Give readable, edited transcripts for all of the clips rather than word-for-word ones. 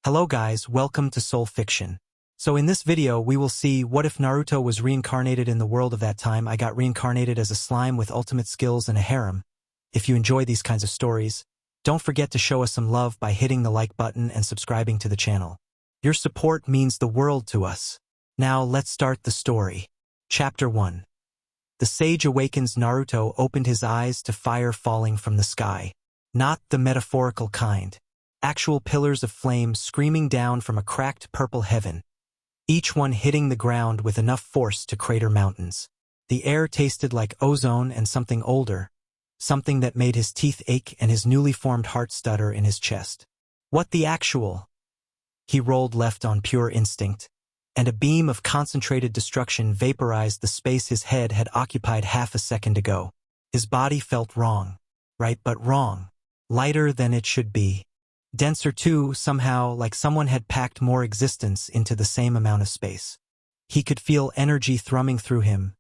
Hello guys, welcome to Soul Fiction. So in this video, we will see what if Naruto was reincarnated in the world of that time. I got reincarnated as a slime with ultimate skills and a harem. If you enjoy these kinds of stories, don't forget to show us some love by hitting the like button and subscribing to the channel. Your support means the world to us. Now let's start the story. Chapter 1. The sage awakens. Naruto opened his eyes to fire falling from the sky. Not the metaphorical kind. Actual pillars of flame screaming down from a cracked purple heaven, each one hitting the ground with enough force to crater mountains. The air tasted like ozone and something older, something that made his teeth ache and his newly formed heart stutter in his chest. What the actual? He rolled left on pure instinct, and a beam of concentrated destruction vaporized the space his head had occupied half a second ago. His body felt wrong. Right, but wrong. Lighter than it should be. Denser too, somehow, like someone had packed more existence into the same amount of space. He could feel energy thrumming through him.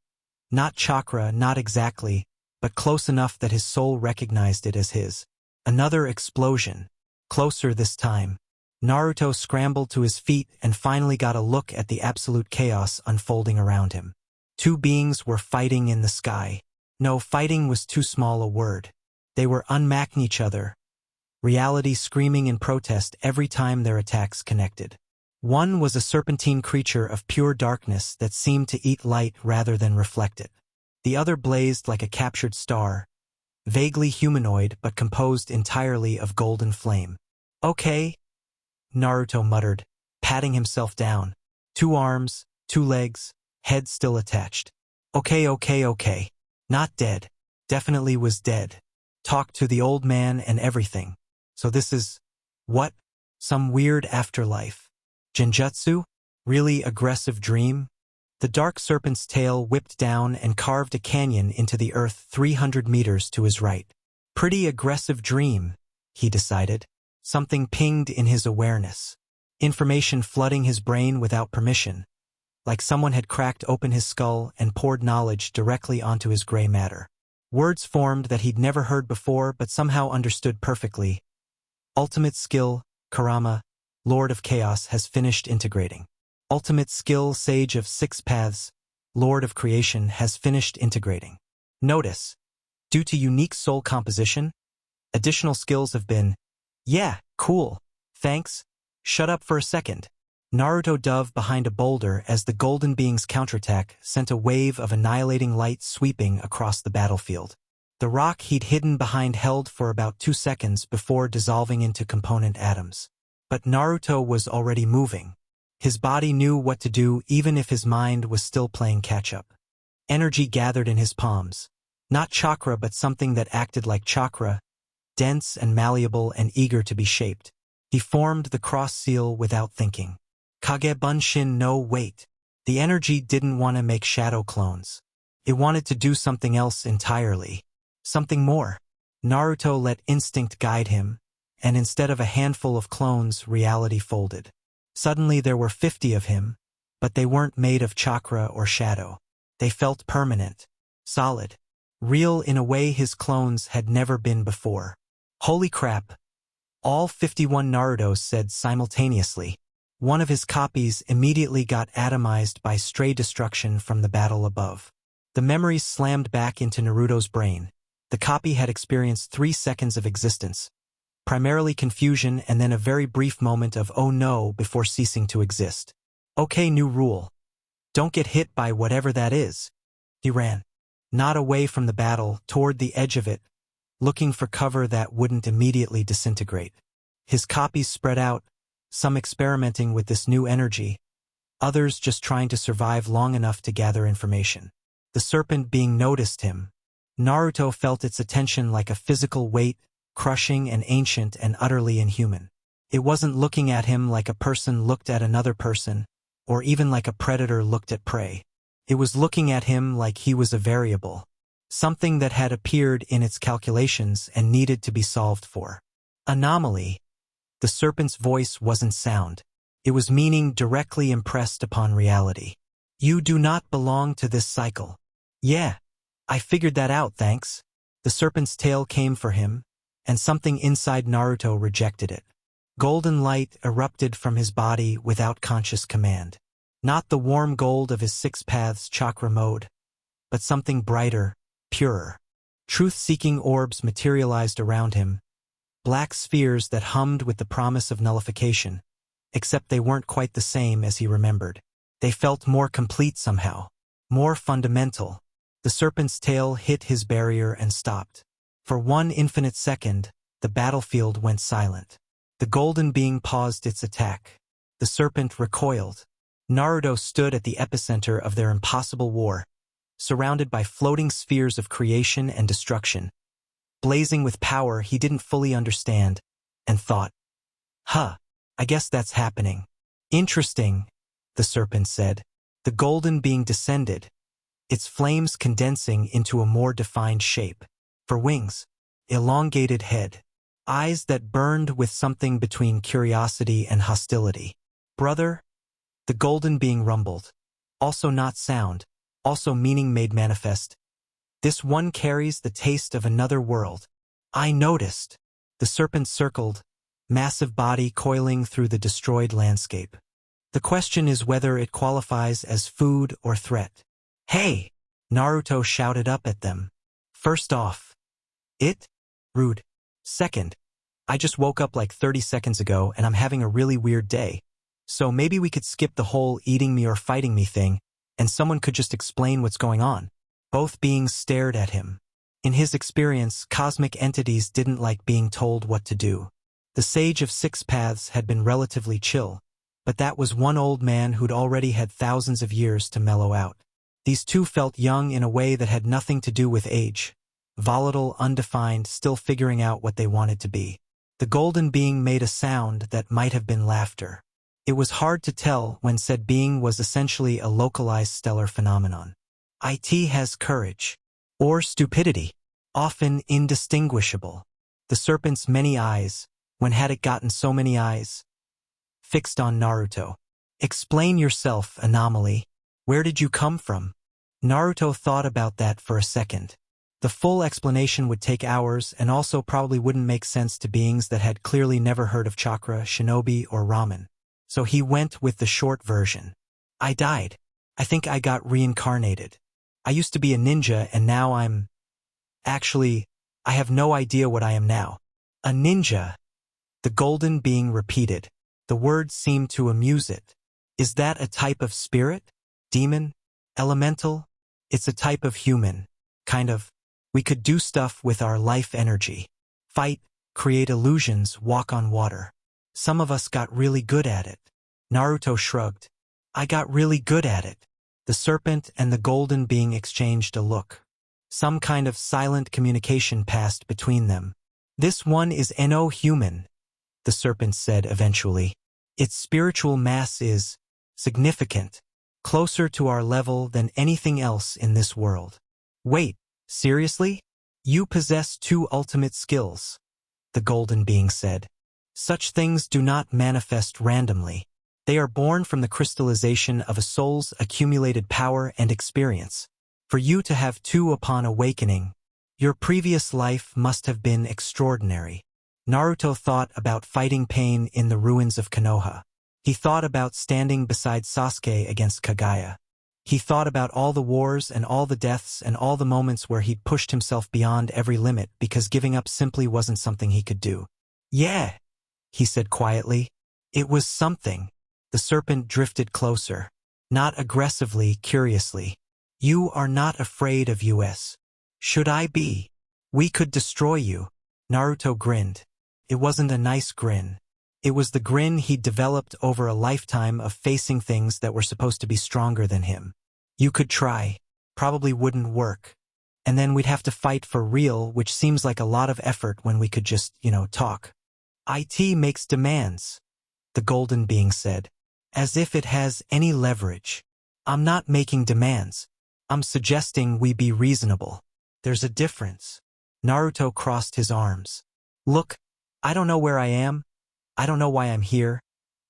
Not chakra, not exactly, but close enough that his soul recognized it as his. Another explosion. Closer this time. Naruto scrambled to his feet and finally got a look at the absolute chaos unfolding around him. Two beings were fighting in the sky. No, fighting was too small a word. They were unmacking each other. Reality screaming in protest every time their attacks connected. One was a serpentine creature of pure darkness that seemed to eat light rather than reflect it. The other blazed like a captured star, vaguely humanoid but composed entirely of golden flame. Okay, Naruto muttered, patting himself down. 2 arms, 2 legs, head still attached. Okay. Not dead. Definitely was dead. Talked to the old man and everything. So this is, what? Some weird afterlife. Genjutsu? Really aggressive dream? The dark serpent's tail whipped down and carved a canyon into the earth 300 meters to his right. Pretty aggressive dream, he decided. Something pinged in his awareness. Information flooding his brain without permission. Like someone had cracked open his skull and poured knowledge directly onto his gray matter. Words formed that he'd never heard before but somehow understood perfectly. Ultimate skill, Kurama, Lord of Chaos, has finished integrating. Ultimate skill, Sage of 6 Paths, Lord of Creation, has finished integrating. Notice, due to unique soul composition, additional skills have been, yeah, cool, thanks, shut up for a second. Naruto dove behind a boulder as the golden being's counterattack sent a wave of annihilating light sweeping across the battlefield. The rock he'd hidden behind held for about 2 seconds before dissolving into component atoms. But Naruto was already moving. His body knew what to do even if his mind was still playing catch-up. Energy gathered in his palms. Not chakra but something that acted like chakra, dense and malleable and eager to be shaped. He formed the cross seal without thinking. Kage Bunshin, no wait. The energy didn't want to make shadow clones. It wanted to do something else entirely. Something more. Naruto let instinct guide him, and instead of a handful of clones, reality folded. Suddenly there were 50 of him, but they weren't made of chakra or shadow. They felt permanent, solid, real in a way his clones had never been before. Holy crap! All 51 Narutos said simultaneously. One of his copies immediately got atomized by stray destruction from the battle above. The memories slammed back into Naruto's brain. The copy had experienced 3 seconds of existence, primarily confusion and then a very brief moment of oh no before ceasing to exist. Okay, new rule. Don't get hit by whatever that is. He ran. Not away from the battle, toward the edge of it, looking for cover that wouldn't immediately disintegrate. His copies spread out, some experimenting with this new energy, others just trying to survive long enough to gather information. The serpent being noticed him. Naruto felt its attention like a physical weight, crushing and ancient and utterly inhuman. It wasn't looking at him like a person looked at another person, or even like a predator looked at prey. It was looking at him like he was a variable, something that had appeared in its calculations and needed to be solved for. Anomaly. The serpent's voice wasn't sound. It was meaning directly impressed upon reality. You do not belong to this cycle. Yeah. I figured that out, thanks. The serpent's tail came for him, and something inside Naruto rejected it. Golden light erupted from his body without conscious command. Not the warm gold of his six paths chakra mode, but something brighter, purer. Truth-seeking orbs materialized around him, black spheres that hummed with the promise of nullification, except they weren't quite the same as he remembered. They felt more complete somehow, more fundamental. The serpent's tail hit his barrier and stopped. For one infinite second, the battlefield went silent. The golden being paused its attack. The serpent recoiled. Naruto stood at the epicenter of their impossible war, surrounded by floating spheres of creation and destruction. Blazing with power he didn't fully understand, and thought, I guess that's happening. Interesting, the serpent said. The golden being descended, its flames condensing into a more defined shape. For wings, elongated head, eyes that burned with something between curiosity and hostility. Brother, the golden being rumbled. Also not sound, also meaning made manifest. This one carries the taste of another world. I noticed. The serpent circled, massive body coiling through the destroyed landscape. The question is whether it qualifies as food or threat. Hey! Naruto shouted up at them. First off, it? Rude. Second, I just woke up like 30 seconds ago and I'm having a really weird day. So maybe we could skip the whole eating me or fighting me thing, and someone could just explain what's going on. Both beings stared at him. In his experience, cosmic entities didn't like being told what to do. The Sage of Six Paths had been relatively chill, but that was one old man who'd already had thousands of years to mellow out. These two felt young in a way that had nothing to do with age. Volatile, undefined, still figuring out what they wanted to be. The golden being made a sound that might have been laughter. It was hard to tell when said being was essentially a localized stellar phenomenon. It has courage. Or stupidity. Often indistinguishable. The serpent's many eyes, when had it gotten so many eyes? Fixed on Naruto. Explain yourself, anomaly. Where did you come from? Naruto thought about that for a second. The full explanation would take hours and also probably wouldn't make sense to beings that had clearly never heard of chakra, shinobi, or ramen. So he went with the short version. I died. I think I got reincarnated. I used to be a ninja and now I'm... Actually, I have no idea what I am now. A ninja. The golden being repeated. The word seemed to amuse it. Is that a type of spirit? Demon? Elemental? It's a type of human. Kind of. We could do stuff with our life energy. Fight, create illusions, walk on water. Some of us got really good at it. Naruto shrugged. I got really good at it. The serpent and the golden being exchanged a look. Some kind of silent communication passed between them. This one is no human, the serpent said eventually. Its spiritual mass is significant, closer to our level than anything else in this world. Wait, seriously? You possess two ultimate skills, the golden being said. Such things do not manifest randomly. They are born from the crystallization of a soul's accumulated power and experience. For you to have two upon awakening, your previous life must have been extraordinary. Naruto thought about fighting pain in the ruins of Konoha. He thought about standing beside Sasuke against Kagaya. He thought about all the wars and all the deaths and all the moments where he'd pushed himself beyond every limit because giving up simply wasn't something he could do. Yeah, he said quietly. It was something. The serpent drifted closer. Not aggressively, curiously. You are not afraid of us. Should I be? We could destroy you. Naruto grinned. It wasn't a nice grin. It was the grin he'd developed over a lifetime of facing things that were supposed to be stronger than him. You could try. Probably wouldn't work. And then we'd have to fight for real, which seems like a lot of effort when we could just, talk. It makes demands, the golden being said. As if it has any leverage. I'm not making demands. I'm suggesting we be reasonable. There's a difference. Naruto crossed his arms. Look, I don't know where I am. I don't know why I'm here.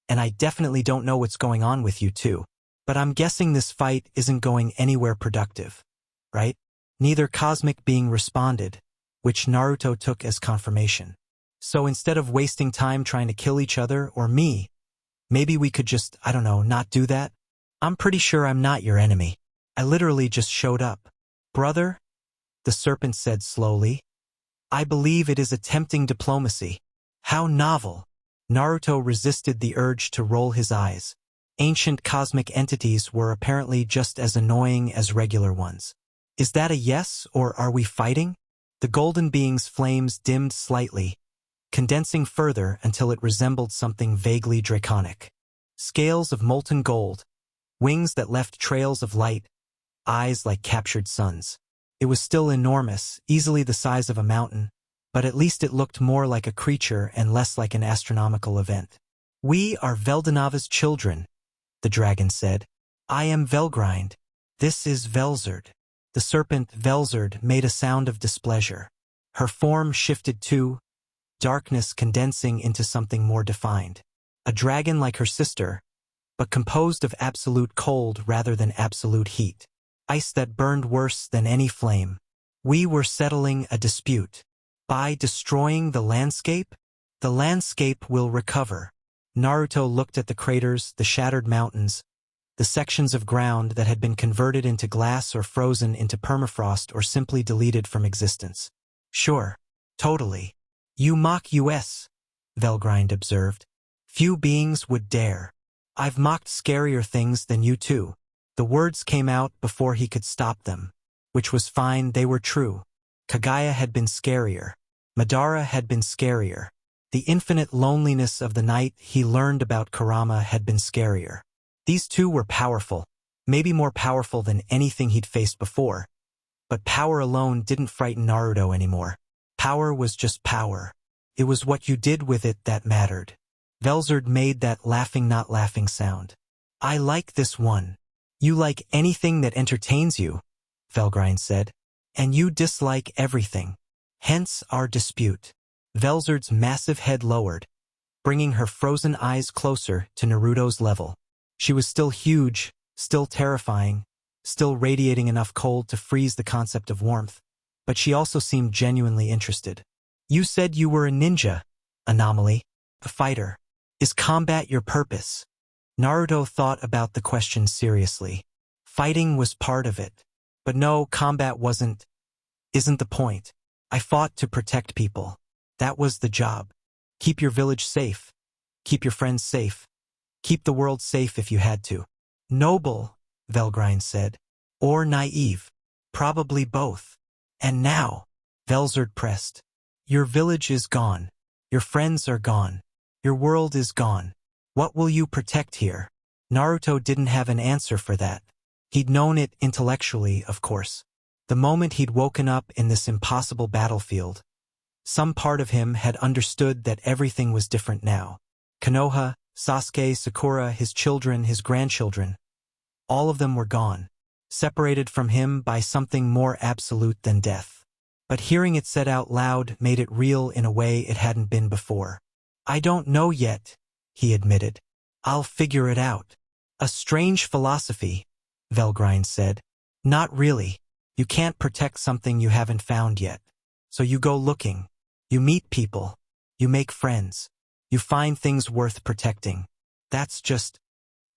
And I definitely don't know what's going on with you too. But I'm guessing this fight isn't going anywhere productive. Right? Neither cosmic being responded, which Naruto took as confirmation. So instead of wasting time trying to kill each other or me, maybe we could just, I don't know, not do that? I'm pretty sure I'm not your enemy. I literally just showed up. Brother, the serpent said slowly, I believe it is a tempting diplomacy. How novel. Naruto resisted the urge to roll his eyes. Ancient cosmic entities were apparently just as annoying as regular ones. Is that a yes, or are we fighting? The golden being's flames dimmed slightly, condensing further until it resembled something vaguely draconic. Scales of molten gold, wings that left trails of light, eyes like captured suns. It was still enormous, easily the size of a mountain, but at least it looked more like a creature and less like an astronomical event. We are Veldinava's children, the dragon said. I am Velgrind. This is Velzard. The serpent Velzard made a sound of displeasure. Her form shifted too, darkness condensing into something more defined. A dragon like her sister, but composed of absolute cold rather than absolute heat. Ice that burned worse than any flame. We were settling a dispute. By destroying the landscape will recover. Naruto looked at the craters, the shattered mountains, the sections of ground that had been converted into glass or frozen into permafrost or simply deleted from existence. Sure, totally. You mock us, Velgrind observed. Few beings would dare. I've mocked scarier things than you too. The words came out before he could stop them. Which was fine, they were true. Kagaya had been scarier. Madara had been scarier. The infinite loneliness of the night he learned about Kurama had been scarier. These two were powerful, maybe more powerful than anything he'd faced before. But power alone didn't frighten Naruto anymore. Power was just power. It was what you did with it that mattered. Velzard made that laughing not laughing sound. I like this one. You like anything that entertains you, Velgrind said. And you dislike everything. Hence our dispute. Velzard's massive head lowered, bringing her frozen eyes closer to Naruto's level. She was still huge, still terrifying, still radiating enough cold to freeze the concept of warmth, but she also seemed genuinely interested. You said you were a ninja, Anomaly, a fighter. Is combat your purpose? Naruto thought about the question seriously. Fighting was part of it. But no, combat isn't the point. I fought to protect people. That was the job. Keep your village safe. Keep your friends safe. Keep the world safe if you had to. Noble, Velgrind said. Or naive. Probably both. And now, Velzard pressed. Your village is gone. Your friends are gone. Your world is gone. What will you protect here? Naruto didn't have an answer for that. He'd known it intellectually, of course. The moment he'd woken up in this impossible battlefield, some part of him had understood that everything was different now. Konoha, Sasuke, Sakura, his children, his grandchildren, all of them were gone, separated from him by something more absolute than death. But hearing it said out loud made it real in a way it hadn't been before. I don't know yet, he admitted. I'll figure it out. A strange philosophy, Velgrind said. Not really. You can't protect something you haven't found yet. So you go looking. You meet people. You make friends. You find things worth protecting. That's just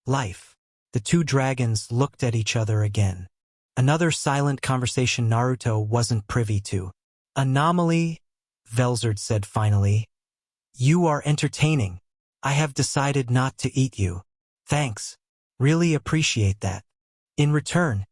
life. The two dragons looked at each other again. Another silent conversation Naruto wasn't privy to. Anomaly, Velzard said finally. You are entertaining. I have decided not to eat you. Thanks. Really appreciate that. In return,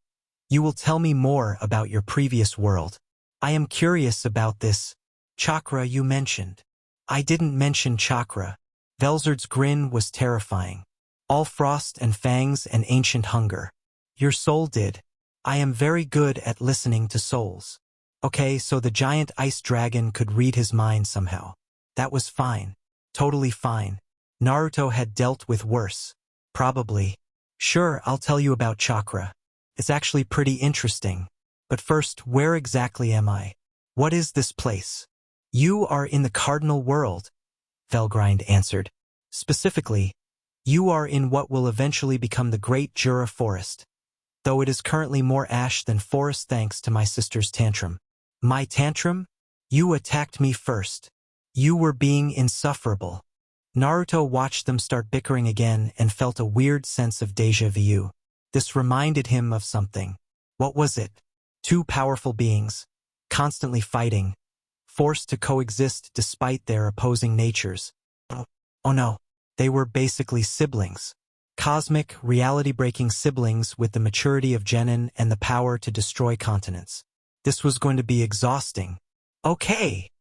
you will tell me more about your previous world. I am curious about this chakra you mentioned. I didn't mention chakra. Velzard's grin was terrifying. All frost and fangs and ancient hunger. Your soul did. I am very good at listening to souls. Okay, so the giant ice dragon could read his mind somehow. That was fine. Totally fine. Naruto had dealt with worse. Probably. Sure, I'll tell you about chakra. It's actually pretty interesting. But first, where exactly am I? What is this place? You are in the cardinal world, Velgrind answered. Specifically, you are in what will eventually become the Great Jura Forest, though it is currently more ash than forest thanks to my sister's tantrum. My tantrum? You attacked me first. You were being insufferable. Naruto watched them start bickering again and felt a weird sense of déjà vu. This reminded him of something. What was it? Two powerful beings, constantly fighting, forced to coexist despite their opposing natures. Oh no, they were basically siblings. Cosmic, reality-breaking siblings with the maturity of genin and the power to destroy continents. This was going to be exhausting. Okay,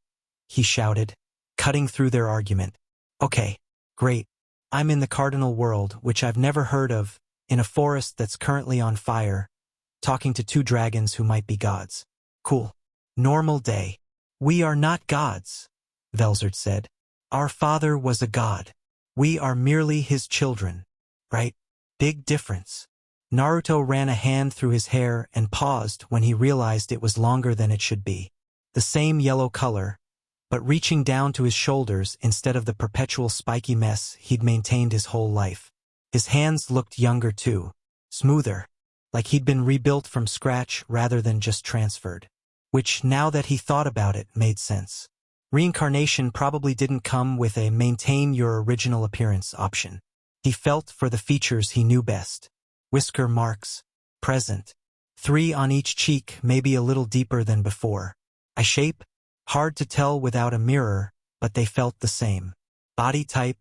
he shouted, cutting through their argument. Okay, great. I'm in the Cardinal World, which I've never heard of, in a forest that's currently on fire, talking to two dragons who might be gods. Cool. Normal day. We are not gods, Velzard said. Our father was a god. We are merely his children. Right? Big difference. Naruto ran a hand through his hair and paused when he realized it was longer than it should be. The same yellow color, but reaching down to his shoulders instead of the perpetual spiky mess he'd maintained his whole life. His hands looked younger too, smoother, like he'd been rebuilt from scratch rather than just transferred. Which, now that he thought about it, made sense. Reincarnation probably didn't come with a maintain your original appearance option. He felt for the features he knew best. Whisker marks, present. 3 on each cheek, maybe a little deeper than before. Eye shape? Hard to tell without a mirror, but they felt the same. Body type?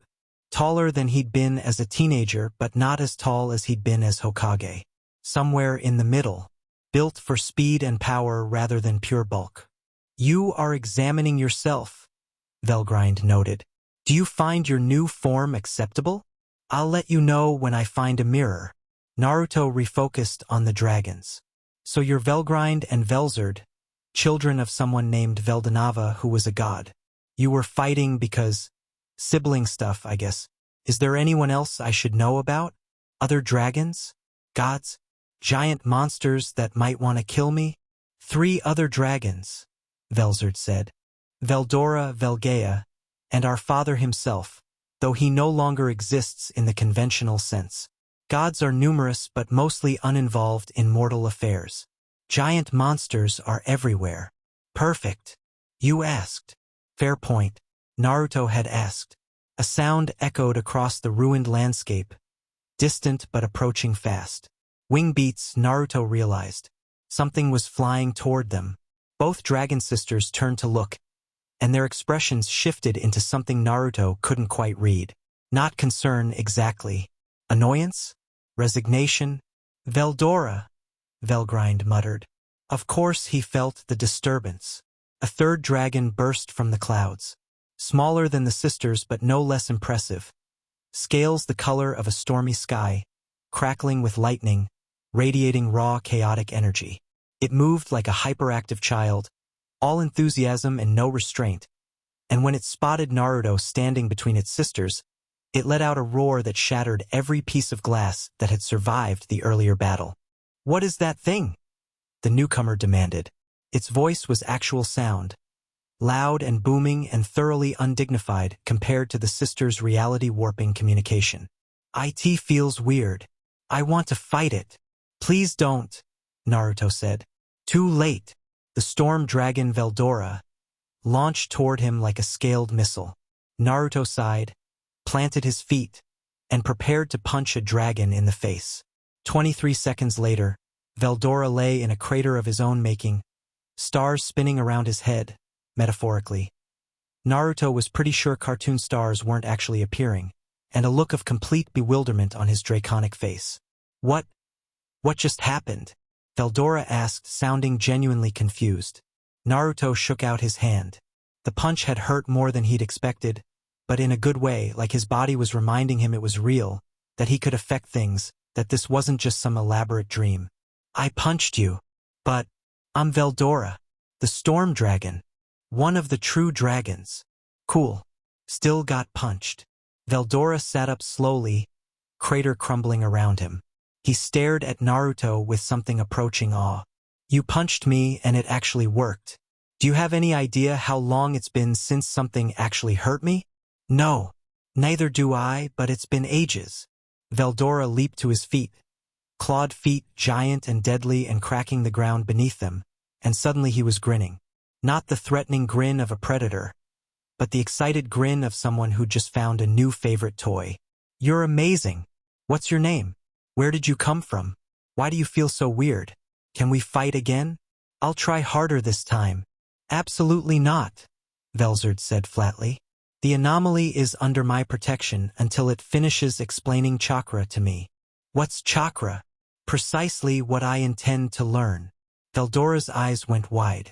Taller than he'd been as a teenager, but not as tall as he'd been as Hokage. Somewhere in the middle. Built for speed and power rather than pure bulk. You are examining yourself, Velgrind noted. Do you find your new form acceptable? I'll let you know when I find a mirror. Naruto refocused on the dragons. So you're Velgrind and Velzard, children of someone named Veldanava who was a god. You were fighting because... sibling stuff, I guess. Is there anyone else I should know about? Other dragons? Gods? Giant monsters that might want to kill me? 3 other dragons, Velzard said. Veldora, Velgea, and our father himself, though he no longer exists in the conventional sense. Gods are numerous but mostly uninvolved in mortal affairs. Giant monsters are everywhere. Perfect. You asked. Fair point. Naruto had asked. A sound echoed across the ruined landscape, distant but approaching fast. Wing beats, Naruto realized. Something was flying toward them. Both dragon sisters turned to look, and their expressions shifted into something Naruto couldn't quite read. Not concern exactly. Annoyance? Resignation? Veldora, Velgrind muttered. Of course he felt the disturbance. A third dragon burst from the clouds. Smaller than the sisters but no less impressive. Scales the color of a stormy sky, crackling with lightning, radiating raw chaotic energy. It moved like a hyperactive child, all enthusiasm and no restraint, and when it spotted Naruto standing between its sisters, it let out a roar that shattered every piece of glass that had survived the earlier battle. What is that thing? The newcomer demanded. Its voice was actual sound, loud and booming and thoroughly undignified compared to the sisters' reality-warping communication. It feels weird. I want to fight it. Please don't, Naruto said. Too late. The storm dragon Veldora launched toward him like a scaled missile. Naruto sighed, planted his feet, and prepared to punch a dragon in the face. 23 seconds later, Veldora lay in a crater of his own making, stars spinning around his head, metaphorically. Naruto was pretty sure cartoon stars weren't actually appearing, and a look of complete bewilderment on his draconic face. What just happened? Veldora asked, sounding genuinely confused. Naruto shook out his hand. The punch had hurt more than he'd expected, but in a good way, like his body was reminding him it was real, that he could affect things, that this wasn't just some elaborate dream. I punched you. But I'm Veldora, the storm dragon. One of the true dragons. Cool. Still got punched. Veldora sat up slowly, crater crumbling around him. He stared at Naruto with something approaching awe. You punched me and it actually worked. Do you have any idea how long it's been since something actually hurt me? No. Neither do I, but it's been ages. Veldora leaped to his feet, clawed feet giant and deadly and cracking the ground beneath them, and suddenly he was grinning. Not the threatening grin of a predator, but the excited grin of someone who just found a new favorite toy. You're amazing. What's your name? Where did you come from? Why do you feel so weird? Can we fight again? I'll try harder this time. Absolutely not, Velzard said flatly. The anomaly is under my protection until it finishes explaining chakra to me. What's chakra? Precisely what I intend to learn. Veldora's eyes went wide.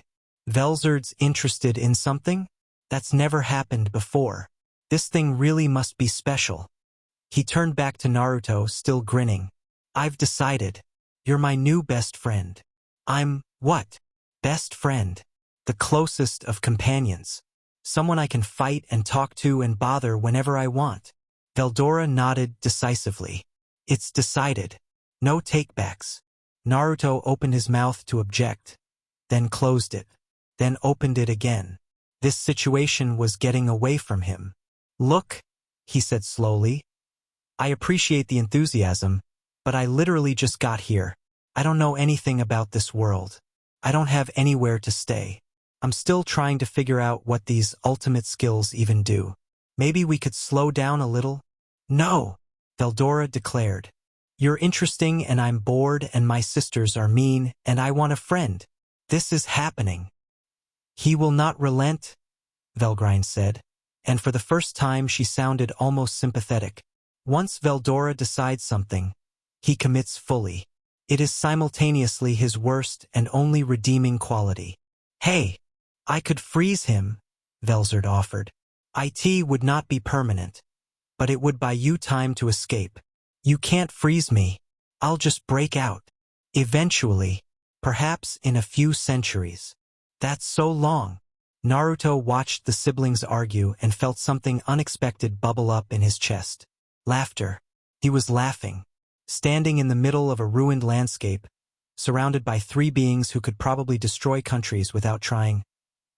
Velzard's interested in something? That's never happened before. This thing really must be special. He turned back to Naruto, still grinning. I've decided. You're my new best friend. I'm, what? Best friend. The closest of companions. Someone I can fight and talk to and bother whenever I want. Veldora nodded decisively. It's decided. No takebacks. Naruto opened his mouth to object, then closed it, then opened it again. This situation was getting away from him. Look, he said slowly. I appreciate the enthusiasm, but I literally just got here. I don't know anything about this world. I don't have anywhere to stay. I'm still trying to figure out what these ultimate skills even do. Maybe we could slow down a little? No, Veldora declared. You're interesting and I'm bored and my sisters are mean and I want a friend. This is happening. He will not relent, Velgrine said, and for the first time she sounded almost sympathetic. Once Veldora decides something, he commits fully. It is simultaneously his worst and only redeeming quality. Hey, I could freeze him, Velzard offered. It would not be permanent, but it would buy you time to escape. You can't freeze me. I'll just break out. Eventually, perhaps in a few centuries. That's so long. Naruto watched the siblings argue and felt something unexpected bubble up in his chest. Laughter. He was laughing, standing in the middle of a ruined landscape, surrounded by three beings who could probably destroy countries without trying,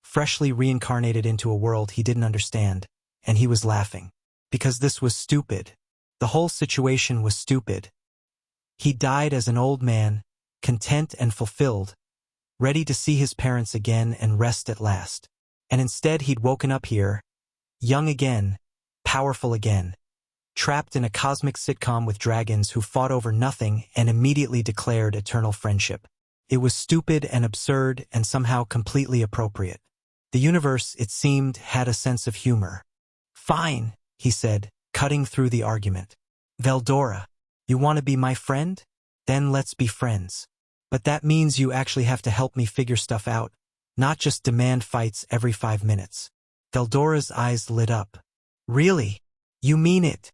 freshly reincarnated into a world he didn't understand, and he was laughing. Because this was stupid. The whole situation was stupid. He died as an old man, content and fulfilled, ready to see his parents again and rest at last. And instead he'd woken up here, young again, powerful again, trapped in a cosmic sitcom with dragons who fought over nothing and immediately declared eternal friendship. It was stupid and absurd and somehow completely appropriate. The universe, it seemed, had a sense of humor. Fine, he said, cutting through the argument. Veldora, you want to be my friend? Then let's be friends. But that means you actually have to help me figure stuff out, not just demand fights every 5 minutes. Veldora's eyes lit up. Really? You mean it?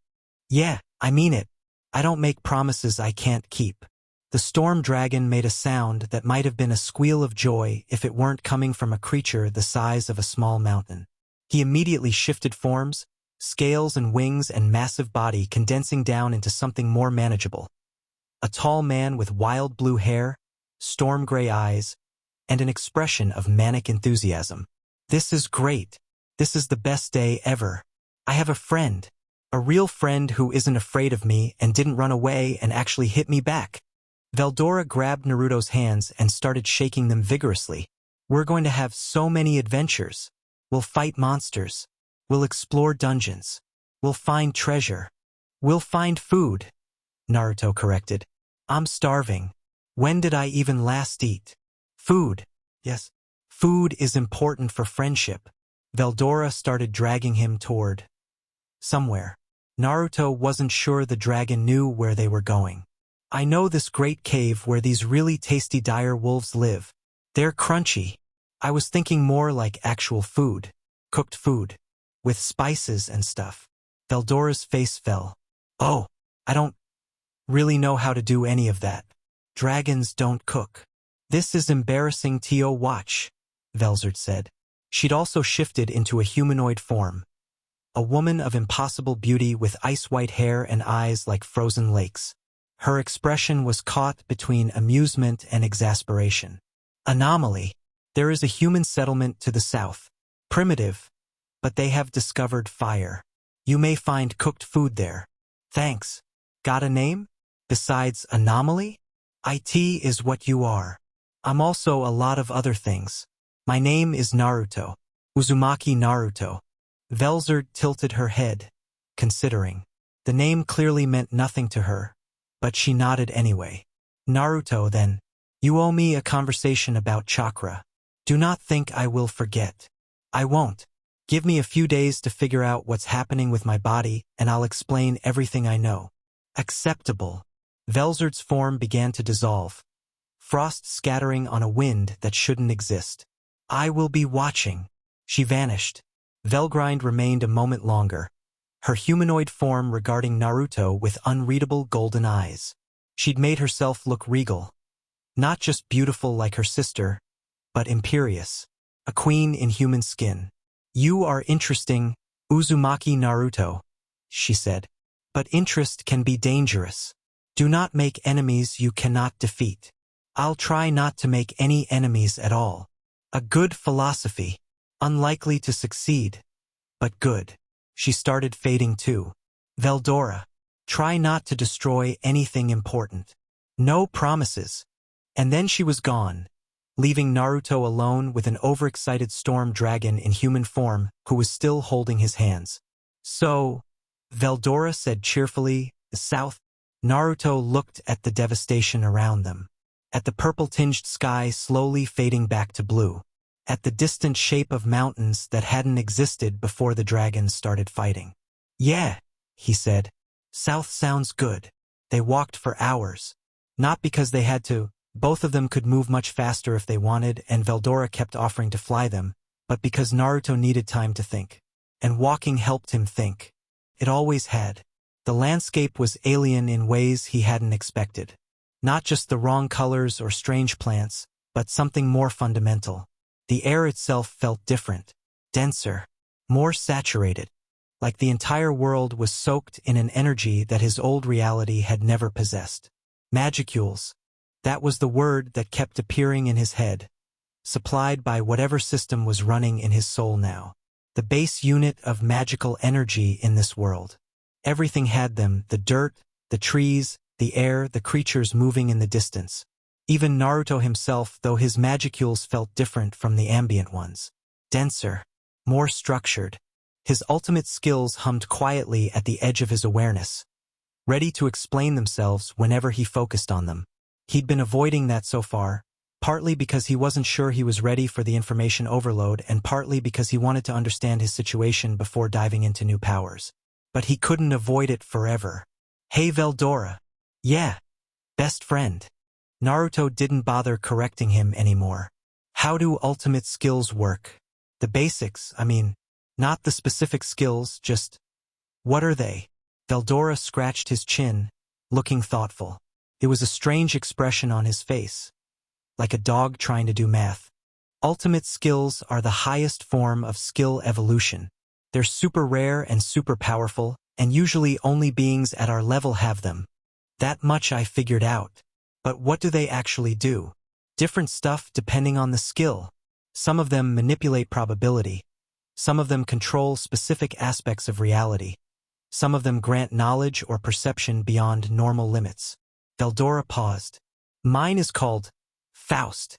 Yeah, I mean it. I don't make promises I can't keep. The storm dragon made a sound that might have been a squeal of joy if it weren't coming from a creature the size of a small mountain. He immediately shifted forms, scales and wings and massive body condensing down into something more manageable. A tall man with wild blue hair, storm gray eyes, and an expression of manic enthusiasm. This is great. This is the best day ever. I have a friend. A real friend who isn't afraid of me and didn't run away and actually hit me back. Veldora grabbed Naruto's hands and started shaking them vigorously. We're going to have so many adventures. We'll fight monsters. We'll explore dungeons. We'll find treasure. We'll find food. Naruto corrected. I'm starving. When did I even last eat? Food. Yes. Food is important for friendship. Veldora started dragging him toward somewhere. Naruto wasn't sure the dragon knew where they were going. I know this great cave where these really tasty dire wolves live. They're crunchy. I was thinking more like actual food. Cooked food. With spices and stuff. Veldora's face fell. Oh, I don't really know how to do any of that. Dragons don't cook. This is embarrassing to watch, Velzard said. She'd also shifted into a humanoid form. A woman of impossible beauty with ice-white hair and eyes like frozen lakes. Her expression was caught between amusement and exasperation. Anomaly. There is a human settlement to the south. Primitive, but they have discovered fire. You may find cooked food there. Thanks. Got a name? Besides anomaly? It is what you are. I'm also a lot of other things. My name is Naruto. Uzumaki Naruto. Velzard tilted her head, considering. The name clearly meant nothing to her, but she nodded anyway. Naruto, then. You owe me a conversation about chakra. Do not think I will forget. I won't. Give me a few days to figure out what's happening with my body, and I'll explain everything I know. Acceptable. Velzard's form began to dissolve, frost scattering on a wind that shouldn't exist. I will be watching. She vanished. Velgrind remained a moment longer, her humanoid form regarding Naruto with unreadable golden eyes. She'd made herself look regal. Not just beautiful like her sister, but imperious. A queen in human skin. You are interesting, Uzumaki Naruto, she said. But interest can be dangerous. Do not make enemies you cannot defeat. I'll try not to make any enemies at all. A good philosophy. Unlikely to succeed, but good. She started fading too. Veldora, try not to destroy anything important. No promises. And then she was gone, leaving Naruto alone with an overexcited storm dragon in human form who was still holding his hands. So, Veldora said cheerfully, south. Naruto looked at the devastation around them. At the purple-tinged sky slowly fading back to blue. At the distant shape of mountains that hadn't existed before the dragons started fighting. Yeah, he said. South sounds good. They walked for hours. Not because they had to. Both of them could move much faster if they wanted, and Veldora kept offering to fly them, but because Naruto needed time to think. And walking helped him think. It always had. The landscape was alien in ways he hadn't expected. Not just the wrong colors or strange plants, but something more fundamental. The air itself felt different, denser, more saturated, like the entire world was soaked in an energy that his old reality had never possessed. Magicules. That was the word that kept appearing in his head, supplied by whatever system was running in his soul now. The base unit of magical energy in this world. Everything had them, the dirt, the trees, the air, the creatures moving in the distance. Even Naruto himself, though his magicules felt different from the ambient ones. Denser, more structured. His ultimate skills hummed quietly at the edge of his awareness, ready to explain themselves whenever he focused on them. He'd been avoiding that so far, partly because he wasn't sure he was ready for the information overload and partly because he wanted to understand his situation before diving into new powers. But he couldn't avoid it forever. Hey Veldora. Yeah. Best friend. Naruto didn't bother correcting him anymore. How do ultimate skills work? The basics, I mean, not the specific skills, just, what are they? Veldora scratched his chin, looking thoughtful. It was a strange expression on his face, like a dog trying to do math. Ultimate skills are the highest form of skill evolution. They're super rare and super powerful, and usually only beings at our level have them. That much I figured out. But what do they actually do? Different stuff depending on the skill. Some of them manipulate probability. Some of them control specific aspects of reality. Some of them grant knowledge or perception beyond normal limits. Veldora paused. Mine is called Faust,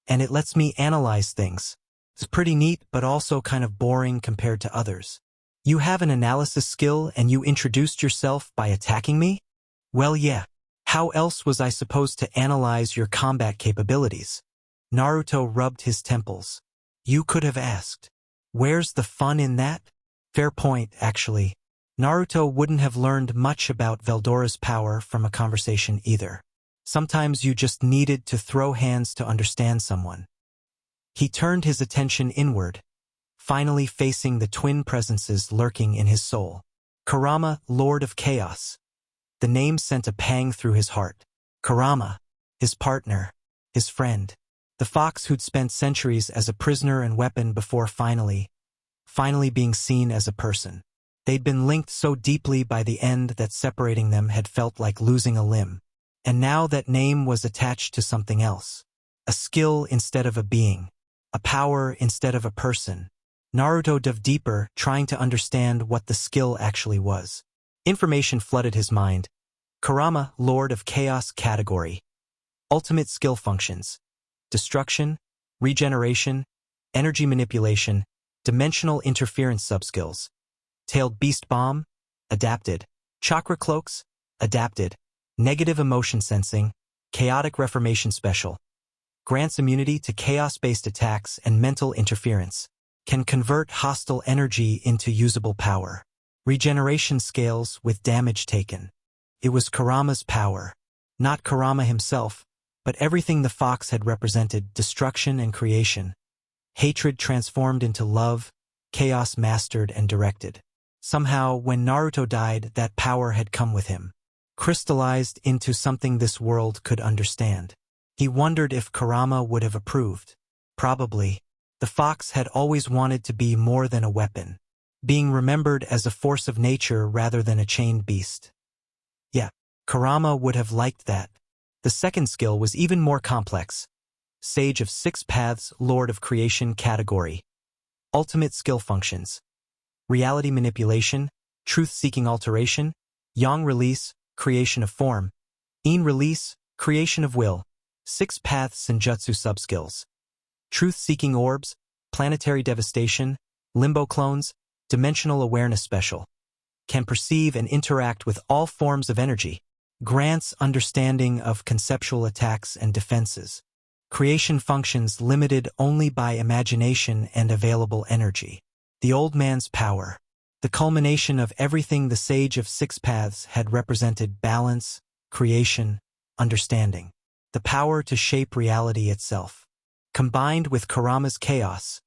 and it lets me analyze things. It's pretty neat, but also kind of boring compared to others. You have an analysis skill and you introduced yourself by attacking me? Well, yeah. How else was I supposed to analyze your combat capabilities? Naruto rubbed his temples. You could have asked. Where's the fun in that? Fair point, actually. Naruto wouldn't have learned much about Veldora's power from a conversation either. Sometimes you just needed to throw hands to understand someone. He turned his attention inward, finally facing the twin presences lurking in his soul. Kurama, Lord of Chaos. The name sent a pang through his heart. Kurama, his partner, his friend. The fox who'd spent centuries as a prisoner and weapon before finally being seen as a person. They'd been linked so deeply by the end that separating them had felt like losing a limb. And now that name was attached to something else. A skill instead of a being. A power instead of a person. Naruto dove deeper, trying to understand what the skill actually was. Information flooded his mind. Kurama, Lord of Chaos category. Ultimate skill functions. Destruction, regeneration, energy manipulation, Dimensional interference subskills. Tailed Beast Bomb, adapted. Chakra Cloaks, adapted. Negative Emotion Sensing, Chaotic Reformation Special. Grants immunity to chaos-based attacks and mental interference. Can convert hostile energy into usable power. Regeneration scales with damage taken. It was Kurama's power. Not Kurama himself, but everything the fox had represented: destruction and creation. Hatred transformed into love, chaos mastered and directed. Somehow, when Naruto died, that power had come with him, crystallized into something this world could understand. He wondered if Kurama would have approved. Probably. The fox had always wanted to be more than a weapon, being remembered as a force of nature rather than a chained beast. Yeah, Kurama would have liked that. The second skill was even more complex. Sage of Six Paths, Lord of Creation category. Ultimate skill functions. Reality manipulation, truth-seeking alteration, yang release, creation of form, in release, creation of will, six paths senjutsu subskills. Truth-seeking orbs, planetary devastation, limbo clones, dimensional awareness special. Can perceive and interact with all forms of energy. Grants understanding of conceptual attacks and defenses. Creation functions limited only by imagination and available energy. The old man's power. The culmination of everything the Sage of Six Paths had represented: balance, creation, understanding. The power to shape reality itself. Combined with Kurama's chaos,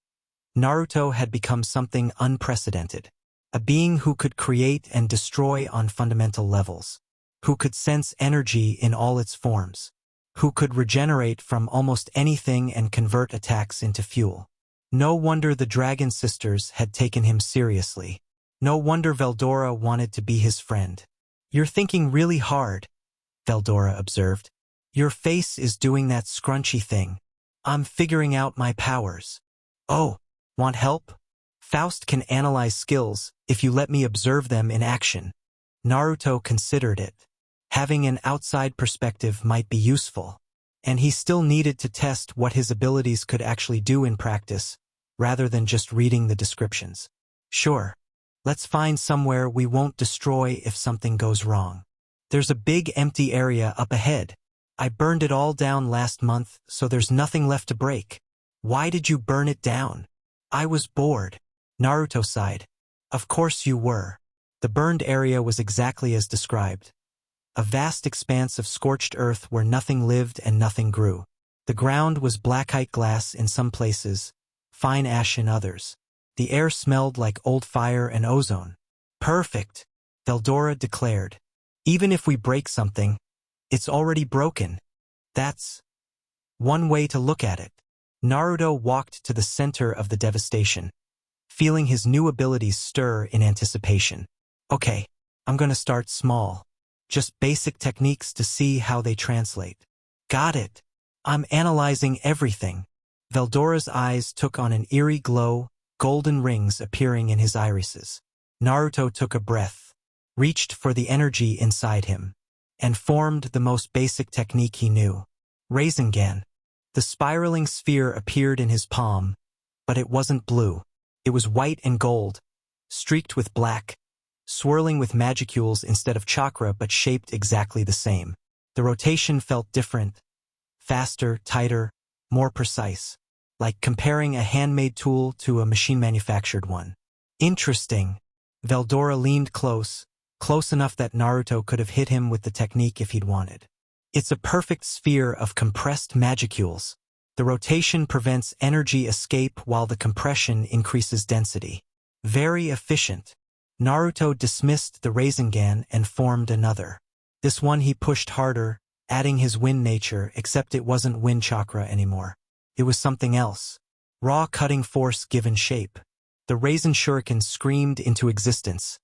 Naruto had become something unprecedented. A being who could create and destroy on fundamental levels. Who could sense energy in all its forms. Who could regenerate from almost anything and convert attacks into fuel. No wonder the Dragon Sisters had taken him seriously. No wonder Veldora wanted to be his friend. "You're thinking really hard," Veldora observed. "Your face is doing that scrunchy thing. I'm figuring out my powers." "Oh, want help?" "Faust can analyze skills if you let me observe them in action." Naruto considered it. Having an outside perspective might be useful. And he still needed to test what his abilities could actually do in practice, rather than just reading the descriptions. "Sure. Let's find somewhere we won't destroy if something goes wrong. There's a big empty area up ahead. I burned it all down last month, so there's nothing left to break." "Why did you burn it down?" "I was bored." Naruto sighed. "Of course you were." The burned area was exactly as described. A vast expanse of scorched earth where nothing lived and nothing grew. The ground was blackite glass in some places, fine ash in others. The air smelled like old fire and ozone. "Perfect," Veldora declared. "Even if we break something, it's already broken." That's one way to look at it. Naruto walked to the center of the devastation, feeling his new abilities stir in anticipation. "Okay, I'm gonna start small. Just basic techniques to see how they translate." "Got it. I'm analyzing everything." Veldora's eyes took on an eerie glow, golden rings appearing in his irises. Naruto took a breath, reached for the energy inside him, and formed the most basic technique he knew. Rasengan. The spiraling sphere appeared in his palm, but it wasn't blue. It was white and gold, streaked with black, swirling with magicules instead of chakra but shaped exactly the same. The rotation felt different, faster, tighter, more precise, like comparing a handmade tool to a machine-manufactured one. "Interesting." Veldora leaned close enough that Naruto could have hit him with the technique if he'd wanted. "It's a perfect sphere of compressed magicules. The rotation prevents energy escape while the compression increases density. Very efficient." Naruto dismissed the Rasengan and formed another. This one he pushed harder, adding his wind nature, except it wasn't wind chakra anymore. It was something else. Raw cutting force given shape. The Rasen Shuriken screamed into existence,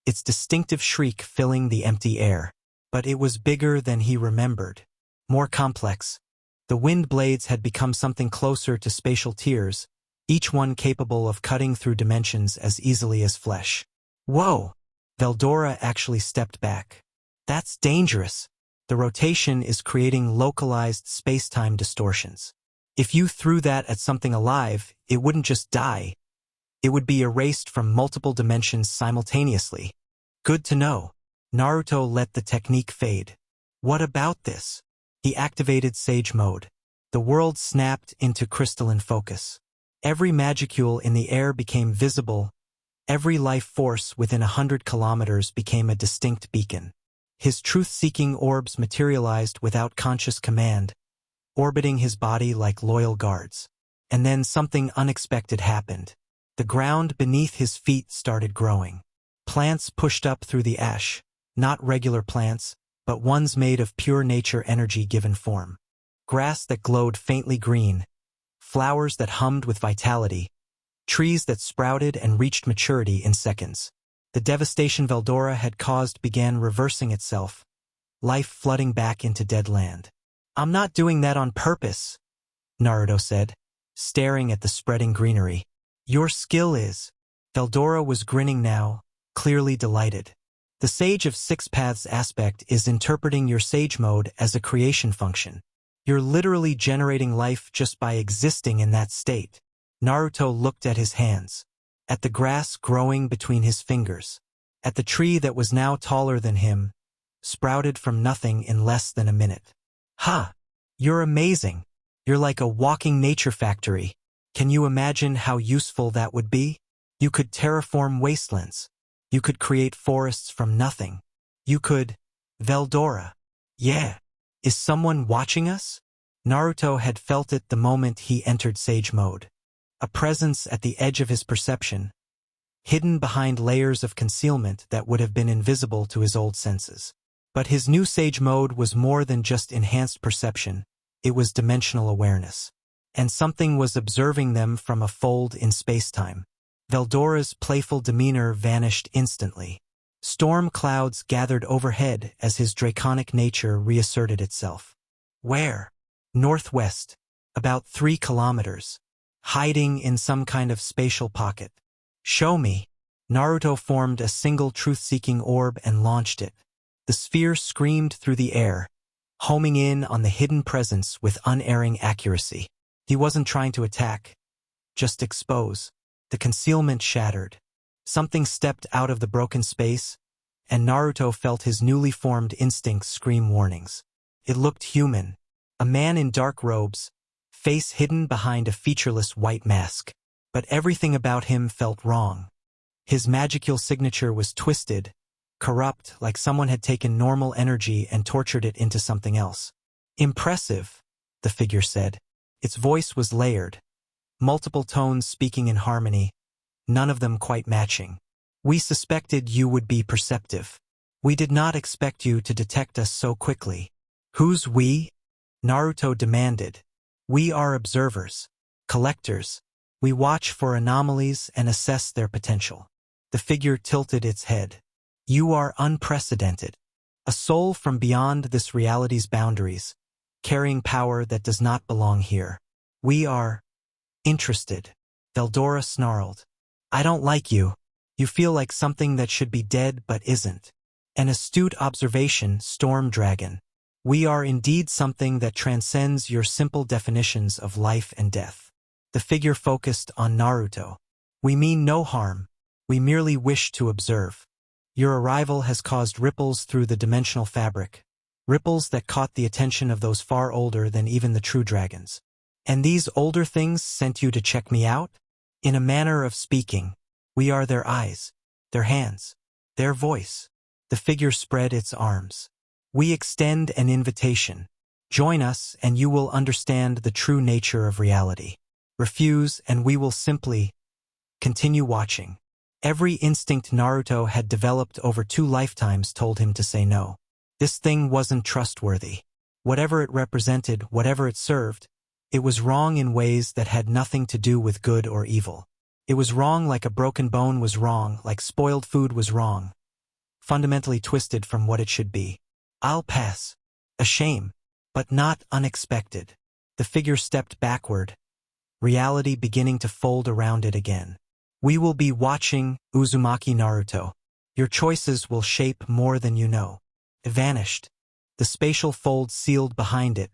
its distinctive shriek filling the empty air. But it was bigger than he remembered. More complex. The wind blades had become something closer to spatial tears, each one capable of cutting through dimensions as easily as flesh. "Whoa!" Veldora actually stepped back. "That's dangerous. The rotation is creating localized space-time distortions. If you threw that at something alive, it wouldn't just die. It would be erased from multiple dimensions simultaneously. Good to know. Naruto let the technique fade. What about this? He activated Sage Mode. The world snapped into crystalline focus. Every magicule in the air became visible. Every life force within 100 kilometers became a distinct beacon. His truth-seeking orbs materialized without conscious command, orbiting his body like loyal guards. And then something unexpected happened. The ground beneath his feet started growing. Plants pushed up through the ash, not regular plants, but ones made of pure nature energy given form. Grass that glowed faintly green, flowers that hummed with vitality, trees that sprouted and reached maturity in seconds. The devastation Veldora had caused began reversing itself, life flooding back into dead land. "I'm not doing that on purpose," Naruto said, staring at the spreading greenery. "Your skill is." Veldora was grinning now, clearly delighted. The Sage of Six Paths aspect is interpreting your Sage Mode as a creation function. You're literally generating life just by existing in that state. Naruto looked at his hands, at the grass growing between his fingers, at the tree that was now taller than him, sprouted from nothing in less than a minute. "Ha! You're amazing. You're like a walking nature factory. Can you imagine how useful that would be? You could terraform wastelands. You could create forests from nothing. You could..." "Veldora. Yeah. Is someone watching us?" Naruto had felt it the moment he entered Sage Mode. A presence at the edge of his perception, hidden behind layers of concealment that would have been invisible to his old senses. But his new Sage Mode was more than just enhanced perception, it was dimensional awareness. And something was observing them from a fold in spacetime. Veldora's playful demeanor vanished instantly. Storm clouds gathered overhead as his draconic nature reasserted itself. "Where?" "Northwest. About 3 kilometers. Hiding in some kind of spatial pocket." "Show me." Naruto formed a single truth-seeking orb and launched it. The sphere screamed through the air, homing in on the hidden presence with unerring accuracy. He wasn't trying to attack, just expose. The concealment shattered. Something stepped out of the broken space, and Naruto felt his newly formed instincts scream warnings. It looked human. A man in dark robes, face hidden behind a featureless white mask. But everything about him felt wrong. His magical signature was twisted, corrupt, like someone had taken normal energy and tortured it into something else. "Impressive," the figure said. Its voice was layered, multiple tones speaking in harmony, none of them quite matching. "We suspected you would be perceptive. We did not expect you to detect us so quickly." "Who's we?" Naruto demanded. "We are observers, collectors. We watch for anomalies and assess their potential." The figure tilted its head. "You are unprecedented. A soul from beyond this reality's boundaries, carrying power that does not belong here. We are interested." Veldora snarled. "I don't like you. You feel like something that should be dead but isn't." "An astute observation, Storm Dragon. We are indeed something that transcends your simple definitions of life and death." The figure focused on Naruto. "We mean no harm. We merely wish to observe. Your arrival has caused ripples through the dimensional fabric, ripples that caught the attention of those far older than even the true dragons. And these older things sent you to check me out? In a manner of speaking, we are their eyes, their hands, their voice." The figure spread its arms. "We extend an invitation. Join us and you will understand the true nature of reality. Refuse and we will simply continue watching." Every instinct Naruto had developed over 2 lifetimes told him to say no. This thing wasn't trustworthy. Whatever it represented, whatever it served, it was wrong in ways that had nothing to do with good or evil. It was wrong like a broken bone was wrong, like spoiled food was wrong, fundamentally twisted from what it should be. "I'll pass." A shame, but not unexpected. The figure stepped backward, reality beginning to fold around it again. "We will be watching, Uzumaki Naruto. Your choices will shape more than you know." It vanished. The spatial fold sealed behind it,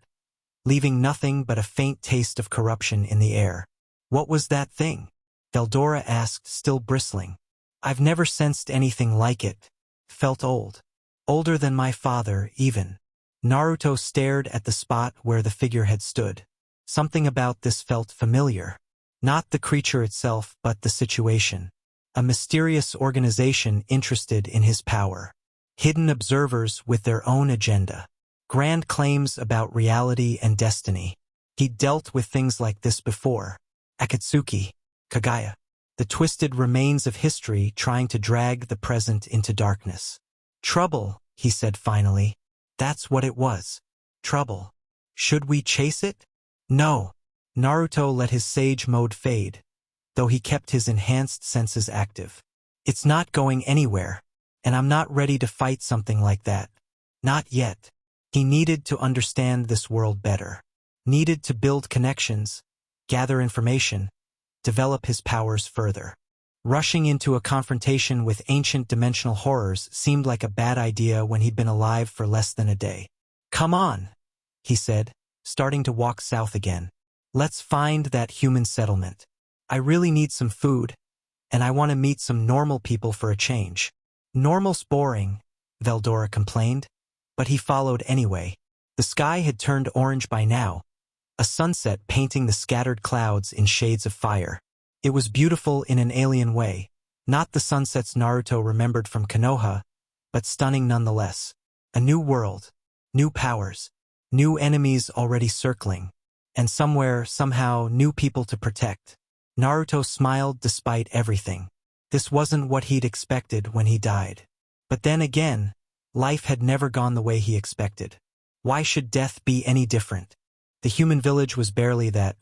leaving nothing but a faint taste of corruption in the air. What was that thing? Veldora asked, still bristling. I've never sensed anything like it. Felt old. Older than my father, even. Naruto stared at the spot where the figure had stood. Something about this felt familiar. Not the creature itself, but the situation. A mysterious organization interested in his power. Hidden observers with their own agenda. Grand claims about reality and destiny. He'd dealt with things like this before. Akatsuki, Kagaya. The twisted remains of history trying to drag the present into darkness. Trouble, he said finally. That's what it was. Trouble. Should we chase it? No. Naruto let his sage mode fade, though he kept his enhanced senses active. It's not going anywhere, and I'm not ready to fight something like that. Not yet. He needed to understand this world better. Needed to build connections, gather information, develop his powers further. Rushing into a confrontation with ancient dimensional horrors seemed like a bad idea when he'd been alive for less than a day. Come on, he said, starting to walk south again. Let's find that human settlement. I really need some food, and I want to meet some normal people for a change. Normal's boring, Veldora complained, but he followed anyway. The sky had turned orange by now, a sunset painting the scattered clouds in shades of fire. It was beautiful in an alien way, not the sunsets Naruto remembered from Konoha, but stunning nonetheless. A new world, new powers, new enemies already circling, and somewhere, somehow, new people to protect. Naruto smiled despite everything. This wasn't what he'd expected when he died. But then again, life had never gone the way he expected. Why should death be any different? The human village was barely that.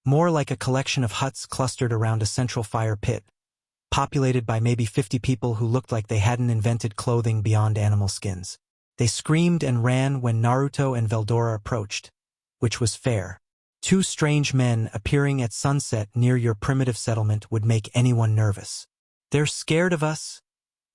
More like a collection of huts clustered around a central fire pit, populated by maybe 50 people who looked like they hadn't invented clothing beyond animal skins. They screamed and ran when Naruto and Veldora approached, which was fair. Two strange men appearing at sunset near your primitive settlement would make anyone nervous. They're scared of us,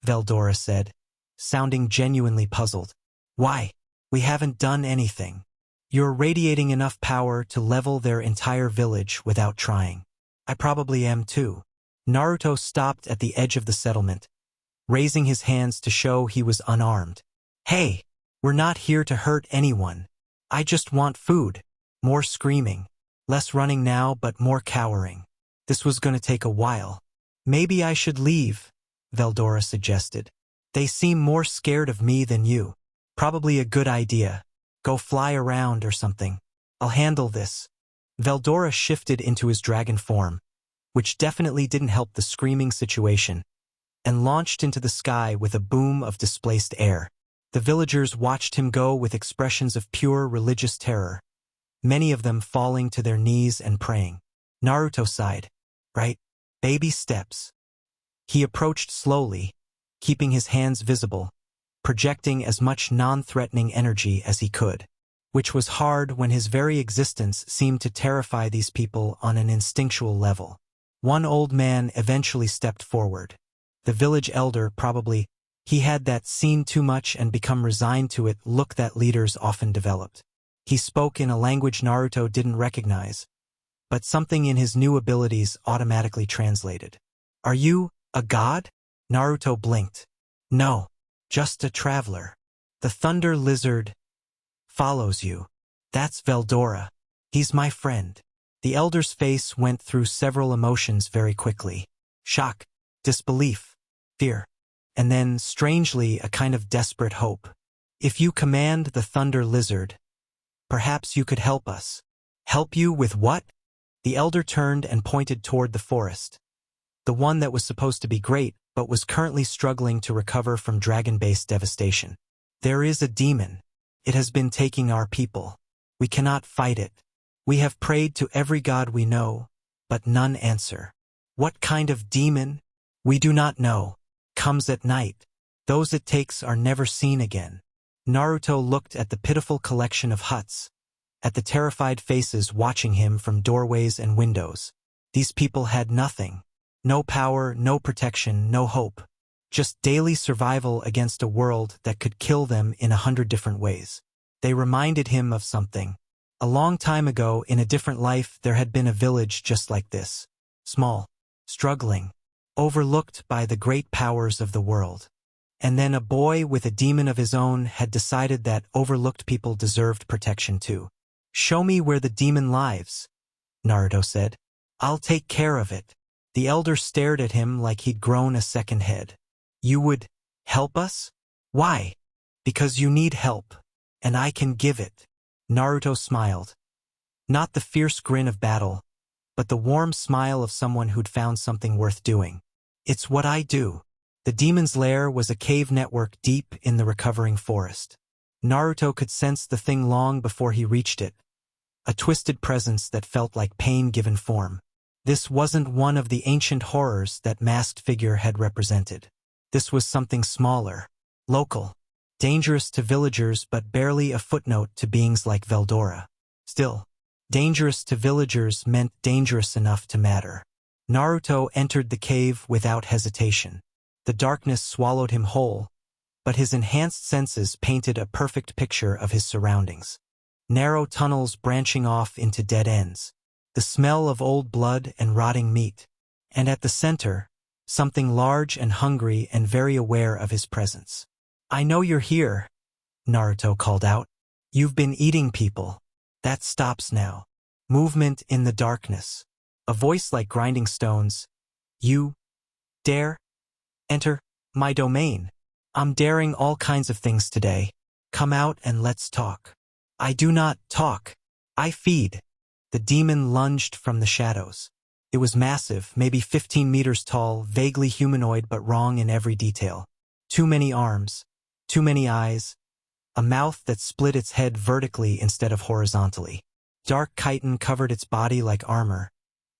Veldora said, sounding genuinely puzzled. Why? We haven't done anything. You're radiating enough power to level their entire village without trying. I probably am too. Naruto stopped at the edge of the settlement, raising his hands to show he was unarmed. Hey, we're not here to hurt anyone. I just want food. More screaming. Less running now, but more cowering. This was going to take a while. Maybe I should leave, Veldora suggested. They seem more scared of me than you. Probably a good idea. Go fly around or something. I'll handle this. Veldora shifted into his dragon form, which definitely didn't help the screaming situation, and launched into the sky with a boom of displaced air. The villagers watched him go with expressions of pure religious terror, many of them falling to their knees and praying. Naruto sighed. Right? Baby steps. He approached slowly, keeping his hands visible, projecting as much non-threatening energy as he could, which was hard when his very existence seemed to terrify these people on an instinctual level. One old man eventually stepped forward. The village elder probably, he had that seen too much and become resigned to it look that leaders often developed. He spoke in a language Naruto didn't recognize, but something in his new abilities automatically translated. Are you a god? Naruto blinked. No. Just a traveler. The thunder lizard follows you. That's Veldora. He's my friend. The elder's face went through several emotions very quickly. Shock, disbelief, fear, and then, strangely, a kind of desperate hope. If you command the thunder lizard, perhaps you could help us. Help you with what? The elder turned and pointed toward the forest. The one that was supposed to be great, but was currently struggling to recover from dragon-based devastation. There is a demon. It has been taking our people. We cannot fight it. We have prayed to every god we know, but none answer. What kind of demon? We do not know. Comes at night. Those it takes are never seen again. Naruto looked at the pitiful collection of huts, at the terrified faces watching him from doorways and windows. These people had nothing. No power, no protection, no hope. Just daily survival against a world that could kill them in 100 different ways. They reminded him of something. A long time ago, in a different life, there had been a village just like this. Small, struggling, overlooked by the great powers of the world. And then a boy with a demon of his own had decided that overlooked people deserved protection too. "Show me where the demon lives," Naruto said. "I'll take care of it." The elder stared at him like he'd grown a second head. "You would help us? Why?" "Because you need help, and I can give it." Naruto smiled. Not the fierce grin of battle, but the warm smile of someone who'd found something worth doing. "It's what I do." The demon's lair was a cave network deep in the recovering forest. Naruto could sense the thing long before he reached it, a twisted presence that felt like pain given form. This wasn't one of the ancient horrors that masked figure had represented. This was something smaller, local, dangerous to villagers but barely a footnote to beings like Veldora. Still, dangerous to villagers meant dangerous enough to matter. Naruto entered the cave without hesitation. The darkness swallowed him whole, but his enhanced senses painted a perfect picture of his surroundings. Narrow tunnels branching off into dead ends, the smell of old blood and rotting meat, and at the center, something large and hungry and very aware of his presence. "I know you're here," Naruto called out. "You've been eating people. That stops now." Movement in the darkness. A voice like grinding stones. "You dare enter my domain? I'm daring all kinds of things today. Come out and let's talk." "I do not talk. I feed." The demon lunged from the shadows. It was massive, maybe 15 meters tall, vaguely humanoid but wrong in every detail. Too many arms, too many eyes, a mouth that split its head vertically instead of horizontally. Dark chitin covered its body like armor,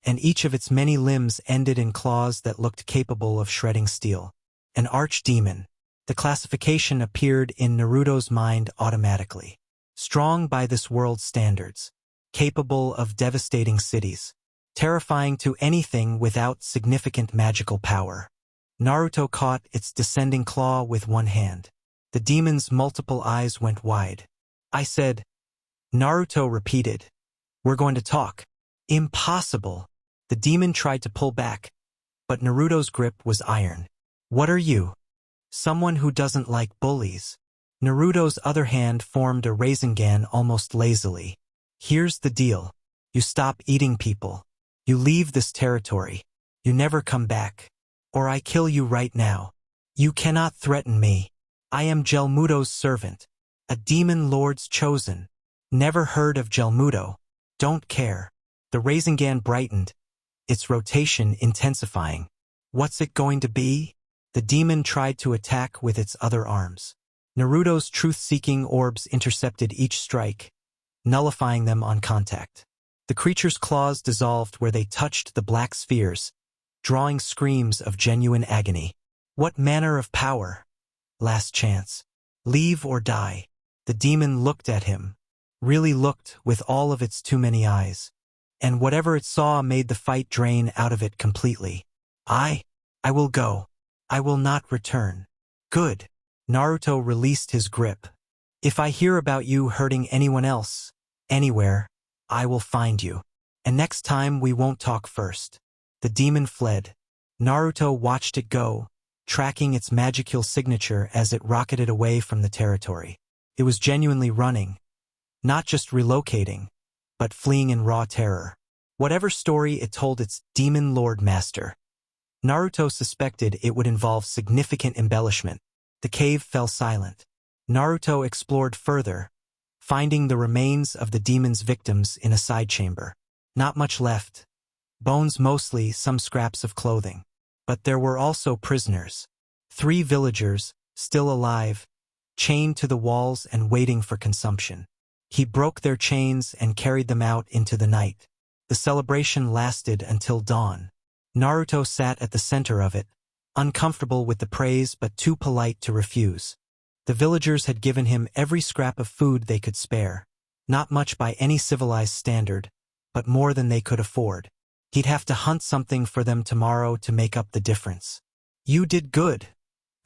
and each of its many limbs ended in claws that looked capable of shredding steel. An archdemon. The classification appeared in Naruto's mind automatically. Strong by this world's standards. Capable of devastating cities. Terrifying to anything without significant magical power. Naruto caught its descending claw with one hand. The demon's multiple eyes went wide. "I said," Naruto repeated, "we're going to talk." "Impossible." The demon tried to pull back, but Naruto's grip was iron. "What are you?" "Someone who doesn't like bullies." Naruto's other hand formed a Rasengan almost lazily. "Here's the deal. You stop eating people. You leave this territory. You never come back. Or I kill you right now. You cannot threaten me. I am Gelmudo's servant. A demon lord's chosen. Never heard of Gelmudo. Don't care." The Rasengan brightened, its rotation intensifying. "What's it going to be?" The demon tried to attack with its other arms. Naruto's truth-seeking orbs intercepted each strike, nullifying them on contact. The creature's claws dissolved where they touched the black spheres, drawing screams of genuine agony. "What manner of power? Last chance. Leave or die." The demon looked at him, really looked with all of its too many eyes. And whatever it saw made the fight drain out of it completely. I will go. I will not return." "Good." Naruto released his grip. "If I hear about you hurting anyone else, anywhere, I will find you. And next time we won't talk first." The demon fled. Naruto watched it go, tracking its magical signature as it rocketed away from the territory. It was genuinely running, not just relocating, but fleeing in raw terror. Whatever story it told its demon lord master, Naruto suspected it would involve significant embellishment. The cave fell silent. Naruto explored further, finding the remains of the demon's victims in a side chamber. Not much left. Bones mostly, some scraps of clothing. But there were also prisoners. 3 villagers, still alive, chained to the walls and waiting for consumption. He broke their chains and carried them out into the night. The celebration lasted until dawn. Naruto sat at the center of it, uncomfortable with the praise but too polite to refuse. The villagers had given him every scrap of food they could spare. Not much by any civilized standard, but more than they could afford. He'd have to hunt something for them tomorrow to make up the difference. "You did good,"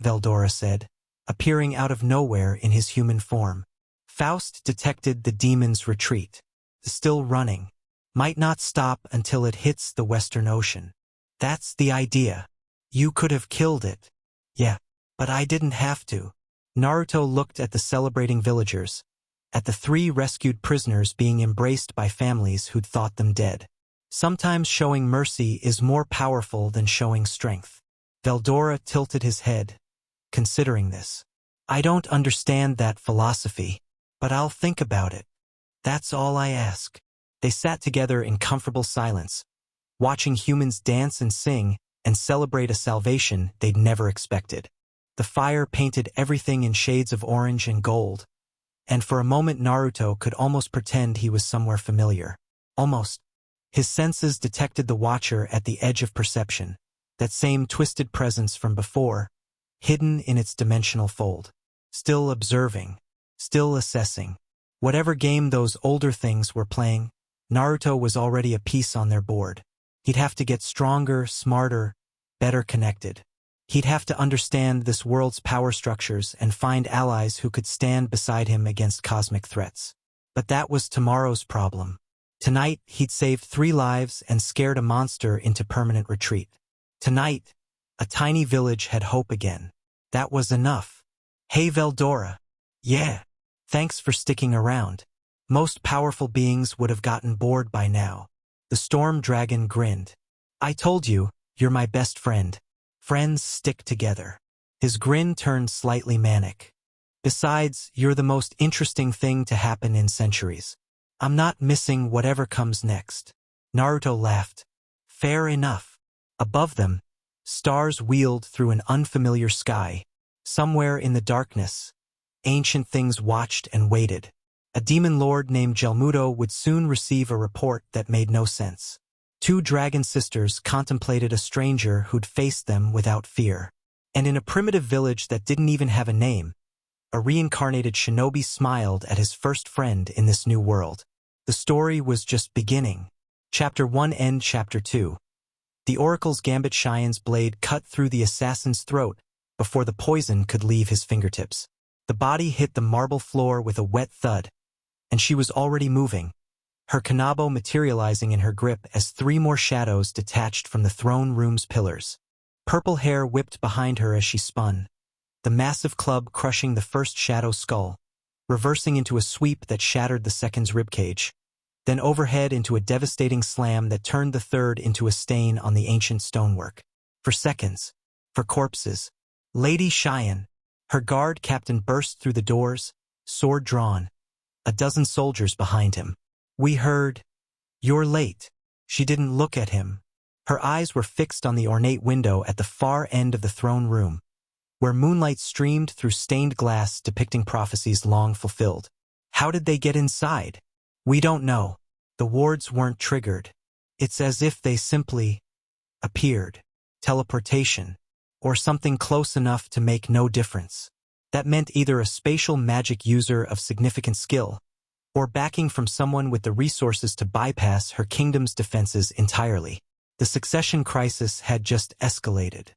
Veldora said, appearing out of nowhere in his human form. Faust detected the demon's retreat. Still running. Might not stop until it hits the Western Ocean. That's the idea. You could have killed it. Yeah, but I didn't have to. Naruto looked at the celebrating villagers, at the 3 rescued prisoners being embraced by families who'd thought them dead. Sometimes showing mercy is more powerful than showing strength. Veldora tilted his head, considering this. I don't understand that philosophy, but I'll think about it. That's all I ask. They sat together in comfortable silence, watching humans dance and sing and celebrate a salvation they'd never expected. The fire painted everything in shades of orange and gold, and for a moment Naruto could almost pretend he was somewhere familiar. Almost. His senses detected the watcher at the edge of perception, that same twisted presence from before, hidden in its dimensional fold. Still observing, still assessing. Whatever game those older things were playing, Naruto was already a piece on their board. He'd have to get stronger, smarter, better connected. He'd have to understand this world's power structures and find allies who could stand beside him against cosmic threats. But that was tomorrow's problem. Tonight, he'd saved 3 lives and scared a monster into permanent retreat. Tonight, a tiny village had hope again. That was enough. Hey Veldora. Yeah. Thanks for sticking around. Most powerful beings would have gotten bored by now. The storm dragon grinned. I told you, you're my best friend. Friends stick together. His grin turned slightly manic. Besides, you're the most interesting thing to happen in centuries. I'm not missing whatever comes next. Naruto laughed. Fair enough. Above them, stars wheeled through an unfamiliar sky. Somewhere in the darkness, ancient things watched and waited. A demon lord named Gelmudo would soon receive a report that made no sense. 2 dragon sisters contemplated a stranger who'd faced them without fear. And in a primitive village that didn't even have a name, a reincarnated shinobi smiled at his first friend in this new world. The story was just beginning. Chapter 1 End Chapter 2. The Oracle's Gambit Shien's blade cut through the assassin's throat before the poison could leave his fingertips. The body hit the marble floor with a wet thud, and she was already moving, her kanabo materializing in her grip as 3 more shadows detached from the throne room's pillars. Purple hair whipped behind her as she spun, the massive club crushing the first shadow's skull, reversing into a sweep that shattered the second's ribcage, then overhead into a devastating slam that turned the third into a stain on the ancient stonework. For seconds, for corpses, Lady Cheyenne, her guard captain burst through the doors, sword drawn, a dozen soldiers behind him. We heard, "You're late." She didn't look at him. Her eyes were fixed on the ornate window at the far end of the throne room, where moonlight streamed through stained glass depicting prophecies long fulfilled. How did they get inside? We don't know. The wards weren't triggered. It's as if they simply appeared. Teleportation, or something close enough to make no difference. That meant either a spatial magic user of significant skill, or backing from someone with the resources to bypass her kingdom's defenses entirely. The succession crisis had just escalated.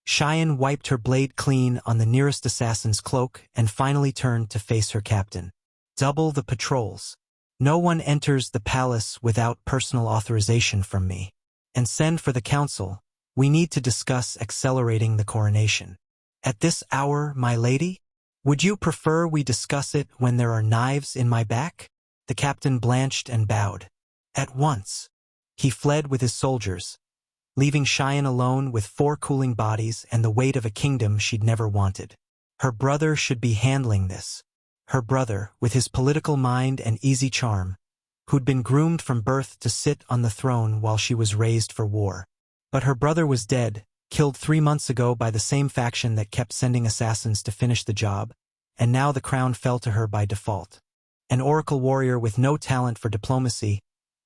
Cheyenne wiped her blade clean on the nearest assassin's cloak and finally turned to face her captain. Double the patrols. No one enters the palace without personal authorization from me. And send for the council. We need to discuss accelerating the coronation. At this hour, my lady? Would you prefer we discuss it when there are knives in my back? The captain blanched and bowed. At once. He fled with his soldiers, leaving Cheyenne alone with 4 cooling bodies and the weight of a kingdom she'd never wanted. Her brother should be handling this. Her brother, with his political mind and easy charm, who'd been groomed from birth to sit on the throne while she was raised for war. But her brother was dead, killed 3 months ago by the same faction that kept sending assassins to finish the job, and now the crown fell to her by default. An oracle warrior with no talent for diplomacy,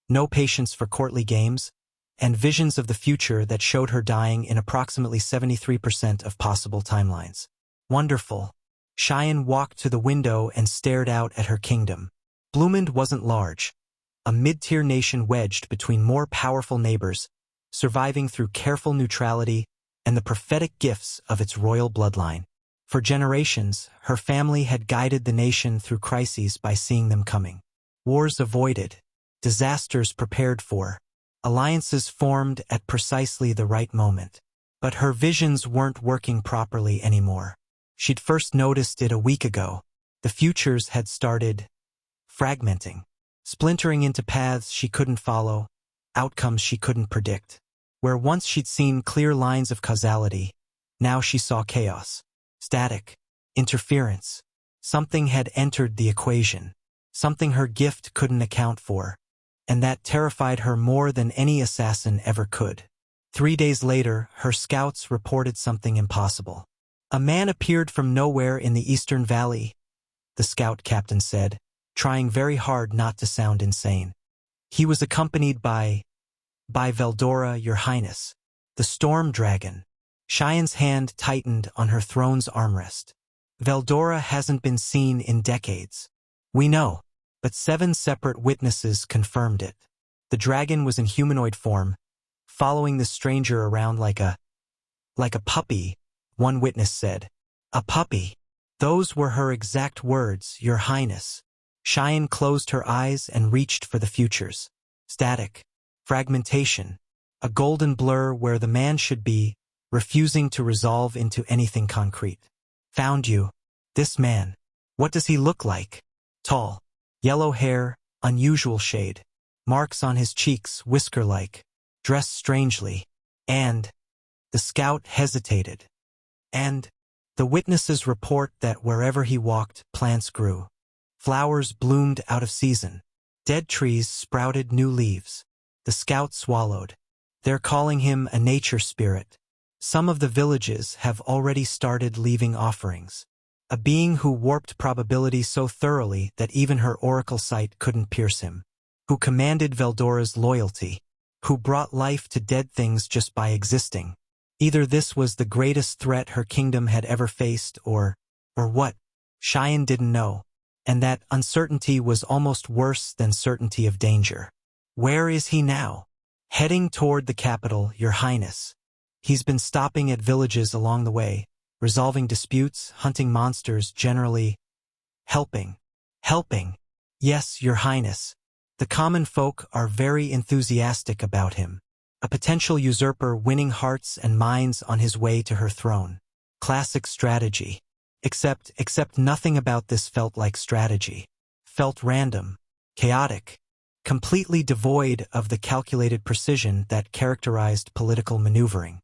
no patience for courtly games, and visions of the future that showed her dying in approximately 73% of possible timelines. Wonderful. Cheyenne walked to the window and stared out at her kingdom. Bloomond wasn't large, a mid-tier nation wedged between more powerful neighbors, surviving through careful neutrality and the prophetic gifts of its royal bloodline. For generations, her family had guided the nation through crises by seeing them coming. Wars avoided, disasters prepared for, Alliances formed at precisely the right moment. But her visions weren't working properly anymore. She'd first noticed it a week ago. The futures had started fragmenting, splintering into paths she couldn't follow, outcomes she couldn't predict. Where once she'd seen clear lines of causality, now she saw chaos, static, interference. Something had entered the equation, something her gift couldn't account for, and that terrified her more than any assassin ever could. 3 days later, her scouts reported something impossible. A man appeared from nowhere in the Eastern Valley, the scout captain said, trying very hard not to sound insane. He was accompanied by Veldora, Your Highness, the Storm Dragon. Cheyenne's hand tightened on her throne's armrest. Veldora hasn't been seen in decades. We know, but 7 separate witnesses confirmed it. The dragon was in humanoid form, following the stranger around like a puppy, one witness said. A puppy. Those were her exact words, Your Highness. Cheyenne closed her eyes and reached for the futures. Static. Fragmentation. A golden blur where the man should be, refusing to resolve into anything concrete. Found you. This man. What does he look like? Tall. Yellow hair, unusual shade. Marks on his cheeks, whisker-like. Dressed strangely. And the scout hesitated. And the witnesses report that wherever he walked, plants grew. Flowers bloomed out of season. Dead trees sprouted new leaves. The scout swallowed. They're calling him a nature spirit. Some of the villages have already started leaving offerings. A being who warped probability so thoroughly that even her oracle sight couldn't pierce him. Who commanded Veldora's loyalty. Who brought life to dead things just by existing. Either this was the greatest threat her kingdom had ever faced or what? Cheyenne didn't know. And that uncertainty was almost worse than certainty of danger. Where is he now? Heading toward the capital, Your Highness. He's been stopping at villages along the way, resolving disputes, hunting monsters, generally helping. Helping. Yes, Your Highness. The common folk are very enthusiastic about him. A potential usurper winning hearts and minds on his way to her throne. Classic strategy. Except nothing about this felt like strategy. Felt random, chaotic, completely devoid of the calculated precision that characterized political maneuvering.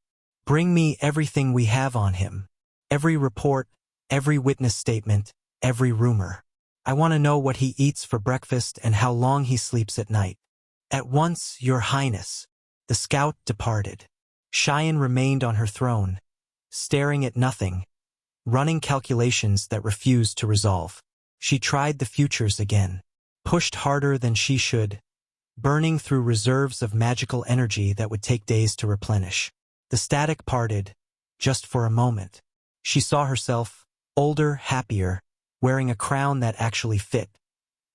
Bring me everything we have on him. Every report, every witness statement, every rumor. I want to know what he eats for breakfast and how long he sleeps at night. At once, Your Highness. The scout departed. Cheyenne remained on her throne, staring at nothing, running calculations that refused to resolve. She tried the futures again, pushed harder than she should, burning through reserves of magical energy that would take days to replenish. The static parted, just for a moment. She saw herself, older, happier, wearing a crown that actually fit,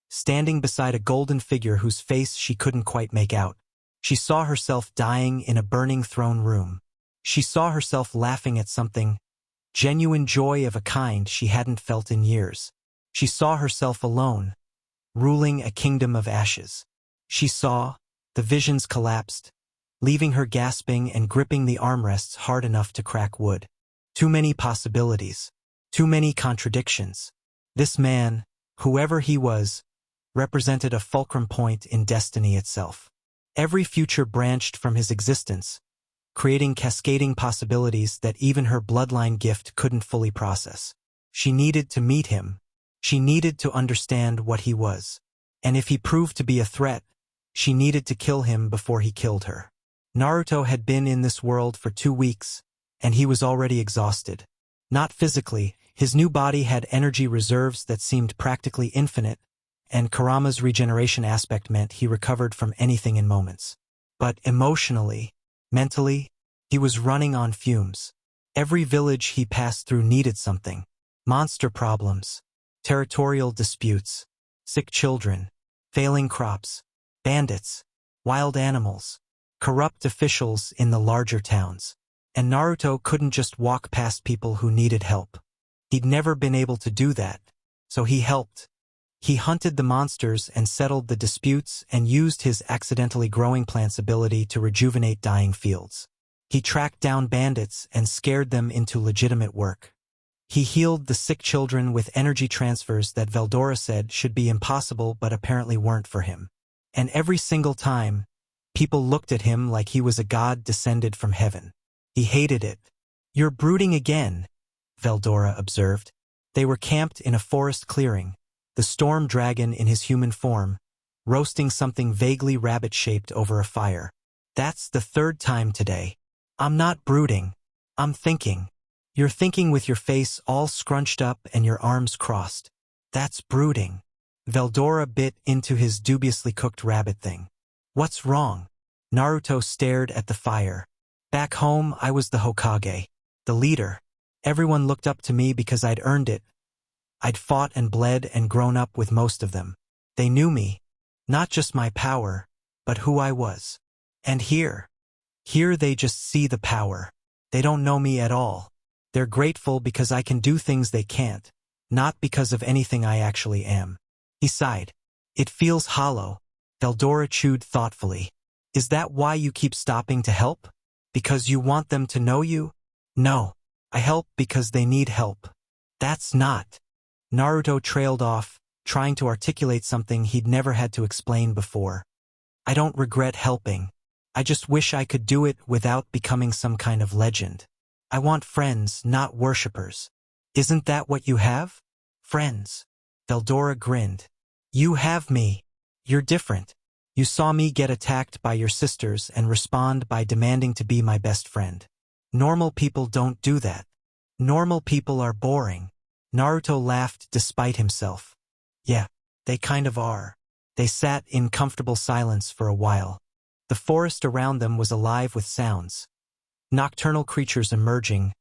standing beside a golden figure whose face she couldn't quite make out. She saw herself dying in a burning throne room. She saw herself laughing at something, genuine joy of a kind she hadn't felt in years. She saw herself alone, ruling a kingdom of ashes. She saw, the visions collapsed, leaving her gasping and gripping the armrests hard enough to crack wood. Too many possibilities. Too many contradictions. This man, whoever he was, represented a fulcrum point in destiny itself. Every future branched from his existence, creating cascading possibilities that even her bloodline gift couldn't fully process. She needed to meet him. She needed to understand what he was. And if he proved to be a threat, she needed to kill him before he killed her. Naruto had been in this world for 2 weeks, and he was already exhausted. Not physically, his new body had energy reserves that seemed practically infinite, and Kurama's regeneration aspect meant he recovered from anything in moments. But emotionally, mentally, he was running on fumes. Every village he passed through needed something. Monster problems, territorial disputes, sick children, failing crops, bandits, wild animals, corrupt officials in the larger towns. And Naruto couldn't just walk past people who needed help. He'd never been able to do that, so he helped. He hunted the monsters and settled the disputes and used his accidentally growing plants ability to rejuvenate dying fields. He tracked down bandits and scared them into legitimate work. He healed the sick children with energy transfers that Veldora said should be impossible but apparently weren't for him. And every single time, people looked at him like he was a god descended from heaven. He hated it. "You're brooding again," Veldora observed. They were camped in a forest clearing, the storm dragon in his human form, roasting something vaguely rabbit-shaped over a fire. "That's the third time today. I'm not brooding. I'm thinking. You're thinking with your face all scrunched up and your arms crossed. That's brooding." Veldora bit into his dubiously cooked rabbit thing. "What's wrong?" Naruto stared at the fire. "Back home, I was the Hokage, the leader. Everyone looked up to me because I'd earned it. I'd fought and bled and grown up with most of them. They knew me, not just my power, but who I was. And here they just see the power. They don't know me at all. They're grateful because I can do things they can't, not because of anything I actually am." He sighed. "It feels hollow." Veldora chewed thoughtfully. "Is that why you keep stopping to help? Because you want them to know you?" "No. I help because they need help." "That's not." Naruto trailed off, trying to articulate something he'd never had to explain before. "I don't regret helping. I just wish I could do it without becoming some kind of legend. I want friends, not worshippers." "Isn't that what you have? Friends?" Veldora grinned. "You have me. You're different. You saw me get attacked by your sisters and respond by demanding to be my best friend. Normal people don't do that. Normal people are boring." Naruto laughed despite himself. "Yeah, they kind of are." They sat in comfortable silence for a while. The forest around them was alive with sounds. Nocturnal creatures emerging,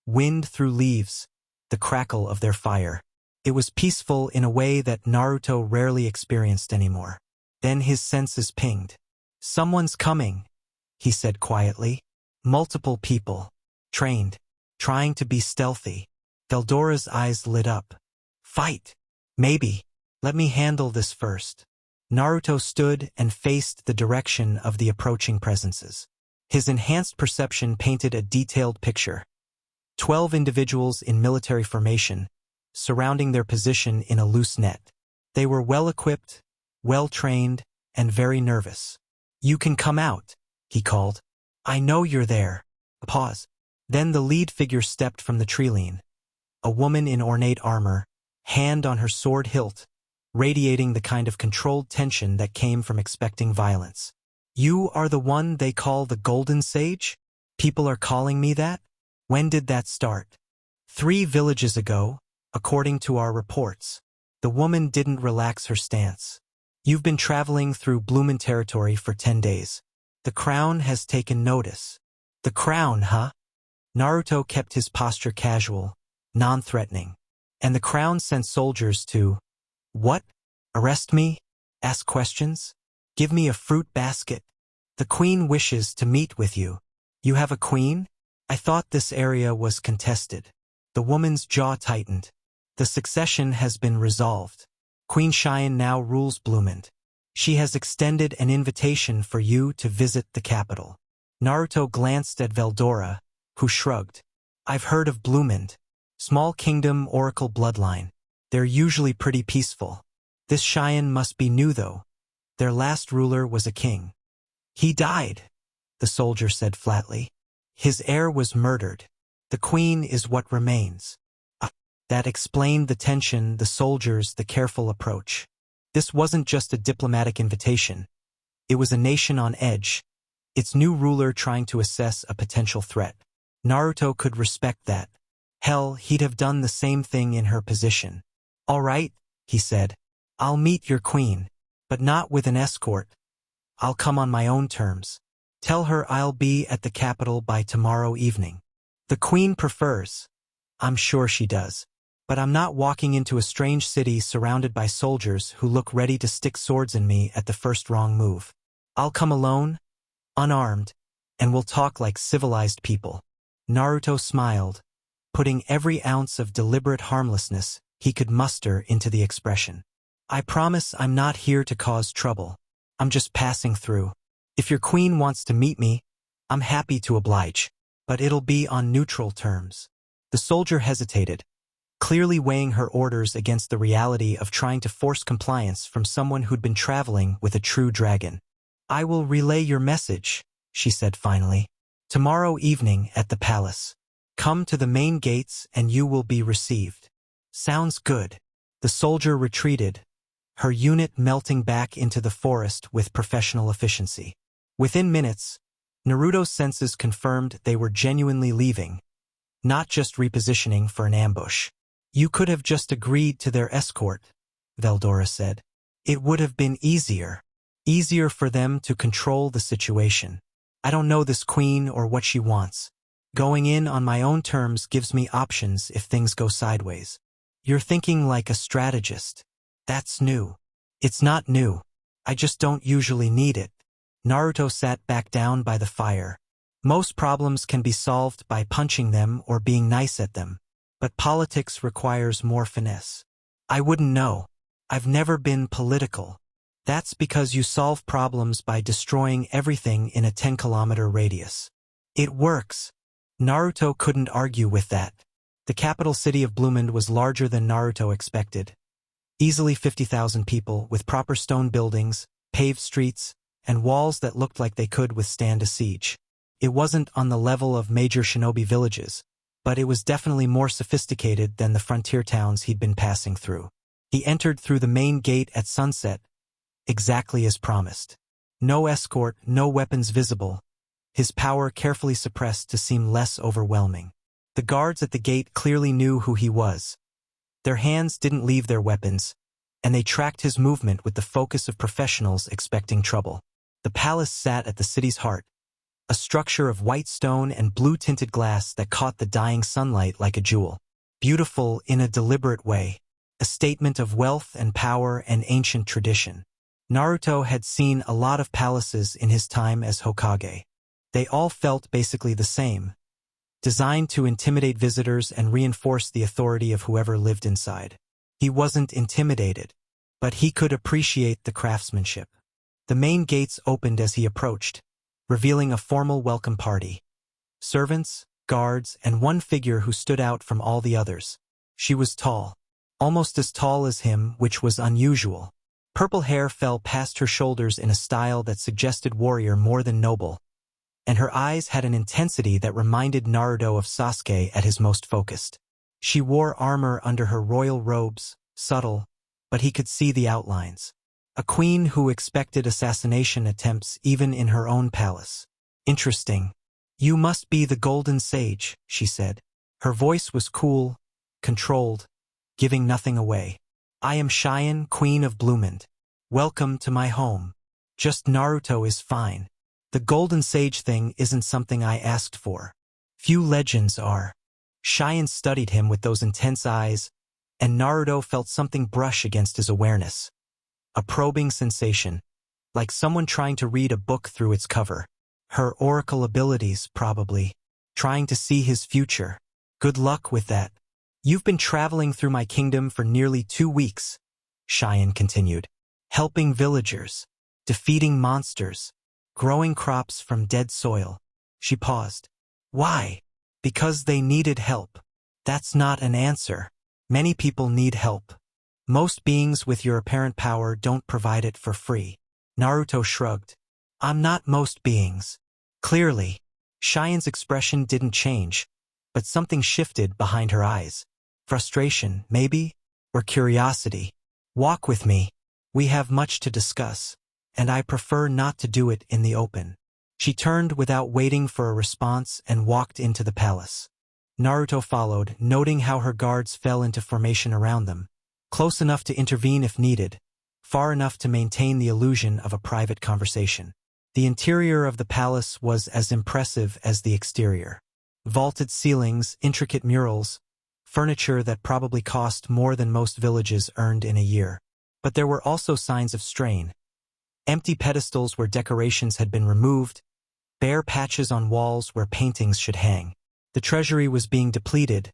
wind through leaves, the crackle of their fire. It was peaceful in a way that Naruto rarely experienced anymore. Then his senses pinged. "Someone's coming," he said quietly. "Multiple people. Trained. Trying to be stealthy." Veldora's eyes lit up. "Fight. Maybe. Let me handle this first." Naruto stood and faced the direction of the approaching presences. His enhanced perception painted a detailed picture. 12 individuals in military formation, surrounding their position in a loose net. They were well-equipped, well-trained, and very nervous. "You can come out," he called. "I know you're there." A pause. Then the lead figure stepped from the treeline. A woman in ornate armor, hand on her sword hilt, radiating the kind of controlled tension that came from expecting violence. "You are the one they call the Golden Sage? People are calling me that? When did that start?" 3 villages ago, according to our reports." The woman didn't relax her stance. "You've been traveling through Bloomin territory for 10 days. The crown has taken notice." "The crown, huh?" Naruto kept his posture casual, non-threatening. "And the crown sent soldiers to..." "What? Arrest me? Ask questions? Give me a fruit basket? The queen wishes to meet with you." "You have a queen? I thought this area was contested." The woman's jaw tightened. "The succession has been resolved. Queen Cheyenne now rules Bloomin. She has extended an invitation for you to visit the capital." Naruto glanced at Veldora, who shrugged. "I've heard of Bloomin. Small kingdom oracle bloodline. They're usually pretty peaceful. This Cheyenne must be new though. Their last ruler was a king." "He died," the soldier said flatly. "His heir was murdered. The queen is what remains." That explained the tension, the soldiers, the careful approach. This wasn't just a diplomatic invitation. It was a nation on edge, its new ruler trying to assess a potential threat. Naruto could respect that. Hell, he'd have done the same thing in her position. "All right," he said. "I'll meet your queen, but not with an escort. I'll come on my own terms. Tell her I'll be at the capital by tomorrow evening." "The queen prefers." "I'm sure she does. But I'm not walking into a strange city surrounded by soldiers who look ready to stick swords in me at the first wrong move. I'll come alone, unarmed, and we'll talk like civilized people." Naruto smiled, putting every ounce of deliberate harmlessness he could muster into the expression. I promise I'm not here to cause trouble. I'm just passing through. If your queen wants to meet me, I'm happy to oblige. But it'll be on neutral terms. The soldier hesitated, clearly weighing her orders against the reality of trying to force compliance from someone who'd been traveling with a true dragon. I will relay your message, she said finally. Tomorrow evening at the palace. Come to the main gates and you will be received. Sounds good. The soldier retreated, her unit melting back into the forest with professional efficiency. Within minutes, Naruto's senses confirmed they were genuinely leaving, not just repositioning for an ambush. You could have just agreed to their escort, Veldora said. It would have been easier. Easier for them to control the situation. I don't know this queen or what she wants. Going in on my own terms gives me options if things go sideways. You're thinking like a strategist. That's new. It's not new. I just don't usually need it. Naruto sat back down by the fire. Most problems can be solved by punching them or being nice at them. But politics requires more finesse. I wouldn't know. I've never been political. That's because you solve problems by destroying everything in a 10-kilometer radius. It works. Naruto couldn't argue with that. The capital city of Bloomend was larger than Naruto expected. Easily 50,000 people with proper stone buildings, paved streets, and walls that looked like they could withstand a siege. It wasn't on the level of major shinobi villages, but it was definitely more sophisticated than the frontier towns he'd been passing through. He entered through the main gate at sunset, exactly as promised. No escort, no weapons visible, his power carefully suppressed to seem less overwhelming. The guards at the gate clearly knew who he was. Their hands didn't leave their weapons, and they tracked his movement with the focus of professionals expecting trouble. The palace sat at the city's heart, a structure of white stone and blue-tinted glass that caught the dying sunlight like a jewel. Beautiful in a deliberate way, a statement of wealth and power and ancient tradition. Naruto had seen a lot of palaces in his time as Hokage. They all felt basically the same, designed to intimidate visitors and reinforce the authority of whoever lived inside. He wasn't intimidated, but he could appreciate the craftsmanship. The main gates opened as he approached, revealing a formal welcome party. Servants, guards, and one figure who stood out from all the others. She was tall, almost as tall as him, which was unusual. Purple hair fell past her shoulders in a style that suggested warrior more than noble, and her eyes had an intensity that reminded Naruto of Sasuke at his most focused. She wore armor under her royal robes, subtle, but he could see the outlines. A queen who expected assassination attempts even in her own palace. Interesting. You must be the Golden Sage, she said. Her voice was cool, controlled, giving nothing away. I am Cheyenne, Queen of Bloomend. Welcome to my home. Just Naruto is fine. The Golden Sage thing isn't something I asked for. Few legends are. Cheyenne studied him with those intense eyes, and Naruto felt something brush against his awareness. A probing sensation, like someone trying to read a book through its cover. Her oracle abilities, probably. Trying to see his future. Good luck with that. You've been traveling through my kingdom for nearly 2 weeks, Cheyenne continued. Helping villagers, defeating monsters, growing crops from dead soil. She paused. Why? Because they needed help. That's not an answer. Many people need help. Most beings with your apparent power don't provide it for free. Naruto shrugged. I'm not most beings. Clearly. Cheyenne's expression didn't change, but something shifted behind her eyes. Frustration, maybe? Or curiosity? Walk with me. We have much to discuss, and I prefer not to do it in the open. She turned without waiting for a response and walked into the palace. Naruto followed, noting how her guards fell into formation around them. Close enough to intervene if needed, far enough to maintain the illusion of a private conversation. The interior of the palace was as impressive as the exterior. Vaulted ceilings, intricate murals, furniture that probably cost more than most villages earned in a year. But there were also signs of strain. Empty pedestals where decorations had been removed, bare patches on walls where paintings should hang. The treasury was being depleted,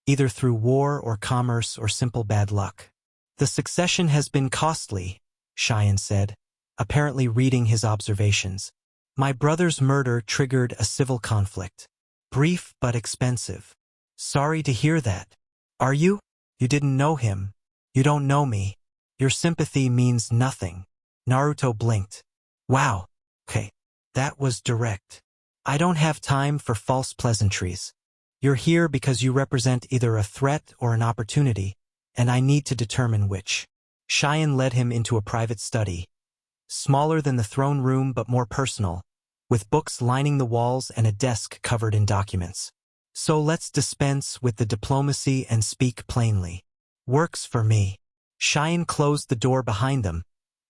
either through war or commerce or simple bad luck. The succession has been costly, Cheyenne said, apparently reading his observations. My brother's murder triggered a civil conflict. Brief but expensive. Sorry to hear that. Are you? You didn't know him. You don't know me. Your sympathy means nothing. Naruto blinked. Wow. Okay. That was direct. I don't have time for false pleasantries. You're here because you represent either a threat or an opportunity, and I need to determine which. Cheyenne led him into a private study, smaller than the throne room but more personal, with books lining the walls and a desk covered in documents. So let's dispense with the diplomacy and speak plainly. Works for me. Cheyenne closed the door behind them,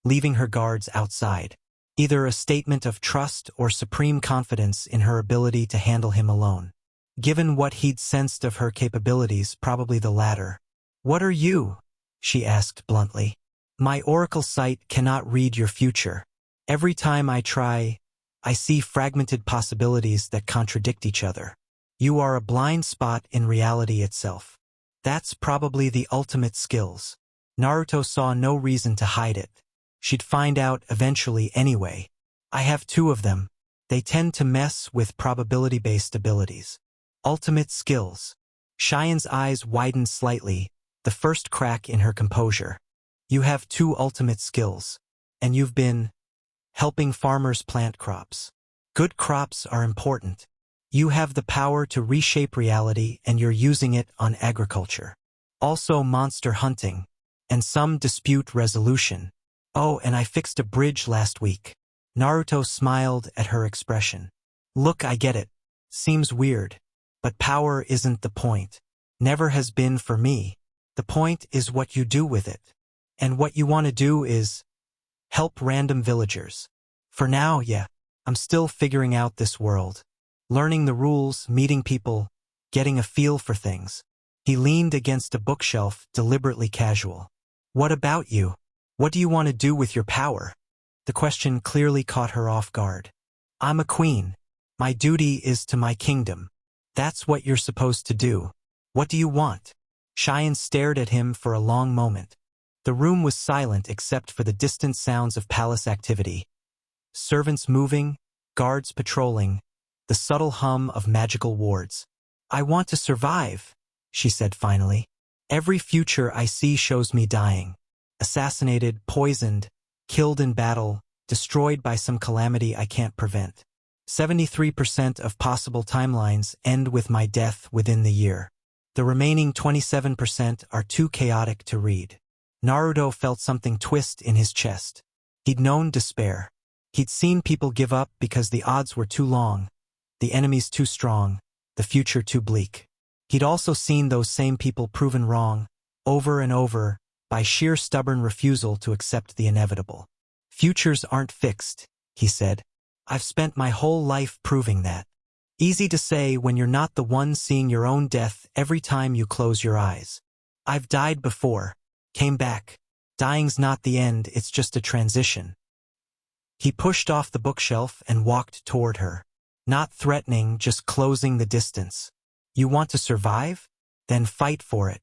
leaving her guards outside. Either a statement of trust or supreme confidence in her ability to handle him alone. Given what he'd sensed of her capabilities, probably the latter. What are you? She asked bluntly. My oracle sight cannot read your future. Every time I try, I see fragmented possibilities that contradict each other. You are a blind spot in reality itself. That's probably the ultimate skills. Naruto saw no reason to hide it. She'd find out eventually anyway. I have two of them. They tend to mess with probability-based abilities. Ultimate skills. Cheyenne's eyes widened slightly, the first crack in her composure. You have two ultimate skills, and you've been helping farmers plant crops. Good crops are important. You have the power to reshape reality, and you're using it on agriculture. Also monster hunting, and some dispute resolution. Oh, and I fixed a bridge last week. Naruto smiled at her expression. Look, I get it. Seems weird. But power isn't the point. Never has been for me. The point is what you do with it. And what you want to do is help random villagers. For now, yeah, I'm still figuring out this world. Learning the rules, meeting people, getting a feel for things. He leaned against a bookshelf, deliberately casual. What about you? What do you want to do with your power? The question clearly caught her off guard. I'm a queen. My duty is to my kingdom. That's what you're supposed to do. What do you want? Cheyenne stared at him for a long moment. The room was silent except for the distant sounds of palace activity. Servants moving, guards patrolling, the subtle hum of magical wards. I want to survive, she said finally. Every future I see shows me dying. Assassinated, poisoned, killed in battle, destroyed by some calamity I can't prevent. 73% of possible timelines end with my death within the year. The remaining 27% are too chaotic to read. Naruto felt something twist in his chest. He'd known despair. He'd seen people give up because the odds were too long, the enemies too strong, the future too bleak. He'd also seen those same people proven wrong, over and over, by sheer stubborn refusal to accept the inevitable. Futures aren't fixed, he said. I've spent my whole life proving that. Easy to say when you're not the one seeing your own death every time you close your eyes. I've died before, came back. Dying's not the end, it's just a transition. He pushed off the bookshelf and walked toward her. Not threatening, just closing the distance. You want to survive? Then fight for it.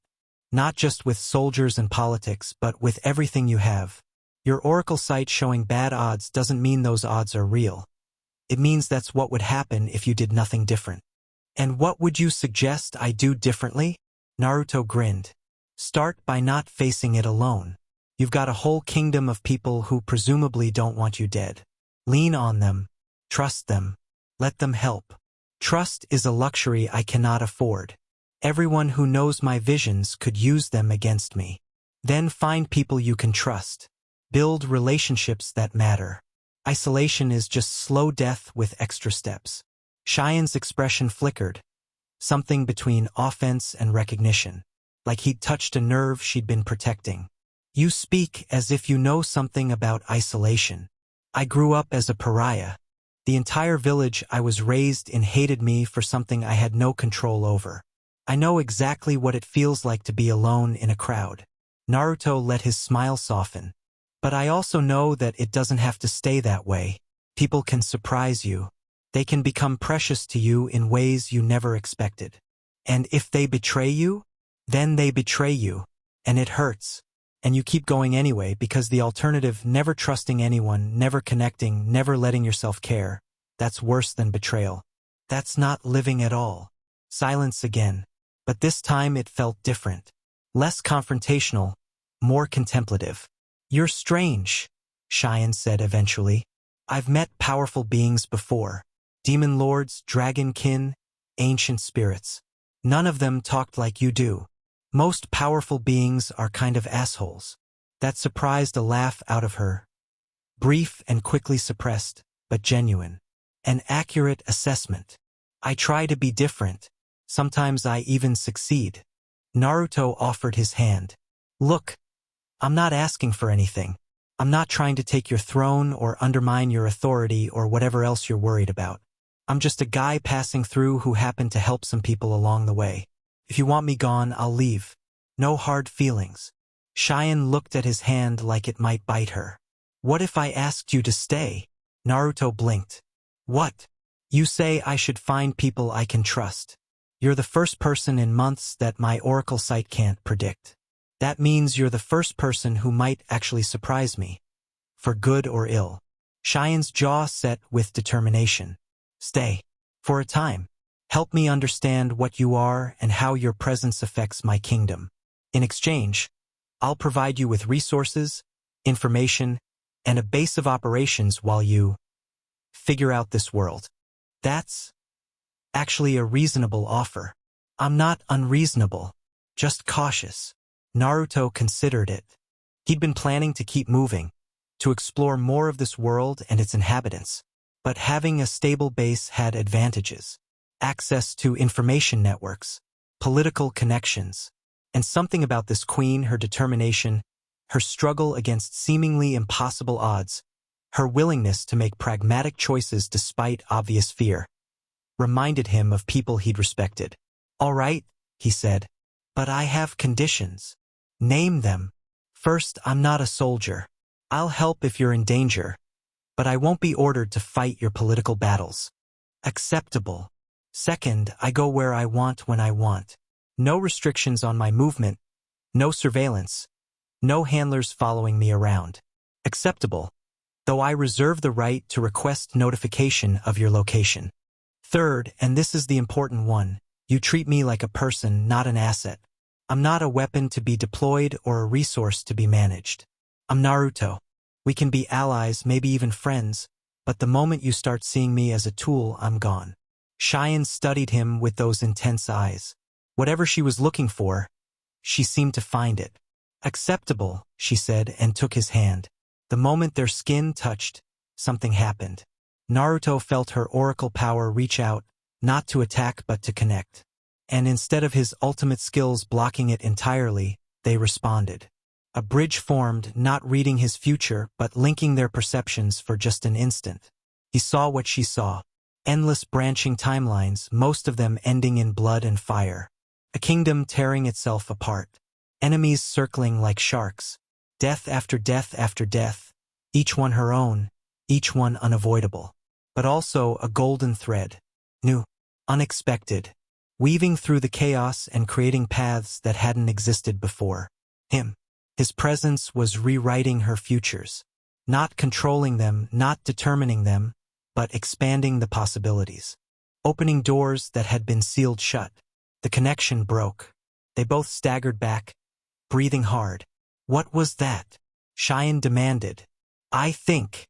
Not just with soldiers and politics, but with everything you have. Your oracle sight showing bad odds doesn't mean those odds are real. It means that's what would happen if you did nothing different. And what would you suggest I do differently? Naruto grinned. Start by not facing it alone. You've got a whole kingdom of people who presumably don't want you dead. Lean on them. Trust them. Let them help. Trust is a luxury I cannot afford. Everyone who knows my visions could use them against me. Then find people you can trust. Build relationships that matter. Isolation is just slow death with extra steps. Cheyenne's expression flickered, something between offense and recognition, like he'd touched a nerve she'd been protecting. You speak as if you know something about isolation. I grew up as a pariah. The entire village I was raised in hated me for something I had no control over. I know exactly what it feels like to be alone in a crowd. Naruto let his smile soften. But I also know that it doesn't have to stay that way. People can surprise you. They can become precious to you in ways you never expected. And if they betray you, then they betray you. And it hurts. And you keep going anyway because the alternative, never trusting anyone, never connecting, never letting yourself care, that's worse than betrayal. That's not living at all. Silence again. But this time it felt different. Less confrontational, more contemplative. You're strange, Cheyenne said eventually. I've met powerful beings before. Demon lords, dragon kin, ancient spirits. None of them talked like you do. Most powerful beings are kind of assholes. That surprised a laugh out of her. Brief and quickly suppressed, but genuine. An accurate assessment. I try to be different. Sometimes I even succeed. Naruto offered his hand. Look, I'm not asking for anything. I'm not trying to take your throne or undermine your authority or whatever else you're worried about. I'm just a guy passing through who happened to help some people along the way. If you want me gone, I'll leave. No hard feelings. Cheyenne looked at his hand like it might bite her. What if I asked you to stay? Naruto blinked. What? You say I should find people I can trust. You're the first person in months that my oracle sight can't predict. That means you're the first person who might actually surprise me. For good or ill. Cheyenne's jaw set with determination. Stay. For a time. Help me understand what you are and how your presence affects my kingdom. In exchange, I'll provide you with resources, information, and a base of operations while you figure out this world. That's actually a reasonable offer. I'm not unreasonable, just cautious. Naruto considered it. He'd been planning to keep moving, to explore more of this world and its inhabitants. But having a stable base had advantages. Access to information networks, political connections, and something about this queen, her determination, her struggle against seemingly impossible odds, her willingness to make pragmatic choices despite obvious fear, reminded him of people he'd respected. All right, he said, but I have conditions. Name them. First, I'm not a soldier. I'll help if you're in danger, but I won't be ordered to fight your political battles. Acceptable. Second, I go where I want when I want. No restrictions on my movement, no surveillance, no handlers following me around. Acceptable, though I reserve the right to request notification of your location. Third, and this is the important one, you treat me like a person, not an asset. I'm not a weapon to be deployed or a resource to be managed. I'm Naruto. We can be allies, maybe even friends, but the moment you start seeing me as a tool, I'm gone. Cheyenne studied him with those intense eyes. Whatever she was looking for, she seemed to find it. Acceptable, she said, and took his hand. The moment their skin touched, something happened. Naruto felt her oracle power reach out, not to attack but to connect. And instead of his ultimate skills blocking it entirely, they responded. A bridge formed, not reading his future but linking their perceptions for just an instant. He saw what she saw. Endless branching timelines, most of them ending in blood and fire. A kingdom tearing itself apart. Enemies circling like sharks. Death after death after death. Each one her own, each one unavoidable. But also a golden thread. New. Unexpected. Weaving through the chaos and creating paths that hadn't existed before. Him. His presence was rewriting her futures. Not controlling them, not determining them, but expanding the possibilities. Opening doors that had been sealed shut. The connection broke. They both staggered back, breathing hard. What was that? Cheyenne demanded. I think.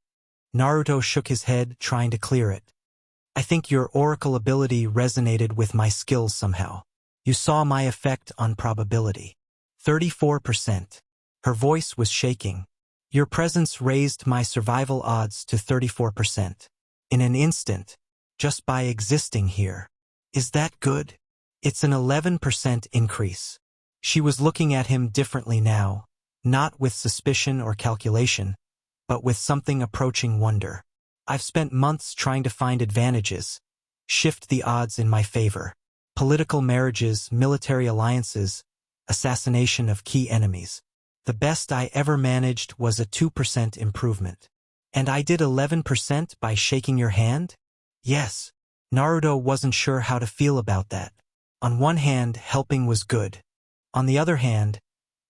Naruto shook his head, trying to clear it. I think your oracle ability resonated with my skills somehow. You saw my effect on probability. 34%. Her voice was shaking. Your presence raised my survival odds to 34%. In an instant, just by existing here. Is that good? It's an 11% increase. She was looking at him differently now, not with suspicion or calculation, but with something approaching wonder. I've spent months trying to find advantages, shift the odds in my favor. Political marriages, military alliances, assassination of key enemies. The best I ever managed was a 2% improvement. And I did 11% by shaking your hand? Yes. Naruto wasn't sure how to feel about that. On one hand, helping was good. On the other hand,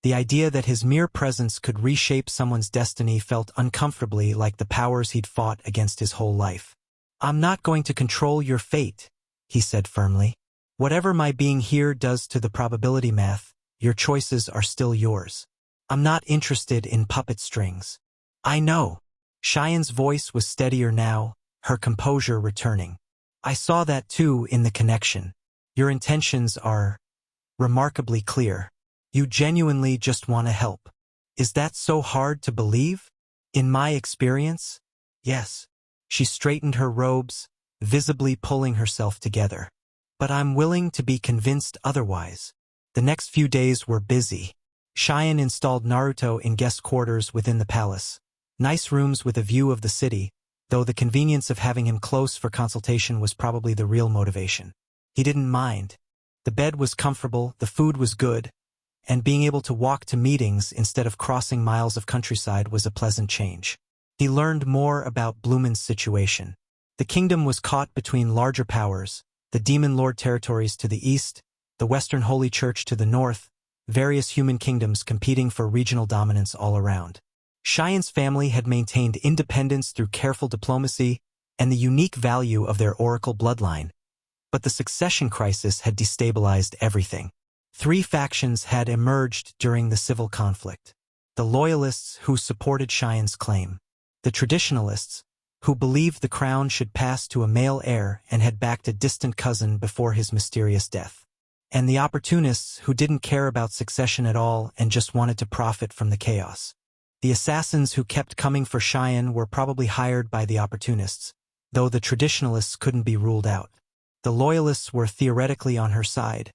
The idea that his mere presence could reshape someone's destiny felt uncomfortably like the powers he'd fought against his whole life. "I'm not going to control your fate," he said firmly. "Whatever my being here does to the probability math, your choices are still yours. I'm not interested in puppet strings." "I know." Cheyenne's voice was steadier now, her composure returning. "I saw that too in the connection. Your intentions are remarkably clear. You genuinely just want to help. Is that so hard to believe? In my experience, yes." She straightened her robes, visibly pulling herself together. "But I'm willing to be convinced otherwise." The next few days were busy. Cheyenne installed Naruto in guest quarters within the palace. Nice rooms with a view of the city, though the convenience of having him close for consultation was probably the real motivation. He didn't mind. The bed was comfortable, the food was good, and being able to walk to meetings instead of crossing miles of countryside was a pleasant change. He learned more about Blumen's situation. The kingdom was caught between larger powers, the Demon Lord territories to the east, the Western Holy Church to the north, various human kingdoms competing for regional dominance all around. Cheyenne's family had maintained independence through careful diplomacy and the unique value of their oracle bloodline, but the succession crisis had destabilized everything. 3 factions had emerged during the civil conflict. The loyalists who supported Cheyenne's claim, the traditionalists who believed the crown should pass to a male heir and had backed a distant cousin before his mysterious death, and the opportunists who didn't care about succession at all and just wanted to profit from the chaos. The assassins who kept coming for Cheyenne were probably hired by the opportunists, though the traditionalists couldn't be ruled out. The loyalists were theoretically on her side,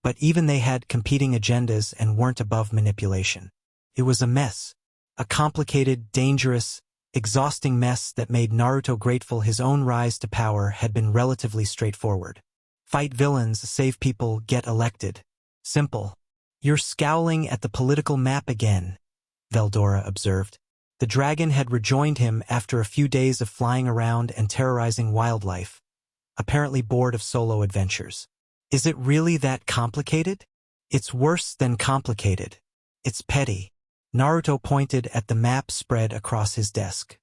but even they had competing agendas and weren't above manipulation. It was a mess. A complicated, dangerous, exhausting mess that made Naruto grateful his own rise to power had been relatively straightforward. Fight villains, save people, get elected. Simple. "You're scowling at the political map again," Veldora observed. The dragon had rejoined him after a few days of flying around and terrorizing wildlife, apparently bored of solo adventures. "Is it really that complicated?" "It's worse than complicated. It's petty." Naruto pointed at the map spread across his desk.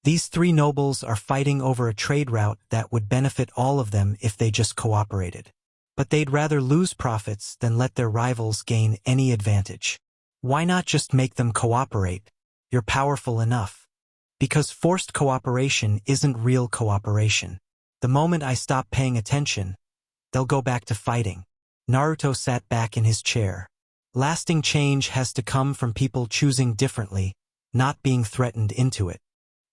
"These 3 nobles are fighting over a trade route that would benefit all of them if they just cooperated. But they'd rather lose profits than let their rivals gain any advantage. Why not just make them cooperate? You're powerful enough." "Because forced cooperation isn't real cooperation. The moment I stop paying attention, they'll go back to fighting." Naruto sat back in his chair. "Lasting change has to come from people choosing differently, not being threatened into it."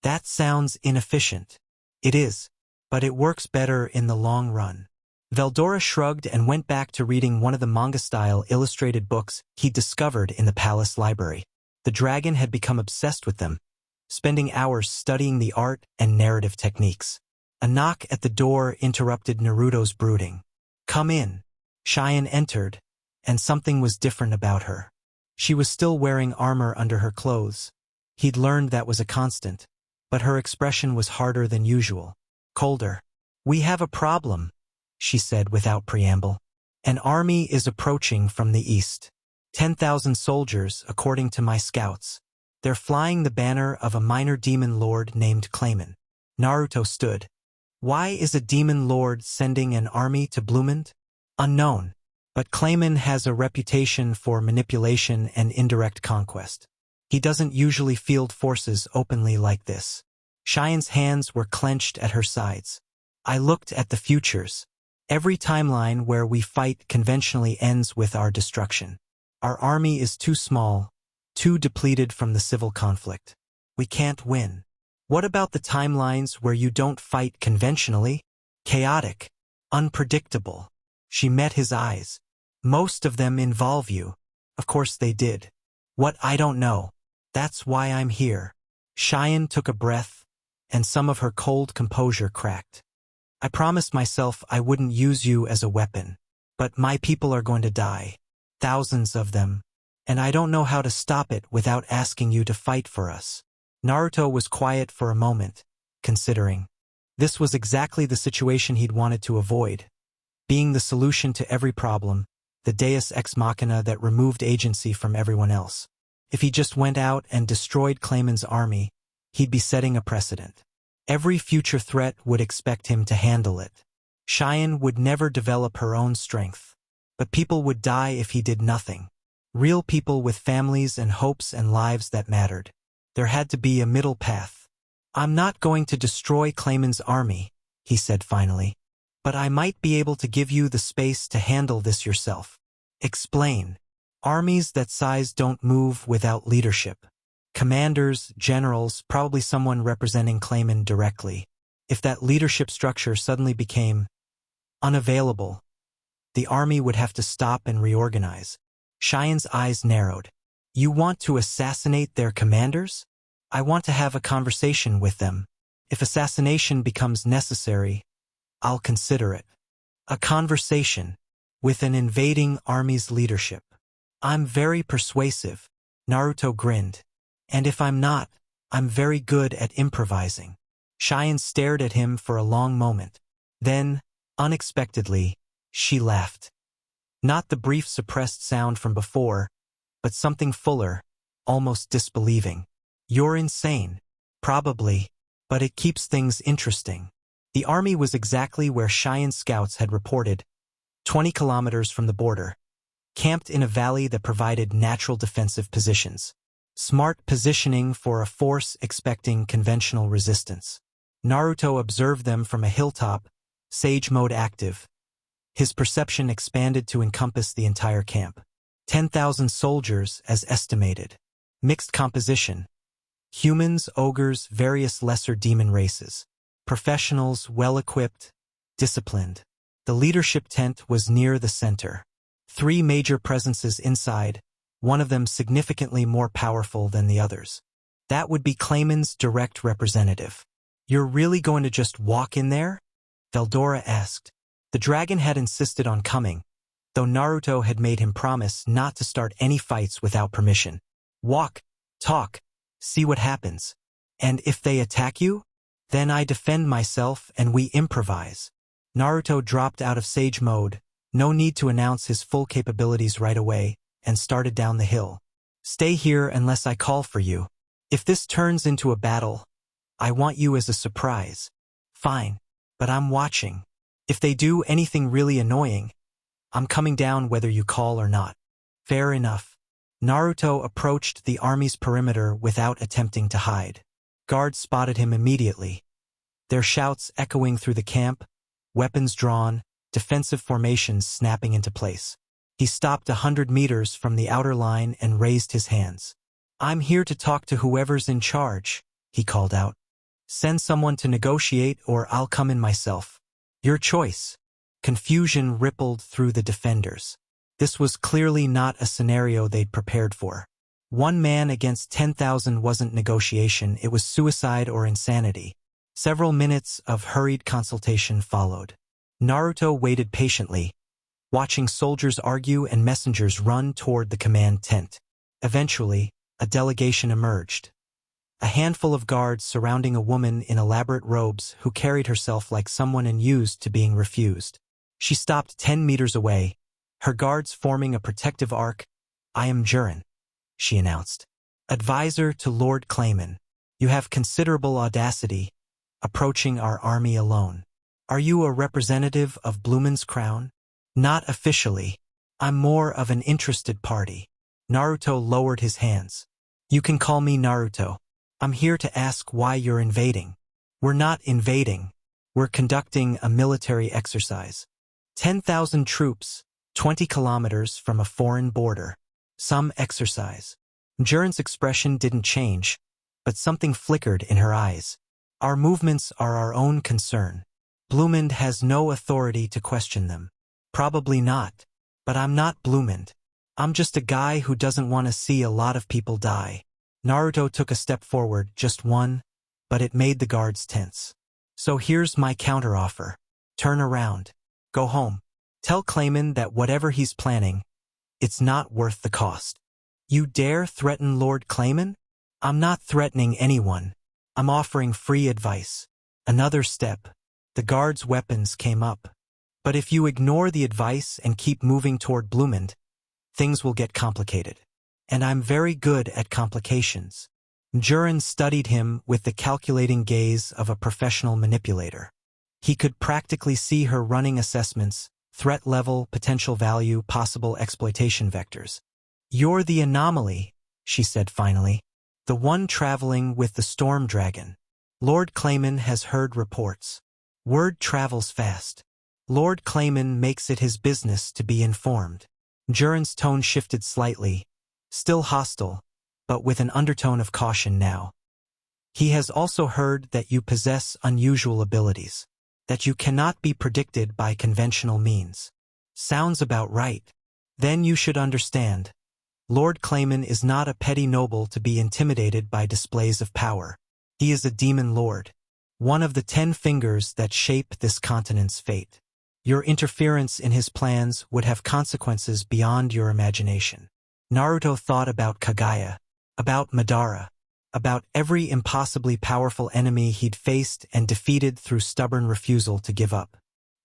"That sounds inefficient." "It is, but it works better in the long run." Veldora shrugged and went back to reading one of the manga-style illustrated books he'd discovered in the palace library. The dragon had become obsessed with them, spending hours studying the art and narrative techniques. A knock at the door interrupted Naruto's brooding. "Come in." Cheyenne entered, and something was different about her. She was still wearing armor under her clothes. He'd learned that was a constant, but her expression was harder than usual. Colder. "We have a problem," she said without preamble. "An army is approaching from the east. 10,000 soldiers, according to my scouts. They're flying the banner of a minor demon lord named Clayman." Naruto stood. "Why is a demon lord sending an army to Blumen?" "Unknown. But Clayman has a reputation for manipulation and indirect conquest. He doesn't usually field forces openly like this." Cheyenne's hands were clenched at her sides. "I looked at the futures. Every timeline where we fight conventionally ends with our destruction. Our army is too small, too depleted from the civil conflict. We can't win." "What about the timelines where you don't fight conventionally?" "Chaotic. Unpredictable." She met his eyes. "Most of them involve you." "Of course they did." "What? I don't know. That's why I'm here." Cheyenne took a breath, and some of her cold composure cracked. "I promised myself I wouldn't use you as a weapon. But my people are going to die. Thousands of them. And I don't know how to stop it without asking you to fight for us." Naruto was quiet for a moment, considering. This was exactly the situation he'd wanted to avoid. Being the solution to every problem, the deus ex machina that removed agency from everyone else. If he just went out and destroyed Clayman's army, he'd be setting a precedent. Every future threat would expect him to handle it. Cheyenne would never develop her own strength. But people would die if he did nothing. Real people with families and hopes and lives that mattered. There had to be a middle path. "I'm not going to destroy Clayman's army," he said finally. "But I might be able to give you the space to handle this yourself." "Explain." "Armies that size don't move without leadership. Commanders, generals, probably someone representing Clayman directly. If that leadership structure suddenly became unavailable, the army would have to stop and reorganize." Cheyenne's eyes narrowed. "You want to assassinate their commanders?" "I want to have a conversation with them. If assassination becomes necessary, I'll consider it." "A conversation with an invading army's leadership. I'm very persuasive." Naruto grinned. "And if I'm not, I'm very good at improvising." Cheyenne stared at him for a long moment. Then, unexpectedly, she laughed. Not the brief suppressed sound from before, but something fuller, almost disbelieving. "You're insane." "Probably, but it keeps things interesting." The army was exactly where Cheyenne's scouts had reported, 20 kilometers from the border, camped in a valley that provided natural defensive positions. Smart positioning for a force expecting conventional resistance. Naruto observed them from a hilltop, sage mode active. His perception expanded to encompass the entire camp. 10,000 soldiers as estimated. Mixed composition. Humans, ogres, various lesser demon races. Professionals, well-equipped, disciplined. The leadership tent was near the center. 3 major presences inside, one of them significantly more powerful than the others. That would be Clayman's direct representative. "You're really going to just walk in there?" Veldora asked. The dragon had insisted on coming, though Naruto had made him promise not to start any fights without permission. "Walk, talk, see what happens. And if they attack you, then I defend myself and we improvise." Naruto dropped out of sage mode, no need to announce his full capabilities right away, and started down the hill. "Stay here unless I call for you. If this turns into a battle, I want you as a surprise." "Fine, but I'm watching. If they do anything really annoying, I'm coming down whether you call or not." "Fair enough." Naruto approached the army's perimeter without attempting to hide. Guards spotted him immediately. Their shouts echoing through the camp, weapons drawn, defensive formations snapping into place. He stopped 100 meters from the outer line and raised his hands. "I'm here to talk to whoever's in charge," he called out. "Send someone to negotiate or I'll come in myself. Your choice." Confusion rippled through the defenders. This was clearly not a scenario they'd prepared for. 1 man against 10,000 wasn't negotiation, it was suicide or insanity. Several minutes of hurried consultation followed. Naruto waited patiently, watching soldiers argue and messengers run toward the command tent. Eventually, a delegation emerged. A handful of guards surrounding a woman in elaborate robes who carried herself like someone unused to being refused. She stopped 10 meters away, her guards forming a protective arc. "I am Jurin," she announced. "Advisor to Lord Clayman. You have considerable audacity, approaching our army alone. Are you a representative of Blumen's crown?" "Not officially. I'm more of an interested party." Naruto lowered his hands. "You can call me Naruto. I'm here to ask why you're invading." "We're not invading. We're conducting a military exercise. 10,000 troops, 20 kilometers from a foreign border. Some exercise." Jurin's expression didn't change, but something flickered in her eyes. "Our movements are our own concern. Blumend has no authority to question them." "Probably not. But I'm not Blumend. I'm just a guy who doesn't want to see a lot of people die." Naruto took a step forward, just one, but it made the guards tense. "So here's my counteroffer. Turn around. Go home. Tell Clayman that whatever he's planning, it's not worth the cost." "You dare threaten Lord Clayman?" "I'm not threatening anyone. I'm offering free advice." Another step. The guards' weapons came up. But if you ignore the advice and keep moving toward Bloomond, things will get complicated. And I'm very good at complications. Jurin studied him with the calculating gaze of a professional manipulator. He could practically see her running assessments, threat level, potential value, possible exploitation vectors. "You're the anomaly," she said finally. "The one traveling with the storm dragon. Lord Clayman has heard reports. Word travels fast. Lord Clayman makes it his business to be informed." Jurin's tone shifted slightly, still hostile, but with an undertone of caution now. "He has also heard that you possess unusual abilities, that you cannot be predicted by conventional means." "Sounds about right. Then you should understand. Lord Clayman is not a petty noble to be intimidated by displays of power. He is a demon lord, one of the 10 fingers that shape this continent's fate. Your interference in his plans would have consequences beyond your imagination." Naruto thought about Kagaya, about Madara, about every impossibly powerful enemy he'd faced and defeated through stubborn refusal to give up.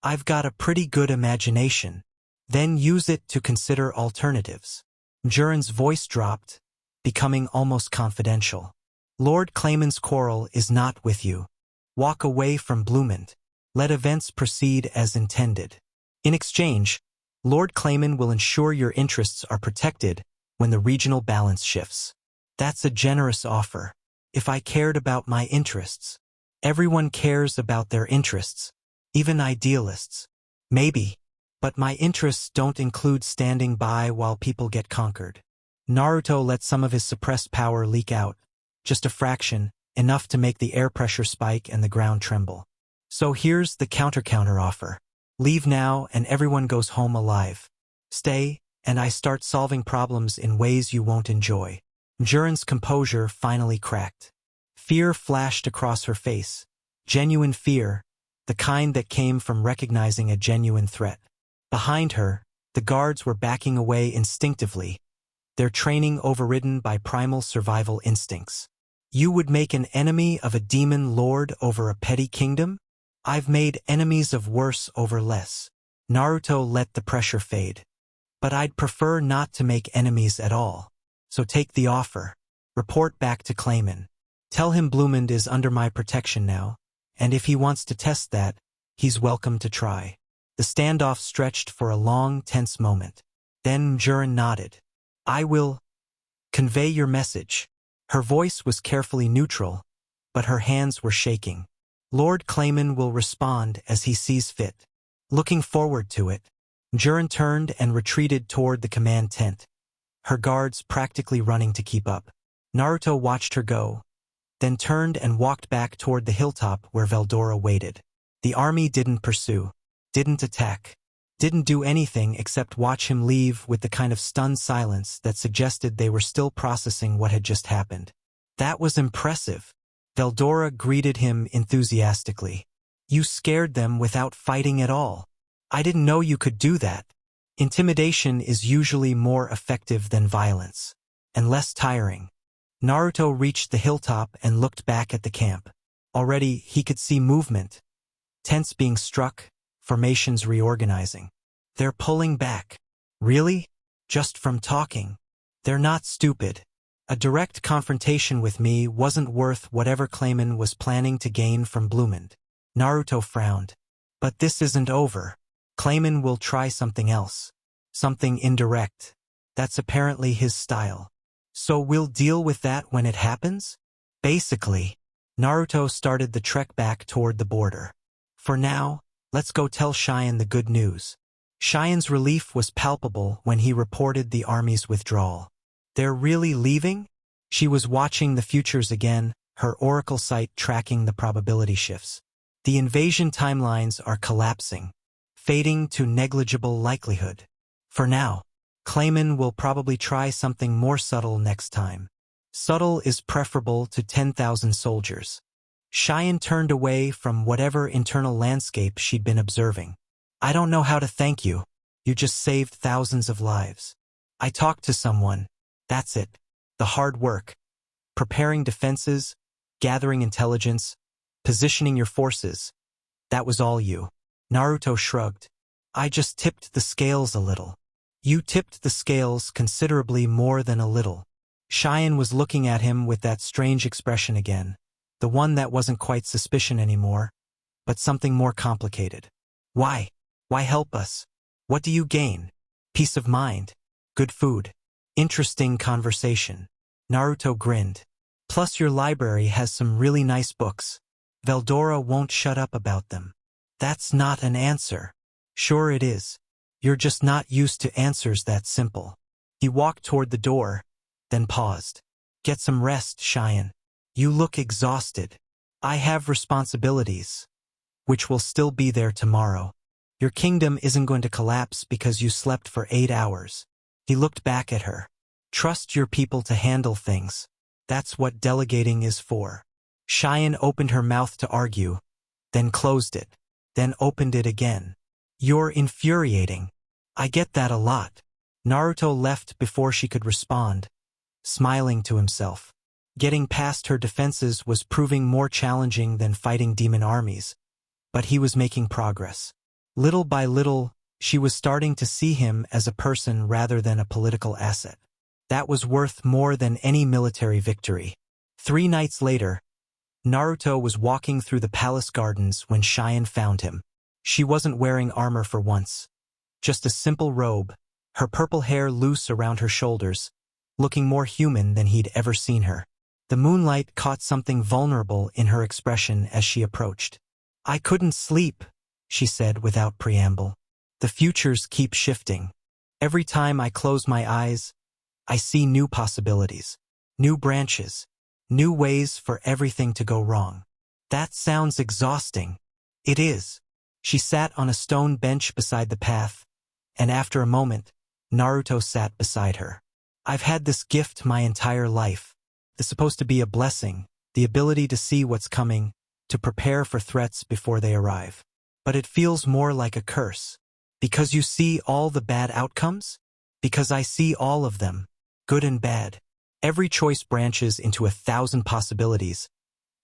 "I've got a pretty good imagination. Then use it to consider alternatives." Jurin's voice dropped, becoming almost confidential. "Lord Clayman's quarrel is not with you. Walk away from Bloomond. Let events proceed as intended. In exchange, Lord Clayman will ensure your interests are protected when the regional balance shifts." "That's a generous offer. If I cared about my interests." "Everyone cares about their interests, even idealists." "Maybe, but my interests don't include standing by while people get conquered." Naruto let some of his suppressed power leak out, just a fraction, enough to make the air pressure spike and the ground tremble. "So here's the counter offer. Leave now and everyone goes home alive. Stay, and I start solving problems in ways you won't enjoy." Jurin's composure finally cracked. Fear flashed across her face. Genuine fear, the kind that came from recognizing a genuine threat. Behind her, the guards were backing away instinctively, their training overridden by primal survival instincts. "You would make an enemy of a demon lord over a petty kingdom? I've made enemies of worse over less." Naruto let the pressure fade. "But I'd prefer not to make enemies at all. So take the offer. Report back to Clayman. Tell him Bloomond is under my protection now, and if he wants to test that, he's welcome to try." The standoff stretched for a long, tense moment. Then Jurin nodded. "I will convey your message." Her voice was carefully neutral, but her hands were shaking. "Lord Clayman will respond as he sees fit." "Looking forward to it." Jurin turned and retreated toward the command tent, her guards practically running to keep up. Naruto watched her go, then turned and walked back toward the hilltop where Veldora waited. The army didn't pursue, didn't attack, didn't do anything except watch him leave with the kind of stunned silence that suggested they were still processing what had just happened. That was impressive. Veldora greeted him enthusiastically. "You scared them without fighting at all. I didn't know you could do that." Intimidation is usually more effective than violence, and less tiring. Naruto reached the hilltop and looked back at the camp. Already he could see movement, tents being struck, formations reorganizing. "They're pulling back." "Really? Just from talking?" "They're not stupid. A direct confrontation with me wasn't worth whatever Clayman was planning to gain from Bloomond." Naruto frowned. "But this isn't over. Clayman will try something else. Something indirect. That's apparently his style. So we'll deal with that when it happens?" "Basically." Naruto started the trek back toward the border. "For now, let's go tell Cheyenne the good news." Cheyenne's relief was palpable when he reported the army's withdrawal. "They're really leaving?" She was watching the futures again, her oracle sight tracking the probability shifts. "The invasion timelines are collapsing, fading to negligible likelihood. For now, Clayman will probably try something more subtle next time. Subtle is preferable to 10,000 soldiers." Cheyenne turned away from whatever internal landscape she'd been observing. "I don't know how to thank you. You just saved thousands of lives. I talked to someone. That's it. The hard work. Preparing defenses, gathering intelligence, positioning your forces. That was all you." Naruto shrugged. I just tipped the scales a little. You tipped the scales considerably more than a little. Cheyenne was looking at him with that strange expression again, the one that wasn't quite suspicion anymore, but something more complicated. Why? Why help us? What do you gain? Peace of mind. Good food. Interesting conversation. Naruto grinned. Plus your library has some really nice books. Veldora won't shut up about them. That's not an answer. Sure it is. You're just not used to answers that simple. He walked toward the door, then paused. Get some rest, Cheyenne. You look exhausted. I have responsibilities, which will still be there tomorrow. Your kingdom isn't going to collapse because you slept for 8 hours. He looked back at her. Trust your people to handle things. That's what delegating is for. Cheyenne opened her mouth to argue, then closed it, then opened it again. You're infuriating. I get that a lot. Naruto left before she could respond, smiling to himself. Getting past her defenses was proving more challenging than fighting demon armies, but he was making progress. Little by little, she was starting to see him as a person rather than a political asset. That was worth more than any military victory. 3 nights later, Naruto was walking through the palace gardens when Cheyenne found him. She wasn't wearing armor for once. Just a simple robe, her purple hair loose around her shoulders, looking more human than he'd ever seen her. The moonlight caught something vulnerable in her expression as she approached. I couldn't sleep, she said without preamble. The futures keep shifting. Every time I close my eyes, I see new possibilities, new branches, new ways for everything to go wrong. That sounds exhausting. It is. She sat on a stone bench beside the path, and after a moment, Naruto sat beside her. I've had this gift my entire life. It's supposed to be a blessing, the ability to see what's coming, to prepare for threats before they arrive. But it feels more like a curse. Because you see all the bad outcomes? Because I see all of them, good and bad. Every choice branches into 1,000 possibilities,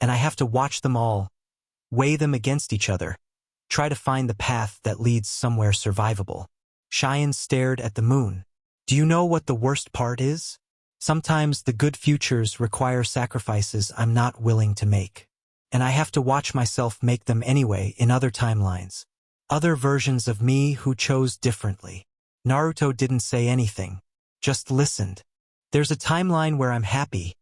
and I have to watch them all, weigh them against each other, try to find the path that leads somewhere survivable. Cheyenne stared at the moon. Do you know what the worst part is? Sometimes the good futures require sacrifices I'm not willing to make. And I have to watch myself make them anyway in other timelines. Other versions of me who chose differently. Naruto didn't say anything, just listened. There's a timeline where I'm happy,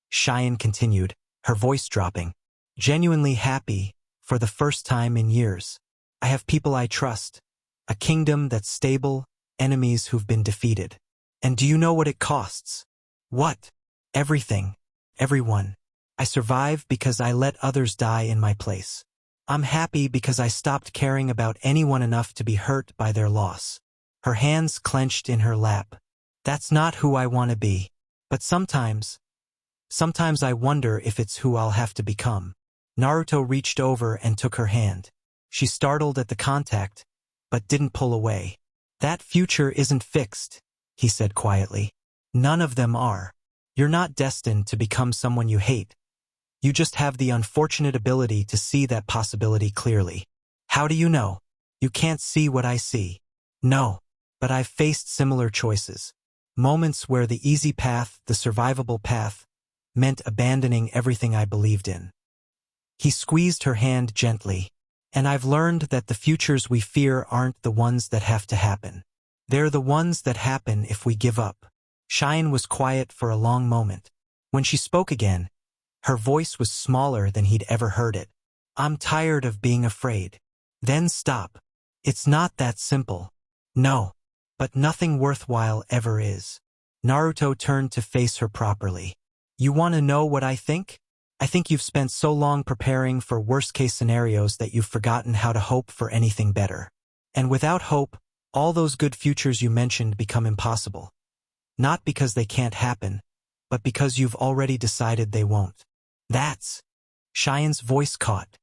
Cheyenne continued, her voice dropping. Genuinely happy, for the first time in years. I have people I trust, a kingdom that's stable, enemies who've been defeated. And do you know what it costs? What? Everything. Everyone. I survive because I let others die in my place. I'm happy because I stopped caring about anyone enough to be hurt by their loss. Her hands clenched in her lap. That's not who I want to be. But sometimes I wonder if it's who I'll have to become. Naruto reached over and took her hand. She startled at the contact, but didn't pull away. That future isn't fixed, he said quietly. None of them are. You're not destined to become someone you hate. You just have the unfortunate ability to see that possibility clearly. How do you know? You can't see what I see. No, but I've faced similar choices. Moments where the easy path, the survivable path, meant abandoning everything I believed in. He squeezed her hand gently. And I've learned that the futures we fear aren't the ones that have to happen. They're the ones that happen if we give up. Cheyenne was quiet for a long moment. When she spoke again, her voice was smaller than he'd ever heard it. I'm tired of being afraid. Then stop. It's not that simple. No. But nothing worthwhile ever is. Naruto turned to face her properly. You want to know what I think? I think you've spent so long preparing for worst-case scenarios that you've forgotten how to hope for anything better. And without hope, all those good futures you mentioned become impossible. Not because they can't happen, but because you've already decided they won't. That's... Cheyenne's voice caught.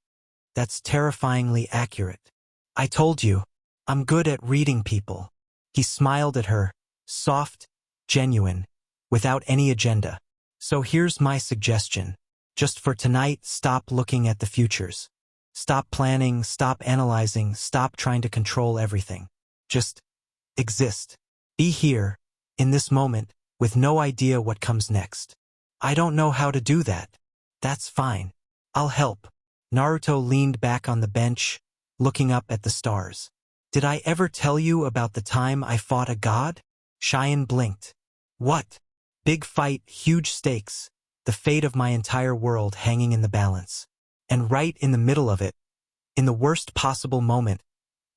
That's terrifyingly accurate. I told you, I'm good at reading people. He smiled at her, soft, genuine, without any agenda. So here's my suggestion. Just for tonight, stop looking at the futures. Stop planning, stop analyzing, stop trying to control everything. Just exist. Be here, in this moment, with no idea what comes next. I don't know how to do that. That's fine. I'll help. Naruto leaned back on the bench, looking up at the stars. Did I ever tell you about the time I fought a god? Cheyenne blinked. What? Big fight, huge stakes, the fate of my entire world hanging in the balance. And right in the middle of it, in the worst possible moment,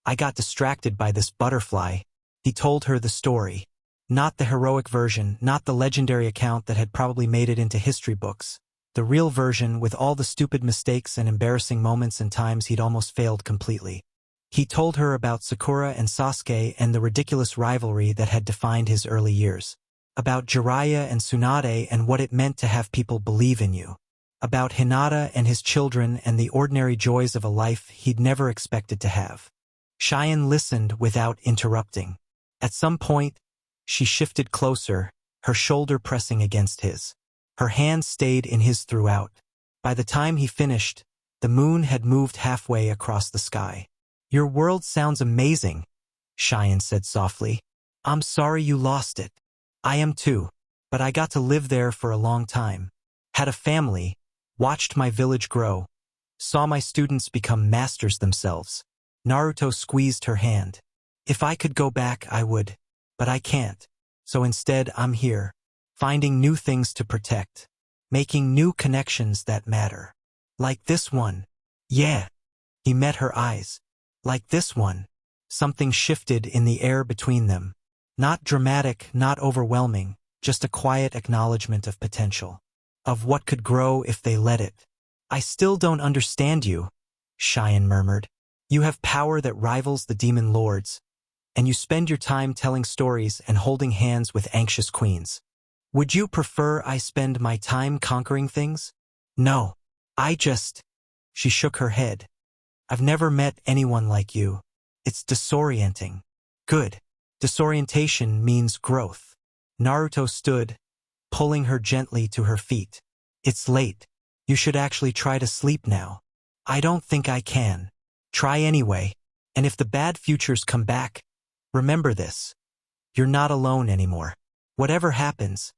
I got distracted by this butterfly. He told her the story. Not the heroic version, not the legendary account that had probably made it into history books. The real version with all the stupid mistakes and embarrassing moments and times he'd almost failed completely. He told her about Sakura and Sasuke and the ridiculous rivalry that had defined his early years. About Jiraiya and Tsunade and what it meant to have people believe in you. About Hinata and his children and the ordinary joys of a life he'd never expected to have. Cheyenne listened without interrupting. At some point, she shifted closer, her shoulder pressing against his. Her hand stayed in his throughout. By the time he finished, the moon had moved halfway across the sky. Your world sounds amazing, Cheyenne said softly. I'm sorry you lost it. I am too, but I got to live there for a long time. Had a family, watched my village grow, saw my students become masters themselves. Naruto squeezed her hand. If I could go back, I would, but I can't. So instead, I'm here, finding new things to protect, making new connections that matter. Like this one. Yeah. He met her eyes. Like this one. Something shifted in the air between them. Not dramatic, not overwhelming, just a quiet acknowledgement of potential. Of what could grow if they let it. I still don't understand you, Cheyenne murmured. You have power that rivals the demon lords, and you spend your time telling stories and holding hands with anxious queens. Would you prefer I spend my time conquering things? No. She shook her head. I've never met anyone like you. It's disorienting. Good. Disorientation means growth. Naruto stood, pulling her gently to her feet. It's late. You should actually try to sleep now. I don't think I can. Try anyway. And if the bad futures come back, remember this. You're not alone anymore. Whatever happens,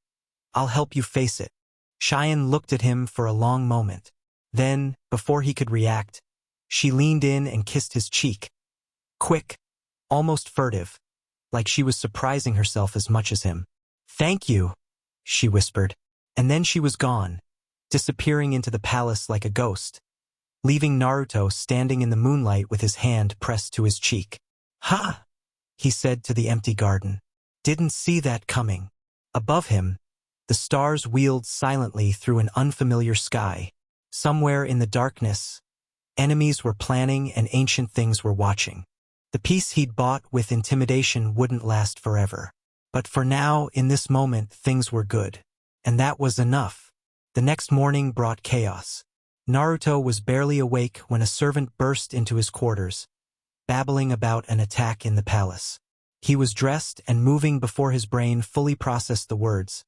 I'll help you face it. Cheyenne looked at him for a long moment. Then, before he could react, she leaned in and kissed his cheek. Quick, almost furtive, like she was surprising herself as much as him. Thank you, she whispered. And then she was gone, disappearing into the palace like a ghost, leaving Naruto standing in the moonlight with his hand pressed to his cheek. Ha! He said to the empty garden. Didn't see that coming. Above him, the stars wheeled silently through an unfamiliar sky. Somewhere in the darkness, enemies were planning and ancient things were watching. The peace he'd bought with intimidation wouldn't last forever. But for now, in this moment, things were good. And that was enough. The next morning brought chaos. Naruto was barely awake when a servant burst into his quarters, babbling about an attack in the palace. He was dressed and moving before his brain fully processed the words,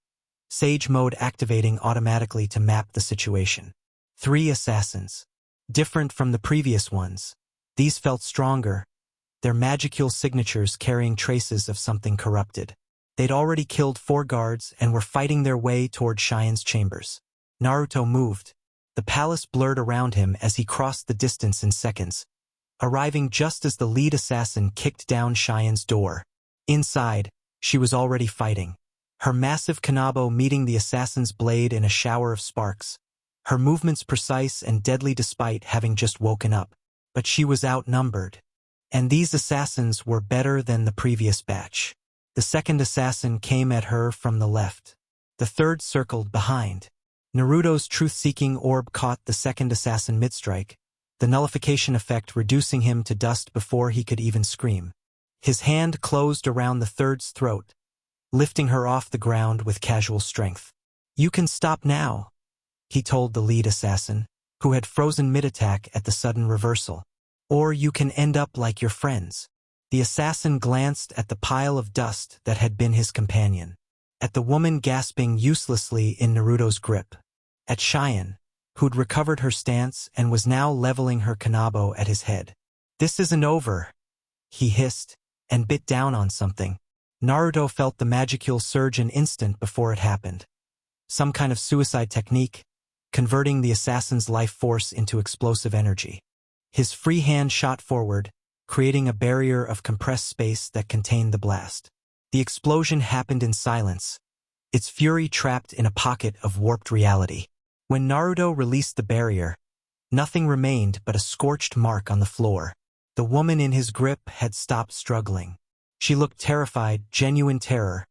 Sage mode activating automatically to map the situation. 3 assassins. Different from the previous ones. These felt stronger, their magical signatures carrying traces of something corrupted. They'd already killed 4 guards and were fighting their way toward Cheyenne's chambers. Naruto moved. The palace blurred around him as he crossed the distance in seconds, arriving just as the lead assassin kicked down Cheyenne's door. Inside, she was already fighting, her massive kanabo meeting the assassin's blade in a shower of sparks, her movements precise and deadly despite having just woken up. But she was outnumbered. And these assassins were better than the previous batch. The second assassin came at her from the left. The third circled behind. Naruto's truth-seeking orb caught the second assassin mid-strike, the nullification effect reducing him to dust before he could even scream. His hand closed around the third's throat, lifting her off the ground with casual strength. You can stop now, he told the lead assassin, who had frozen mid-attack at the sudden reversal. Or you can end up like your friends. The assassin glanced at the pile of dust that had been his companion, at the woman gasping uselessly in Naruto's grip, at Cheyenne, who'd recovered her stance and was now leveling her kanabo at his head. "This isn't over," he hissed, and bit down on something. Naruto felt the magicule surge an instant before it happened. Some kind of suicide technique, converting the assassin's life force into explosive energy. His free hand shot forward, creating a barrier of compressed space that contained the blast. The explosion happened in silence, its fury trapped in a pocket of warped reality. When Naruto released the barrier, nothing remained but a scorched mark on the floor. The woman in his grip had stopped struggling. She looked terrified, genuine terror,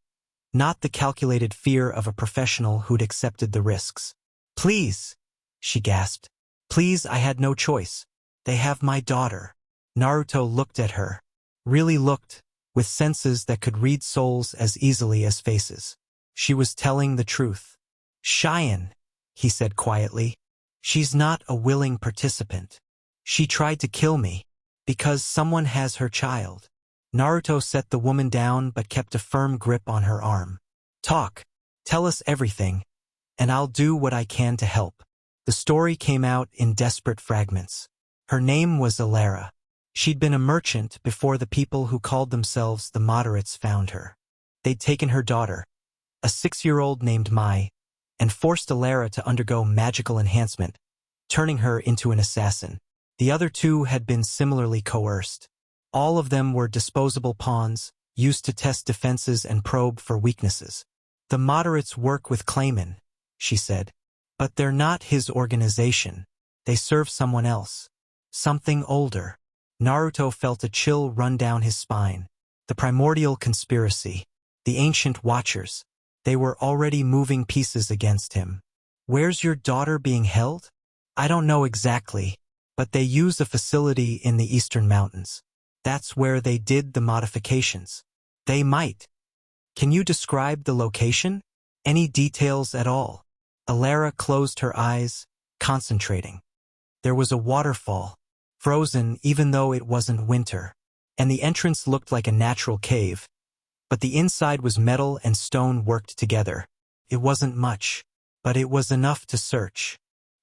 not the calculated fear of a professional who'd accepted the risks. "Please," she gasped. "Please, I had no choice. They have my daughter." Naruto looked at her. Really looked, with senses that could read souls as easily as faces. She was telling the truth. "Cheyenne," he said quietly. "She's not a willing participant. She tried to kill me, because someone has her child." Naruto set the woman down but kept a firm grip on her arm. "Talk. Tell us everything, and I'll do what I can to help." The story came out in desperate fragments. Her name was Alara. She'd been a merchant before the people who called themselves the Moderates found her. They'd taken her daughter, a 6-year-old named Mai, and forced Alara to undergo magical enhancement, turning her into an assassin. The other two had been similarly coerced. All of them were disposable pawns, used to test defenses and probe for weaknesses. "The Moderates work with Clayman," she said. "But they're not his organization. They serve someone else. Something older." Naruto felt a chill run down his spine. The primordial conspiracy. The ancient watchers. They were already moving pieces against him. "Where's your daughter being held?" "I don't know exactly, but they use a facility in the eastern mountains. That's where they did the modifications." "They might. Can you describe the location? Any details at all?" Alara closed her eyes, concentrating. There was a waterfall, frozen even though it wasn't winter, and the entrance looked like a natural cave, but the inside was metal and stone worked together. It wasn't much, but it was enough to search.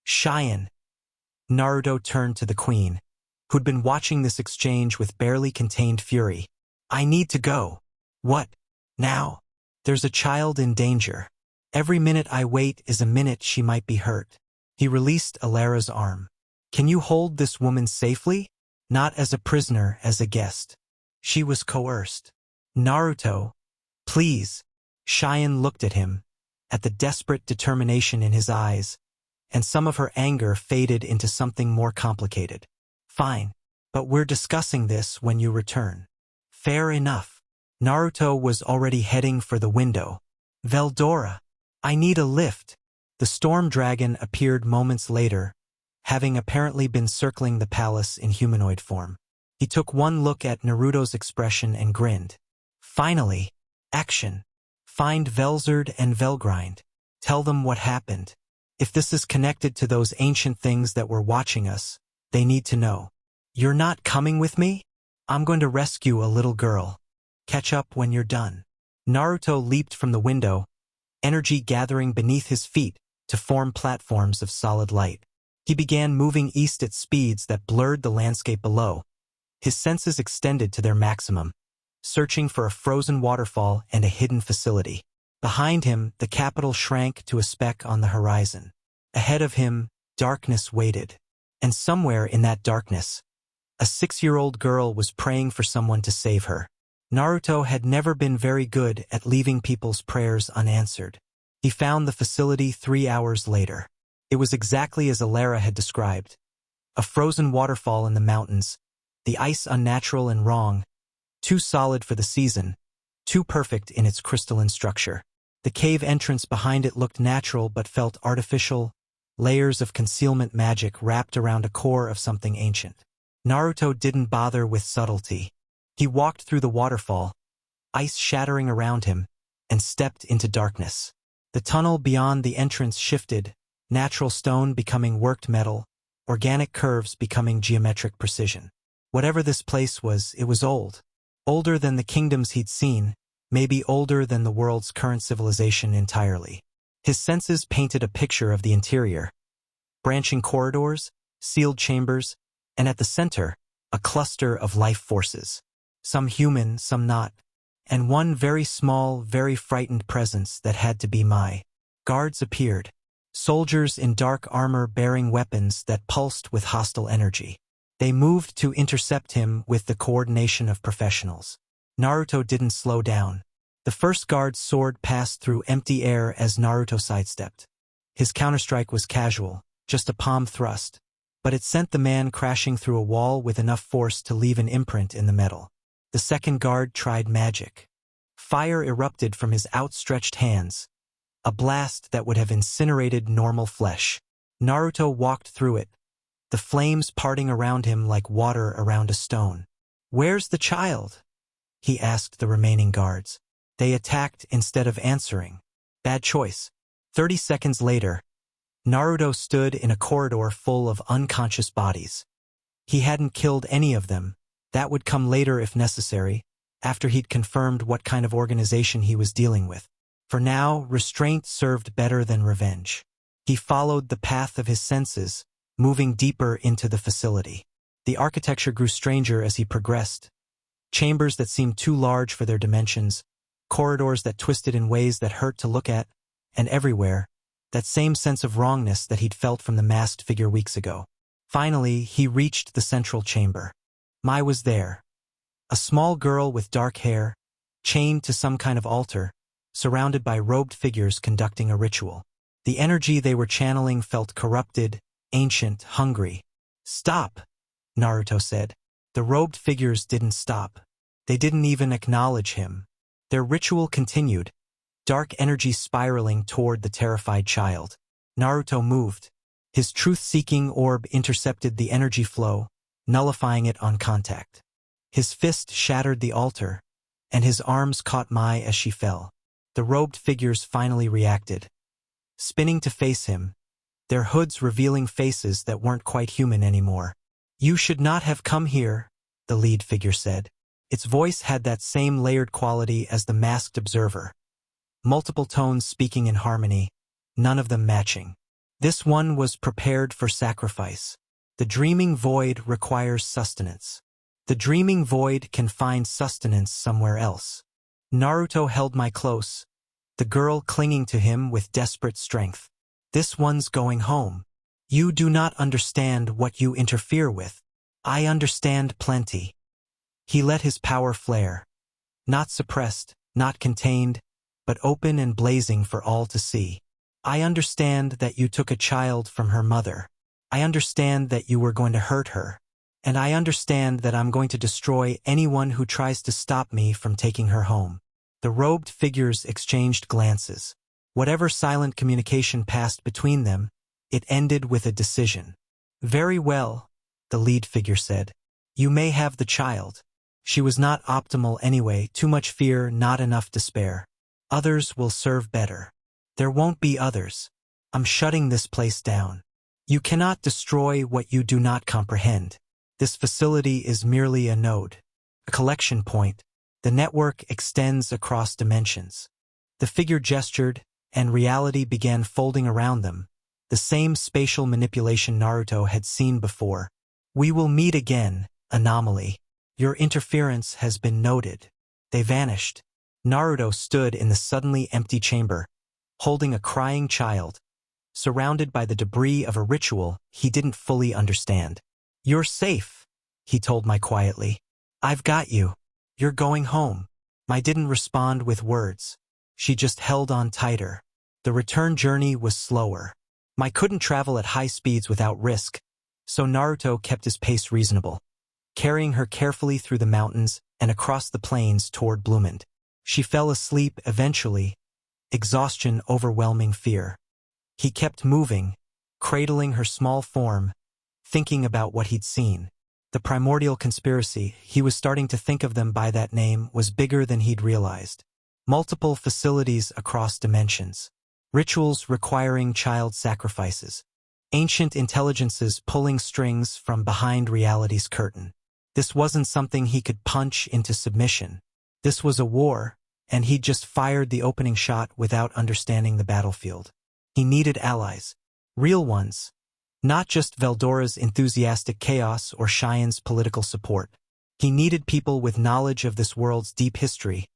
"Cheyenne." Naruto turned to the queen, who'd been watching this exchange with barely contained fury. "I need to go." "What? Now?" "There's a child in danger. Every minute I wait is a minute she might be hurt." He released Alara's arm. "Can you hold this woman safely? Not as a prisoner, as a guest." She was coerced. "Naruto, please." Cheyenne looked at him, at the desperate determination in his eyes, and some of her anger faded into something more complicated. "Fine, but we're discussing this when you return." "Fair enough." Naruto was already heading for the window. "Veldora, I need a lift." The storm dragon appeared moments later, having apparently been circling the palace in humanoid form. He took one look at Naruto's expression and grinned. "Finally, action. Find Velzard and Velgrind. Tell them what happened. If this is connected to those ancient things that were watching us, they need to know." "You're not coming with me? I'm going to rescue a little girl. Catch up when you're done." Naruto leaped from the window, energy gathering beneath his feet to form platforms of solid light. He began moving east at speeds that blurred the landscape below. His senses extended to their maximum, searching for a frozen waterfall and a hidden facility. Behind him, the capital shrank to a speck on the horizon. Ahead of him, darkness waited. And somewhere in that darkness, a 6-year-old girl was praying for someone to save her. Naruto had never been very good at leaving people's prayers unanswered. He found the facility 3 hours later. It was exactly as Alara had described. A frozen waterfall in the mountains, the ice unnatural and wrong, too solid for the season, too perfect in its crystalline structure. The cave entrance behind it looked natural but felt artificial, layers of concealment magic wrapped around a core of something ancient. Naruto didn't bother with subtlety. He walked through the waterfall, ice shattering around him, and stepped into darkness. The tunnel beyond the entrance shifted, natural stone becoming worked metal, organic curves becoming geometric precision. Whatever this place was, it was old. Older than the kingdoms he'd seen, maybe older than the world's current civilization entirely. His senses painted a picture of the interior. branching corridors, sealed chambers, and at the center, a cluster of life forces. Some human, some not, and one very small, very frightened presence that had to be my. Guards appeared. Soldiers in dark armor bearing weapons that pulsed with hostile energy. They moved to intercept him with the coordination of professionals. Naruto didn't slow down. The first guard's sword passed through empty air as Naruto sidestepped. His counterstrike was casual, just a palm thrust, but it sent the man crashing through a wall with enough force to leave an imprint in the metal. The second guard tried magic. Fire erupted from his outstretched hands, a blast that would have incinerated normal flesh. Naruto walked through it, the flames parting around him like water around a stone. "Where's the child?" he asked the remaining guards. They attacked instead of answering. Bad choice. 30 seconds later, Naruto stood in a corridor full of unconscious bodies. He hadn't killed any of them. That would come later if necessary, after he'd confirmed what kind of organization he was dealing with. For now, restraint served better than revenge. He followed the path of his senses, moving deeper into the facility. The architecture grew stranger as he progressed. Chambers that seemed too large for their dimensions, corridors that twisted in ways that hurt to look at, and everywhere, that same sense of wrongness that he'd felt from the masked figure weeks ago. Finally, he reached the central chamber. Mai was there. A small girl with dark hair, chained to some kind of altar, surrounded by robed figures conducting a ritual. The energy they were channeling felt corrupted, ancient, hungry. "Stop," Naruto said. The robed figures didn't stop. They didn't even acknowledge him. Their ritual continued, dark energy spiraling toward the terrified child. Naruto moved. His truth-seeking orb intercepted the energy flow, nullifying it on contact. His fist shattered the altar, and his arms caught Mai as she fell. The robed figures finally reacted, spinning to face him, their hoods revealing faces that weren't quite human anymore. "You should not have come here," the lead figure said. Its voice had that same layered quality as the masked observer. Multiple tones speaking in harmony, none of them matching. This one was prepared for sacrifice. The dreaming void requires sustenance. The dreaming void can find sustenance somewhere else. Naruto held Mai close, the girl clinging to him with desperate strength. "This one's going home. You do not understand what you interfere with. I understand plenty." He let his power flare. Not suppressed, not contained, but open and blazing for all to see. "I understand that you took a child from her mother. I understand that you were going to hurt her. And I understand that I'm going to destroy anyone who tries to stop me from taking her home." The robed figures exchanged glances. Whatever silent communication passed between them, it ended with a decision. "Very well," the lead figure said. "You may have the child." She was not optimal anyway, too much fear, not enough despair. "Others will serve better." "There won't be others. I'm shutting this place down. You cannot destroy what you do not comprehend. This facility is merely a node, a collection point. The network extends across dimensions." The figure gestured, and reality began folding around them, the same spatial manipulation Naruto had seen before. "We will meet again, anomaly. Your interference has been noted." They vanished. Naruto stood in the suddenly empty chamber, holding a crying child, surrounded by the debris of a ritual he didn't fully understand. "You're safe," he told Mai quietly. "I've got you. You're going home." Mai didn't respond with words. She just held on tighter. The return journey was slower. Mai couldn't travel at high speeds without risk, so Naruto kept his pace reasonable, carrying her carefully through the mountains and across the plains toward Bloomend. She fell asleep eventually, exhaustion overwhelming fear. He kept moving, cradling her small form, thinking about what he'd seen. The primordial conspiracy, he was starting to think of them by that name, was bigger than he'd realized. Multiple facilities across dimensions. Rituals requiring child sacrifices. Ancient intelligences pulling strings from behind reality's curtain. This wasn't something he could punch into submission. This was a war, and he'd just fired the opening shot without understanding the battlefield. He needed allies. Real ones. Not just Veldora's enthusiastic chaos or Cheyenne's political support. He needed people with knowledge of this world's deep history,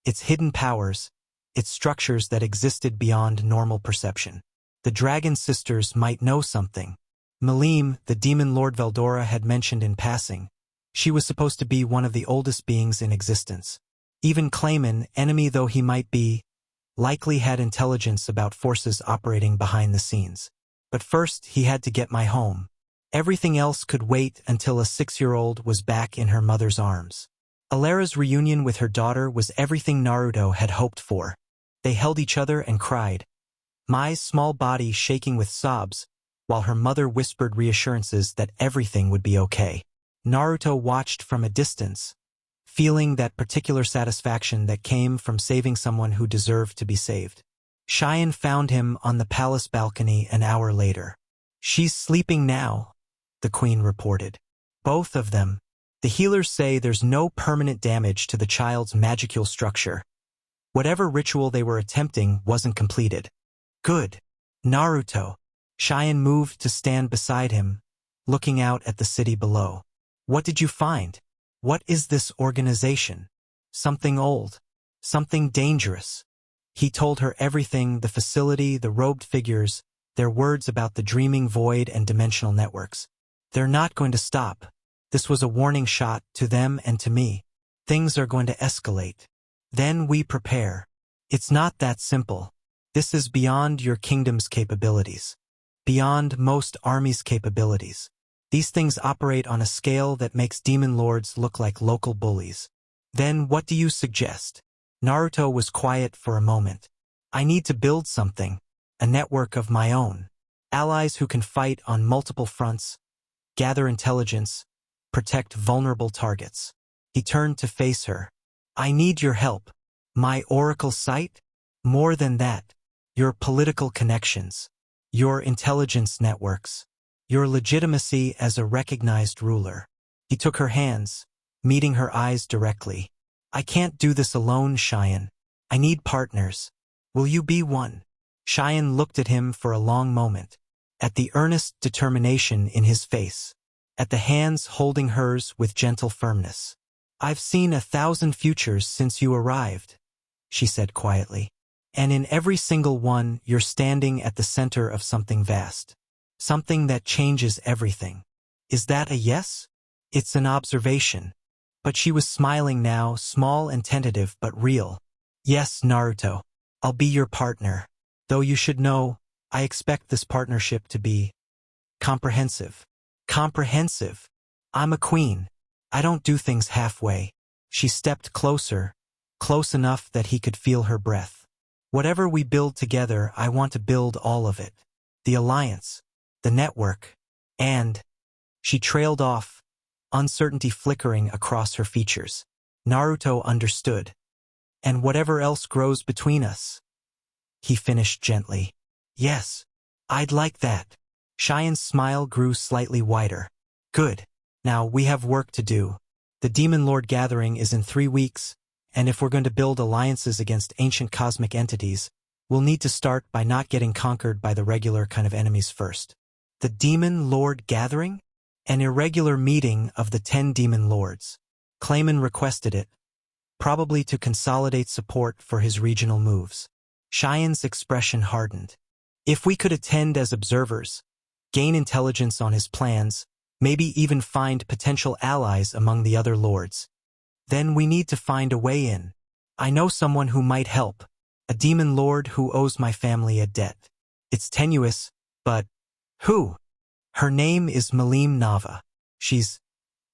its hidden powers, its structures that existed beyond normal perception. The Dragon Sisters might know something. Malim, the demon Lord Veldora had mentioned in passing. She was supposed to be one of the oldest beings in existence. Even Clayman, enemy though he might be, likely had intelligence about forces operating behind the scenes. But first, he had to get my home. Everything else could wait until a 6-year-old was back in her mother's arms. Alera's reunion with her daughter was everything Naruto had hoped for. They held each other and cried, Mai's small body shaking with sobs, while her mother whispered reassurances that everything would be okay. Naruto watched from a distance, feeling that particular satisfaction that came from saving someone who deserved to be saved. Cheyenne found him on the palace balcony an hour later. She's sleeping now, the queen reported. Both of them. The healers say there's no permanent damage to the child's magical structure. Whatever ritual they were attempting wasn't completed. Good. Naruto. Cheyenne moved to stand beside him, looking out at the city below. What did you find? What is this organization? Something old. Something dangerous. He told her everything, the facility, the robed figures, their words about the dreaming void and dimensional networks. They're not going to stop. This was a warning shot to them and to me. Things are going to escalate. Then we prepare. It's not that simple. This is beyond your kingdom's capabilities. Beyond most armies' capabilities. These things operate on a scale that makes demon lords look like local bullies. Then what do you suggest? Naruto was quiet for a moment. I need to build something, a network of my own. Allies who can fight on multiple fronts, gather intelligence, protect vulnerable targets. He turned to face her. I need your help. My oracle sight? More than that. Your political connections. Your intelligence networks. Your legitimacy as a recognized ruler. He took her hands, meeting her eyes directly. I can't do this alone, Cheyenne. I need partners. Will you be one? Cheyenne looked at him for a long moment, at the earnest determination in his face, at the hands holding hers with gentle firmness. I've seen 1,000 futures since you arrived, she said quietly. And in every single one, you're standing at the center of something vast. Something that changes everything. Is that a yes? It's an observation. But she was smiling now, small and tentative but real. Yes, Naruto. I'll be your partner. Though you should know, I expect this partnership to be comprehensive. Comprehensive. I'm a queen. I don't do things halfway. She stepped closer, close enough that he could feel her breath. Whatever we build together, I want to build all of it. The alliance, the network, and... She trailed off, uncertainty flickering across her features. Naruto understood. And whatever else grows between us. He finished gently. Yes, I'd like that. Cheyenne's smile grew slightly wider. Good. Now we have work to do. The Demon Lord gathering is in 3 weeks, and if we're going to build alliances against ancient cosmic entities, we'll need to start by not getting conquered by the regular kind of enemies first. The Demon Lord gathering? An irregular meeting of the 10 Demon Lords. Clayman requested it, probably to consolidate support for his regional moves. Cheyenne's expression hardened. If we could attend as observers, gain intelligence on his plans, maybe even find potential allies among the other lords, then we need to find a way in. I know someone who might help, a demon lord who owes my family a debt. It's tenuous, but who? Her name is Malim Nava. She's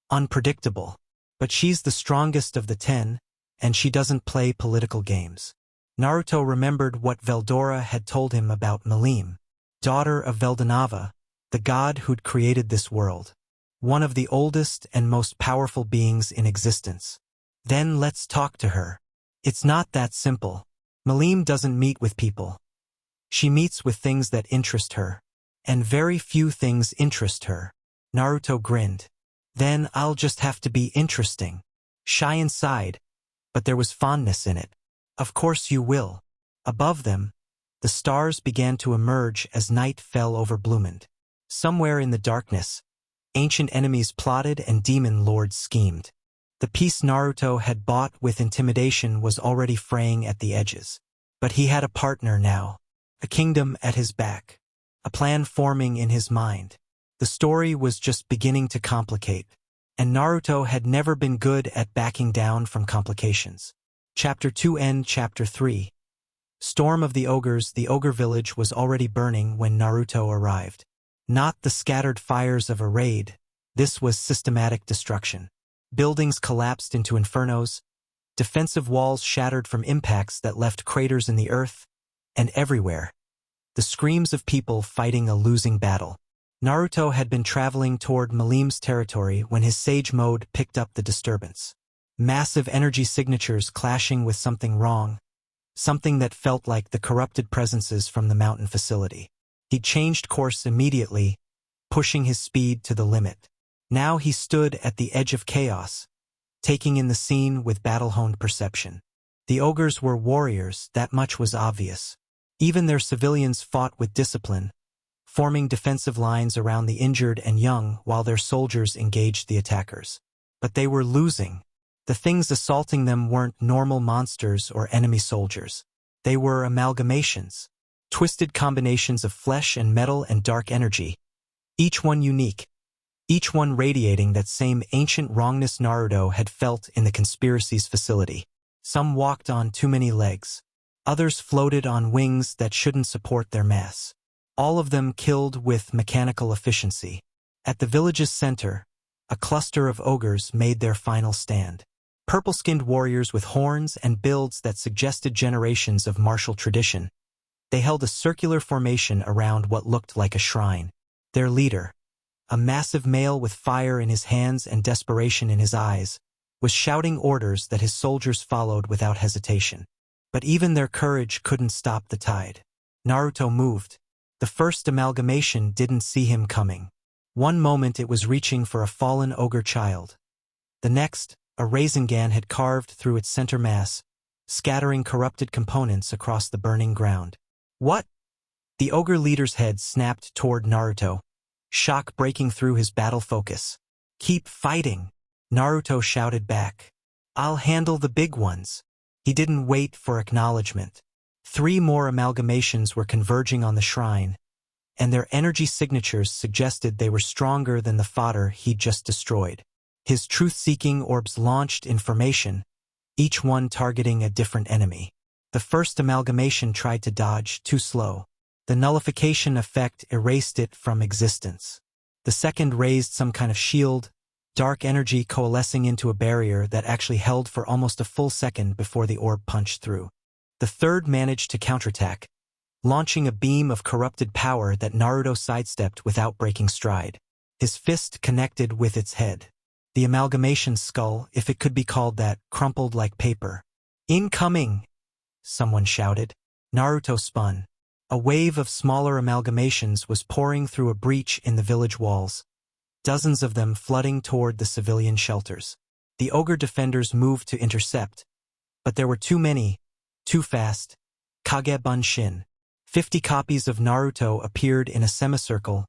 unpredictable, but she's the strongest of the 10, and she doesn't play political games. Naruto remembered what Veldora had told him about Malim, daughter of Veldanava, the god who'd created this world, one of the oldest and most powerful beings in existence. Then let's talk to her. It's not that simple. Malim doesn't meet with people. She meets with things that interest her. And very few things interest her. Naruto grinned. Then I'll just have to be interesting. Cheyenne sighed, but there was fondness in it. Of course you will. Above them, the stars began to emerge as night fell over Bloomond. Somewhere in the darkness, ancient enemies plotted and demon lords schemed. The peace Naruto had bought with intimidation was already fraying at the edges. But he had a partner now, a kingdom at his back, a plan forming in his mind. The story was just beginning to complicate, and Naruto had never been good at backing down from complications. Chapter 2 End Chapter 3 Storm of the Ogres. The ogre village was already burning when Naruto arrived. Not the scattered fires of a raid, this was systematic destruction. Buildings collapsed into infernos, defensive walls shattered from impacts that left craters in the earth, and everywhere, the screams of people fighting a losing battle. Naruto had been traveling toward Malim's territory when his Sage Mode picked up the disturbance. Massive energy signatures clashing with something wrong, something that felt like the corrupted presences from the mountain facility. He changed course immediately, pushing his speed to the limit. Now he stood at the edge of chaos, taking in the scene with battle-honed perception. The ogres were warriors, that much was obvious. Even their civilians fought with discipline, forming defensive lines around the injured and young while their soldiers engaged the attackers. But they were losing. The things assaulting them weren't normal monsters or enemy soldiers. They were amalgamations, twisted combinations of flesh and metal and dark energy, each one unique, each one radiating that same ancient wrongness Naruto had felt in the conspiracy's facility. Some walked on too many legs. Others floated on wings that shouldn't support their mass. All of them killed with mechanical efficiency. At the village's center, a cluster of ogres made their final stand. Purple-skinned warriors with horns and builds that suggested generations of martial tradition. They held a circular formation around what looked like a shrine. Their leader, a massive male with fire in his hands and desperation in his eyes, was shouting orders that his soldiers followed without hesitation. But even their courage couldn't stop the tide. Naruto moved. The first amalgamation didn't see him coming. One moment it was reaching for a fallen ogre child. The next, a Rasengan had carved through its center mass, scattering corrupted components across the burning ground. What? The ogre leader's head snapped toward Naruto, shock breaking through his battle focus. Keep fighting, Naruto shouted back. I'll handle the big ones. He didn't wait for acknowledgement. 3 more amalgamations were converging on the shrine, and their energy signatures suggested they were stronger than the fodder he'd just destroyed. His truth-seeking orbs launched in formation, each one targeting a different enemy. The first amalgamation tried to dodge, too slow. The nullification effect erased it from existence. The second raised some kind of shield, dark energy coalescing into a barrier that actually held for almost a full second before the orb punched through. The third managed to counterattack, launching a beam of corrupted power that Naruto sidestepped without breaking stride. His fist connected with its head. The amalgamation skull, if it could be called that, crumpled like paper. Incoming! Someone shouted. Naruto spun. A wave of smaller amalgamations was pouring through a breach in the village walls, dozens of them flooding toward the civilian shelters. The ogre defenders moved to intercept, but there were too many, too fast. Kage Bunshin. 50 copies of Naruto appeared in a semicircle,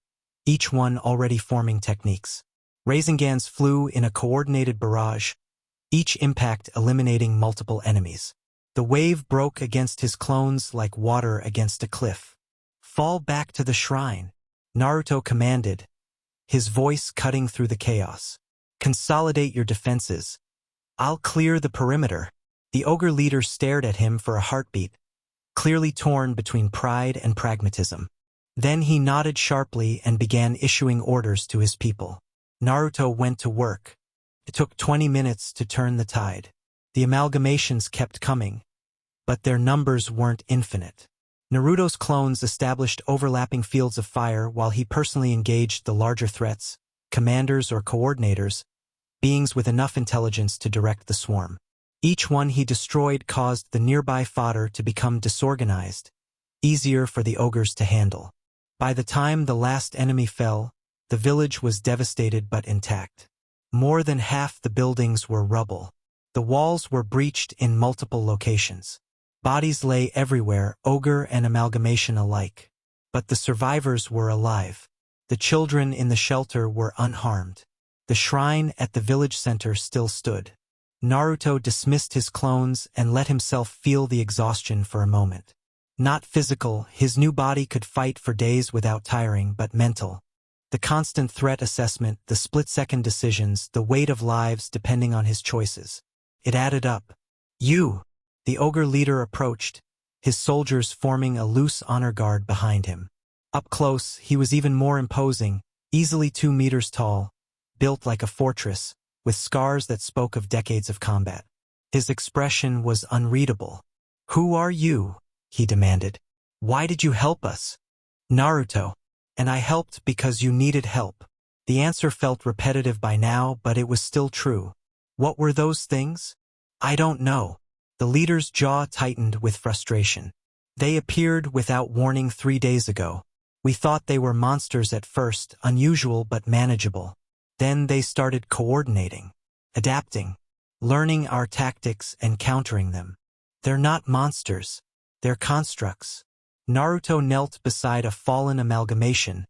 each one already forming techniques. Rasengans flew in a coordinated barrage, each impact eliminating multiple enemies. The wave broke against his clones like water against a cliff. Fall back to the shrine, Naruto commanded, his voice cutting through the chaos. Consolidate your defenses. I'll clear the perimeter. The ogre leader stared at him for a heartbeat, clearly torn between pride and pragmatism. Then he nodded sharply and began issuing orders to his people. Naruto went to work. It took 20 minutes to turn the tide. The amalgamations kept coming, but their numbers weren't infinite. Naruto's clones established overlapping fields of fire while he personally engaged the larger threats, commanders or coordinators, beings with enough intelligence to direct the swarm. Each one he destroyed caused the nearby fodder to become disorganized, easier for the ogres to handle. By the time the last enemy fell, the village was devastated but intact. More than half the buildings were rubble. The walls were breached in multiple locations. Bodies lay everywhere, ogre and amalgamation alike. But the survivors were alive. The children in the shelter were unharmed. The shrine at the village center still stood. Naruto dismissed his clones and let himself feel the exhaustion for a moment. Not physical, his new body could fight for days without tiring, but mental. The constant threat assessment, the split-second decisions, the weight of lives depending on his choices. It added up. "You!" The ogre leader approached, his soldiers forming a loose honor guard behind him. Up close, he was even more imposing, easily 2 meters tall, built like a fortress, with scars that spoke of decades of combat. His expression was unreadable. "Who are you?" he demanded. "Why did you help us?" "Naruto. And I helped because you needed help." The answer felt repetitive by now, but it was still true. "What were those things?" "I don't know." The leader's jaw tightened with frustration. "They appeared without warning 3 days ago. We thought they were monsters at first, unusual but manageable. Then they started coordinating, adapting, learning our tactics and countering them. They're not monsters. They're constructs." Naruto knelt beside a fallen amalgamation,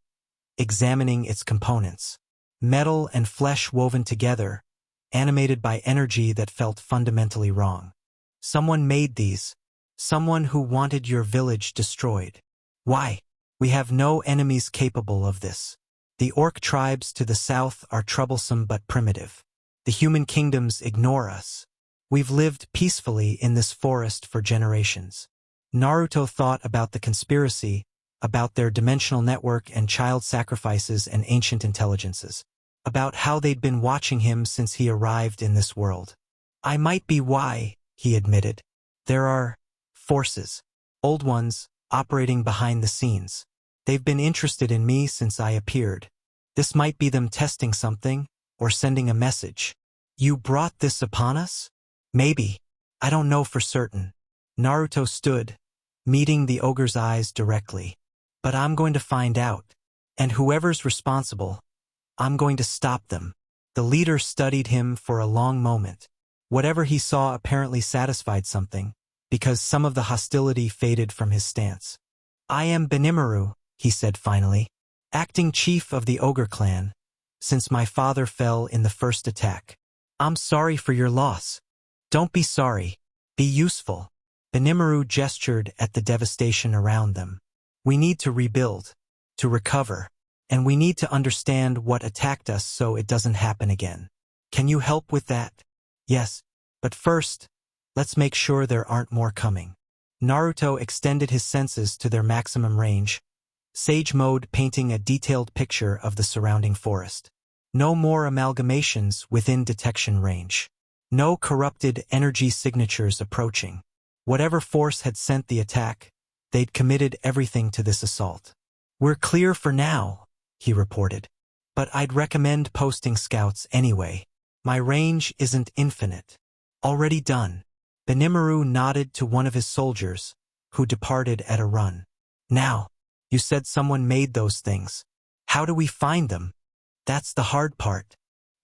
examining its components. Metal and flesh woven together, animated by energy that felt fundamentally wrong. "Someone made these. Someone who wanted your village destroyed." "Why? We have no enemies capable of this. The orc tribes to the south are troublesome but primitive. The human kingdoms ignore us. We've lived peacefully in this forest for generations." Naruto thought about the conspiracy, about their dimensional network and child sacrifices and ancient intelligences, about how they'd been watching him since he arrived in this world. "I might be why," he admitted. "There are forces, old ones, operating behind the scenes. They've been interested in me since I appeared. This might be them testing something, or sending a message." "You brought this upon us?" "Maybe. I don't know for certain." Naruto stood, meeting the ogre's eyes directly. "But I'm going to find out. And whoever's responsible, I'm going to stop them." The leader studied him for a long moment. Whatever he saw apparently satisfied something, because some of the hostility faded from his stance. "I am Benimaru," he said finally, "acting chief of the ogre clan, since my father fell in the first attack. I'm sorry for your loss." "Don't be sorry. Be useful." Benimaru gestured at the devastation around them. "We need to rebuild, to recover, and we need to understand what attacked us so it doesn't happen again. Can you help with that?" "Yes, but first, let's make sure there aren't more coming." Naruto extended his senses to their maximum range, Sage Mode painting a detailed picture of the surrounding forest. No more amalgamations within detection range. No corrupted energy signatures approaching. Whatever force had sent the attack, they'd committed everything to this assault. "We're clear for now," he reported. "But I'd recommend posting scouts anyway. My range isn't infinite." "Already done." Benimaru nodded to one of his soldiers, who departed at a run. "Now, you said someone made those things. How do we find them?" "That's the hard part."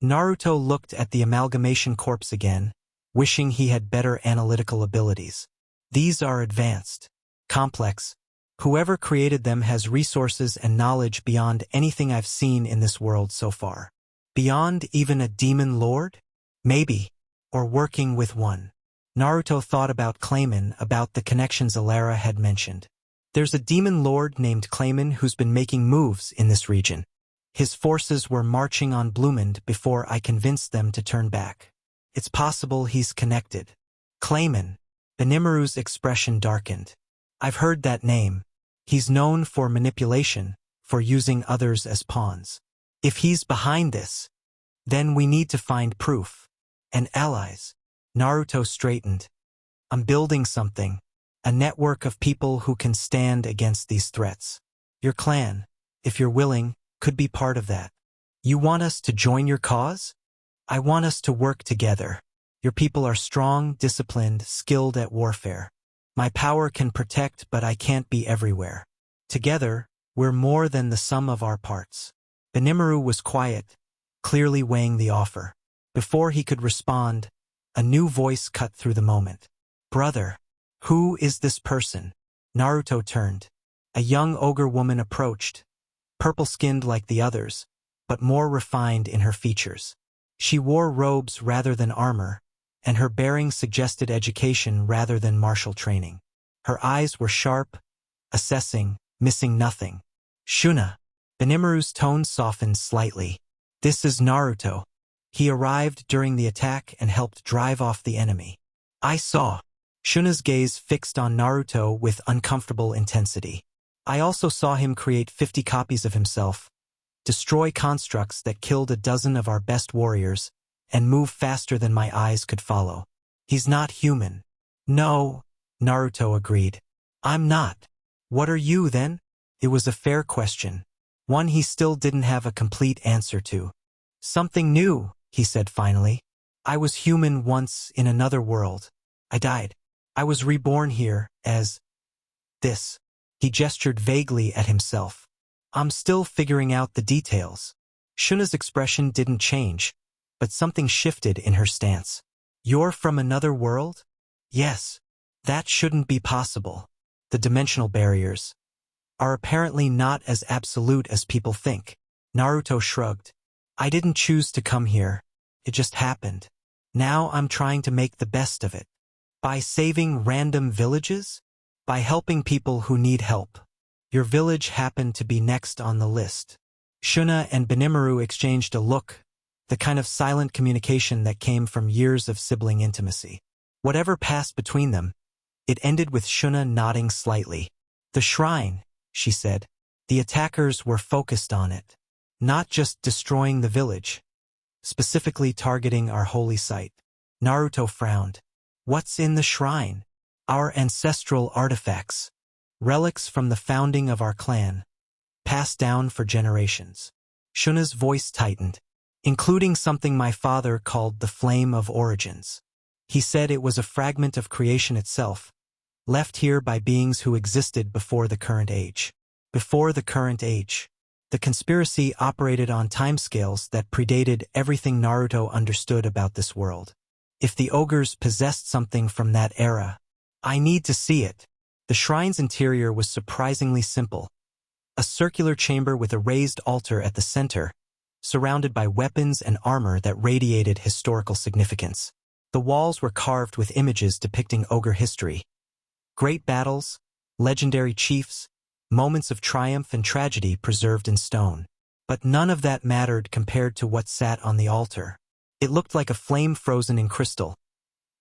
Naruto looked at the amalgamation corpse again, wishing he had better analytical abilities. "These are advanced, complex. Whoever created them has resources and knowledge beyond anything I've seen in this world so far. Beyond even a demon lord? Maybe. Or working with one." Naruto thought about Clayman, about the connections Alara had mentioned. "There's a demon lord named Clayman who's been making moves in this region. His forces were marching on Bloomond before I convinced them to turn back. It's possible he's connected." "Clayman." Benimaru's expression darkened. "I've heard that name. He's known for manipulation, for using others as pawns. If he's behind this, then we need to find proof. And allies." Naruto straightened. "I'm building something. A network of people who can stand against these threats. Your clan, if you're willing, could be part of that." "You want us to join your cause?" "I want us to work together. Your people are strong, disciplined, skilled at warfare. My power can protect, but I can't be everywhere. Together, we're more than the sum of our parts." Benimaru was quiet, clearly weighing the offer. Before he could respond, a new voice cut through the moment. "Brother, who is this person?" Naruto turned. A young ogre woman approached, purple-skinned like the others, but more refined in her features. She wore robes rather than armor, and her bearing suggested education rather than martial training. Her eyes were sharp, assessing, missing nothing. Shuna. Benimaru's tone softened slightly. This is Naruto. He arrived during the attack and helped drive off the enemy. I saw. Shuna's gaze fixed on Naruto with uncomfortable intensity. I also saw him create 50 copies of himself, destroy constructs that killed a dozen of our best warriors, and move faster than my eyes could follow. He's not human. No, Naruto agreed. I'm not. What are you, then? It was a fair question, one he still didn't have a complete answer to. Something new, he said finally. I was human once in another world. I died. I was reborn here as this. He gestured vaguely at himself. I'm still figuring out the details. Shuna's expression didn't change, but something shifted in her stance. You're from another world? Yes. That shouldn't be possible. The dimensional barriers are apparently not as absolute as people think. Naruto shrugged. I didn't choose to come here. It just happened. Now I'm trying to make the best of it. By saving random villages? By helping people who need help. Your village happened to be next on the list. Shuna and Benimaru exchanged a look, the kind of silent communication that came from years of sibling intimacy. Whatever passed between them, it ended with Shuna nodding slightly. The shrine, she said. The attackers were focused on it. Not just destroying the village, specifically targeting our holy site. Naruto frowned. What's in the shrine? Our ancestral artifacts. Relics from the founding of our clan. Passed down for generations. Shuna's voice tightened, including something my father called the Flame of Origins. He said it was a fragment of creation itself, left here by beings who existed before the current age. Before the current age. The conspiracy operated on timescales that predated everything Naruto understood about this world. If the ogres possessed something from that era, I need to see it. The shrine's interior was surprisingly simple. A circular chamber with a raised altar at the center, surrounded by weapons and armor that radiated historical significance. The walls were carved with images depicting ogre history. Great battles, legendary chiefs, moments of triumph and tragedy preserved in stone. But none of that mattered compared to what sat on the altar. It looked like a flame frozen in crystal,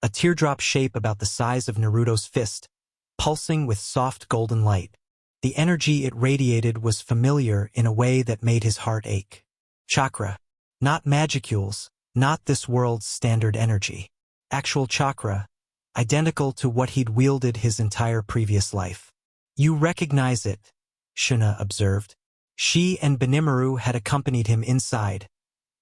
a teardrop shape about the size of Naruto's fist, pulsing with soft golden light. The energy it radiated was familiar in a way that made his heart ache. Chakra. Not magicules, not this world's standard energy. Actual chakra, identical to what he'd wielded his entire previous life. You recognize it, Shuna observed. She and Benimaru had accompanied him inside,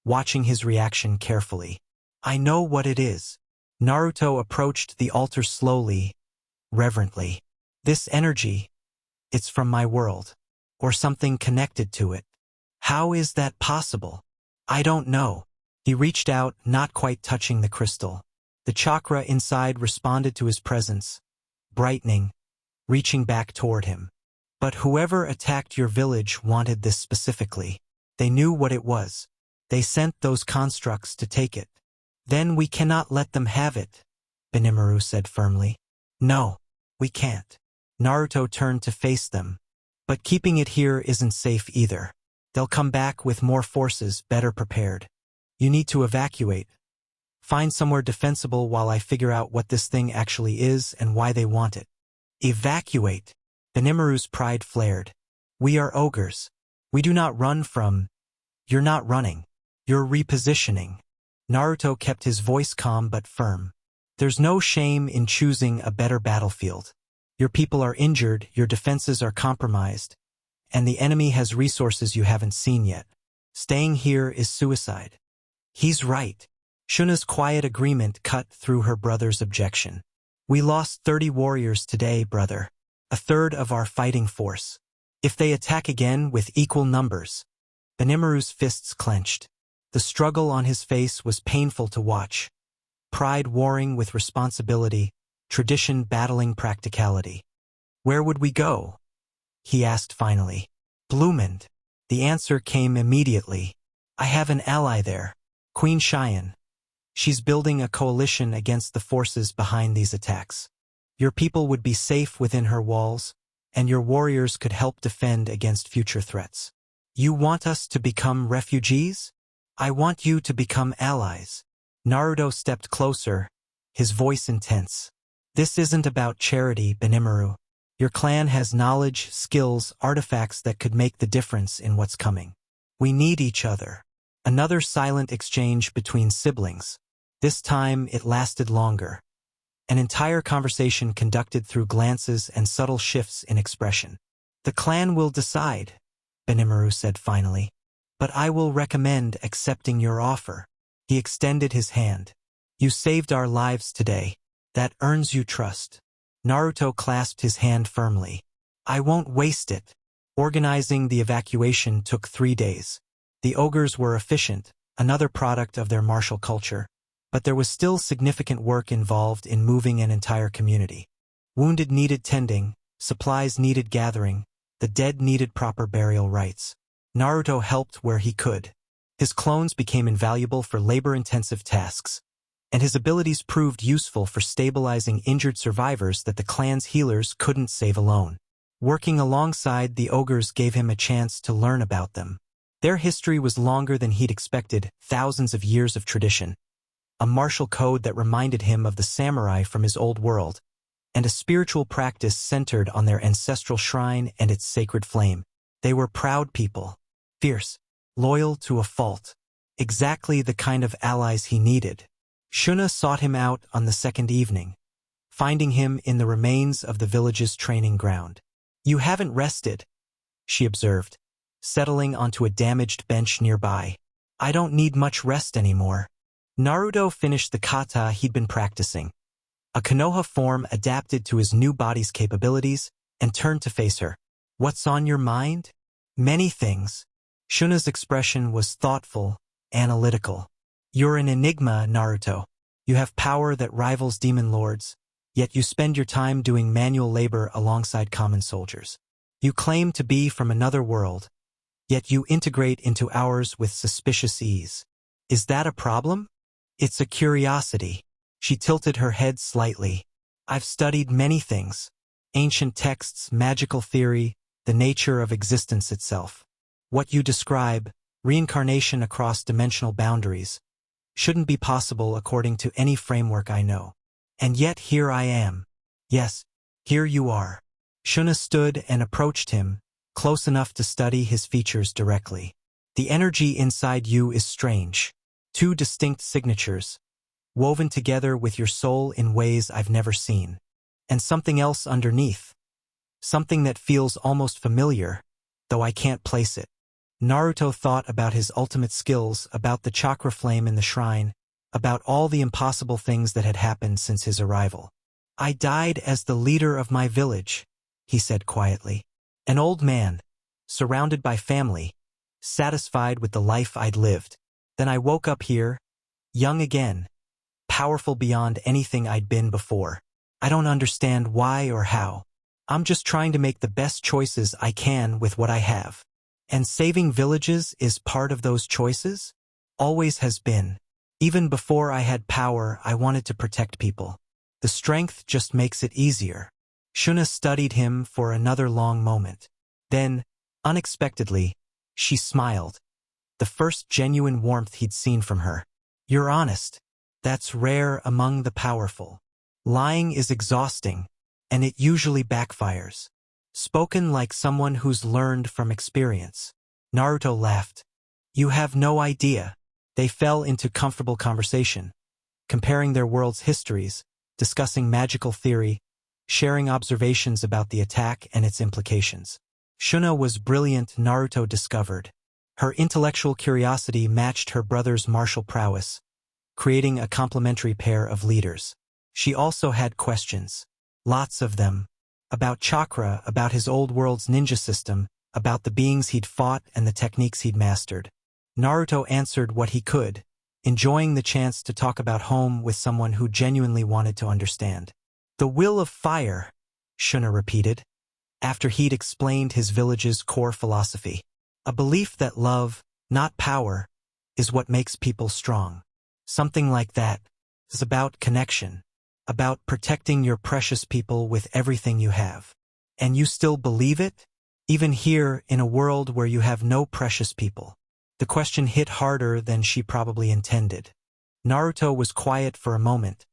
watching his reaction carefully. I know what it is. Naruto approached the altar slowly, reverently. This energy, it's from my world, or something connected to it. How is that possible? I don't know. He reached out, not quite touching the crystal. The chakra inside responded to his presence, brightening, reaching back toward him. But whoever attacked your village wanted this specifically. They knew what it was. They sent those constructs to take it. Then we cannot let them have it, Benimaru said firmly. No, we can't. Naruto turned to face them. But keeping it here isn't safe either. They'll come back with more forces, better prepared. You need to evacuate. Find somewhere defensible while I figure out what this thing actually is and why they want it. Evacuate. Benimaru's pride flared. We are ogres. We do not run from. You're not running. You're repositioning. Naruto kept his voice calm but firm. There's no shame in choosing a better battlefield. Your people are injured, your defenses are compromised, and the enemy has resources you haven't seen yet. Staying here is suicide. He's right. Shuna's quiet agreement cut through her brother's objection. We lost 30 warriors today, brother. A third of our fighting force. If they attack again with equal numbers. Benimaru's fists clenched. The struggle on his face was painful to watch. Pride warring with responsibility, tradition battling practicality. Where would we go? He asked finally. Bloomend. The answer came immediately. I have an ally there. Queen Cheyenne. She's building a coalition against the forces behind these attacks. Your people would be safe within her walls, and your warriors could help defend against future threats. You want us to become refugees? I want you to become allies. Naruto stepped closer, his voice intense. This isn't about charity, Benimaru. Your clan has knowledge, skills, artifacts that could make the difference in what's coming. We need each other. Another silent exchange between siblings. This time it lasted longer. An entire conversation conducted through glances and subtle shifts in expression. The clan will decide, Benimaru said finally. But I will recommend accepting your offer. He extended his hand. You saved our lives today. That earns you trust. Naruto clasped his hand firmly. I won't waste it. Organizing the evacuation took 3 days. The ogres were efficient, another product of their martial culture, but there was still significant work involved in moving an entire community. Wounded needed tending, supplies needed gathering, the dead needed proper burial rites. Naruto helped where he could. His clones became invaluable for labor-intensive tasks, and his abilities proved useful for stabilizing injured survivors that the clan's healers couldn't save alone. Working alongside the ogres gave him a chance to learn about them. Their history was longer than he'd expected, thousands of years of tradition, a martial code that reminded him of the samurai from his old world, and a spiritual practice centered on their ancestral shrine and its sacred flame. They were proud people, fierce, loyal to a fault, exactly the kind of allies he needed. Shuna sought him out on the second evening, finding him in the remains of the village's training ground. You haven't rested, she observed, settling onto a damaged bench nearby. I don't need much rest anymore. Naruto finished the kata he'd been practicing, a Konoha form adapted to his new body's capabilities, and turned to face her. What's on your mind? Many things. Shuna's expression was thoughtful, analytical. You're an enigma, Naruto. You have power that rivals demon lords, yet you spend your time doing manual labor alongside common soldiers. You claim to be from another world, yet you integrate into ours with suspicious ease. Is that a problem? It's a curiosity. She tilted her head slightly. I've studied many things. Ancient texts, magical theory, the nature of existence itself. What you describe, reincarnation across dimensional boundaries, shouldn't be possible according to any framework I know. And yet here I am. Yes, here you are. Shuna stood and approached him, close enough to study his features directly. The energy inside you is strange. 2 distinct signatures, woven together with your soul in ways I've never seen. And something else underneath. Something that feels almost familiar, though I can't place it. Naruto thought about his ultimate skills, about the chakra flame in the shrine, about all the impossible things that had happened since his arrival. I died as the leader of my village, he said quietly. An old man, surrounded by family, satisfied with the life I'd lived. Then I woke up here, young again, powerful beyond anything I'd been before. I don't understand why or how. I'm just trying to make the best choices I can with what I have. And saving villages is part of those choices? Always has been. Even before I had power, I wanted to protect people. The strength just makes it easier. Shuna studied him for another long moment. Then, unexpectedly, she smiled. The first genuine warmth he'd seen from her. You're honest. That's rare among the powerful. Lying is exhausting, and it usually backfires. Spoken like someone who's learned from experience. Naruto laughed. You have no idea. They fell into comfortable conversation, comparing their world's histories, discussing magical theory, sharing observations about the attack and its implications. Shuna was brilliant, Naruto discovered. Her intellectual curiosity matched her brother's martial prowess, creating a complementary pair of leaders. She also had questions. Lots of them. About chakra, about his old world's ninja system, about the beings he'd fought and the techniques he'd mastered. Naruto answered what he could, enjoying the chance to talk about home with someone who genuinely wanted to understand. The will of fire, Shuna repeated, after he'd explained his village's core philosophy. A belief that love, not power, is what makes people strong. Something like that is about connection, about protecting your precious people with everything you have. And you still believe it? Even here, in a world where you have no precious people. The question hit harder than she probably intended. Naruto was quiet for a moment,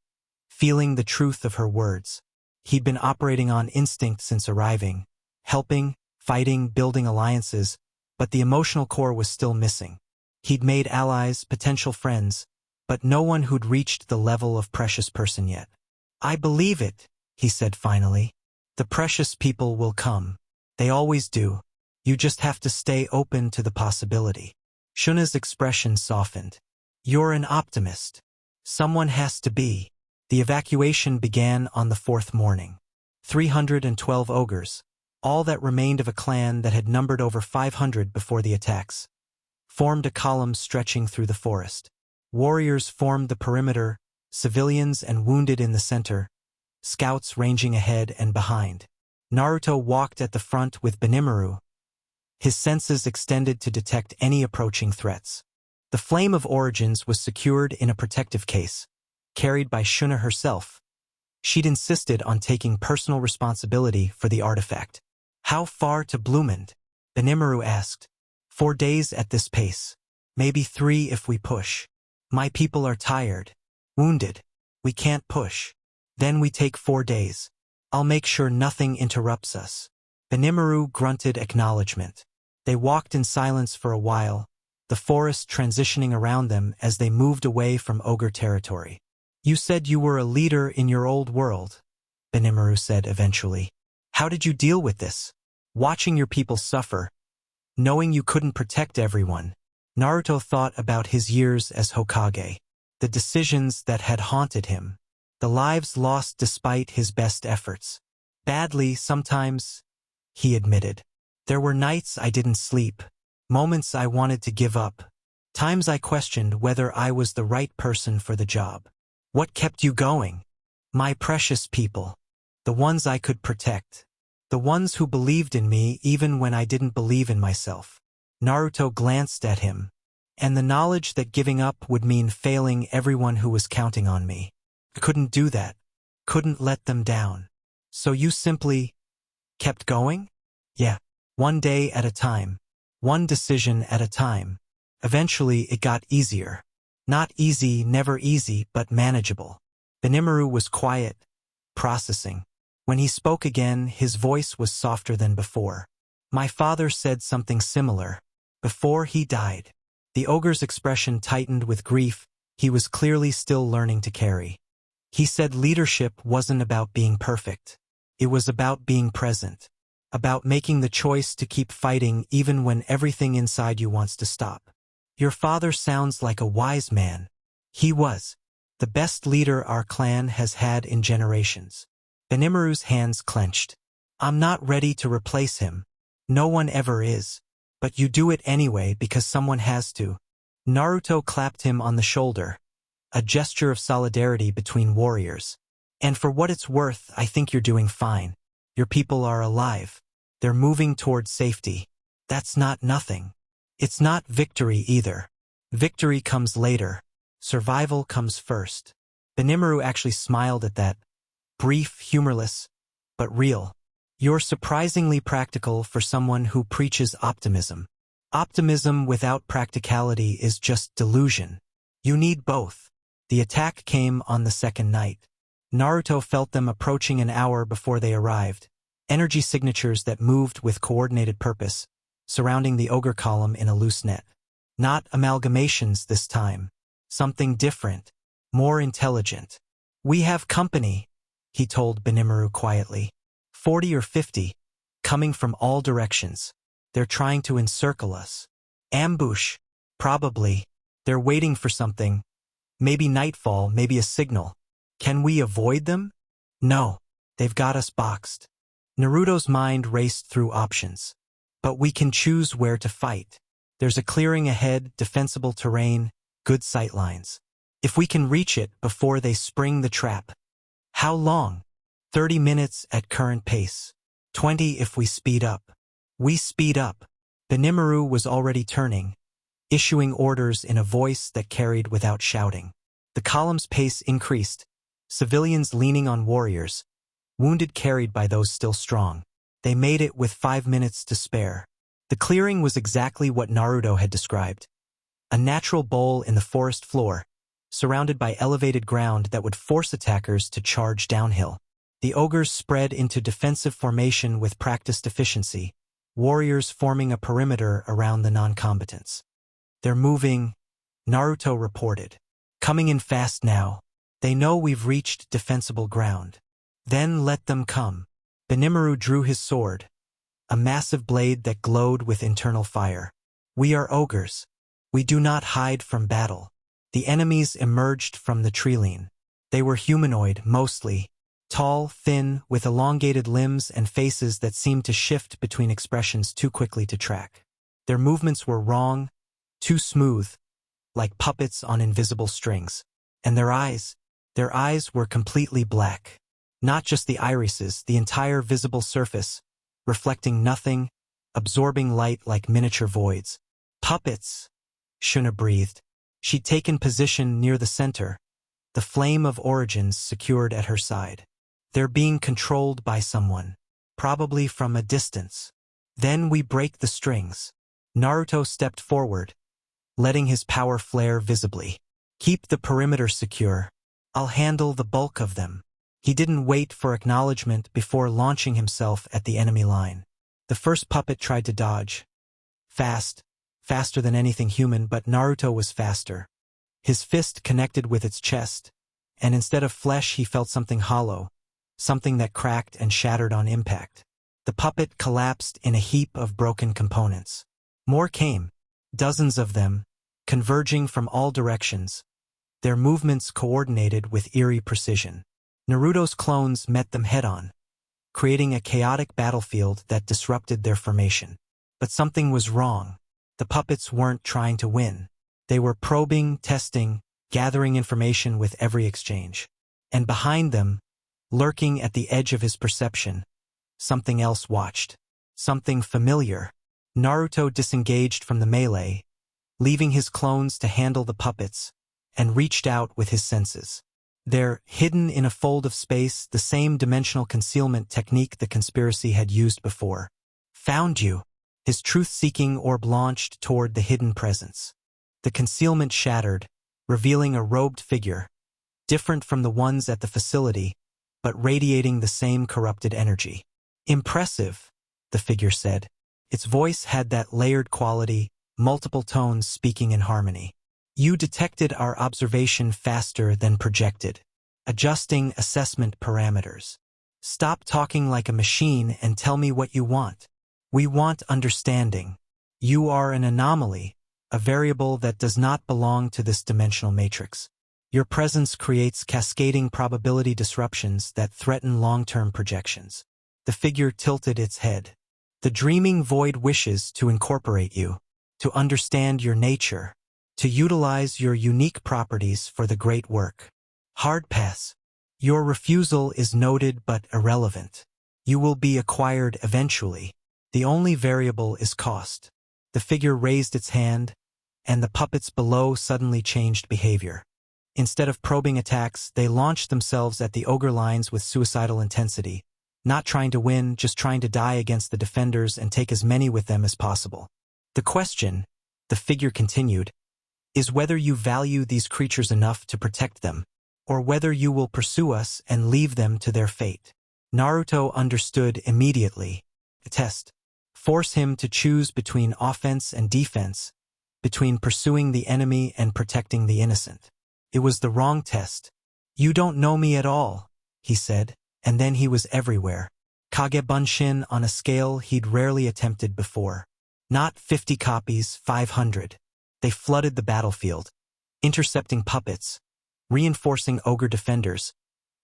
feeling the truth of her words. He'd been operating on instinct since arriving, helping, fighting, building alliances, but the emotional core was still missing. He'd made allies, potential friends, but no one who'd reached the level of precious person yet. I believe it, he said finally. The precious people will come. They always do. You just have to stay open to the possibility. Shuna's expression softened. You're an optimist. Someone has to be. The evacuation began on the fourth morning. 312 ogres, all that remained of a clan that had numbered over 500 before the attacks, formed a column stretching through the forest. Warriors formed the perimeter, civilians and wounded in the center, scouts ranging ahead and behind. Naruto walked at the front with Benimaru, his senses extended to detect any approaching threats. The Flame of Origins was secured in a protective case, carried by Shuna herself. She'd insisted on taking personal responsibility for the artifact. How far to Blumend? Benimaru asked. 4 days at this pace. Maybe 3 if we push. My people are tired. Wounded. We can't push. Then we take 4 days. I'll make sure nothing interrupts us. Benimaru grunted acknowledgement. They walked in silence for a while, the forest transitioning around them as they moved away from ogre territory. You said you were a leader in your old world, Benimaru said eventually. How did you deal with this? Watching your people suffer, knowing you couldn't protect everyone. Naruto thought about his years as Hokage, the decisions that had haunted him, the lives lost despite his best efforts. Badly, sometimes, he admitted. There were nights I didn't sleep, moments I wanted to give up, times I questioned whether I was the right person for the job. What kept you going? My precious people. The ones I could protect. The ones who believed in me even when I didn't believe in myself. Naruto glanced at him, and the knowledge that giving up would mean failing everyone who was counting on me. I couldn't do that. Couldn't let them down. So you simply kept going? Yeah. 1 day at a time. 1 decision at a time. Eventually it got easier. Not easy, never easy, but manageable. Benimaru was quiet, processing. When he spoke again, his voice was softer than before. My father said something similar. Before he died. The ogre's expression tightened with grief. He was clearly still learning to carry. He said leadership wasn't about being perfect. It was about being present. About making the choice to keep fighting even when everything inside you wants to stop. Your father sounds like a wise man. He was. The best leader our clan has had in generations. Benimaru's hands clenched. I'm not ready to replace him. No one ever is. But you do it anyway because someone has to. Naruto clapped him on the shoulder, a gesture of solidarity between warriors. And for what it's worth, I think you're doing fine. Your people are alive. They're moving toward safety. That's not nothing. It's not victory either. Victory comes later. Survival comes first. Benimaru actually smiled at that. Brief, humorless, but real. You're surprisingly practical for someone who preaches optimism. Optimism without practicality is just delusion. You need both. The attack came on the second night. Naruto felt them approaching an hour before they arrived. Energy signatures that moved with coordinated purpose, surrounding the ogre column in a loose net. Not amalgamations this time. Something different. More intelligent. We have company, he told Benimaru quietly. 40 or 50, coming from all directions. They're trying to encircle us. Ambush. Probably. They're waiting for something. Maybe nightfall, maybe a signal. Can we avoid them? No. They've got us boxed. Naruto's mind raced through options. But we can choose where to fight. There's a clearing ahead, defensible terrain, good sightlines. If we can reach it before they spring the trap. How long? 30 minutes at current pace. 20 if we speed up. We speed up. Benimaru was already turning, issuing orders in a voice that carried without shouting. The column's pace increased, civilians leaning on warriors, wounded carried by those still strong. They made it with 5 minutes to spare. The clearing was exactly what Naruto had described. A natural bowl in the forest floor, surrounded by elevated ground that would force attackers to charge downhill. The ogres spread into defensive formation with practiced efficiency, warriors forming a perimeter around the non-combatants. "They're moving," Naruto reported. "Coming in fast now. They know we've reached defensible ground. Then let them come." Benimaru drew his sword, a massive blade that glowed with internal fire. "We are ogres. We do not hide from battle." The enemies emerged from the treeline. They were humanoid, mostly, tall, thin, with elongated limbs and faces that seemed to shift between expressions too quickly to track. Their movements were wrong, too smooth, like puppets on invisible strings. And their eyes were completely black. Not just the irises, the entire visible surface, reflecting nothing, absorbing light like miniature voids. "Puppets," Shuna breathed. She'd taken position near the center, the flame of origins secured at her side. "They're being controlled by someone, probably from a distance. Then we break the strings." Naruto stepped forward, letting his power flare visibly. "Keep the perimeter secure. I'll handle the bulk of them." He didn't wait for acknowledgement before launching himself at the enemy line. The first puppet tried to dodge. Faster than anything human, but Naruto was faster. His fist connected with its chest, and instead of flesh he felt something hollow, something that cracked and shattered on impact. The puppet collapsed in a heap of broken components. More came, dozens of them, converging from all directions, their movements coordinated with eerie precision. Naruto's clones met them head-on, creating a chaotic battlefield that disrupted their formation. But something was wrong. The puppets weren't trying to win. They were probing, testing, gathering information with every exchange. And behind them, lurking at the edge of his perception, something else watched. Something familiar. Naruto disengaged from the melee, leaving his clones to handle the puppets, and reached out with his senses. They're hidden in a fold of space, the same dimensional concealment technique the conspiracy had used before. "Found you." His truth-seeking orb launched toward the hidden presence. The concealment shattered, revealing a robed figure, different from the ones at the facility, but radiating the same corrupted energy. "Impressive," the figure said. Its voice had that layered quality, multiple tones speaking in harmony. "You detected our observation faster than projected. Adjusting assessment parameters. Stop talking like a machine and tell me what you want. We want understanding. You are an anomaly, a variable that does not belong to this dimensional matrix. Your presence creates cascading probability disruptions that threaten long-term projections." The figure tilted its head. "The dreaming void wishes to incorporate you, to understand your nature, to utilize your unique properties for the great work. Hard pass. Your refusal is noted but irrelevant. You will be acquired eventually. The only variable is cost." The figure raised its hand, and the puppets below suddenly changed behavior. Instead of probing attacks, they launched themselves at the ogre lines with suicidal intensity, not trying to win, just trying to die against the defenders and take as many with them as possible. "The question," the figure continued, "is whether you value these creatures enough to protect them, or whether you will pursue us and leave them to their fate." Naruto understood immediately. A test. Force him to choose between offense and defense, between pursuing the enemy and protecting the innocent. It was the wrong test. "You don't know me at all," he said, and then he was everywhere. Kagebunshin on a scale he'd rarely attempted before. Not 50 copies, 500. They flooded the battlefield, intercepting puppets, reinforcing ogre defenders,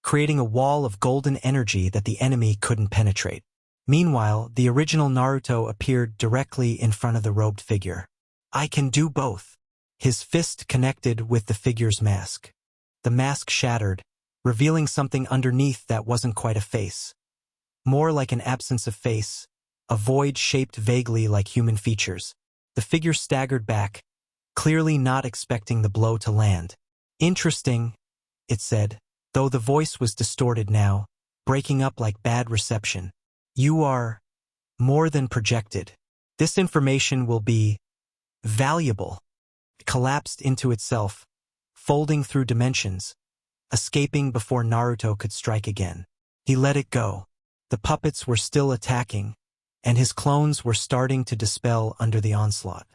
creating a wall of golden energy that the enemy couldn't penetrate. Meanwhile, the original Naruto appeared directly in front of the robed figure. "I can do both." His fist connected with the figure's mask. The mask shattered, revealing something underneath that wasn't quite a face. More like an absence of face, a void shaped vaguely like human features. The figure staggered back, clearly not expecting the blow to land. Interesting, it said, though the voice was distorted now, breaking up like bad reception. You are more than projected. This information will be valuable. It collapsed into itself, folding through dimensions, escaping before Naruto could strike again. He let it go. The puppets were still attacking, and his clones were starting to dispel under the onslaught.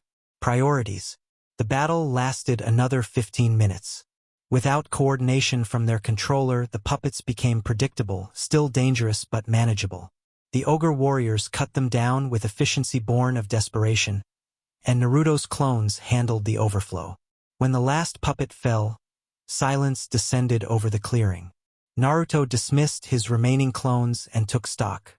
Priorities. The battle lasted another 15 minutes. Without coordination from their controller, the puppets became predictable, still dangerous but manageable. The ogre warriors cut them down with efficiency born of desperation, and Naruto's clones handled the overflow. When the last puppet fell, silence descended over the clearing. Naruto dismissed his remaining clones and took stock.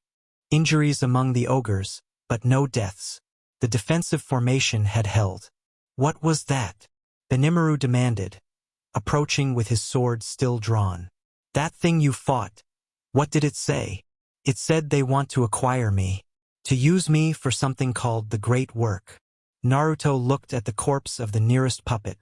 Injuries among the ogres, but no deaths. The defensive formation had held. What was that? Benimaru demanded, approaching with his sword still drawn. That thing you fought, what did it say? It said they want to acquire me, to use me for something called the Great Work. Naruto looked at the corpse of the nearest puppet,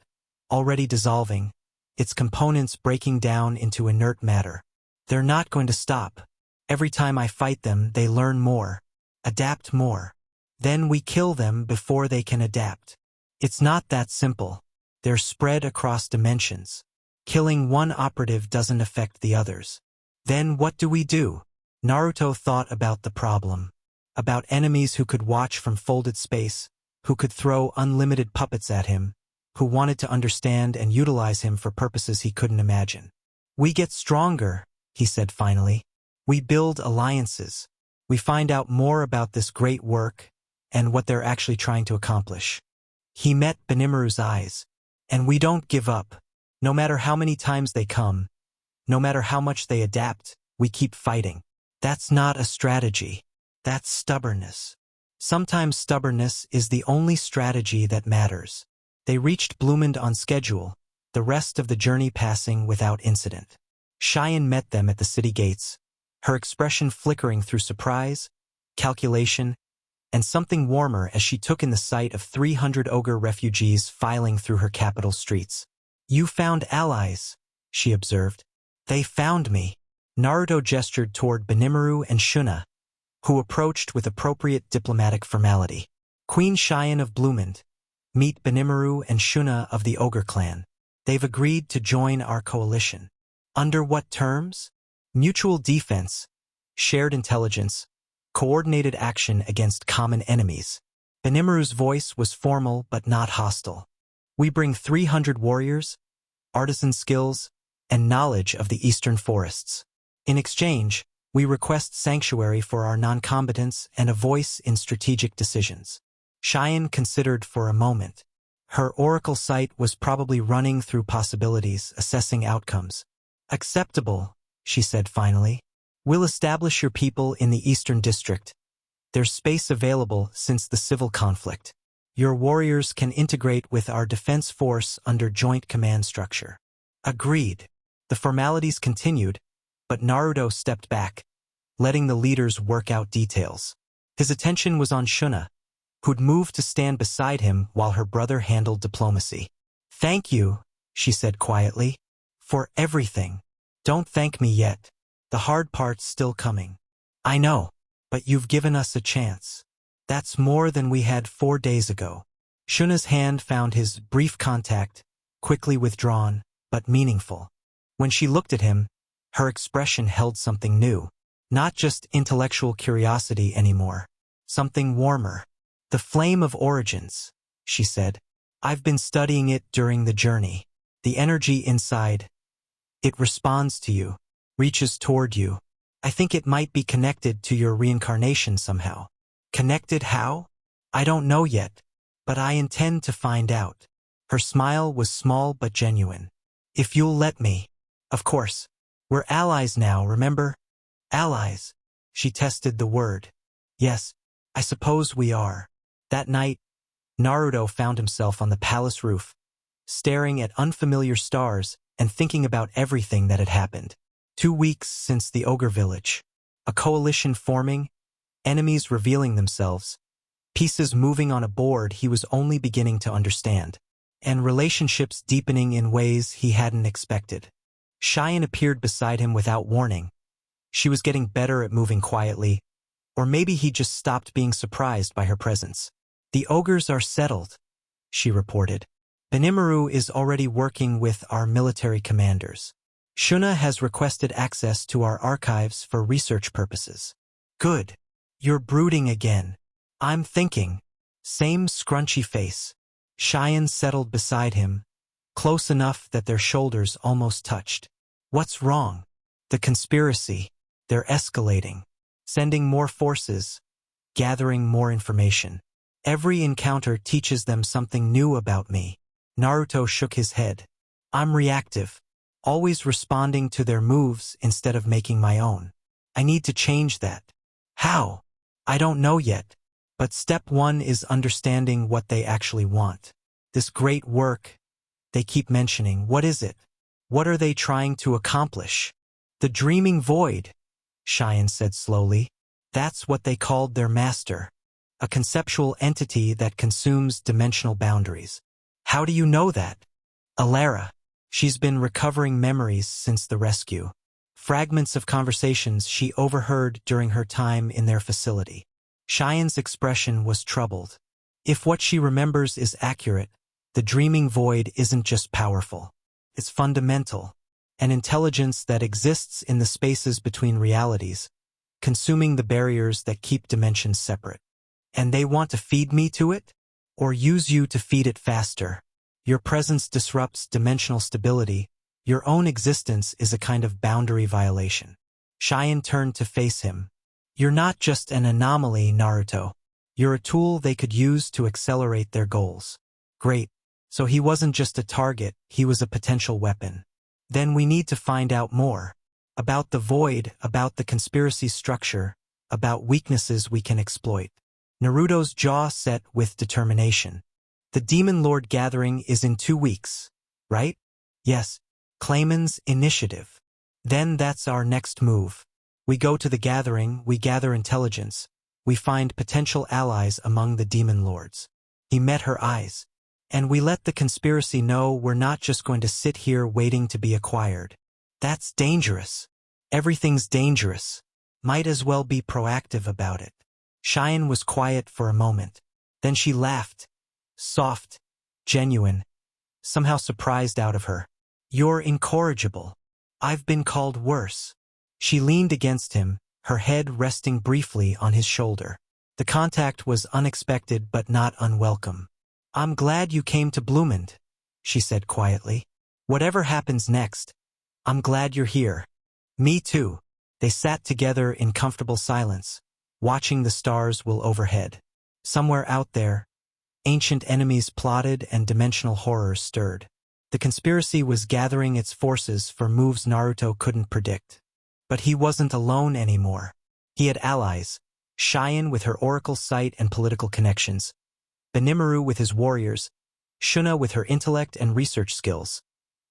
already dissolving, its components breaking down into inert matter. They're not going to stop. Every time I fight them, they learn more, adapt more. Then we kill them before they can adapt. It's not that simple. They're spread across dimensions. Killing one operative doesn't affect the others. Then what do we do? Naruto thought about the problem. About enemies who could watch from folded space, who could throw unlimited puppets at him, who wanted to understand and utilize him for purposes he couldn't imagine. We get stronger, he said finally. We build alliances. We find out more about this great work and what they're actually trying to accomplish. He met Benimaru's eyes. And we don't give up. No matter how many times they come, no matter how much they adapt, we keep fighting. That's not a strategy. That's stubbornness. Sometimes stubbornness is the only strategy that matters. They reached Bloomend on schedule, the rest of the journey passing without incident. Cheyenne met them at the city gates, her expression flickering through surprise, calculation, and something warmer as she took in the sight of 300 ogre refugees filing through her capital streets. You found allies, she observed. They found me. Naruto gestured toward Benimaru and Shuna, who approached with appropriate diplomatic formality. Queen Cheyenne of Bloomend, meet Benimaru and Shuna of the Ogre clan. They've agreed to join our coalition. Under what terms? Mutual defense, shared intelligence, coordinated action against common enemies. Benimaru's voice was formal but not hostile. We bring 300 warriors, artisan skills, and knowledge of the eastern forests. In exchange, we request sanctuary for our non-combatants and a voice in strategic decisions. Cheyenne considered for a moment. Her oracle sight was probably running through possibilities, assessing outcomes. Acceptable, she said finally. We'll establish your people in the Eastern District. There's space available since the civil conflict. Your warriors can integrate with our defense force under joint command structure. Agreed. The formalities continued, but Naruto stepped back, letting the leaders work out details. His attention was on Shuna, who'd moved to stand beside him while her brother handled diplomacy. Thank you, she said quietly, for everything. Don't thank me yet. The hard part's still coming. I know, but you've given us a chance. That's more than we had 4 days ago. Shuna's hand found his brief contact, quickly withdrawn, but meaningful. When she looked at him, her expression held something new. Not just intellectual curiosity anymore. Something warmer. The flame of origins, she said. I've been studying it during the journey. The energy inside. It responds to you. Reaches toward you. I think it might be connected to your reincarnation somehow. Connected how? I don't know yet, but I intend to find out. Her smile was small but genuine. If you'll let me. Of course. We're allies now, remember? Allies. She tested the word. Yes, I suppose we are. That night, Naruto found himself on the palace roof, staring at unfamiliar stars and thinking about everything that had happened. 2 weeks since the ogre village. A coalition forming, enemies revealing themselves, pieces moving on a board he was only beginning to understand, and relationships deepening in ways he hadn't expected. Cheyenne appeared beside him without warning. She was getting better at moving quietly, or maybe he just stopped being surprised by her presence. "The ogres are settled," she reported. "Benimaru is already working with our military commanders. Shuna has requested access to our archives for research purposes." "Good. You're brooding again." "I'm thinking." Same scrunchy face. Cheyenne settled beside him, close enough that their shoulders almost touched. "What's wrong?" "The conspiracy. They're escalating. Sending more forces, gathering more information. Every encounter teaches them something new about me." Naruto shook his head. "I'm reactive, always responding to their moves instead of making my own. I need to change that." "How?" "I don't know yet. But step one is understanding what they actually want. This great work they keep mentioning, what is it? What are they trying to accomplish?" "The dreaming void," Cheyenne said slowly. "That's what they called their master. A conceptual entity that consumes dimensional boundaries." "How do you know that?" "Alara. She's been recovering memories since the rescue. Fragments of conversations she overheard during her time in their facility." Cheyenne's expression was troubled. If what she remembers is accurate, the dreaming void isn't just powerful. It's fundamental. An intelligence that exists in the spaces between realities, consuming the barriers that keep dimensions separate. "And they want to feed me to it? Or use you to feed it faster? Your presence disrupts dimensional stability. Your own existence is a kind of boundary violation." Cheyenne turned to face him. "You're not just an anomaly, Naruto. You're a tool they could use to accelerate their goals." "Great. So he wasn't just a target, he was a potential weapon. Then we need to find out more. About the void, about the conspiracy structure, about weaknesses we can exploit." Naruto's jaw set with determination. "The Demon Lord gathering is in 2 weeks, right?" "Yes. Clayman's initiative. Then that's our next move. We go to the gathering, we gather intelligence, we find potential allies among the Demon Lords." He met her eyes. "And we let the conspiracy know we're not just going to sit here waiting to be acquired. That's dangerous. Everything's dangerous. Might as well be proactive about it." Cheyenne was quiet for a moment. Then she laughed. Soft, genuine, somehow surprised out of her. "You're incorrigible. I've been called worse." She leaned against him, her head resting briefly on his shoulder. The contact was unexpected but not unwelcome. "I'm glad you came to Bloomond," she said quietly. "Whatever happens next, I'm glad you're here." "Me too." They sat together in comfortable silence, watching the stars will overhead. Somewhere out there, ancient enemies plotted and dimensional horrors stirred. The conspiracy was gathering its forces for moves Naruto couldn't predict. But he wasn't alone anymore. He had allies, Cheyenne with her oracle sight and political connections, Benimaru with his warriors, Shuna with her intellect and research skills,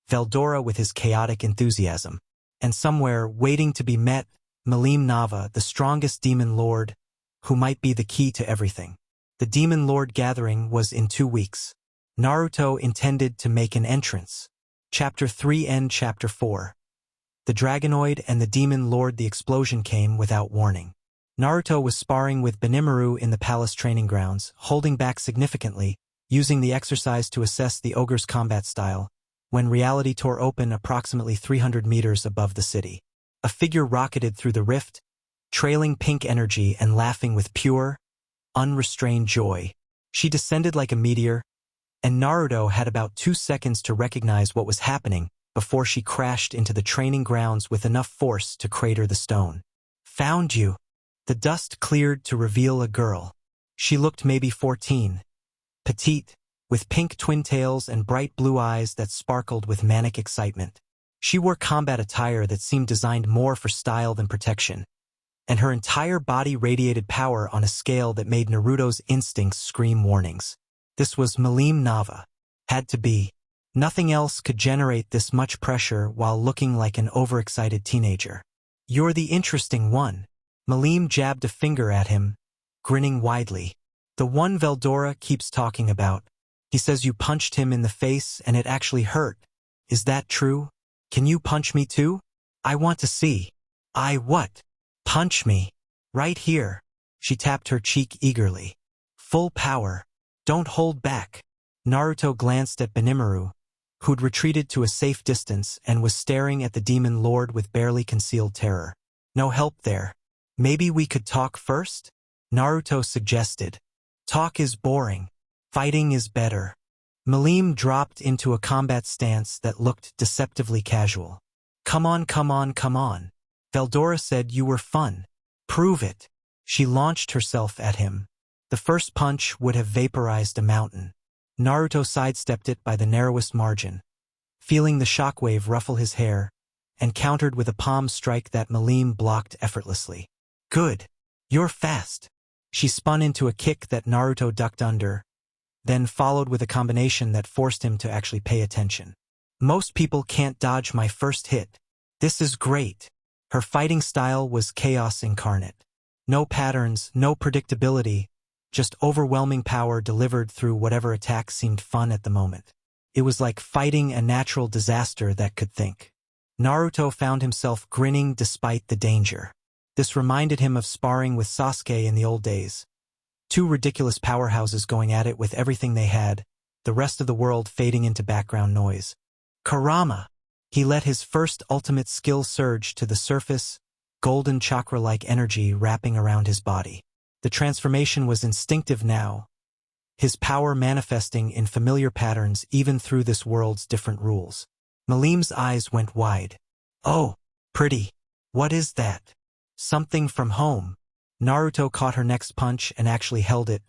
Veldora with his chaotic enthusiasm, and somewhere, waiting to be met, Malim Nava, the strongest demon lord, who might be the key to everything. The Demon Lord gathering was in 2 weeks. Naruto intended to make an entrance. Chapter 3 and Chapter 4. The Dragonoid and the Demon Lord. The explosion came without warning. Naruto was sparring with Benimaru in the palace training grounds, holding back significantly, using the exercise to assess the ogre's combat style, when reality tore open approximately 300 meters above the city. A figure rocketed through the rift, trailing pink energy and laughing with pure, unrestrained joy. She descended like a meteor, and Naruto had about 2 seconds to recognize what was happening before she crashed into the training grounds with enough force to crater the stone. "Found you." The dust cleared to reveal a girl. She looked maybe 14, petite, with pink twin tails and bright blue eyes that sparkled with manic excitement. She wore combat attire that seemed designed more for style than protection, and her entire body radiated power on a scale that made Naruto's instincts scream warnings. This was Malim Nava. Had to be. Nothing else could generate this much pressure while looking like an overexcited teenager. "You're the interesting one," Malim jabbed a finger at him, grinning widely. The one Veldora keeps talking about. He says you punched him in the face and it actually hurt. Is that true? Can you punch me too? I want to see. What? Punch me. Right here. She tapped her cheek eagerly. Full power. Don't hold back. Naruto glanced at Benimaru, who'd retreated to a safe distance and was staring at the demon lord with barely concealed terror. No help there. Maybe we could talk first? Naruto suggested. Talk is boring. Fighting is better. Malim dropped into a combat stance that looked deceptively casual. Come on, come on, come on. Veldora said you were fun. Prove it. She launched herself at him. The first punch would have vaporized a mountain. Naruto sidestepped it by the narrowest margin, feeling the shockwave ruffle his hair, and countered with a palm strike that Malim blocked effortlessly. Good. You're fast. She spun into a kick that Naruto ducked under, then followed with a combination that forced him to actually pay attention. Most people can't dodge my first hit. This is great. Her fighting style was chaos incarnate. No patterns, no predictability, just overwhelming power delivered through whatever attack seemed fun at the moment. It was like fighting a natural disaster that could think. Naruto found himself grinning despite the danger. This reminded him of sparring with Sasuke in the old days. Two ridiculous powerhouses going at it with everything they had, the rest of the world fading into background noise. Kurama! He let his first ultimate skill surge to the surface, golden chakra-like energy wrapping around his body. The transformation was instinctive now, his power manifesting in familiar patterns even through this world's different rules. Malim's eyes went wide. Oh, pretty. What is that? Something from home. Naruto caught her next punch and actually held it,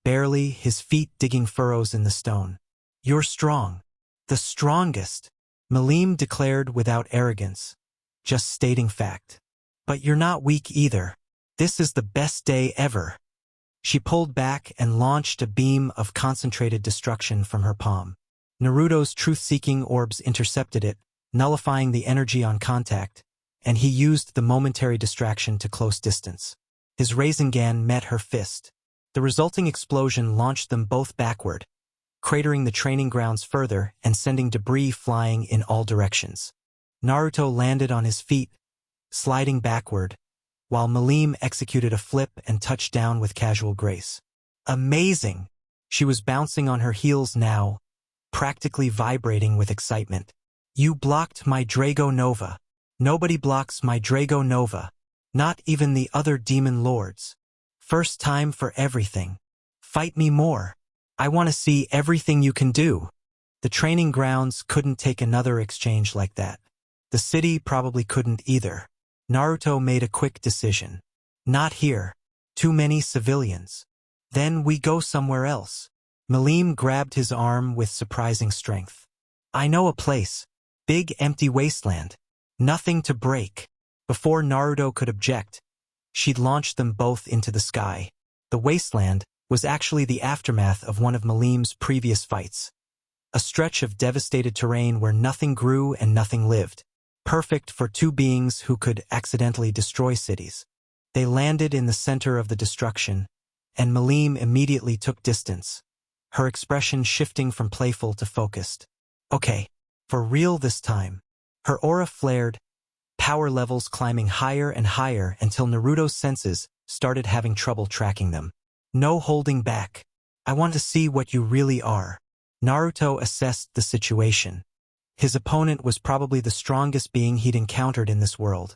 barely, his feet digging furrows in the stone. You're strong. The strongest, Malim declared without arrogance, just stating fact. But you're not weak either. This is the best day ever. She pulled back and launched a beam of concentrated destruction from her palm. Naruto's truth-seeking orbs intercepted it, nullifying the energy on contact, and he used the momentary distraction to close distance. His Rasengan met her fist. The resulting explosion launched them both backward, cratering the training grounds further and sending debris flying in all directions. Naruto landed on his feet, sliding backward, while Malim executed a flip and touched down with casual grace. Amazing! She was bouncing on her heels now, practically vibrating with excitement. You blocked my Drago Nova. Nobody blocks my Drago Nova. Not even the other demon lords. First time for everything. Fight me more. I want to see everything you can do. The training grounds couldn't take another exchange like that. The city probably couldn't either. Naruto made a quick decision. Not here. Too many civilians. Then we go somewhere else. Malim grabbed his arm with surprising strength. I know a place. Big empty wasteland. Nothing to break. Before Naruto could object, she'd launched them both into the sky. The wasteland was actually the aftermath of one of Malim's previous fights. A stretch of devastated terrain where nothing grew and nothing lived. Perfect for two beings who could accidentally destroy cities. They landed in the center of the destruction, and Malim immediately took distance, her expression shifting from playful to focused. Okay, for real this time. Her aura flared, power levels climbing higher and higher until Naruto's senses started having trouble tracking them. No holding back. I want to see what you really are. Naruto assessed the situation. His opponent was probably the strongest being he'd encountered in this world.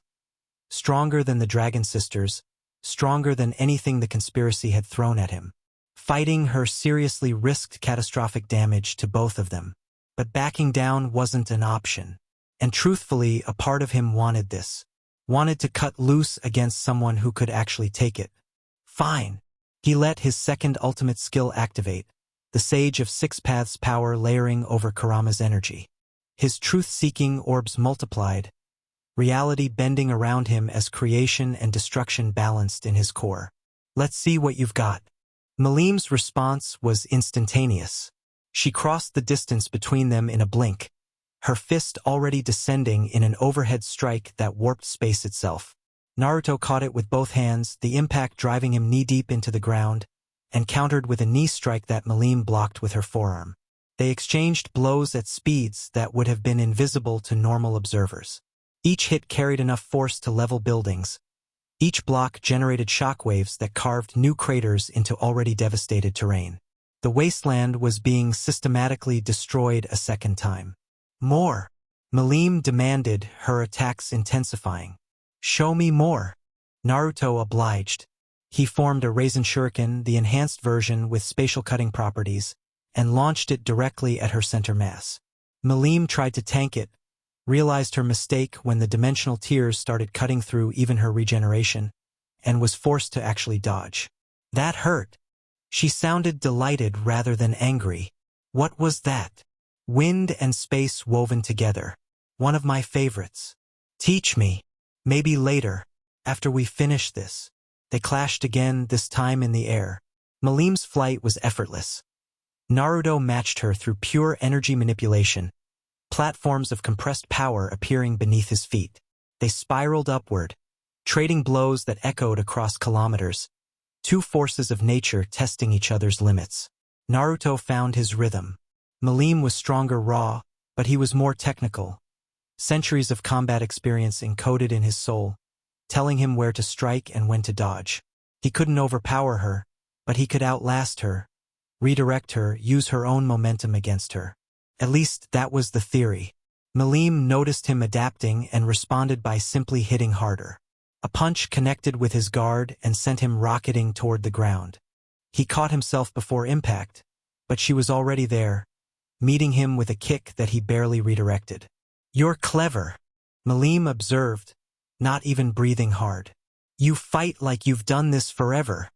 Stronger than the Dragon Sisters, stronger than anything the conspiracy had thrown at him. Fighting her seriously risked catastrophic damage to both of them. But backing down wasn't an option. And truthfully, a part of him wanted this. Wanted to cut loose against someone who could actually take it. Fine. He let his second ultimate skill activate, the Sage of Six Paths power layering over Kurama's energy. His truth-seeking orbs multiplied, reality bending around him as creation and destruction balanced in his core. Let's see what you've got. Malim's response was instantaneous. She crossed the distance between them in a blink, her fist already descending in an overhead strike that warped space itself. Naruto caught it with both hands, the impact driving him knee-deep into the ground, and countered with a knee strike that Malim blocked with her forearm. They exchanged blows at speeds that would have been invisible to normal observers. Each hit carried enough force to level buildings. Each block generated shockwaves that carved new craters into already devastated terrain. The wasteland was being systematically destroyed a second time. More! Malim demanded, her attacks intensifying. Show me more! Naruto obliged. He formed a Raisin Shuriken, the enhanced version with spatial cutting properties, and launched it directly at her center mass. Malim tried to tank it, realized her mistake when the dimensional tears started cutting through even her regeneration, and was forced to actually dodge. That hurt. She sounded delighted rather than angry. What was that? Wind and space woven together. One of my favorites. Teach me. Maybe later, after we finish this. They clashed again, this time in the air. Malim's flight was effortless. Naruto matched her through pure energy manipulation, platforms of compressed power appearing beneath his feet. They spiraled upward, trading blows that echoed across kilometers, two forces of nature testing each other's limits. Naruto found his rhythm. Malim was stronger raw, but he was more technical. Centuries of combat experience encoded in his soul, telling him where to strike and when to dodge. He couldn't overpower her, but he could outlast her, redirect her, use her own momentum against her. At least that was the theory. Malim noticed him adapting and responded by simply hitting harder. A punch connected with his guard and sent him rocketing toward the ground. He caught himself before impact, but she was already there, meeting him with a kick that he barely redirected. You're clever, Malim observed, not even breathing hard. You fight like you've done this forever.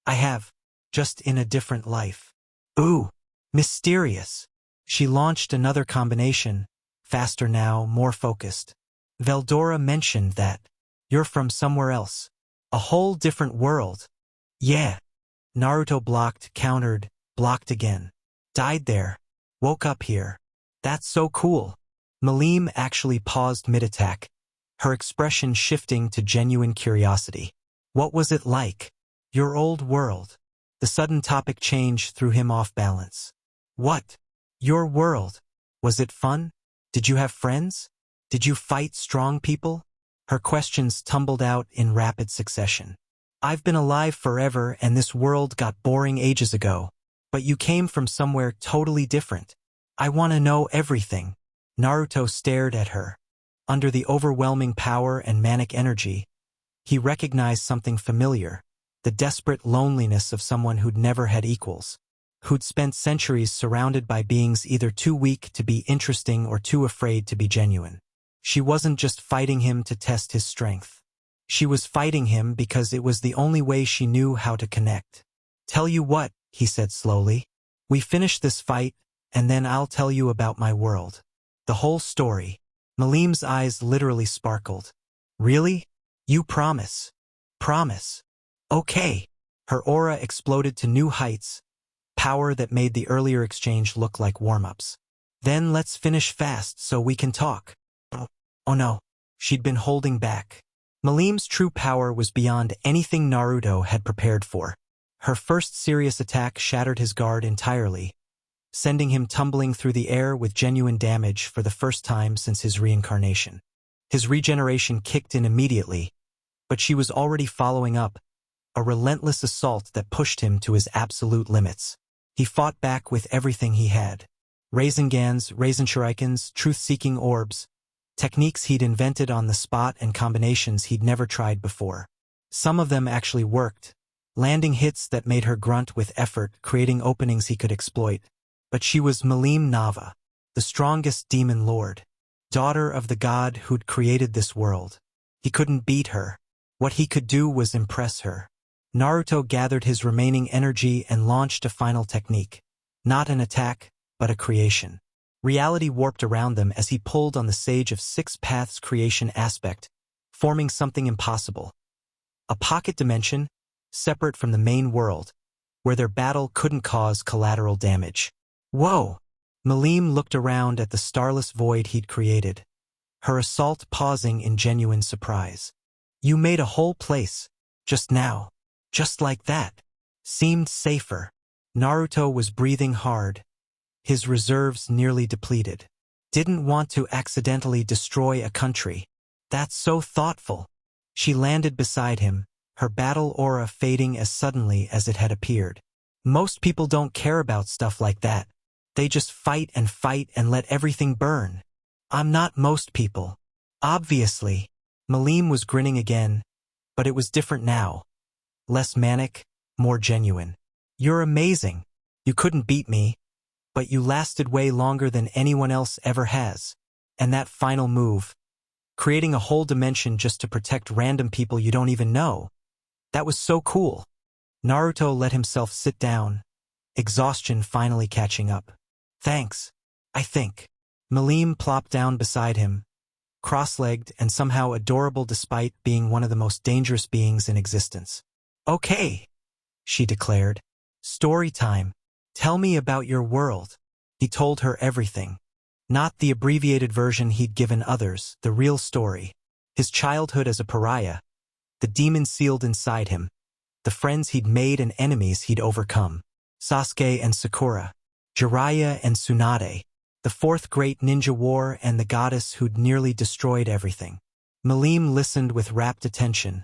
I have, just in a different life. Ooh, mysterious. She launched another combination, faster now, more focused. Veldora mentioned that. You're from somewhere else. A whole different world. Yeah. Naruto blocked, countered, blocked again. Died there. Woke up here. That's so cool. Malim actually paused mid-attack, her expression shifting to genuine curiosity. What was it like? Your old world. The sudden topic change threw him off balance. What? Your world. Was it fun? Did you have friends? Did you fight strong people? Her questions tumbled out in rapid succession. I've been alive forever and this world got boring ages ago. But you came from somewhere totally different. I want to know everything. Naruto stared at her. Under the overwhelming power and manic energy, he recognized something familiar, the desperate loneliness of someone who'd never had equals, who'd spent centuries surrounded by beings either too weak to be interesting or too afraid to be genuine. She wasn't just fighting him to test his strength. She was fighting him because it was the only way she knew how to connect. Tell you what, he said slowly. We finish this fight, and then I'll tell you about my world. The whole story. Malim's eyes literally sparkled. Really? You promise? Promise. Okay. Her aura exploded to new heights, power that made the earlier exchange look like warm-ups. Then let's finish fast so we can talk. Oh no. She'd been holding back. Malim's true power was beyond anything Naruto had prepared for. Her first serious attack shattered his guard entirely, sending him tumbling through the air with genuine damage for the first time since his reincarnation. His regeneration kicked in immediately, but she was already following up, a relentless assault that pushed him to his absolute limits. He fought back with everything he had. Raisengans, Raisin Shurikens, truth-seeking orbs, techniques he'd invented on the spot and combinations he'd never tried before. Some of them actually worked, landing hits that made her grunt with effort, creating openings he could exploit. But she was Malim Nava, the strongest demon lord, daughter of the god who'd created this world. He couldn't beat her. What he could do was impress her. Naruto gathered his remaining energy and launched a final technique. Not an attack, but a creation. Reality warped around them as he pulled on the Sage of Six Paths creation aspect, forming something impossible. A pocket dimension, separate from the main world, where their battle couldn't cause collateral damage. Whoa! Malim looked around at the starless void he'd created, her assault pausing in genuine surprise. You made a whole place. Just now. Just like that. Seemed safer. Naruto was breathing hard, his reserves nearly depleted. Didn't want to accidentally destroy a country. That's so thoughtful. She landed beside him, her battle aura fading as suddenly as it had appeared. Most people don't care about stuff like that. They just fight and let everything burn. I'm not most people. Obviously. Malim was grinning again, but it was different now. Less manic, more genuine. You're amazing. You couldn't beat me, but you lasted way longer than anyone else ever has. And that final move, creating a whole dimension just to protect random people you don't even know, that was so cool. Naruto let himself sit down, exhaustion finally catching up. Thanks, I think. Malim plopped down beside him, cross-legged and somehow adorable despite being one of the most dangerous beings in existence. Okay, she declared. Story time. Tell me about your world. He told her everything. Not the abbreviated version he'd given others, the real story. His childhood as a pariah, the demon sealed inside him, the friends he'd made and enemies he'd overcome. Sasuke and Sakura, Jiraiya and Tsunade, the fourth great ninja war and the goddess who'd nearly destroyed everything. Malim listened with rapt attention,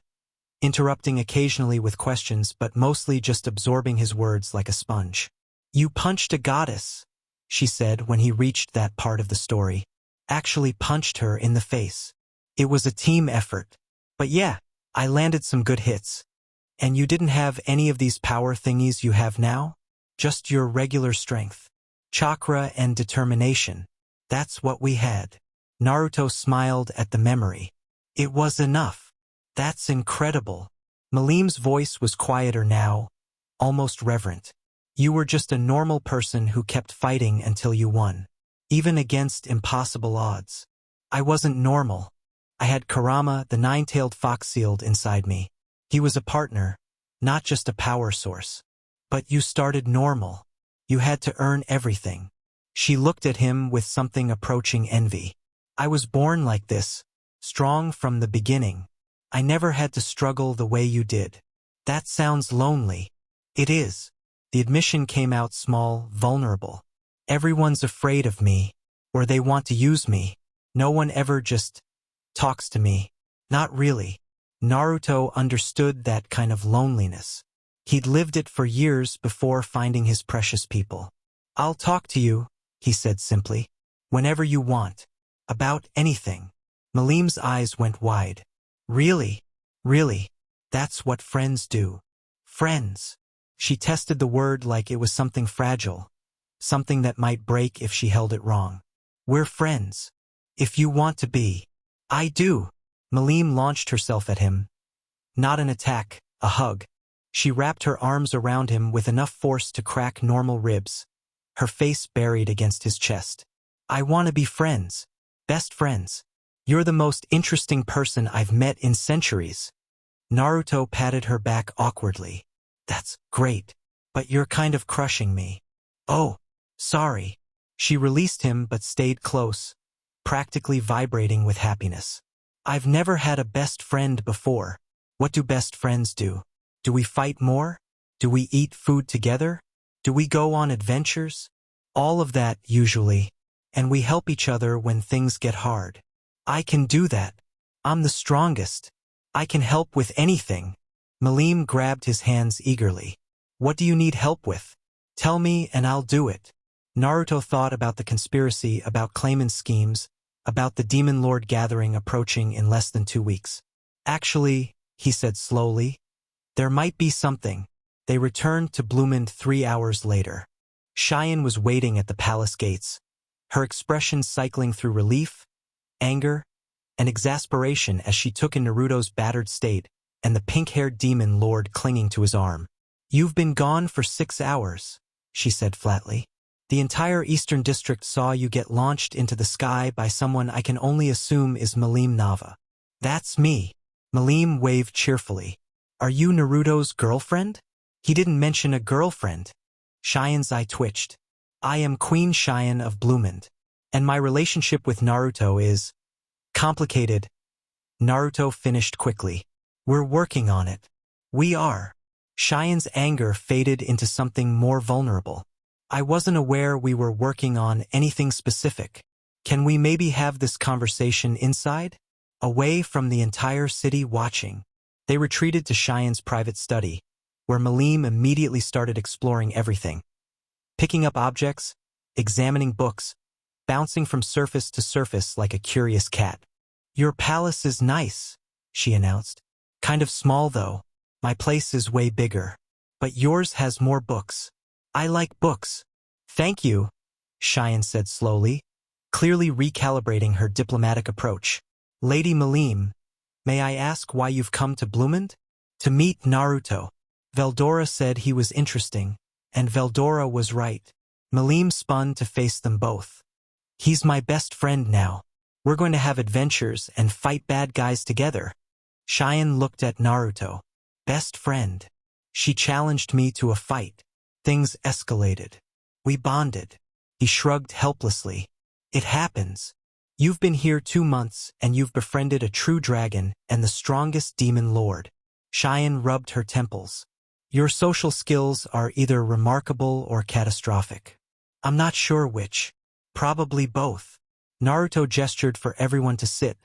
interrupting occasionally with questions but mostly just absorbing his words like a sponge. You punched a goddess, she said when he reached that part of the story. Actually punched her in the face. It was a team effort. But yeah, I landed some good hits. And you didn't have any of these power thingies you have now? Just your regular strength. Chakra and determination. That's what we had. Naruto smiled at the memory. It was enough. That's incredible. Malim's voice was quieter now, almost reverent. You were just a normal person who kept fighting until you won. Even against impossible odds. I wasn't normal. I had Kurama, the nine-tailed fox sealed inside me. He was a partner, not just a power source. But you started normal. You had to earn everything. She looked at him with something approaching envy. I was born like this, strong from the beginning. I never had to struggle the way you did. That sounds lonely. It is. The admission came out small, vulnerable. Everyone's afraid of me, or they want to use me. No one ever just talks to me. Not really. Naruto understood that kind of loneliness. He'd lived it for years before finding his precious people. I'll talk to you, he said simply. Whenever you want. About anything. Malim's eyes went wide. Really? Really? That's what friends do. Friends. She tested the word like it was something fragile. Something that might break if she held it wrong. We're friends. If you want to be. I do. Malim launched herself at him. Not an attack, a hug. She wrapped her arms around him with enough force to crack normal ribs, her face buried against his chest. I want to be friends. Best friends. You're the most interesting person I've met in centuries. Naruto patted her back awkwardly. That's great, but you're kind of crushing me. Oh, sorry. She released him but stayed close, practically vibrating with happiness. I've never had a best friend before. What do best friends do? Do we fight more? Do we eat food together? Do we go on adventures? All of that, usually. And we help each other when things get hard. I can do that. I'm the strongest. I can help with anything. Malim grabbed his hands eagerly. What do you need help with? Tell me and I'll do it. Naruto thought about the conspiracy, about Clayman's schemes, about the Demon Lord gathering approaching in less than 2 weeks. Actually, he said slowly, there might be something. They returned to Bloomend 3 hours later. Cheyenne was waiting at the palace gates, her expression cycling through relief, anger, and exasperation as she took in Naruto's battered state and the pink-haired demon lord clinging to his arm. You've been gone for 6 hours, she said flatly. The entire Eastern District saw you get launched into the sky by someone I can only assume is Malim Nava. That's me. Malim waved cheerfully. Are you Naruto's girlfriend? He didn't mention a girlfriend. Cheyenne's eye twitched. I am Queen Cheyenne of Bloomend, and my relationship with Naruto is complicated. Naruto finished quickly. We're working on it. We are. Cheyenne's anger faded into something more vulnerable. I wasn't aware we were working on anything specific. Can we maybe have this conversation inside? Away from the entire city watching. They retreated to Cheyenne's private study, where Malim immediately started exploring everything. Picking up objects, examining books, bouncing from surface to surface like a curious cat. Your palace is nice, she announced. Kind of small though. My place is way bigger. But yours has more books. I like books. Thank you, Cheyenne said slowly, clearly recalibrating her diplomatic approach. Lady Malim, may I ask why you've come to Bloomond? To meet Naruto. Veldora said he was interesting, and Veldora was right. Malim spun to face them both. He's my best friend now. We're going to have adventures and fight bad guys together. Cheyenne looked at Naruto. Best friend. She challenged me to a fight. Things escalated. We bonded. He shrugged helplessly. It happens. You've been here 2 months and you've befriended a true dragon and the strongest demon lord. Cheyenne rubbed her temples. Your social skills are either remarkable or catastrophic. I'm not sure which. Probably both. Naruto gestured for everyone to sit,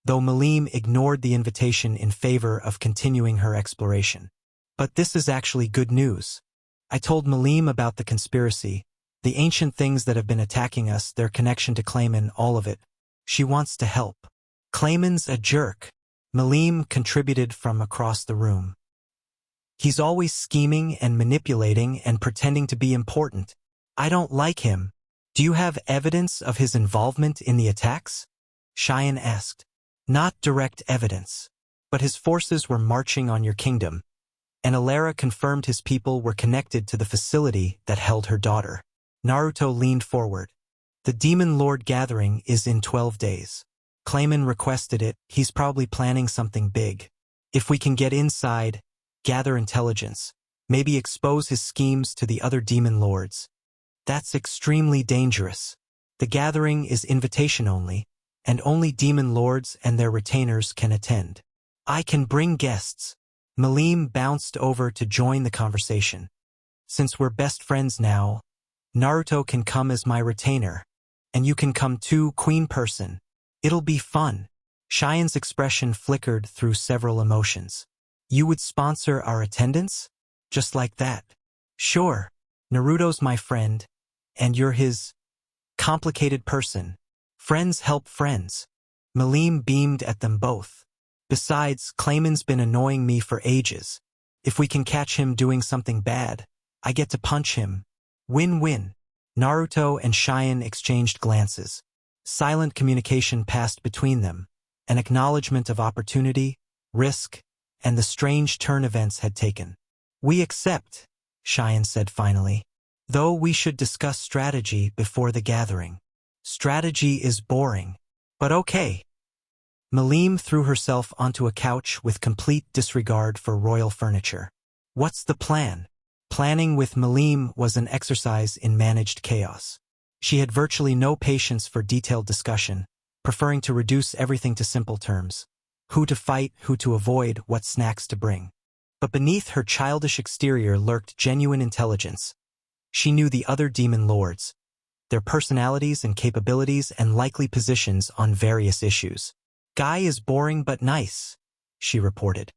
though Malim ignored the invitation in favor of continuing her exploration. But this is actually good news. I told Malim about the conspiracy, the ancient things that have been attacking us, their connection to Clayman, all of it. She wants to help. Clayman's a jerk. Malim contributed from across the room. He's always scheming and manipulating and pretending to be important. I don't like him. Do you have evidence of his involvement in the attacks? Cheyenne asked. Not direct evidence. But his forces were marching on your kingdom, and Alara confirmed his people were connected to the facility that held her daughter. Naruto leaned forward. The Demon Lord gathering is in 12 days. Clayman requested it. He's probably planning something big. If we can get inside, gather intelligence, maybe expose his schemes to the other demon lords. That's extremely dangerous. The gathering is invitation only, and only demon lords and their retainers can attend. I can bring guests. Malim bounced over to join the conversation. Since we're best friends now, Naruto can come as my retainer. And you can come too, Queen Person. It'll be fun. Cheyenne's expression flickered through several emotions. You would sponsor our attendance? Just like that. Sure. Naruto's my friend, and you're his complicated person. Friends help friends. Malim beamed at them both. Besides, Clayman's been annoying me for ages. If we can catch him doing something bad, I get to punch him. Win-win. Naruto and Cheyenne exchanged glances. Silent communication passed between them, an acknowledgement of opportunity, risk, and the strange turn events had taken. We accept, Cheyenne said finally. Though we should discuss strategy before the gathering. Strategy is boring. But okay. Malim threw herself onto a couch with complete disregard for royal furniture. What's the plan? Planning with Malim was an exercise in managed chaos. She had virtually no patience for detailed discussion, preferring to reduce everything to simple terms. Who to fight, who to avoid, what snacks to bring. But beneath her childish exterior lurked genuine intelligence. She knew the other demon lords, their personalities and capabilities and likely positions on various issues. Guy is boring but nice, she reported.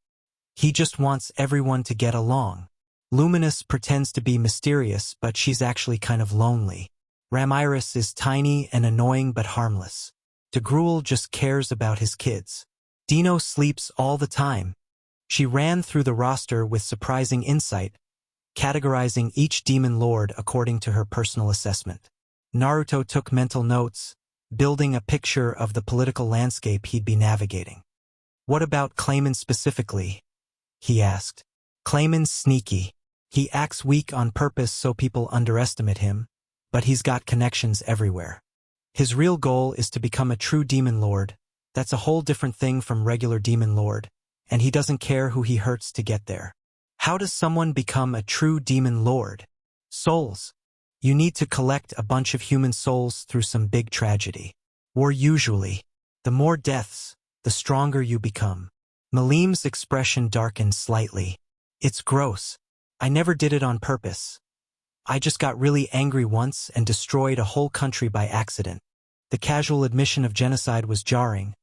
He just wants everyone to get along. Luminous pretends to be mysterious, but she's actually kind of lonely. Ramiris is tiny and annoying but harmless. DeGruel just cares about his kids. Dino sleeps all the time. She ran through the roster with surprising insight, categorizing each demon lord according to her personal assessment. Naruto took mental notes, building a picture of the political landscape he'd be navigating. What about Clayman specifically? He asked. Clayman's sneaky. He acts weak on purpose so people underestimate him, but he's got connections everywhere. His real goal is to become a true demon lord. That's a whole different thing from regular demon lord, and he doesn't care who he hurts to get there. How does someone become a true demon lord? Souls. You need to collect a bunch of human souls through some big tragedy. Or usually, the more deaths, the stronger you become. Malim's expression darkened slightly. It's gross. I never did it on purpose. I just got really angry once and destroyed a whole country by accident. The casual admission of genocide was jarring,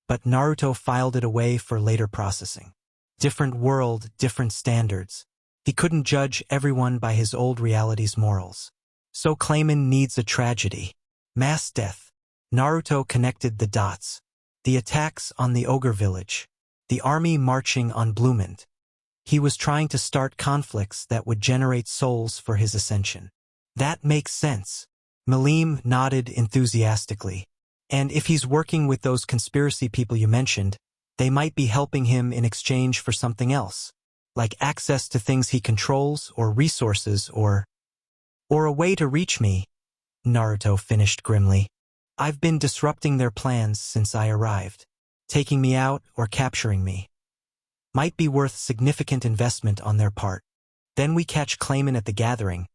but Naruto filed it away for later processing. Different world, different standards. He couldn't judge everyone by his old reality's morals. So Clayman needs a tragedy. Mass death. Naruto connected the dots. The attacks on the ogre village. The army marching on Bloomond. He was trying to start conflicts that would generate souls for his ascension. That makes sense. Malim nodded enthusiastically. And if he's working with those conspiracy people you mentioned, they might be helping him in exchange for something else, like access to things he controls or resources or a way to reach me, Naruto finished grimly. I've been disrupting their plans since I arrived. Taking me out or capturing me might be worth significant investment on their part. Then we catch Clayman at the gathering,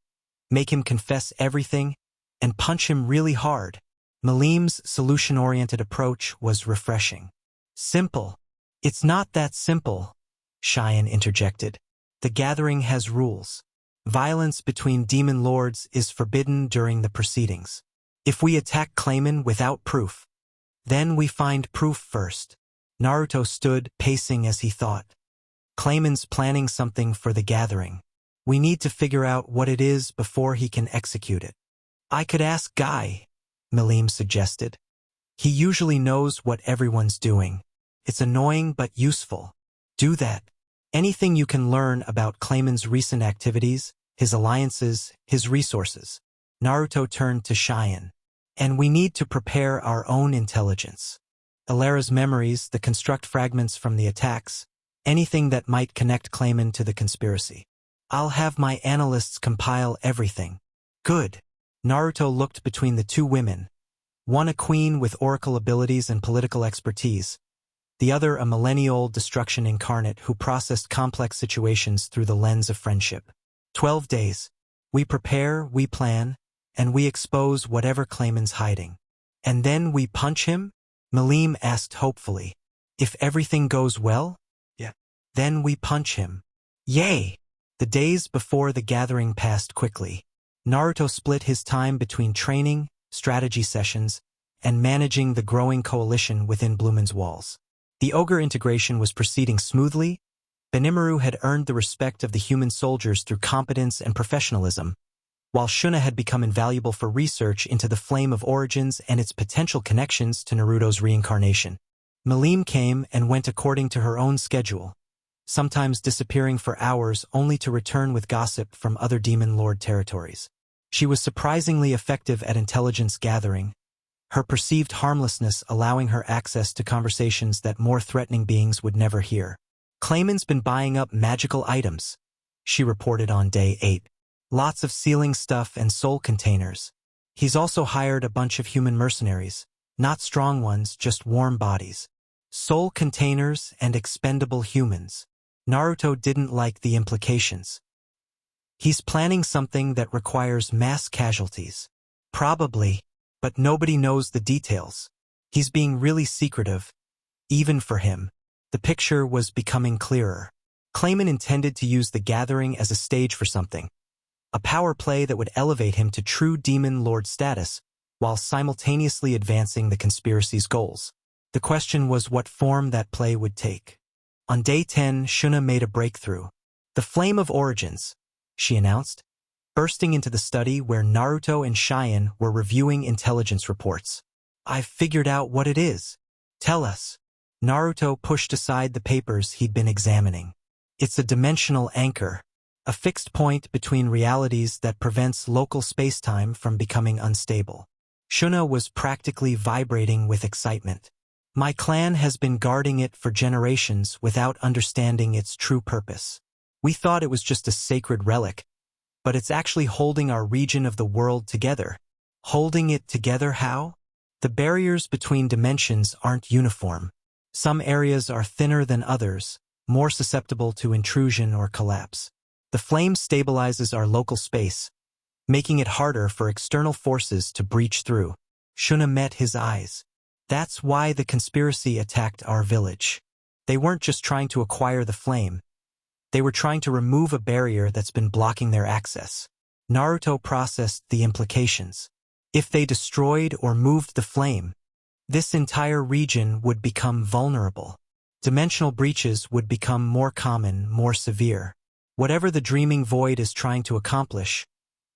make him confess everything, and punch him really hard. Malim's solution-oriented approach was refreshing. Simple. It's not that simple, Cheyenne interjected. The gathering has rules. Violence between demon lords is forbidden during the proceedings. If we attack Clayman without proof, then we find proof first. Naruto stood, pacing as he thought. Clayman's planning something for the gathering. We need to figure out what it is before he can execute it. I could ask Guy, Malim suggested. He usually knows what everyone's doing. It's annoying but useful. Do that. Anything you can learn about Clayman's recent activities, his alliances, his resources. Naruto turned to Cheyenne. And we need to prepare our own intelligence. Alera's memories, the construct fragments from the attacks, anything that might connect Clayman to the conspiracy. I'll have my analysts compile everything. Good. Naruto looked between the two women. One a queen with oracle abilities and political expertise. The other a millennial destruction incarnate who processed complex situations through the lens of friendship. 12 days. We prepare, we plan, and we expose whatever Clayman's hiding. And then we punch him? Malim asked hopefully. If everything goes well? Yeah. Then we punch him. Yay! The days before the gathering passed quickly. Naruto split his time between training, strategy sessions, and managing the growing coalition within Bloomond's walls. The ogre integration was proceeding smoothly. Benimaru had earned the respect of the human soldiers through competence and professionalism, while Shuna had become invaluable for research into the Flame of Origins and its potential connections to Naruto's reincarnation. Malim came and went according to her own schedule, sometimes disappearing for hours only to return with gossip from other demon lord territories. She was surprisingly effective at intelligence gathering, her perceived harmlessness allowing her access to conversations that more threatening beings would never hear. Clayman's been buying up magical items, she reported on day 8. Lots of sealing stuff and soul containers. He's also hired a bunch of human mercenaries, not strong ones, just warm bodies. Soul containers and expendable humans. Naruto didn't like the implications. He's planning something that requires mass casualties. Probably, but nobody knows the details. He's being really secretive, even for him. The picture was becoming clearer. Clayman intended to use the gathering as a stage for something. A power play that would elevate him to true demon lord status, while simultaneously advancing the conspiracy's goals. The question was what form that play would take. On day 10, Shuna made a breakthrough. The Flame of Origins, she announced, bursting into the study where Naruto and Cheyenne were reviewing intelligence reports. I've figured out what it is. Tell us. Naruto pushed aside the papers he'd been examining. It's a dimensional anchor, a fixed point between realities that prevents local space-time from becoming unstable. Shuna was practically vibrating with excitement. My clan has been guarding it for generations without understanding its true purpose. We thought it was just a sacred relic, but it's actually holding our region of the world together. Holding it together how? The barriers between dimensions aren't uniform. Some areas are thinner than others, more susceptible to intrusion or collapse. The flame stabilizes our local space, making it harder for external forces to breach through. Shuna met his eyes. That's why the conspiracy attacked our village. They weren't just trying to acquire the flame. They were trying to remove a barrier that's been blocking their access. Naruto processed the implications. If they destroyed or moved the flame, this entire region would become vulnerable. Dimensional breaches would become more common, more severe. Whatever the dreaming void is trying to accomplish,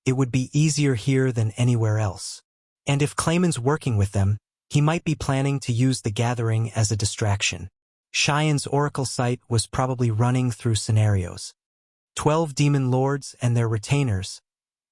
it would be easier here than anywhere else. And if Clayman's working with them, he might be planning to use the gathering as a distraction. Cheyenne's oracle site was probably running through scenarios. 12 demon lords and their retainers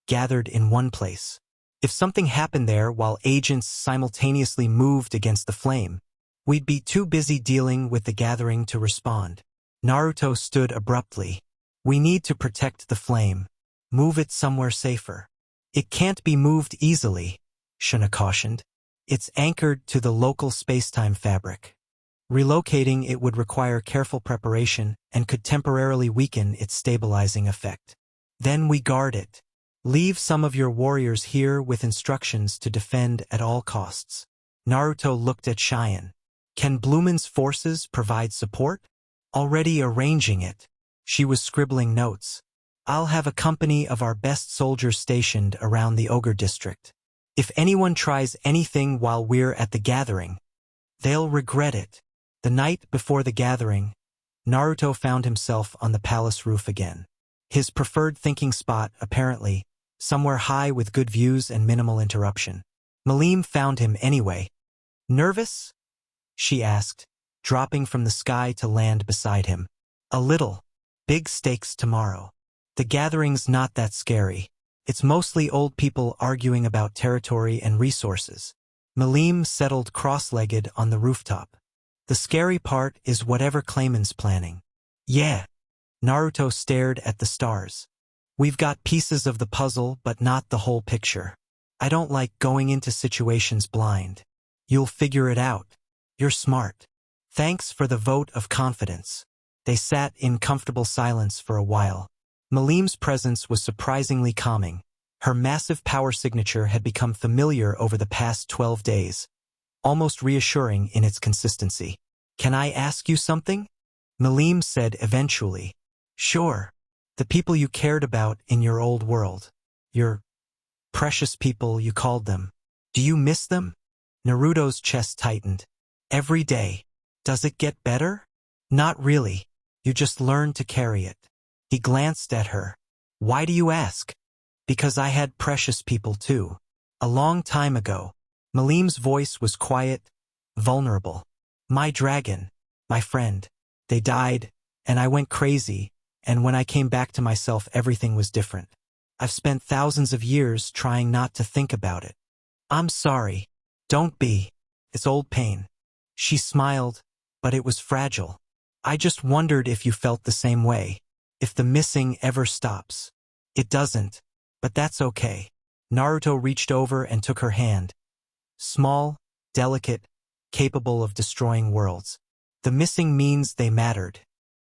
gathered in one place. If something happened there while agents simultaneously moved against the flame, we'd be too busy dealing with the gathering to respond. Naruto stood abruptly. We need to protect the flame. Move it somewhere safer. It can't be moved easily, Shuna cautioned. It's anchored to the local space-time fabric. Relocating it would require careful preparation and could temporarily weaken its stabilizing effect. Then we guard it. Leave some of your warriors here with instructions to defend at all costs. Naruto looked at Cheyenne. Can Blumen's forces provide support? Already arranging it. She was scribbling notes. I'll have a company of our best soldiers stationed around the Ogre district. If anyone tries anything while we're at the gathering, they'll regret it. The night before the gathering, Naruto found himself on the palace roof again. His preferred thinking spot, apparently, somewhere high with good views and minimal interruption. Malim found him anyway. Nervous? She asked, dropping from the sky to land beside him. A little. Big stakes tomorrow. The gathering's not that scary. It's mostly old people arguing about territory and resources. Malim settled cross-legged on the rooftop. The scary part is whatever Clayman's planning. Yeah. Naruto stared at the stars. We've got pieces of the puzzle, but not the whole picture. I don't like going into situations blind. You'll figure it out. You're smart. Thanks for the vote of confidence. They sat in comfortable silence for a while. Malim's presence was surprisingly calming. Her massive power signature had become familiar over the past 12 days, almost reassuring in its consistency. Can I ask you something? Malim said eventually. Sure. The people you cared about in your old world. Your precious people, you called them. Do you miss them? Naruto's chest tightened. Every day. Does it get better? Not really. You just learn to carry it. He glanced at her. Why do you ask? Because I had precious people too. A long time ago. Malim's voice was quiet, vulnerable. My dragon, my friend. They died, and I went crazy, and when I came back to myself everything was different. I've spent thousands of years trying not to think about it. I'm sorry. Don't be. It's old pain. She smiled, but it was fragile. I just wondered if you felt the same way. If the missing ever stops. It doesn't, but that's okay. Naruto reached over and took her hand. Small, delicate, capable of destroying worlds. The missing means they mattered.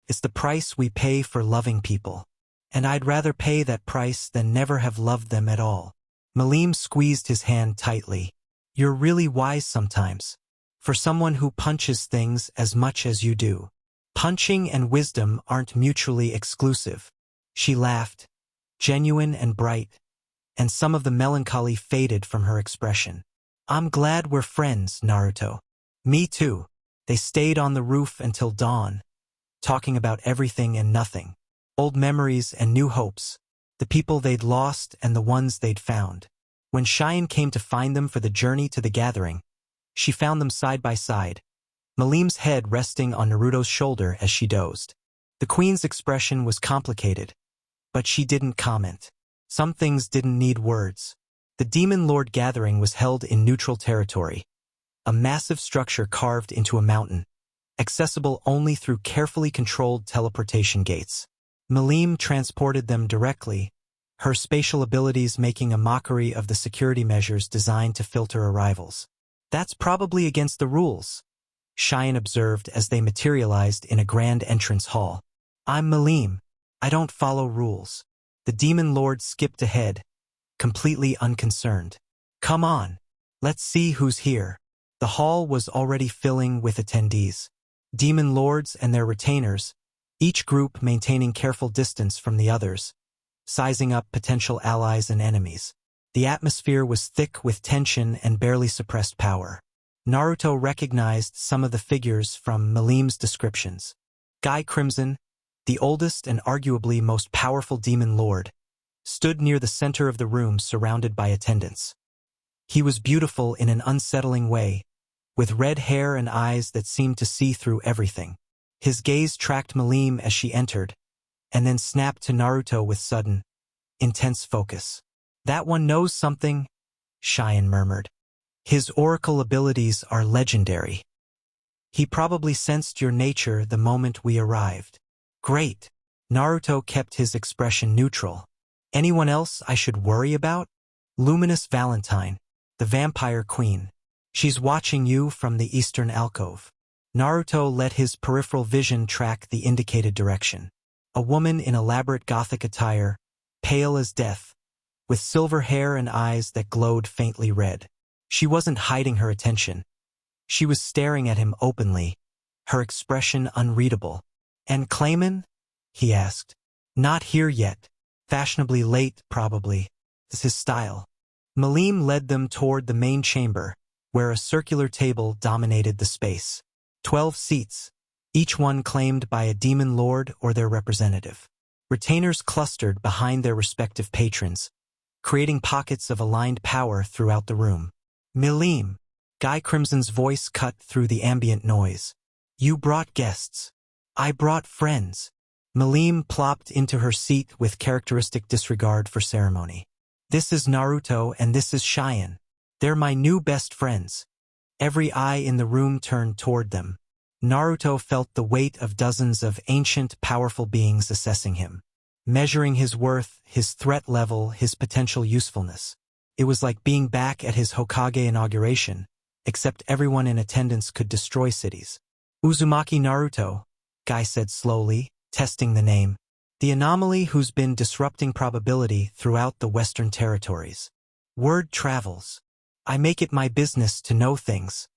It's the price we pay for loving people. And I'd rather pay that price than never have loved them at all. Malim squeezed his hand tightly. You're really wise sometimes. For someone who punches things as much as you do. Punching and wisdom aren't mutually exclusive. She laughed, genuine and bright, and some of the melancholy faded from her expression. I'm glad we're friends, Naruto. Me too. They stayed on the roof until dawn, talking about everything and nothing. Old memories and new hopes. The people they'd lost and the ones they'd found. When Cheyenne came to find them for the journey to the gathering, she found them side by side, Malim's head resting on Naruto's shoulder as she dozed. The queen's expression was complicated, but she didn't comment. Some things didn't need words. The Demon Lord gathering was held in neutral territory, a massive structure carved into a mountain, accessible only through carefully controlled teleportation gates. Malim transported them directly, her spatial abilities making a mockery of the security measures designed to filter arrivals. That's probably against the rules, Cheyenne observed as they materialized in a grand entrance hall. I'm Malim. I don't follow rules. The Demon Lord skipped ahead, completely unconcerned. Come on. Let's see who's here. The hall was already filling with attendees. Demon lords and their retainers, each group maintaining careful distance from the others, sizing up potential allies and enemies. The atmosphere was thick with tension and barely suppressed power. Naruto recognized some of the figures from Milim's descriptions. Guy Crimson, the oldest and arguably most powerful demon lord, stood near the center of the room surrounded by attendants. He was beautiful in an unsettling way, with red hair and eyes that seemed to see through everything. His gaze tracked Milim as she entered, and then snapped to Naruto with sudden, intense focus. "That one knows something," Cheyenne murmured. "His oracle abilities are legendary. He probably sensed your nature the moment we arrived." "Great." Naruto kept his expression neutral. "Anyone else I should worry about?" "Luminous Valentine, the vampire queen. She's watching you from the eastern alcove." Naruto let his peripheral vision track the indicated direction. A woman in elaborate gothic attire, pale as death, with silver hair and eyes that glowed faintly red. She wasn't hiding her attention. She was staring at him openly, her expression unreadable. "And Clayman?" he asked. "Not here yet. Fashionably late, probably. It's his style." Milim led them toward the main chamber, where a circular table dominated the space. 12 seats, each one claimed by a demon lord or their representative. Retainers clustered behind their respective patrons, creating pockets of aligned power throughout the room. "Milim," Guy Crimson's voice cut through the ambient noise. "You brought guests. I brought friends." Milim plopped into her seat with characteristic disregard for ceremony. "This is Naruto and this is Cheyenne. They're my new best friends." Every eye in the room turned toward them. Naruto felt the weight of dozens of ancient, powerful beings assessing him, measuring his worth, his threat level, his potential usefulness. It was like being back at his Hokage inauguration, except everyone in attendance could destroy cities. "Uzumaki Naruto," Guy said slowly, testing the name. "The anomaly who's been disrupting probability throughout the Western territories. Word travels. I make it my business to know things."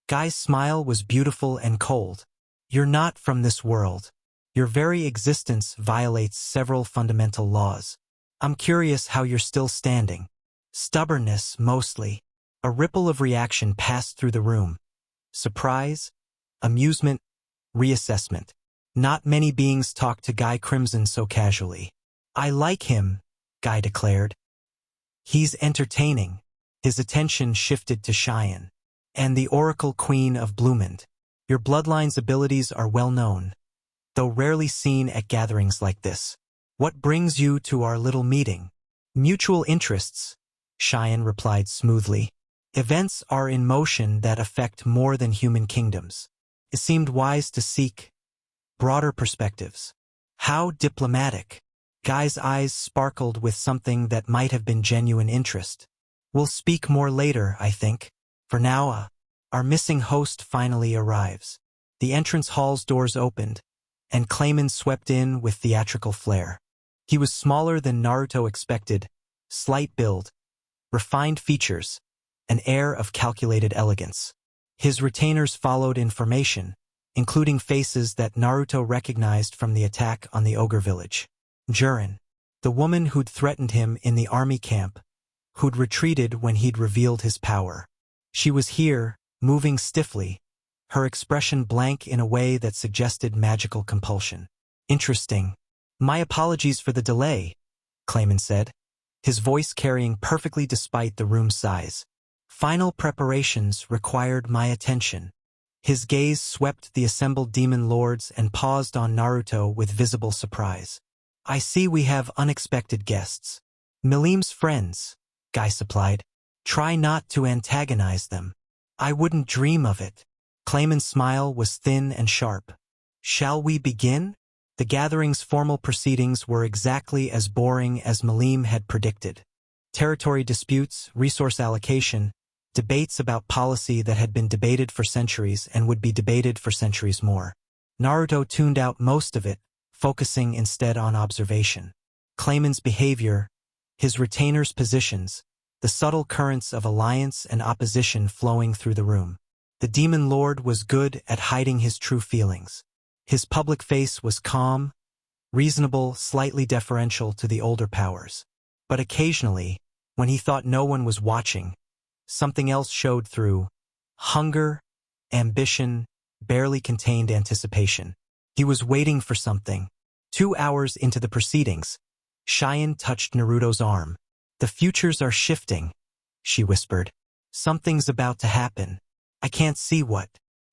Guy's smile was beautiful and cold. "You're not from this world. Your very existence violates several fundamental laws. I'm curious how you're still standing." "Stubbornness, mostly." A ripple of reaction passed through the room. Surprise, amusement, reassessment. Not many beings talked to Guy Crimson so casually. "I like him," Guy declared. "He's entertaining." His attention shifted to Cheyenne. "And the Oracle Queen of Bloomond. Your bloodline's abilities are well known, though rarely seen at gatherings like this. What brings you to our little meeting?" "Mutual interests," Cheyenne replied smoothly. "Events are in motion that affect more than human kingdoms. It seemed wise to seek broader perspectives." "How diplomatic." Guy's eyes sparkled with something that might have been genuine interest. "We'll speak more later, I think. For now, our missing host finally arrives." The entrance hall's doors opened, and Clayman swept in with theatrical flair. He was smaller than Naruto expected, slight build, refined features, an air of calculated elegance. His retainers followed in formation, including faces that Naruto recognized from the attack on the ogre village. Jurin, the woman who'd threatened him in the army camp, who'd retreated when he'd revealed his power. She was here, moving stiffly, her expression blank in a way that suggested magical compulsion. "Interesting. My apologies for the delay," Clayman said, his voice carrying perfectly despite the room's size. "Final preparations required my attention." His gaze swept the assembled demon lords and paused on Naruto with visible surprise. "I see we have unexpected guests." "Milim's friends," Guy supplied. "Try not to antagonize them." "I wouldn't dream of it." Clayman's smile was thin and sharp. "Shall we begin?" The gathering's formal proceedings were exactly as boring as Milim had predicted. Territory disputes, resource allocation, debates about policy that had been debated for centuries and would be debated for centuries more. Naruto tuned out most of it, focusing instead on observation. Clayman's behavior, his retainers' positions, the subtle currents of alliance and opposition flowing through the room. The demon lord was good at hiding his true feelings. His public face was calm, reasonable, slightly deferential to the older powers. But occasionally, when he thought no one was watching, something else showed through: hunger, ambition, barely contained anticipation. He was waiting for something. 2 hours into the proceedings, Cheyenne touched Naruto's arm. "The futures are shifting," she whispered. "Something's about to happen. I can't see what.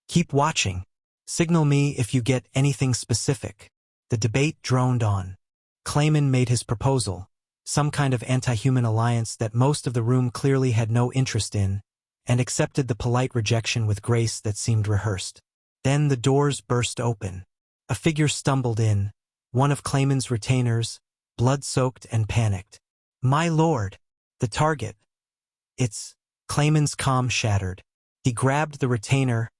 Keep watching. Signal me if you get anything specific." The debate droned on. Clayman made his proposal, some kind of anti-human alliance that most of the room clearly had no interest in, and accepted the polite rejection with grace that seemed rehearsed. Then the doors burst open. A figure stumbled in, one of Clayman's retainers, blood-soaked and panicked. "My lord, the target." "It's—" Clayman's calm shattered. He grabbed the retainer,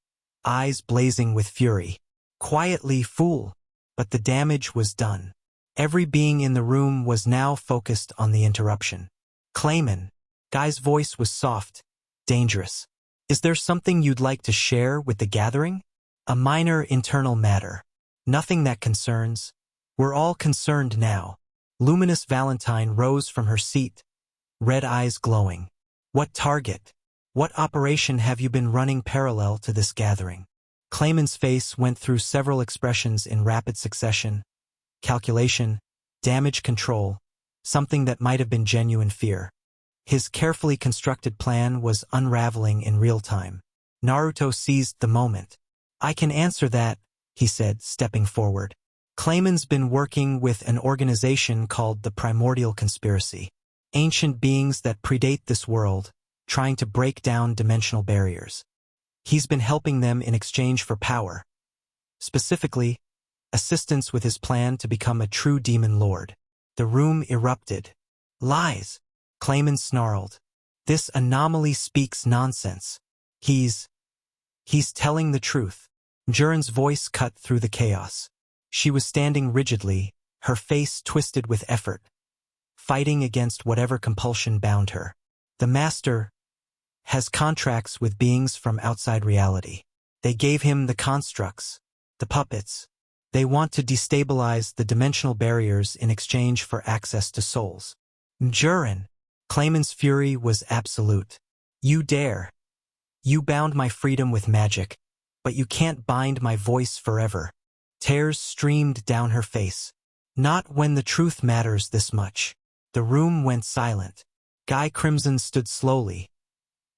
eyes blazing with fury. "Quietly, fool." But the damage was done. Every being in the room was now focused on the interruption. "Clayman." Guy's voice was soft, dangerous. "Is there something you'd like to share with the gathering? A minor internal matter. Nothing that concerns. We're all concerned now." Luminous Valentine rose from her seat, red eyes glowing. "What target? What operation have you been running parallel to this gathering?" Clayman's face went through several expressions in rapid succession: calculation, damage control, something that might have been genuine fear. His carefully constructed plan was unraveling in real time. Naruto seized the moment. "I can answer that," he said, stepping forward. "Clayman's been working with an organization called the Primordial Conspiracy. Ancient beings that predate this world, trying to break down dimensional barriers. He's been helping them in exchange for power. Specifically, assistance with his plan to become a true demon lord." The room erupted. "Lies!" Clayman snarled. "This anomaly speaks nonsense. He's telling the truth." Jurin's voice cut through the chaos. She was standing rigidly, her face twisted with effort, fighting against whatever compulsion bound her. "The Master has contracts with beings from outside reality. They gave him the constructs, the puppets. They want to destabilize the dimensional barriers in exchange for access to souls." "Jurin!" Clayman's fury was absolute. "You dare! You bound my freedom with magic, but you can't bind my voice forever." Tears streamed down her face. "Not when the truth matters this much." The room went silent. Guy Crimson stood slowly,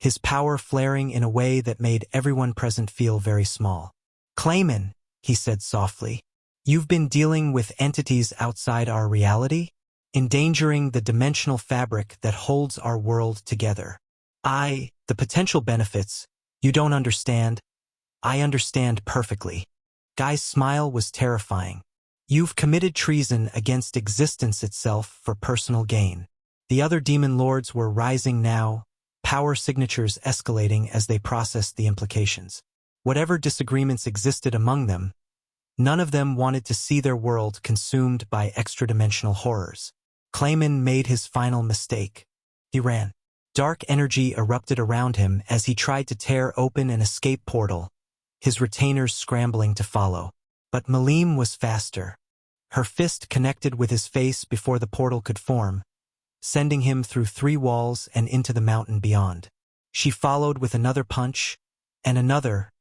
his power flaring in a way that made everyone present feel very small. "Clayman," he said softly, "you've been dealing with entities outside our reality, endangering the dimensional fabric that holds our world together. The potential benefits, you don't understand. I understand perfectly." Guy's smile was terrifying. "You've committed treason against existence itself for personal gain." The other demon lords were rising now, power signatures escalating as they processed the implications. Whatever disagreements existed among them, none of them wanted to see their world consumed by extra-dimensional horrors. Clayman made his final mistake. He ran. Dark energy erupted around him as he tried to tear open an escape portal, his retainers scrambling to follow. But Malim was faster. Her fist connected with his face before the portal could form, sending him through 3 walls and into the mountain beyond. She followed with another punch, and another,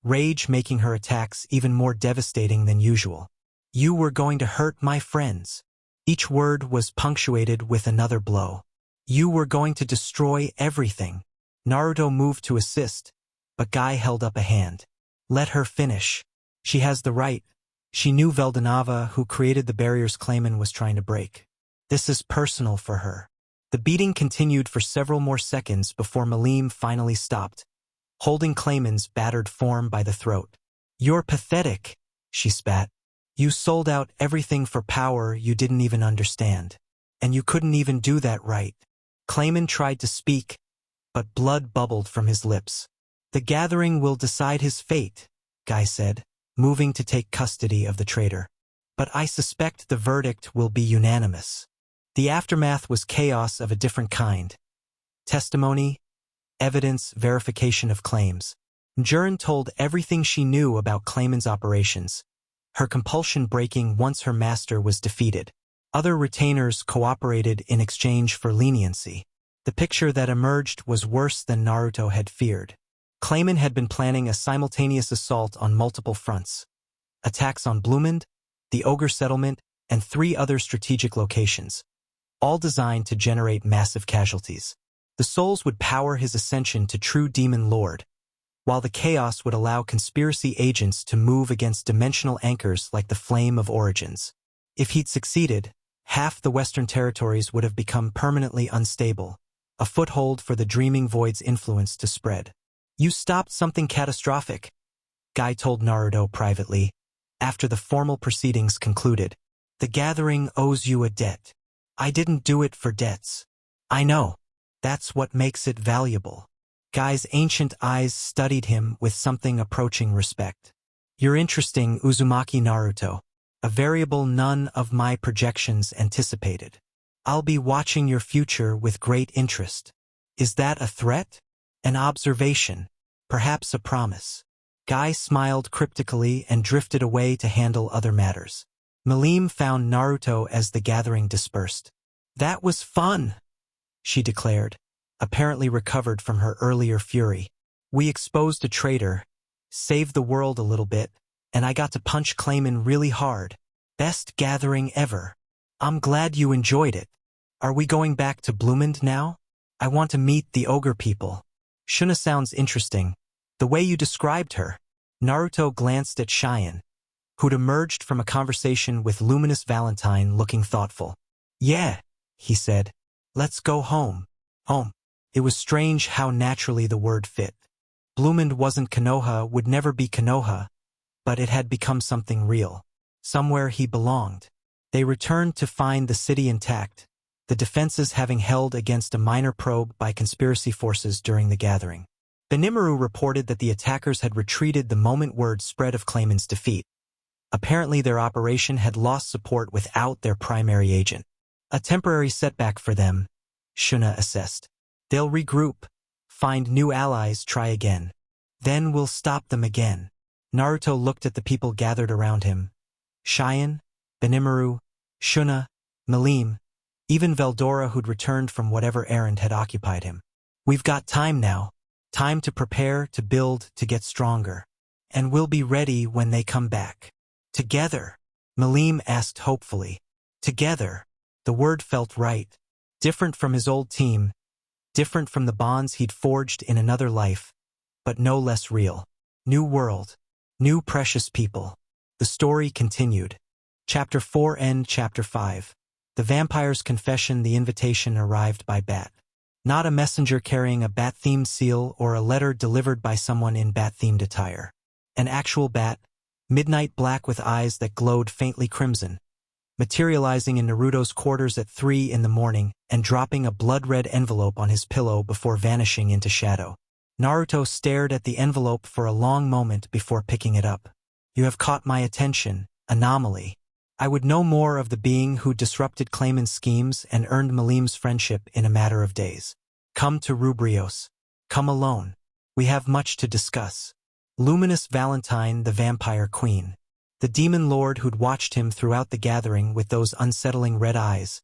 rage making her attacks even more devastating than usual. "You were going to hurt my friends." Each word was punctuated with another blow. "You were going to destroy everything." Naruto moved to assist, but Guy held up a hand. "Let her finish. She has the right." She knew Veldanava, who created the barriers Clayman was trying to break. This is personal for her. The beating continued for several more seconds before Malim finally stopped, holding Clayman's battered form by the throat. "You're pathetic," she spat. "You sold out everything for power you didn't even understand. And you couldn't even do that right." Clayman tried to speak, but blood bubbled from his lips. "The gathering will decide his fate," Guy said, moving to take custody of the traitor. "But I suspect the verdict will be unanimous." The aftermath was chaos of a different kind. Testimony, evidence, verification of claims. Jurin told everything she knew about Clayman's operations, her compulsion breaking once her master was defeated. Other retainers cooperated in exchange for leniency. The picture that emerged was worse than Naruto had feared. Clayman had been planning a simultaneous assault on multiple fronts. Attacks on Bloomend, the Ogre Settlement, and 3 other strategic locations, all designed to generate massive casualties. The souls would power his ascension to true demon lord, while the chaos would allow conspiracy agents to move against dimensional anchors like the Flame of Origins. If he'd succeeded, half the Western territories would have become permanently unstable, a foothold for the Dreaming Void's influence to spread. You stopped something catastrophic, Guy told Naruto privately, after the formal proceedings concluded. The gathering owes you a debt. I didn't do it for debts. I know. That's what makes it valuable. Guy's ancient eyes studied him with something approaching respect. You're interesting, Uzumaki Naruto. A variable none of my projections anticipated. I'll be watching your future with great interest. Is that a threat? An observation? Perhaps a promise? Guy smiled cryptically and drifted away to handle other matters. Malim found Naruto as the gathering dispersed. That was fun, she declared, apparently recovered from her earlier fury. We exposed a traitor, saved the world a little bit, and I got to punch Clayman really hard. Best gathering ever. I'm glad you enjoyed it. Are we going back to Bloomend now? I want to meet the ogre people. Shuna sounds interesting. The way you described her. Naruto glanced at Cheyenne, who'd emerged from a conversation with Luminous Valentine looking thoughtful. Yeah, he said. Let's go home. Home. It was strange how naturally the word fit. Bloomend wasn't Konoha, would never be Konoha, but it had become something real. Somewhere he belonged. They returned to find the city intact, the defenses having held against a minor probe by conspiracy forces during the gathering. Benimaru reported that the attackers had retreated the moment word spread of Clayman's defeat. Apparently their operation had lost support without their primary agent. A temporary setback for them, Shuna assessed. They'll regroup, find new allies, try again. Then we'll stop them again. Naruto looked at the people gathered around him. Cheyenne, Benimaru, Shuna, Malim, even Veldora, who'd returned from whatever errand had occupied him. We've got time now. Time to prepare, to build, to get stronger. And we'll be ready when they come back. Together, Malim asked hopefully. Together. The word felt right. Different from his old team, different from the bonds he'd forged in another life, but no less real. New world. New precious people. The story continued. Chapter 4 End Chapter 5. The vampire's confession. The invitation arrived by bat. Not a messenger carrying a bat-themed seal or a letter delivered by someone in bat-themed attire. An actual bat, midnight black with eyes that glowed faintly crimson, materializing in Naruto's quarters at 3 in the morning and dropping a blood-red envelope on his pillow before vanishing into shadow. Naruto stared at the envelope for a long moment before picking it up. You have caught my attention, anomaly. I would know more of the being who disrupted Clayman's schemes and earned Malim's friendship in a matter of days. Come to Rubrios. Come alone. We have much to discuss. Luminous Valentine, the vampire queen. The demon lord who'd watched him throughout the gathering with those unsettling red eyes,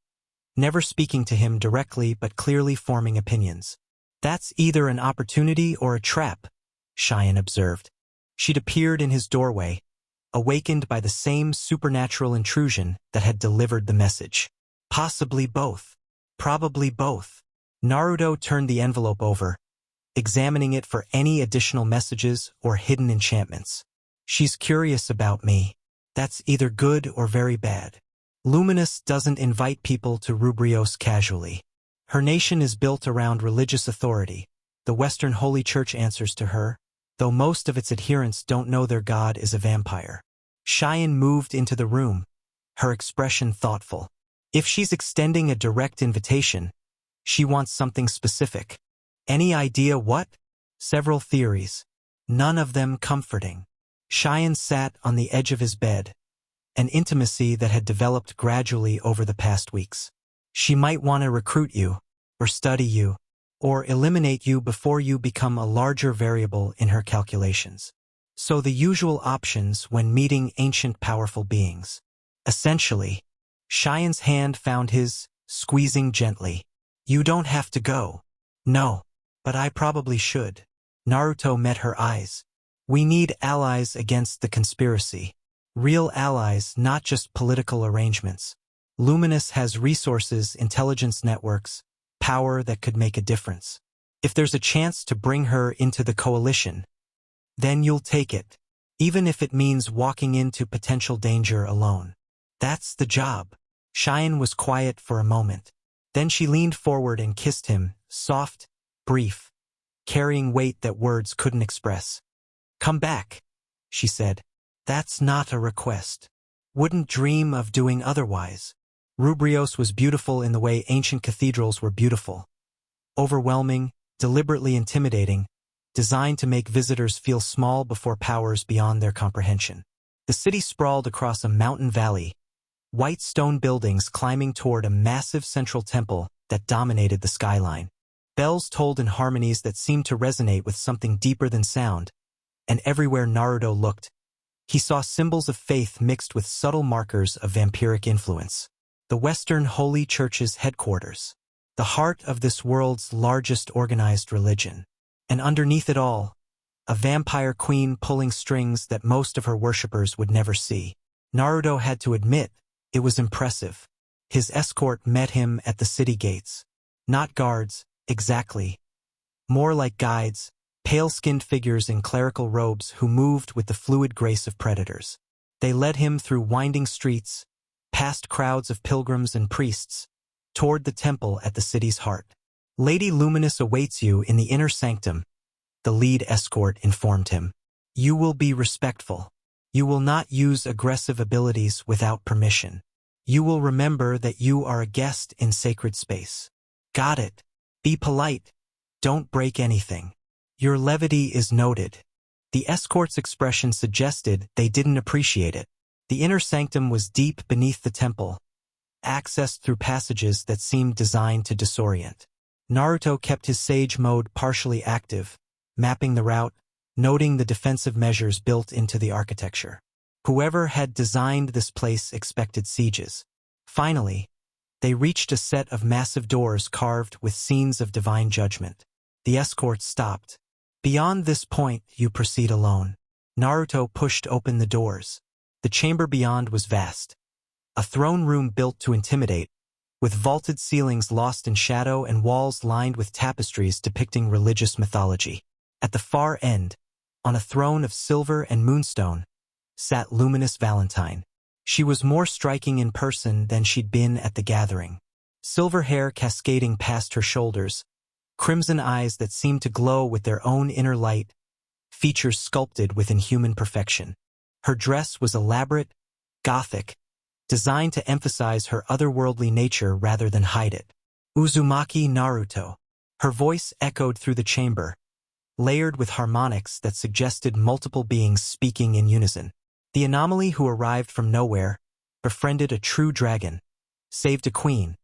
never speaking to him directly but clearly forming opinions. That's either an opportunity or a trap, Cheyenne observed. She'd appeared in his doorway, awakened by the same supernatural intrusion that had delivered the message. Possibly both. Probably both. Naruto turned the envelope over, examining it for any additional messages or hidden enchantments. She's curious about me. That's either good or very bad. Luminous doesn't invite people to Rubrios casually. Her nation is built around religious authority. The Western Holy Church answers to her, though most of its adherents don't know their god is a vampire. Cheyenne moved into the room, her expression thoughtful. If she's extending a direct invitation, she wants something specific. Any idea what? Several theories. None of them comforting. Cheyenne sat on the edge of his bed, an intimacy that had developed gradually over the past weeks. She might want to recruit you, or study you, or eliminate you before you become a larger variable in her calculations. So the usual options when meeting ancient powerful beings. Essentially, Cheyenne hand found his, squeezing gently. You don't have to go. No, but I probably should. Naruto met her eyes. We need allies against the conspiracy. Real allies, not just political arrangements. Luminous has resources, intelligence networks, power that could make a difference. If there's a chance to bring her into the coalition, then you'll take it, even if it means walking into potential danger alone. That's the job. Cheyenne was quiet for a moment. Then she leaned forward and kissed him, soft, brief, carrying weight that words couldn't express. Come back, she said. That's not a request. Wouldn't dream of doing otherwise. Rubrios was beautiful in the way ancient cathedrals were beautiful. Overwhelming, deliberately intimidating, designed to make visitors feel small before powers beyond their comprehension. The city sprawled across a mountain valley, white stone buildings climbing toward a massive central temple that dominated the skyline. Bells tolled in harmonies that seemed to resonate with something deeper than sound, and everywhere Naruto looked, he saw symbols of faith mixed with subtle markers of vampiric influence. The Western Holy Church's headquarters, the heart of this world's largest organized religion. And underneath it all, a vampire queen pulling strings that most of her worshippers would never see. Naruto had to admit, it was impressive. His escort met him at the city gates. Not guards, exactly. More like guides, pale-skinned figures in clerical robes who moved with the fluid grace of predators. They led him through winding streets, past crowds of pilgrims and priests, toward the temple at the city's heart. Lady Luminous awaits you in the inner sanctum, the lead escort informed him. You will be respectful. You will not use aggressive abilities without permission. You will remember that you are a guest in sacred space. Got it. Be polite. Don't break anything. Your levity is noted. The escort's expression suggested they didn't appreciate it. The inner sanctum was deep beneath the temple, accessed through passages that seemed designed to disorient. Naruto kept his sage mode partially active, mapping the route, noting the defensive measures built into the architecture. Whoever had designed this place expected sieges. Finally, they reached a set of massive doors carved with scenes of divine judgment. The escort stopped. Beyond this point, you proceed alone. Naruto pushed open the doors. The chamber beyond was vast. A throne room built to intimidate, with vaulted ceilings lost in shadow and walls lined with tapestries depicting religious mythology. At the far end, on a throne of silver and moonstone, sat Luminous Valentine. She was more striking in person than she'd been at the gathering. Silver hair cascading past her shoulders, crimson eyes that seemed to glow with their own inner light, features sculpted with inhuman perfection. Her dress was elaborate, gothic, designed to emphasize her otherworldly nature rather than hide it. Uzumaki Naruto. Her voice echoed through the chamber, layered with harmonics that suggested multiple beings speaking in unison. The anomaly who arrived from nowhere, befriended a true dragon, saved a queen,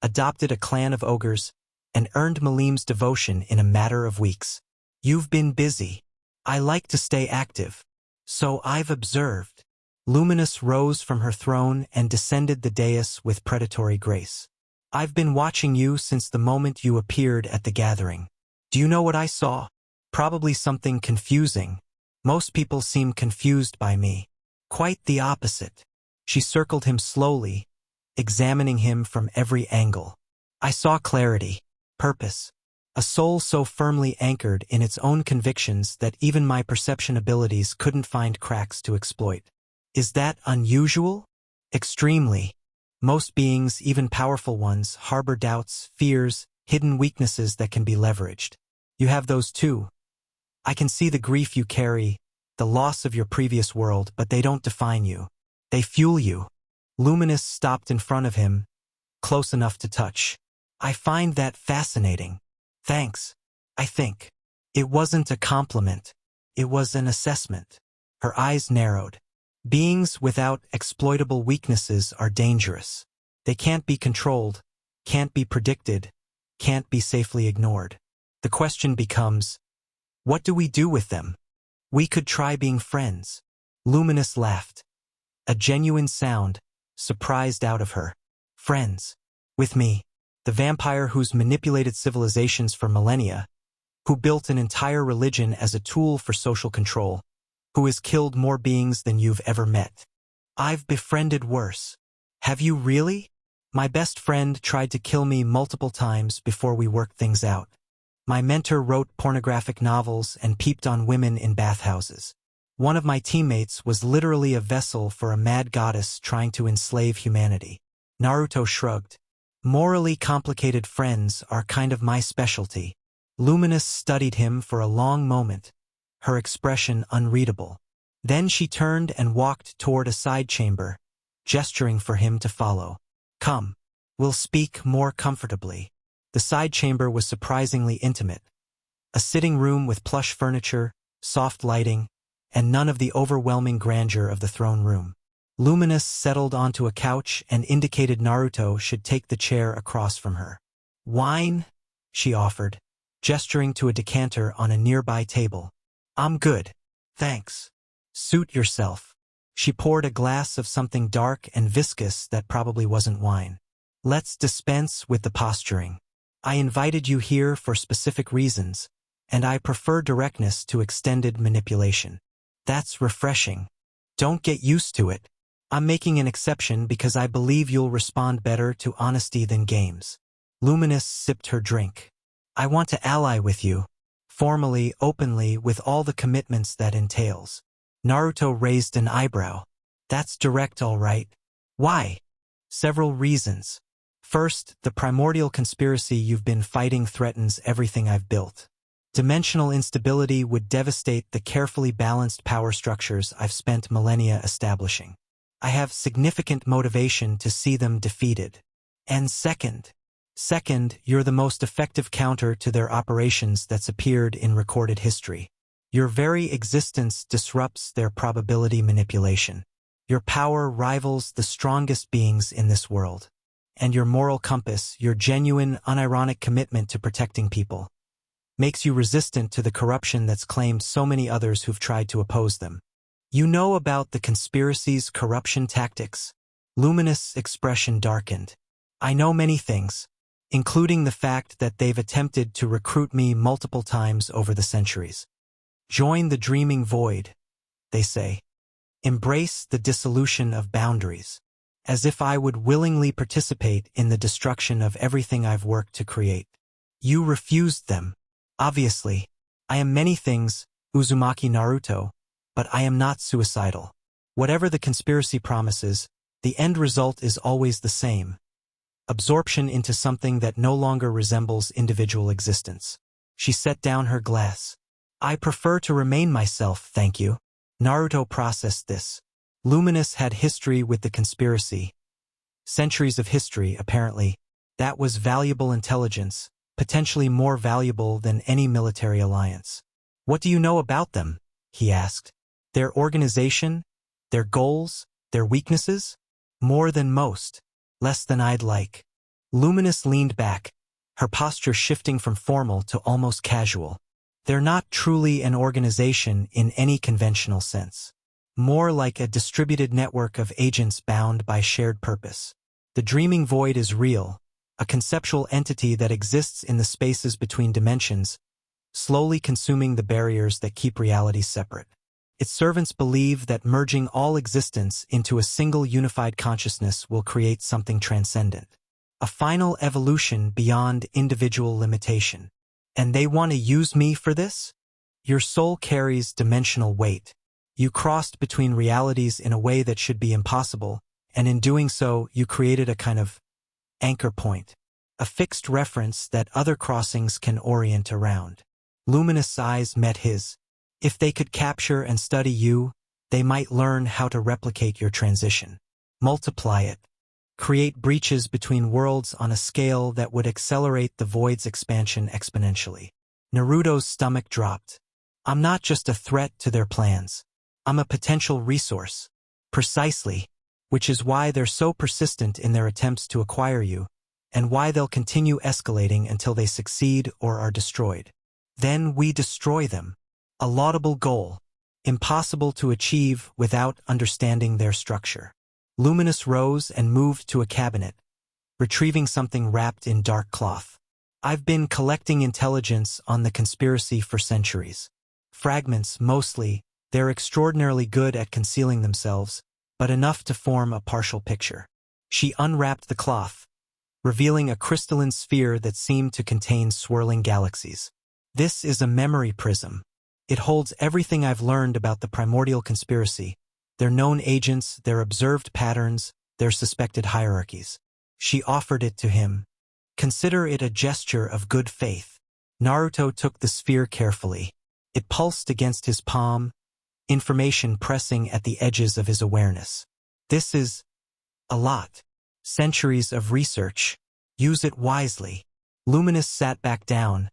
adopted a clan of ogres, and earned Malim's devotion in a matter of weeks. You've been busy. I like to stay active. So I've observed. Luminous rose from her throne and descended the dais with predatory grace. I've been watching you since the moment you appeared at the gathering. Do you know what I saw? Probably something confusing. Most people seem confused by me. Quite the opposite. She circled him slowly, examining him from every angle. I saw clarity, purpose, a soul so firmly anchored in its own convictions that even my perception abilities couldn't find cracks to exploit. Is that unusual? Extremely. Most beings, even powerful ones, harbor doubts, fears, hidden weaknesses that can be leveraged. You have those too. I can see the grief you carry, the loss of your previous world, but they don't define you. They fuel you. Luminous stopped in front of him, close enough to touch. I find that fascinating. Thanks, I think. It wasn't a compliment. It was an assessment. Her eyes narrowed. Beings without exploitable weaknesses are dangerous. They can't be controlled, can't be predicted, can't be safely ignored. The question becomes, what do we do with them? We could try being friends. Luminous laughed. A genuine sound, surprised out of her. Friends. With me. The vampire who's manipulated civilizations for millennia, who built an entire religion as a tool for social control, who has killed more beings than you've ever met. I've befriended worse. Have you really? My best friend tried to kill me multiple times before we worked things out. My mentor wrote pornographic novels and peeped on women in bathhouses. One of my teammates was literally a vessel for a mad goddess trying to enslave humanity. Naruto shrugged. Morally complicated friends are kind of my specialty. Luminous studied him for a long moment, her expression unreadable. Then she turned and walked toward a side chamber, gesturing for him to follow. Come. We'll speak more comfortably. The side chamber was surprisingly intimate. A sitting room with plush furniture, soft lighting, and none of the overwhelming grandeur of the throne room. Luminous settled onto a couch and indicated Naruto should take the chair across from her. Wine? She offered, gesturing to a decanter on a nearby table. I'm good. Thanks. Suit yourself. She poured a glass of something dark and viscous that probably wasn't wine. Let's dispense with the posturing. I invited you here for specific reasons, and I prefer directness to extended manipulation. That's refreshing. Don't get used to it. I'm making an exception because I believe you'll respond better to honesty than games. Luminous sipped her drink. I want to ally with you, formally, openly, with all the commitments that entails. Naruto raised an eyebrow. That's direct, all right. Why? Several reasons. First, the primordial conspiracy you've been fighting threatens everything I've built. Dimensional instability would devastate the carefully balanced power structures I've spent millennia establishing. I have significant motivation to see them defeated. And second, you're the most effective counter to their operations that's appeared in recorded history. Your very existence disrupts their probability manipulation. Your power rivals the strongest beings in this world. And your moral compass, your genuine, unironic commitment to protecting people, makes you resistant to the corruption that's claimed so many others who've tried to oppose them. You know about the conspiracy's corruption tactics? Luminous expression darkened. I know many things, including the fact that they've attempted to recruit me multiple times over the centuries. Join the dreaming void, they say. Embrace the dissolution of boundaries, as if I would willingly participate in the destruction of everything I've worked to create. You refused them. Obviously, I am many things, Uzumaki Naruto, but I am not suicidal. Whatever the conspiracy promises, the end result is always the same. Absorption into something that no longer resembles individual existence. She set down her glass. I prefer to remain myself, thank you. Naruto processed this. Luminous had history with the conspiracy. Centuries of history, apparently. That was valuable intelligence, potentially more valuable than any military alliance. What do you know about them? He asked. Their organization? Their goals? Their weaknesses? More than most. Less than I'd like. Luminous leaned back, her posture shifting from formal to almost casual. They're not truly an organization in any conventional sense. More like a distributed network of agents bound by shared purpose. The dreaming void is real, a conceptual entity that exists in the spaces between dimensions, slowly consuming the barriers that keep reality separate. Its servants believe that merging all existence into a single unified consciousness will create something transcendent. A final evolution beyond individual limitation. And they want to use me for this? Your soul carries dimensional weight. You crossed between realities in a way that should be impossible, and in doing so, you created a kind of anchor point, a fixed reference that other crossings can orient around. Luminous eyes met his. If they could capture and study you, they might learn how to replicate your transition. Multiply it. Create breaches between worlds on a scale that would accelerate the void's expansion exponentially. Naruto's stomach dropped. I'm not just a threat to their plans. I'm a potential resource. Precisely. Which is why they're so persistent in their attempts to acquire you, and why they'll continue escalating until they succeed or are destroyed. Then we destroy them. A laudable goal, impossible to achieve without understanding their structure. Luminous rose and moved to a cabinet, retrieving something wrapped in dark cloth. I've been collecting intelligence on the conspiracy for centuries. Fragments, mostly. They're extraordinarily good at concealing themselves, but enough to form a partial picture. She unwrapped the cloth, revealing a crystalline sphere that seemed to contain swirling galaxies. This is a memory prism. It holds everything I've learned about the primordial conspiracy, their known agents, their observed patterns, their suspected hierarchies. She offered it to him. Consider it a gesture of good faith. Naruto took the sphere carefully. It pulsed against his palm, information pressing at the edges of his awareness. This is a lot. Centuries of research. Use it wisely. Luminous sat back down,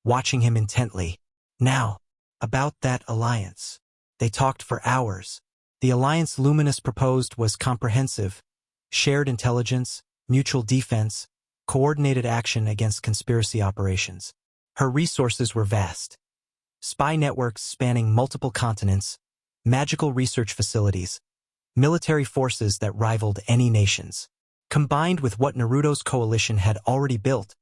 watching him intently. Now, about that alliance. They talked for hours. The alliance Luminous proposed was comprehensive. Shared intelligence, mutual defense, coordinated action against conspiracy operations. Her resources were vast. Spy networks spanning multiple continents, magical research facilities, military forces that rivaled any nations. Combined with what Naruto's coalition had already built,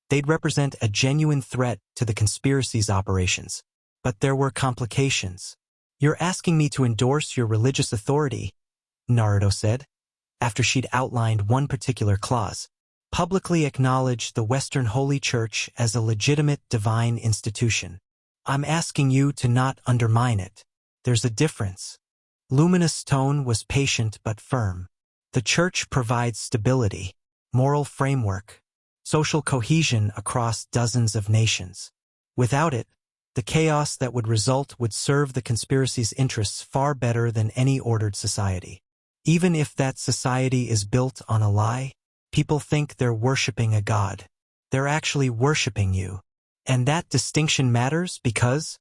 they'd represent a genuine threat to the conspiracy's operations. But there were complications. You're asking me to endorse your religious authority, Naruto said, after she'd outlined one particular clause. Publicly acknowledge the Western Holy Church as a legitimate divine institution. I'm asking you to not undermine it. There's a difference. Luminous' tone was patient but firm. The Church provides stability, moral framework, social cohesion across dozens of nations. Without it, the chaos that would result would serve the conspiracy's interests far better than any ordered society. Even if that society is built on a lie, people think they're worshipping a god. They're actually worshipping you. And that distinction matters because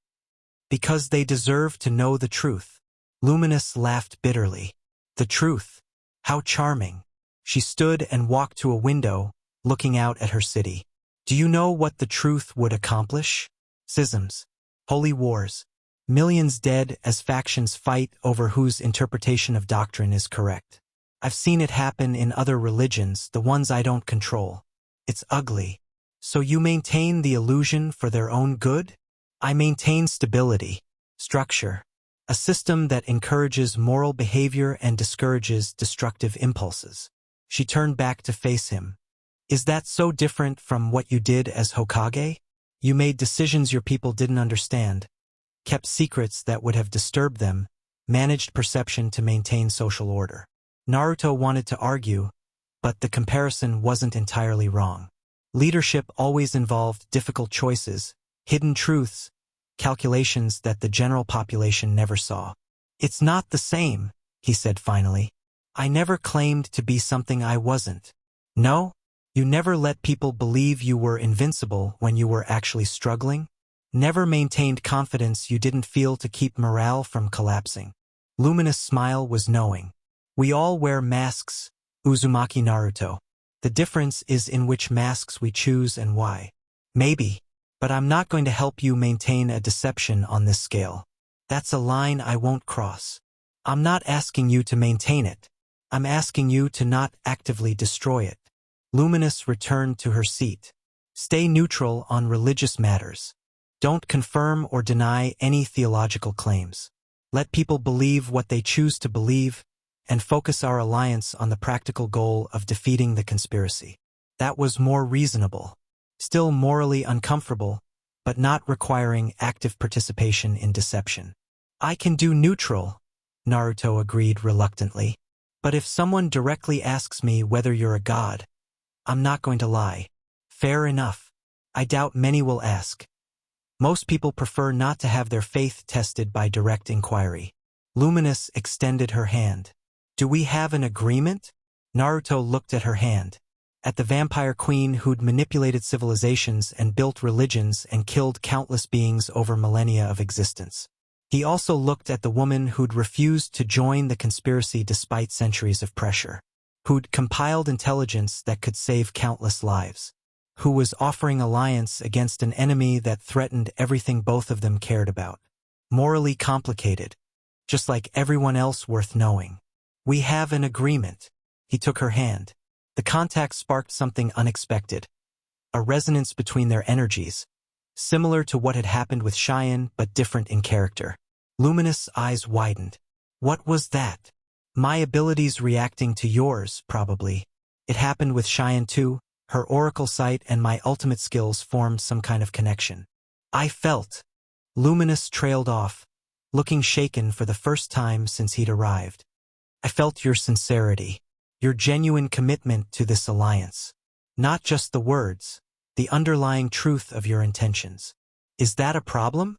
they deserve to know the truth. Luminous laughed bitterly. The truth. How charming. She stood and walked to a window, looking out at her city. Do you know what the truth would accomplish? Schisms. Holy wars. Millions dead as factions fight over whose interpretation of doctrine is correct. I've seen it happen in other religions, the ones I don't control. It's ugly. So you maintain the illusion for their own good? I maintain stability, structure, a system that encourages moral behavior and discourages destructive impulses. She turned back to face him. Is that so different from what you did as Hokage? You made decisions your people didn't understand, kept secrets that would have disturbed them, managed perception to maintain social order. Naruto wanted to argue, but the comparison wasn't entirely wrong. Leadership always involved difficult choices, hidden truths, calculations that the general population never saw. It's not the same, he said finally. I never claimed to be something I wasn't. No? You never let people believe you were invincible when you were actually struggling? Never maintained confidence you didn't feel to keep morale from collapsing? Luminous' smile was knowing. We all wear masks, Uzumaki Naruto. The difference is in which masks we choose and why. Maybe, but I'm not going to help you maintain a deception on this scale. That's a line I won't cross. I'm not asking you to maintain it. I'm asking you to not actively destroy it. Luminous returned to her seat. Stay neutral on religious matters. Don't confirm or deny any theological claims. Let people believe what they choose to believe, and focus our alliance on the practical goal of defeating the conspiracy. That was more reasonable. Still morally uncomfortable, but not requiring active participation in deception. I can do neutral, Naruto agreed reluctantly. But if someone directly asks me whether you're a god, I'm not going to lie. Fair enough. I doubt many will ask. Most people prefer not to have their faith tested by direct inquiry. Luminous extended her hand. Do we have an agreement? Naruto looked at her hand. At the vampire queen who'd manipulated civilizations and built religions and killed countless beings over millennia of existence. He also looked at the woman who'd refused to join the conspiracy despite centuries of pressure. who'd compiled intelligence that could save countless lives, who was offering alliance against an enemy that threatened everything both of them cared about. Morally complicated, just like everyone else worth knowing. We have an agreement. He took her hand. The contact sparked something unexpected, a resonance between their energies, similar to what had happened with Cheyenne but different in character. Luminous eyes widened. What was that? My abilities reacting to yours, probably. It happened with Cheyenne too. Her oracle sight and my ultimate skills formed some kind of connection. I felt. Luminous trailed off, looking shaken for the first time since he'd arrived. I felt your sincerity, your genuine commitment to this alliance. Not just the words, the underlying truth of your intentions. Is that a problem?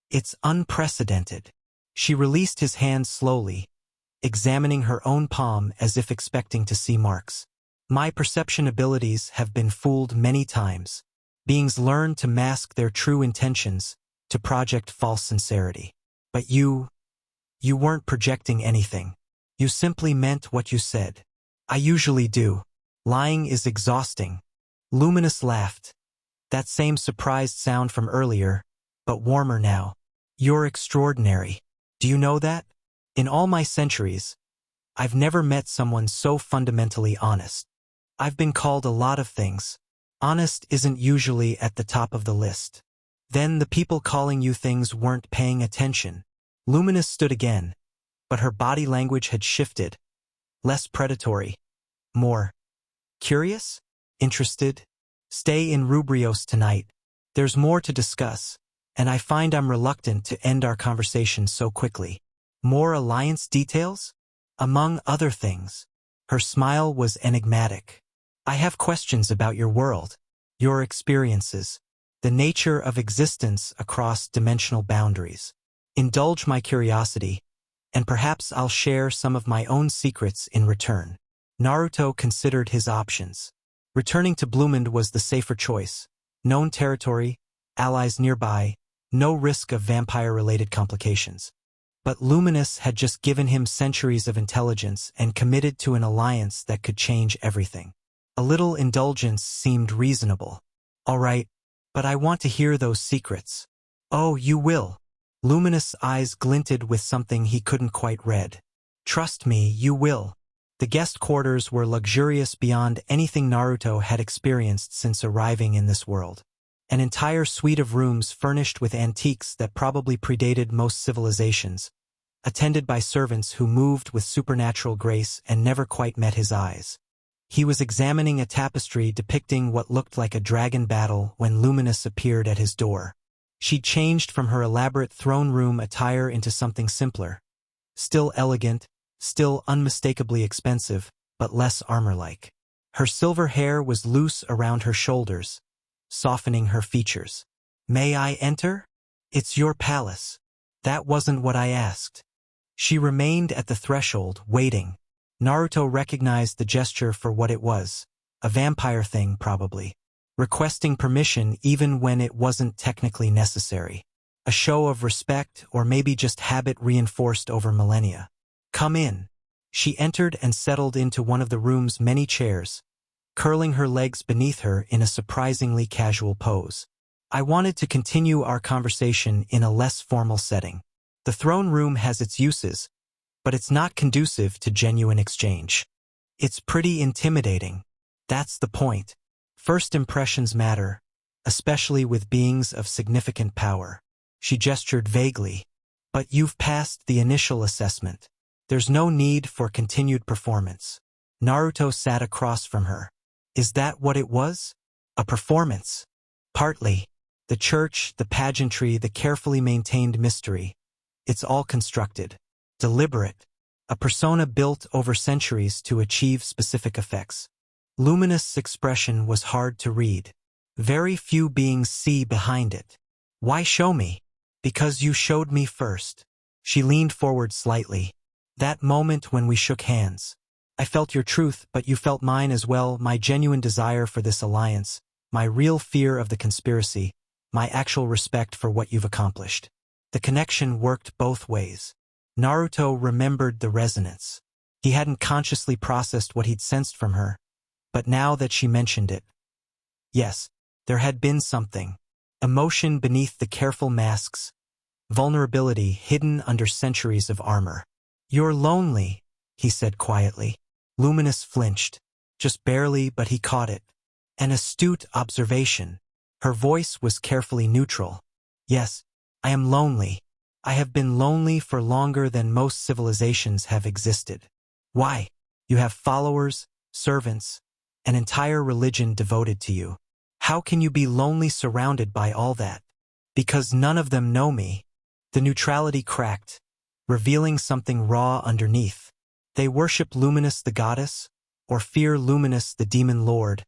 It's unprecedented. She released his hand slowly, examining her own palm as if expecting to see marks. My perception abilities have been fooled many times. Beings learn to mask their true intentions, to project false sincerity. But you weren't projecting anything. You simply meant what you said. I usually do. Lying is exhausting. Luminous laughed. That same surprised sound from earlier, but warmer now. You're extraordinary. Do you know that? In all my centuries, I've never met someone so fundamentally honest. I've been called a lot of things. Honest isn't usually at the top of the list. Then the people calling you things weren't paying attention. Luminous stood again, but her body language had shifted. Less predatory. More curious? Interested? Stay in Rubrios tonight. There's more to discuss, and I find I'm reluctant to end our conversation so quickly. More alliance details? Among other things. Her smile was enigmatic. I have questions about your world, your experiences, the nature of existence across dimensional boundaries. Indulge my curiosity, and perhaps I'll share some of my own secrets in return. Naruto considered his options. Returning to Bloomond was the safer choice. Known territory, allies nearby, no risk of vampire-related complications. But Luminous had just given him centuries of intelligence and committed to an alliance that could change everything. A little indulgence seemed reasonable. All right, but I want to hear those secrets. Oh, you will. Luminous eyes glinted with something he couldn't quite read. Trust me, you will. The guest quarters were luxurious beyond anything Naruto had experienced since arriving in this world. An entire suite of rooms furnished with antiques that probably predated most civilizations, attended by servants who moved with supernatural grace and never quite met his eyes. He was examining a tapestry depicting what looked like a dragon battle when Luminous appeared at his door. She'd changed from her elaborate throne room attire into something simpler. Still elegant, still unmistakably expensive, but less armor-like. Her silver hair was loose around her shoulders, softening her features. May I enter? It's your palace. That wasn't what I asked. She remained at the threshold, waiting. Naruto recognized the gesture for what it was. A vampire thing, probably. Requesting permission even when it wasn't technically necessary. A show of respect or maybe just habit reinforced over millennia. Come in. She entered and settled into one of the room's many chairs, curling her legs beneath her in a surprisingly casual pose. I wanted to continue our conversation in a less formal setting. The throne room has its uses, but it's not conducive to genuine exchange. It's pretty intimidating. That's the point. First impressions matter, especially with beings of significant power. She gestured vaguely. But you've passed the initial assessment. There's no need for continued performance. Naruto sat across from her. Is that what it was? A performance? Partly. The church, the pageantry, the carefully maintained mystery. It's all constructed. Deliberate. A persona built over centuries to achieve specific effects. Luminous' expression was hard to read. Very few beings see behind it. Why show me? Because you showed me first. She leaned forward slightly. That moment when we shook hands. I felt your truth, but you felt mine as well, my genuine desire for this alliance, my real fear of the conspiracy, my actual respect for what you've accomplished. The connection worked both ways. Naruto remembered the resonance. He hadn't consciously processed what he'd sensed from her, but now that she mentioned it, yes, there had been something. Emotion beneath the careful masks, vulnerability hidden under centuries of armor. "You're lonely," he said quietly. Luminous flinched. Just barely, but he caught it. An astute observation. Her voice was carefully neutral. "Yes, I am lonely. I have been lonely for longer than most civilizations have existed." "Why? You have followers, servants, an entire religion devoted to you. How can you be lonely surrounded by all that?" "Because none of them know me." The neutrality cracked, revealing something raw underneath. They worship Luminous the goddess, or fear Luminous the demon lord,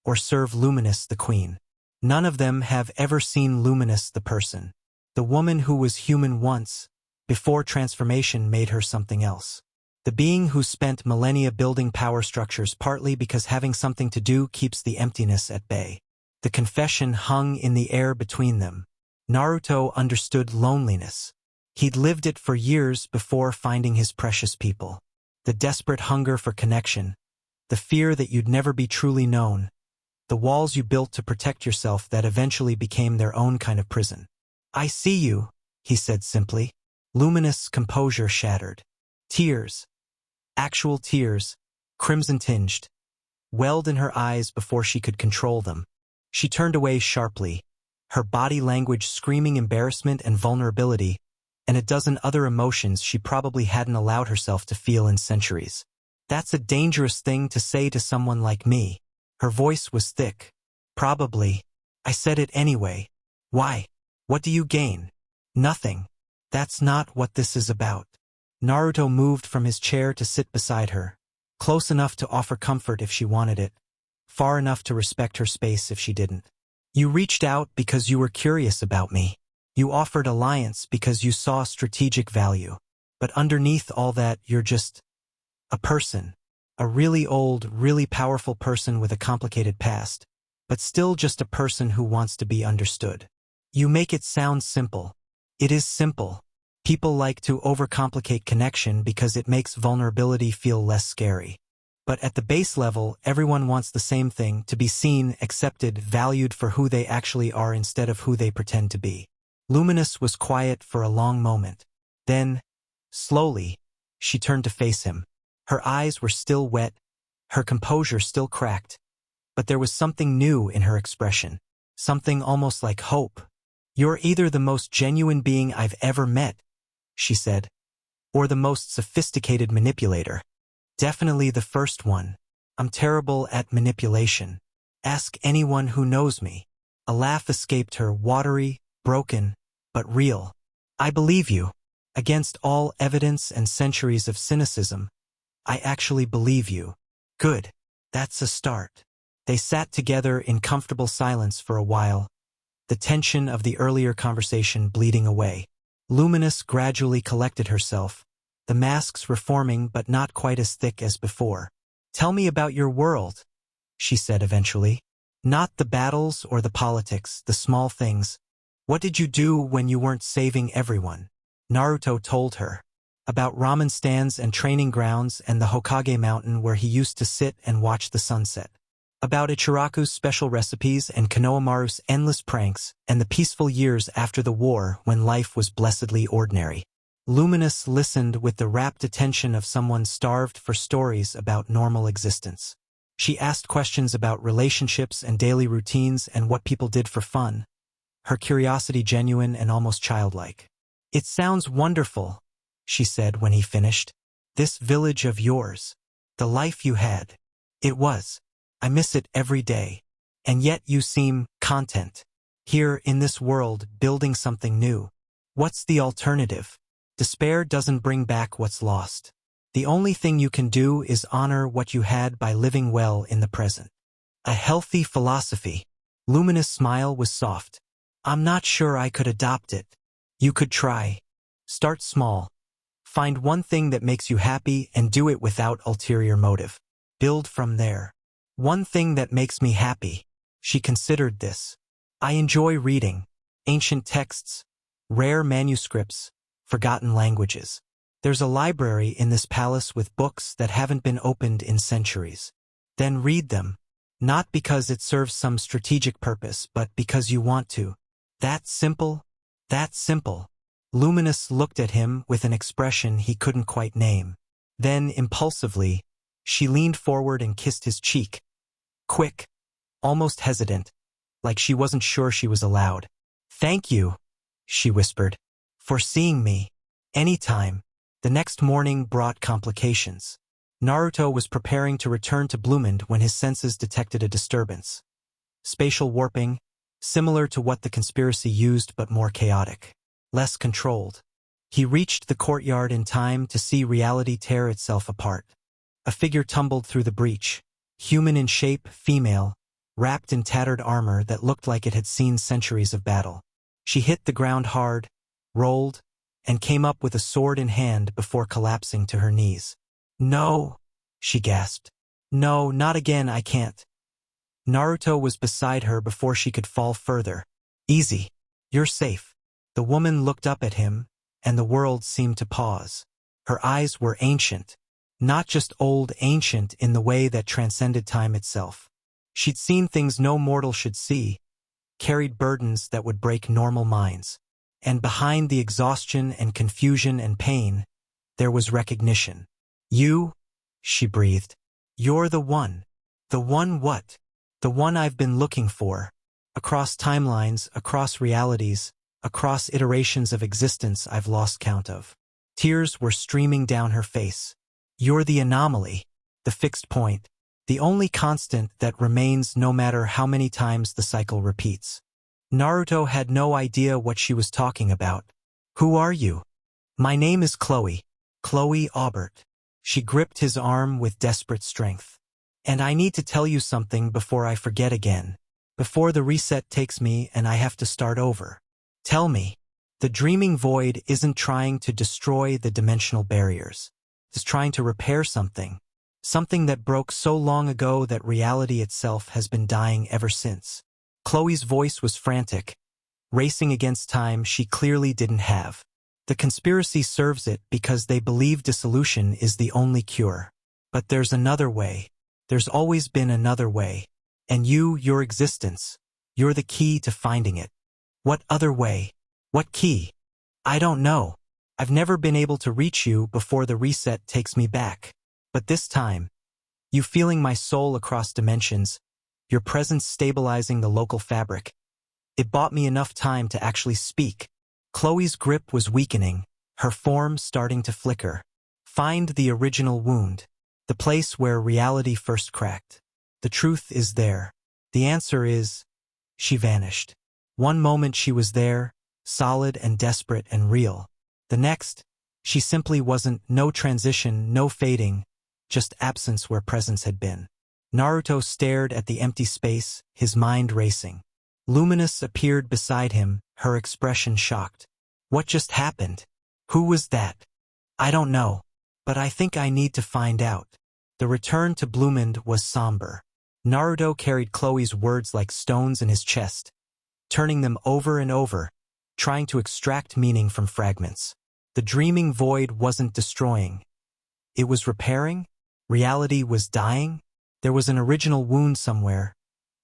or serve Luminous the queen. None of them have ever seen Luminous the person. The woman who was human once, before transformation made her something else. The being who spent millennia building power structures partly because having something to do keeps the emptiness at bay. The confession hung in the air between them. Naruto understood loneliness. He'd lived it for years before finding his precious people. The desperate hunger for connection, the fear that you'd never be truly known, the walls you built to protect yourself that eventually became their own kind of prison. "I see you," he said simply. Luminous composure shattered. Tears, actual tears, crimson-tinged, welled in her eyes before she could control them. She turned away sharply, her body language screaming embarrassment and vulnerability, and a dozen other emotions she probably hadn't allowed herself to feel in centuries. "That's a dangerous thing to say to someone like me." Her voice was thick. "Probably. I said it anyway. Why? What do you gain?" "Nothing. That's not what this is about." Naruto moved from his chair to sit beside her, close enough to offer comfort if she wanted it, far enough to respect her space if she didn't. "You reached out because you were curious about me. You offered alliance because you saw strategic value. But underneath all that, you're just a person. A really old, really powerful person with a complicated past, but still just a person who wants to be understood. You make it sound simple. It is simple. People like to overcomplicate connection because it makes vulnerability feel less scary. But at the base level, everyone wants the same thing: to be seen, accepted, valued for who they actually are instead of who they pretend to be." Luminous was quiet for a long moment. Then, slowly, she turned to face him. Her eyes were still wet, her composure still cracked, but there was something new in her expression, something almost like hope. "You're either the most genuine being I've ever met," she said, "or the most sophisticated manipulator." "Definitely the first one. I'm terrible at manipulation. Ask anyone who knows me." A laugh escaped her, watery, broken, but real. "I believe you. Against all evidence and centuries of cynicism, I actually believe you." "Good. That's a start." They sat together in comfortable silence for a while, the tension of the earlier conversation bleeding away. Luminous gradually collected herself, the masks reforming but not quite as thick as before. "Tell me about your world," she said eventually. "Not the battles or the politics, the small things. What did you do when you weren't saving everyone?" Naruto told her. About ramen stands and training grounds and the Hokage mountain where he used to sit and watch the sunset. About Ichiraku's special recipes and Konohamaru's endless pranks and the peaceful years after the war when life was blessedly ordinary. Luminous listened with the rapt attention of someone starved for stories about normal existence. She asked questions about relationships and daily routines and what people did for fun, her curiosity genuine and almost childlike. "It sounds wonderful," she said when he finished. "This village of yours. The life you had. It was. I miss it every day. And yet you seem content. Here in this world, building something new. What's the alternative? Despair doesn't bring back what's lost. The only thing you can do is honor what you had by living well in the present." A healthy philosophy. Luminous' smile was soft. "I'm not sure I could adopt it." "You could try. Start small. Find one thing that makes you happy and do it without ulterior motive. Build from there." "One thing that makes me happy." She considered this. "I enjoy reading. Ancient texts, rare manuscripts, forgotten languages. There's a library in this palace with books that haven't been opened in centuries. Then read them. Not because it serves some strategic purpose, but because you want to. That simple? That simple. Luminous looked at him with an expression he couldn't quite name. Then, impulsively, she leaned forward and kissed his cheek. Quick, almost hesitant, like she wasn't sure she was allowed. "Thank you," she whispered, "for seeing me. Anytime." The next morning brought complications. Naruto was preparing to return to Bloomend when his senses detected a disturbance. Spatial warping, similar to what the conspiracy used but more chaotic. Less controlled. He reached the courtyard in time to see reality tear itself apart. A figure tumbled through the breach, human in shape, female, wrapped in tattered armor that looked like it had seen centuries of battle. She hit the ground hard, rolled, and came up with a sword in hand before collapsing to her knees. "No," she gasped. "No, not again, I can't." Naruto was beside her before she could fall further. "Easy. You're safe." The woman looked up at him, and the world seemed to pause. Her eyes were ancient. Not just old, ancient in the way that transcended time itself. She'd seen things no mortal should see, carried burdens that would break normal minds. And behind the exhaustion and confusion and pain, there was recognition. "You," she breathed. "You're the one." "The one what?" "The one I've been looking for. Across timelines, across realities, across iterations of existence I've lost count of." Tears were streaming down her face. "You're the anomaly, the fixed point, the only constant that remains no matter how many times the cycle repeats." Naruto had no idea what she was talking about. "Who are you?" "My name is Chloe. Chloe Aubert." She gripped his arm with desperate strength. "And I need to tell you something before I forget again. Before the reset takes me and I have to start over. Tell me." The dreaming void isn't trying to destroy the dimensional barriers. It's trying to repair something. Something that broke so long ago that reality itself has been dying ever since. Chloe's voice was frantic, racing against time she clearly didn't have. The conspiracy serves it because they believe dissolution is the only cure. But there's another way. There's always been another way. And your existence, you're the key to finding it. What other way? What key? I don't know. I've never been able to reach you before the reset takes me back. But this time, you feeling my soul across dimensions, your presence stabilizing the local fabric. It bought me enough time to actually speak. Chloe's grip was weakening, her form starting to flicker. Find the original wound. The place where reality first cracked. The truth is there. The answer is... She vanished. One moment she was there, solid and desperate and real. The next, she simply wasn't. No transition, no fading, just absence where presence had been. Naruto stared at the empty space, his mind racing. Luminous appeared beside him, her expression shocked. "What just happened? Who was that?" "I don't know. But I think I need to find out." The return to Bloomend was somber. Naruto carried Chloe's words like stones in his chest, turning them over and over, trying to extract meaning from fragments. The dreaming void wasn't destroying. It was repairing. Reality was dying. There was an original wound somewhere,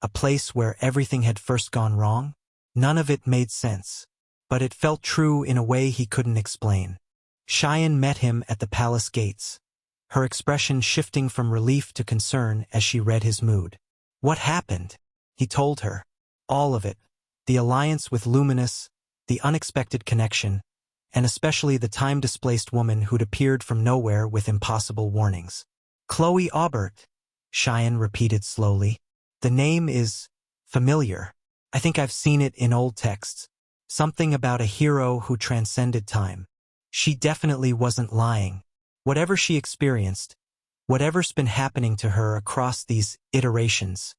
a place where everything had first gone wrong. None of it made sense, but it felt true in a way he couldn't explain. Cheyenne met him at the palace gates, her expression shifting from relief to concern as she read his mood. "What happened?" He told her. All of it. The alliance with Luminous, the unexpected connection, and especially the time-displaced woman who'd appeared from nowhere with impossible warnings. "Chloe Aubert," Cheyenne repeated slowly. "The name is familiar. I think I've seen it in old texts. Something about a hero who transcended time." She definitely wasn't lying. Whatever she experienced, whatever's been happening to her across these iterations,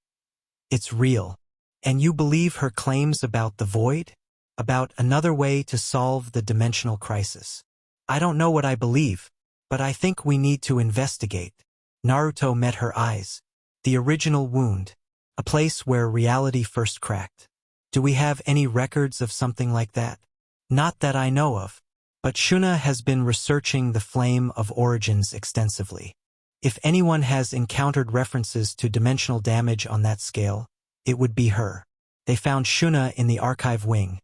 it's real. "And you believe her claims about the void? About another way to solve the dimensional crisis?" "I don't know what I believe, but I think we need to investigate." Naruto met her eyes. "The original wound. A place where reality first cracked. Do we have any records of something like that?" "Not that I know of. but Shuna has been researching the Flame of Origins extensively. If anyone has encountered references to dimensional damage on that scale, it would be her. They found Shuna in the archive wing,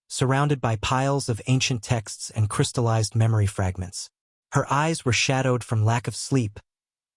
surrounded by piles of ancient texts and crystallized memory fragments. Her eyes were shadowed from lack of sleep,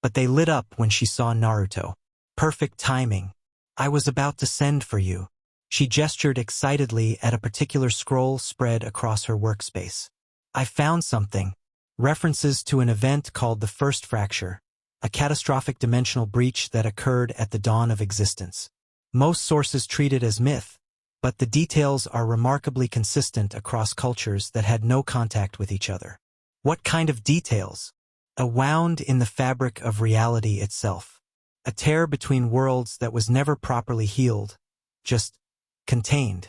but they lit up when she saw Naruto. Perfect timing. I was about to send for you. She gestured excitedly at a particular scroll spread across her workspace. I found something. References to an event called the First Fracture, a catastrophic dimensional breach that occurred at the dawn of existence. Most sources treat it as myth, but the details are remarkably consistent across cultures that had no contact with each other. What kind of details? A wound in the fabric of reality itself. A tear between worlds that was never properly healed, just contained.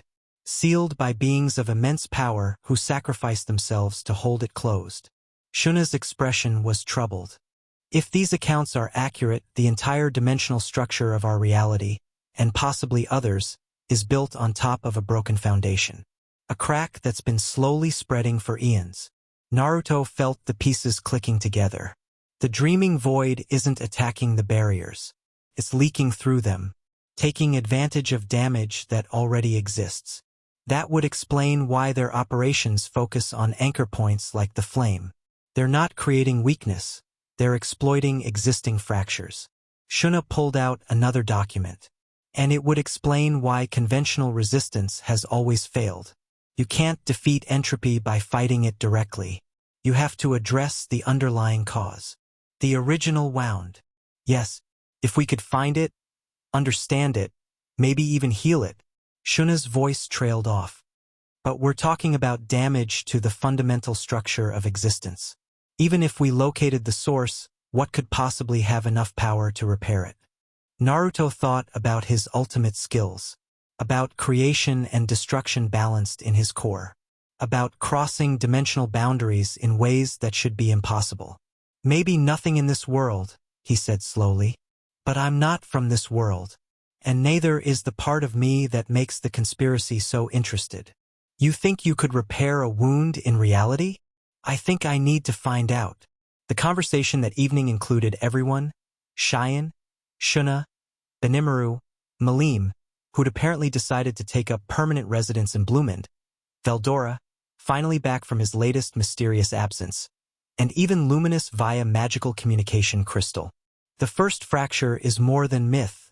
Sealed by beings of immense power who sacrificed themselves to hold it closed. Shuna's expression was troubled. If these accounts are accurate, the entire dimensional structure of our reality, and possibly others, is built on top of a broken foundation. A crack that's been slowly spreading for eons. Naruto felt the pieces clicking together. The dreaming void isn't attacking the barriers. It's leaking through them, taking advantage of damage that already exists. That would explain why their operations focus on anchor points like the flame. They're not creating weakness, they're exploiting existing fractures. Shuna pulled out another document. And it would explain why conventional resistance has always failed. You can't defeat entropy by fighting it directly. You have to address the underlying cause. The original wound. Yes, if we could find it, understand it, maybe even heal it. Shuna's voice trailed off. But we're talking about damage to the fundamental structure of existence. Even if we located the source, what could possibly have enough power to repair it? Naruto thought about his ultimate skills, about creation and destruction balanced in his core, about crossing dimensional boundaries in ways that should be impossible. Maybe nothing in this world, he said slowly, but I'm not from this world, and neither is the part of me that makes the conspiracy so interested. You think you could repair a wound in reality? I think I need to find out. The conversation that evening included everyone, Cheyenne, Shuna, Benimaru, Malim, who'd apparently decided to take up permanent residence in Bloomend, Veldora, finally back from his latest mysterious absence, and even Luminous via magical communication crystal. The first fracture is more than myth,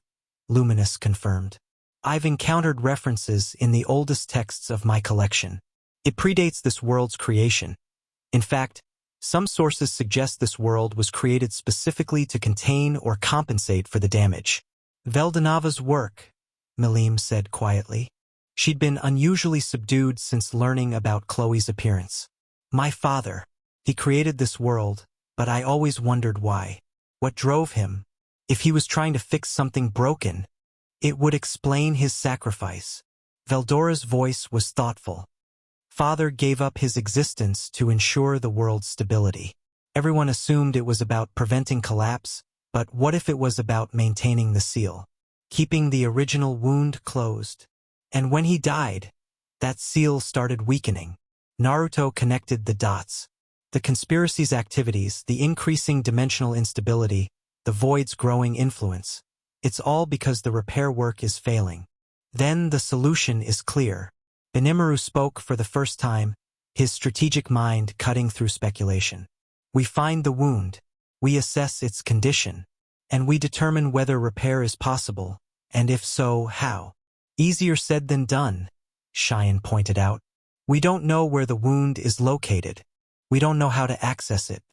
Luminous confirmed. I've encountered references in the oldest texts of my collection. It predates this world's creation. In fact, some sources suggest this world was created specifically to contain or compensate for the damage. Veldonava's work, Malim said quietly. She'd been unusually subdued since learning about Chloe's appearance. My father, he created this world, but I always wondered why. What drove him? If he was trying to fix something broken, it would explain his sacrifice. Veldora's voice was thoughtful. Father gave up his existence to ensure the world's stability. Everyone assumed it was about preventing collapse, but what if it was about maintaining the seal, keeping the original wound closed? And when he died, that seal started weakening. Naruto connected the dots. The conspiracy's activities, the increasing dimensional instability, the void's growing influence. It's all because the repair work is failing. Then the solution is clear. Benimaru spoke for the first time, his strategic mind cutting through speculation. We find the wound, we assess its condition, and we determine whether repair is possible, and if so, how. Easier said than done, Cheyenne pointed out. We don't know where the wound is located. We don't know how to access it.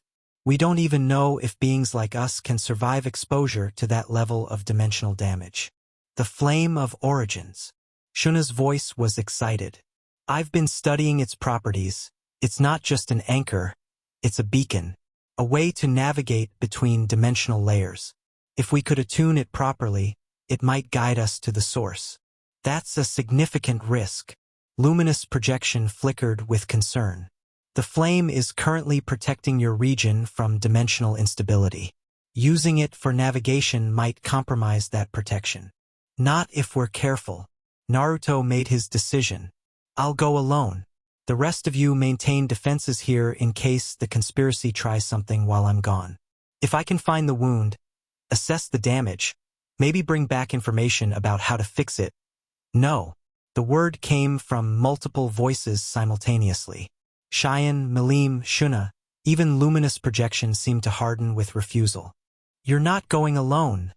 We don't even know if beings like us can survive exposure to that level of dimensional damage. The Flame of Origins. Shuna's voice was excited. I've been studying its properties. It's not just an anchor, it's a beacon, a way to navigate between dimensional layers. If we could attune it properly, it might guide us to the source. That's a significant risk. Luminous projection flickered with concern. The flame is currently protecting your region from dimensional instability. Using it for navigation might compromise that protection. Not if we're careful. Naruto made his decision. I'll go alone. The rest of you maintain defenses here in case the conspiracy tries something while I'm gone. If I can find the wound, assess the damage, maybe bring back information about how to fix it. No. The word came from multiple voices simultaneously. Cheyenne, Malim, Shuna, even luminous projections seemed to harden with refusal. You're not going alone,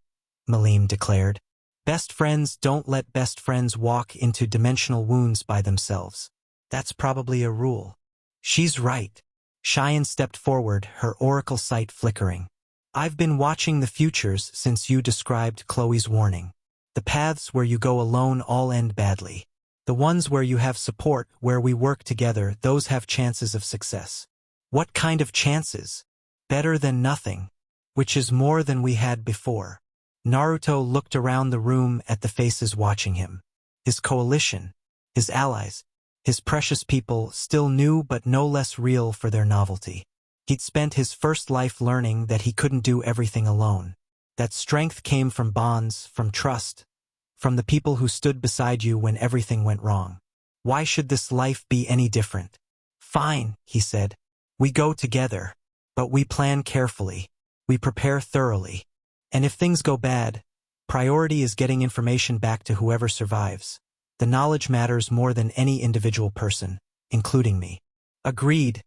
Malim declared. Best friends don't let best friends walk into dimensional wounds by themselves. That's probably a rule. She's right. Cheyenne stepped forward, her oracle sight flickering. I've been watching the futures since you described Chloe's warning. The paths where you go alone all end badly. The ones where you have support, where we work together, those have chances of success. What kind of chances? Better than nothing, which is more than we had before. Naruto looked around the room at the faces watching him. His coalition, his allies, his precious people, still new but no less real for their novelty. He'd spent his first life learning that he couldn't do everything alone. That strength came from bonds, from trust, from the people who stood beside you when everything went wrong. Why should this life be any different? Fine, he said. We go together, but we plan carefully. We prepare thoroughly. And if things go bad, priority is getting information back to whoever survives. The knowledge matters more than any individual person, including me. Agreed,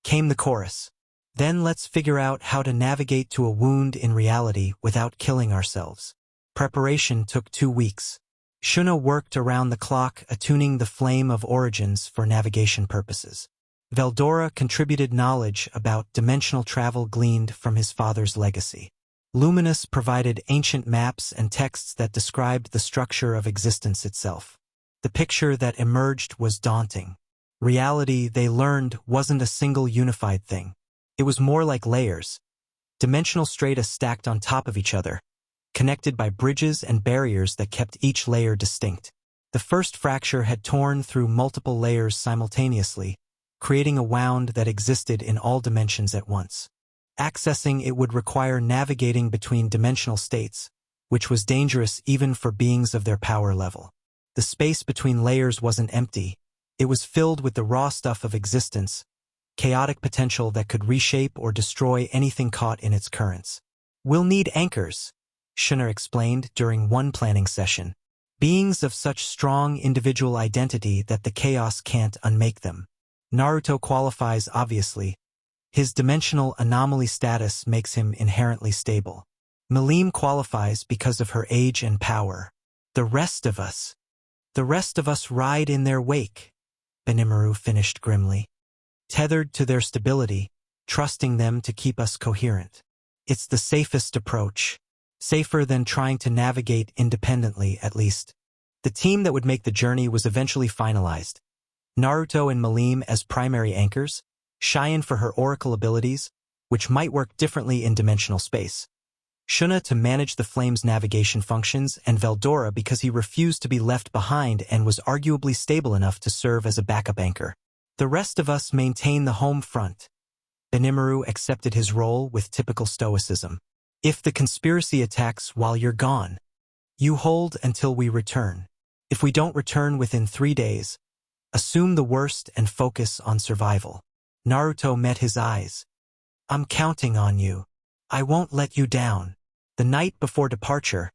came the chorus. Then let's figure out how to navigate to a wound in reality without killing ourselves. Preparation took 2 weeks. Shuna worked around the clock, attuning the flame of origins for navigation purposes. Veldora contributed knowledge about dimensional travel gleaned from his father's legacy. Luminous provided ancient maps and texts that described the structure of existence itself. The picture that emerged was daunting. Reality, they learned, wasn't a single unified thing. It was more like layers, dimensional strata stacked on top of each other, connected by bridges and barriers that kept each layer distinct. The first fracture had torn through multiple layers simultaneously, creating a wound that existed in all dimensions at once. Accessing it would require navigating between dimensional states, which was dangerous even for beings of their power level. The space between layers wasn't empty. It was filled with the raw stuff of existence, chaotic potential that could reshape or destroy anything caught in its currents. We'll need anchors, Shuna explained during one planning session. Beings of such strong individual identity that the chaos can't unmake them. Naruto qualifies obviously. His dimensional anomaly status makes him inherently stable. Malim qualifies because of her age and power. The rest of us ride in their wake, Benimaru finished grimly. Tethered to their stability, trusting them to keep us coherent. It's the safest approach. Safer than trying to navigate independently, at least. The team that would make the journey was eventually finalized. Naruto and Malim as primary anchors, Cheyenne for her oracle abilities, which might work differently in dimensional space. Shuna to manage the flame's navigation functions, and Veldora because he refused to be left behind and was arguably stable enough to serve as a backup anchor. The rest of us maintain the home front. Benimaru accepted his role with typical stoicism. If the conspiracy attacks while you're gone, you hold until we return. If we don't return within 3 days, assume the worst and focus on survival. Naruto met his eyes. I'm counting on you. I won't let you down. The night before departure,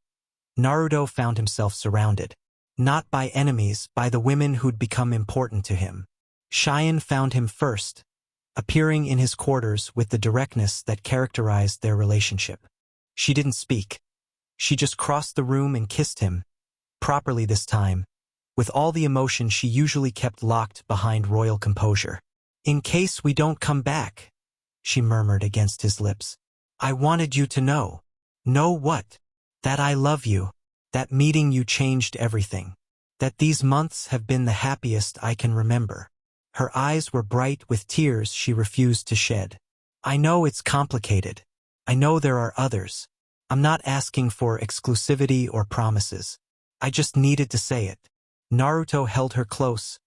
Naruto found himself surrounded. Not by enemies, by the women who'd become important to him. Cheyenne found him first, appearing in his quarters with the directness that characterized their relationship. She didn't speak. She just crossed the room and kissed him, properly this time, with all the emotion she usually kept locked behind royal composure. In case we don't come back, she murmured against his lips. I wanted you to know. Know what? That I love you. That meeting you changed everything. That these months have been the happiest I can remember. Her eyes were bright with tears she refused to shed. I know it's complicated. I know there are others. I'm not asking for exclusivity or promises. I just needed to say it. Naruto held her close,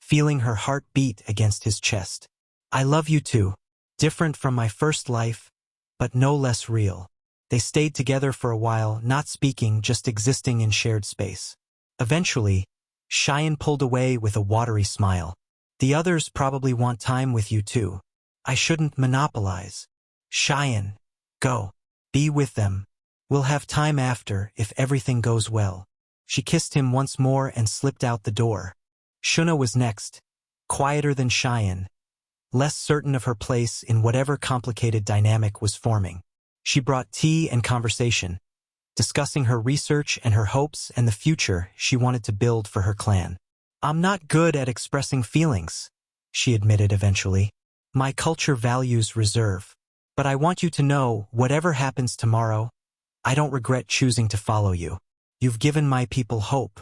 feeling her heart beat against his chest. I love you too. Different from my first life, but no less real. They stayed together for a while, not speaking, just existing in shared space. Eventually, Cheyenne pulled away with a watery smile. The others probably want time with you too. I shouldn't monopolize. Cheyenne, go. Be with them. We'll have time after if everything goes well. She kissed him once more and slipped out the door. Shuna was next, quieter than Cheyenne, less certain of her place in whatever complicated dynamic was forming. She brought tea and conversation, discussing her research and her hopes and the future she wanted to build for her clan. I'm not good at expressing feelings, she admitted eventually. My culture values reserve. But I want you to know, whatever happens tomorrow, I don't regret choosing to follow you. You've given my people hope.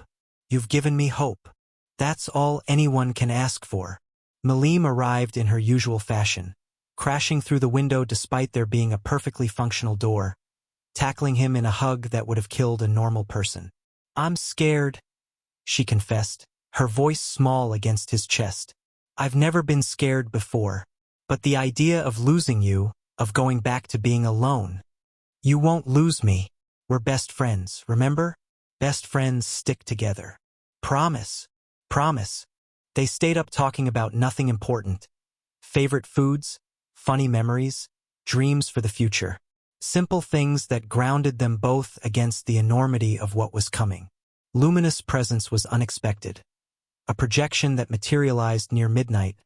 You've given me hope. That's all anyone can ask for. Malim arrived in her usual fashion, crashing through the window despite there being a perfectly functional door, tackling him in a hug that would have killed a normal person. I'm scared, she confessed, her voice small against his chest. I've never been scared before, but the idea of losing you, of going back to being alone. You won't lose me. We're best friends, remember? Best friends stick together. Promise. Promise. They stayed up talking about nothing important. Favorite foods, funny memories, dreams for the future. Simple things that grounded them both against the enormity of what was coming. Luminous presence was unexpected. A projection that materialized near midnight,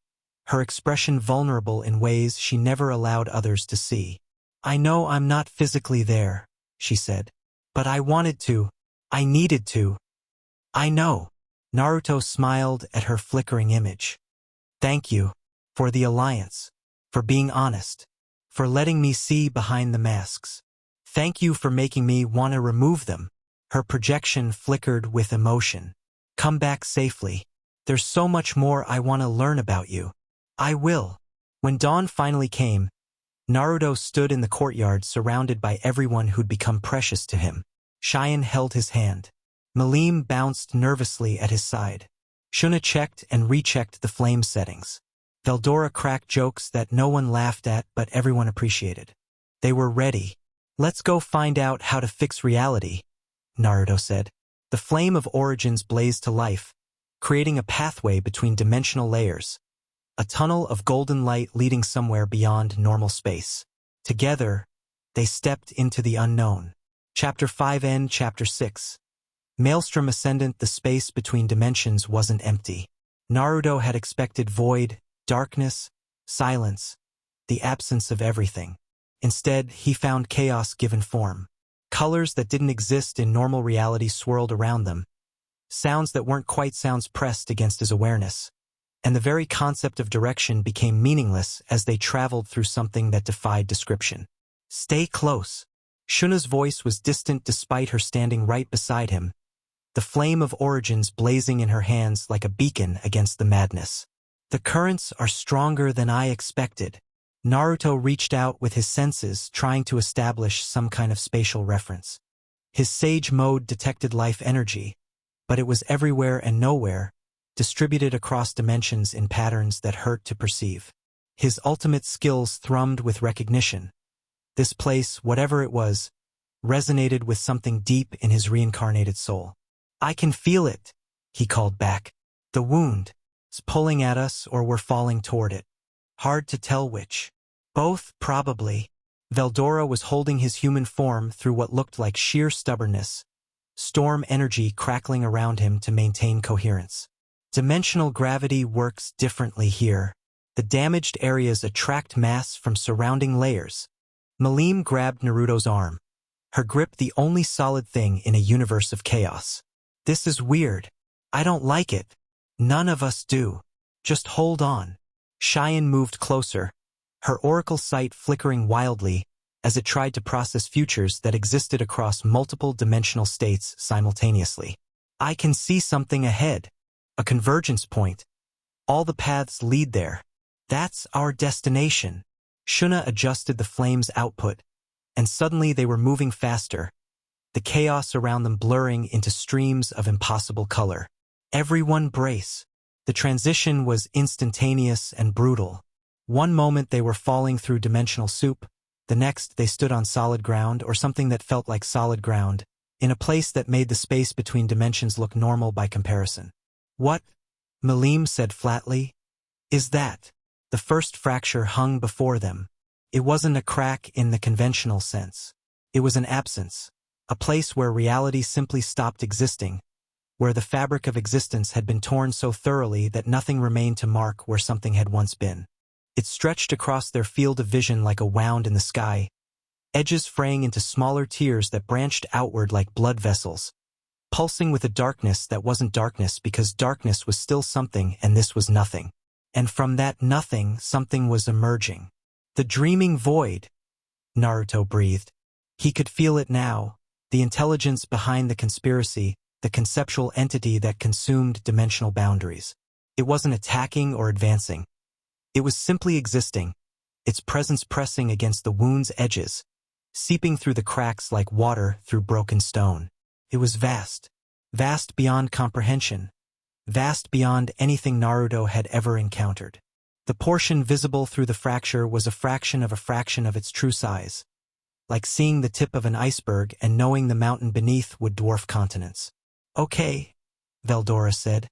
her expression vulnerable in ways she never allowed others to see. I know I'm not physically there, she said. But I wanted to. I needed to. I know. Naruto smiled at her flickering image. Thank you. For the alliance. For being honest. For letting me see behind the masks. Thank you for making me want to remove them. Her projection flickered with emotion. Come back safely. There's so much more I want to learn about you. I will. When dawn finally came, Naruto stood in the courtyard surrounded by everyone who'd become precious to him. Cheyenne held his hand. Malim bounced nervously at his side. Shuna checked and rechecked the flame settings. Veldora cracked jokes that no one laughed at but everyone appreciated. They were ready. Let's go find out how to fix reality, Naruto said. The flame of origins blazed to life, creating a pathway between dimensional layers. A tunnel of golden light leading somewhere beyond normal space. Together, they stepped into the unknown. Chapter 5 End Chapter 6. Maelstrom Ascendant. The space between dimensions wasn't empty. Naruto had expected void, darkness, silence, the absence of everything. Instead, he found chaos given form. Colors that didn't exist in normal reality swirled around them. Sounds that weren't quite sounds pressed against his awareness. And the very concept of direction became meaningless as they traveled through something that defied description. Stay close. Shuna's voice was distant despite her standing right beside him, the flame of origins blazing in her hands like a beacon against the madness. The currents are stronger than I expected. Naruto reached out with his senses, trying to establish some kind of spatial reference. His sage mode detected life energy, but it was everywhere and nowhere, distributed across dimensions in patterns that hurt to perceive. His ultimate skills thrummed with recognition. This place, whatever it was, resonated with something deep in his reincarnated soul. I can feel it, he called back. The wound is pulling at us or we're falling toward it. Hard to tell which. Both, probably. Veldora was holding his human form through what looked like sheer stubbornness, storm energy crackling around him to maintain coherence. Dimensional gravity works differently here. The damaged areas attract mass from surrounding layers. Malim grabbed Naruto's arm, her grip the only solid thing in a universe of chaos. This is weird. I don't like it. None of us do. Just hold on. Cheyenne moved closer, her oracle sight flickering wildly as it tried to process futures that existed across multiple dimensional states simultaneously. I can see something ahead. A convergence point. All the paths lead there. That's our destination. Shuna adjusted the flame's output, and suddenly they were moving faster, the chaos around them blurring into streams of impossible color. Everyone brace. The transition was instantaneous and brutal. One moment they were falling through dimensional soup, the next they stood on solid ground or something that felt like solid ground, in a place that made the space between dimensions look normal by comparison. What? Malim said flatly. Is that? The first fracture hung before them. It wasn't a crack in the conventional sense. It was an absence, a place where reality simply stopped existing, where the fabric of existence had been torn so thoroughly that nothing remained to mark where something had once been. It stretched across their field of vision like a wound in the sky, edges fraying into smaller tears that branched outward like blood vessels, pulsing with a darkness that wasn't darkness because darkness was still something and this was nothing. And from that nothing, something was emerging. The dreaming void, Naruto breathed. He could feel it now, the intelligence behind the conspiracy, the conceptual entity that consumed dimensional boundaries. It wasn't attacking or advancing. It was simply existing, its presence pressing against the wound's edges, seeping through the cracks like water through broken stone. It was vast, vast beyond comprehension, vast beyond anything Naruto had ever encountered. The portion visible through the fracture was a fraction of its true size, like seeing the tip of an iceberg and knowing the mountain beneath would dwarf continents. Okay, Veldora said,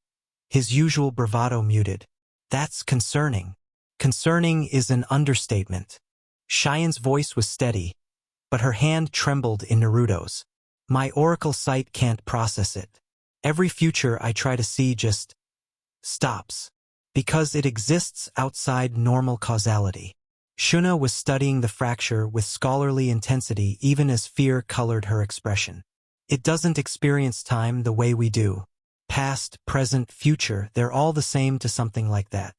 his usual bravado muted. That's concerning. Concerning is an understatement. Cheyenne's voice was steady, but her hand trembled in Naruto's. My oracle sight can't process it. Every future I try to see just stops, because it exists outside normal causality. Shuna was studying the fracture with scholarly intensity even as fear colored her expression. It doesn't experience time the way we do. Past, present, future, they're all the same to something like that.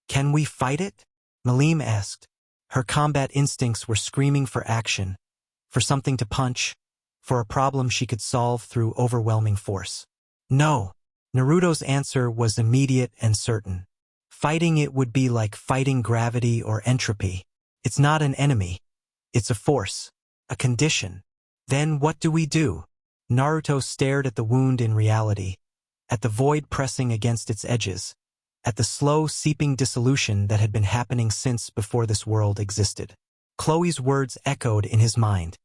Can we fight it? Malim asked. Her combat instincts were screaming for action, for something to punch, for a problem she could solve through overwhelming force. No. Naruto's answer was immediate and certain. Fighting it would be like fighting gravity or entropy. It's not an enemy. It's a force, a condition. Then what do we do? Naruto stared at the wound in reality, at the void pressing against its edges, at the slow seeping dissolution that had been happening since before this world existed. Chloe's words echoed in his mind.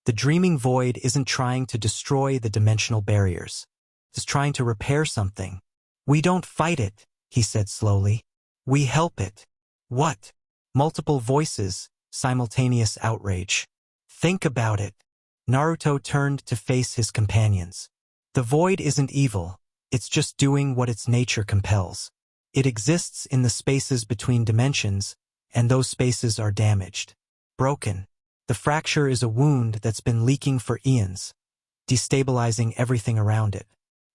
The dreaming void isn't trying to destroy the dimensional barriers. It's trying to repair something. We don't fight it, he said slowly. We help it. What? Multiple voices, simultaneous outrage. Think about it. Naruto turned to face his companions. The void isn't evil. It's just doing what its nature compels. It exists in the spaces between dimensions, and those spaces are damaged, broken. The fracture is a wound that's been leaking for eons, destabilizing everything around it.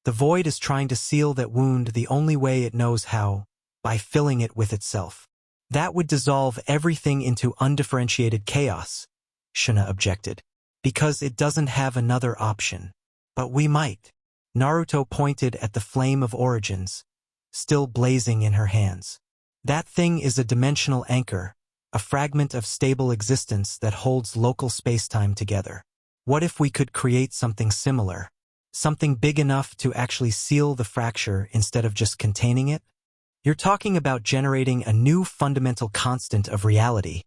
The void is trying to seal that wound the only way it knows how, by filling it with itself. That would dissolve everything into undifferentiated chaos, Shuna objected, because it doesn't have another option. But we might. Naruto pointed at the flame of origins, still blazing in her hands. That thing is a dimensional anchor, a fragment of stable existence that holds local space-time together. What if we could create something similar? Something big enough to actually seal the fracture instead of just containing it? You're talking about generating a new fundamental constant of reality,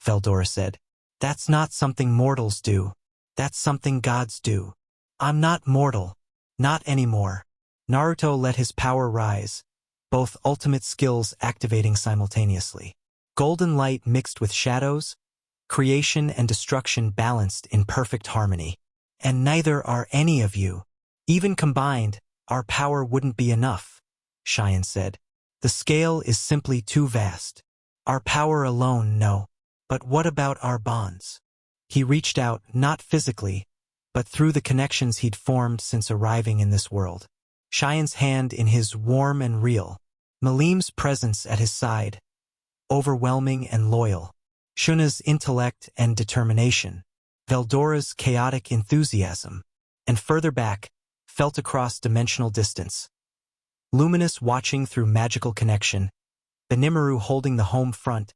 Veldora said. That's not something mortals do. That's something gods do. I'm not mortal. Not anymore. Naruto let his power rise, both ultimate skills activating simultaneously. Golden light mixed with shadows, creation and destruction balanced in perfect harmony. And neither are any of you. Even combined, our power wouldn't be enough, Cheyenne said. The scale is simply too vast. Our power alone, no. But what about our bonds? He reached out, not physically, but through the connections he'd formed since arriving in this world. Cheyenne's hand in his, warm and real. Malim's presence at his side, overwhelming and loyal. Shuna's intellect and determination. Veldora's chaotic enthusiasm. And further back, felt across dimensional distance. Luminous watching through magical connection. Benimaru holding the home front.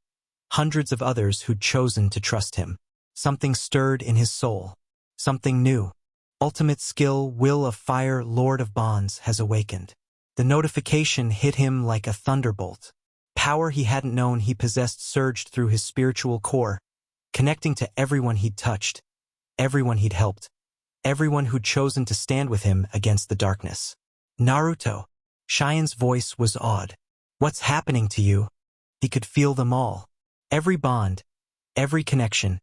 Hundreds of others who'd chosen to trust him. Something stirred in his soul. Something new. Ultimate skill, will of fire, Lord of Bonds has awakened. The notification hit him like a thunderbolt. Power he hadn't known he possessed surged through his spiritual core, connecting to everyone he'd touched, everyone he'd helped, everyone who'd chosen to stand with him against the darkness. Naruto. Cheyenne's voice was awed. What's happening to you? He could feel them all. Every bond, every connection,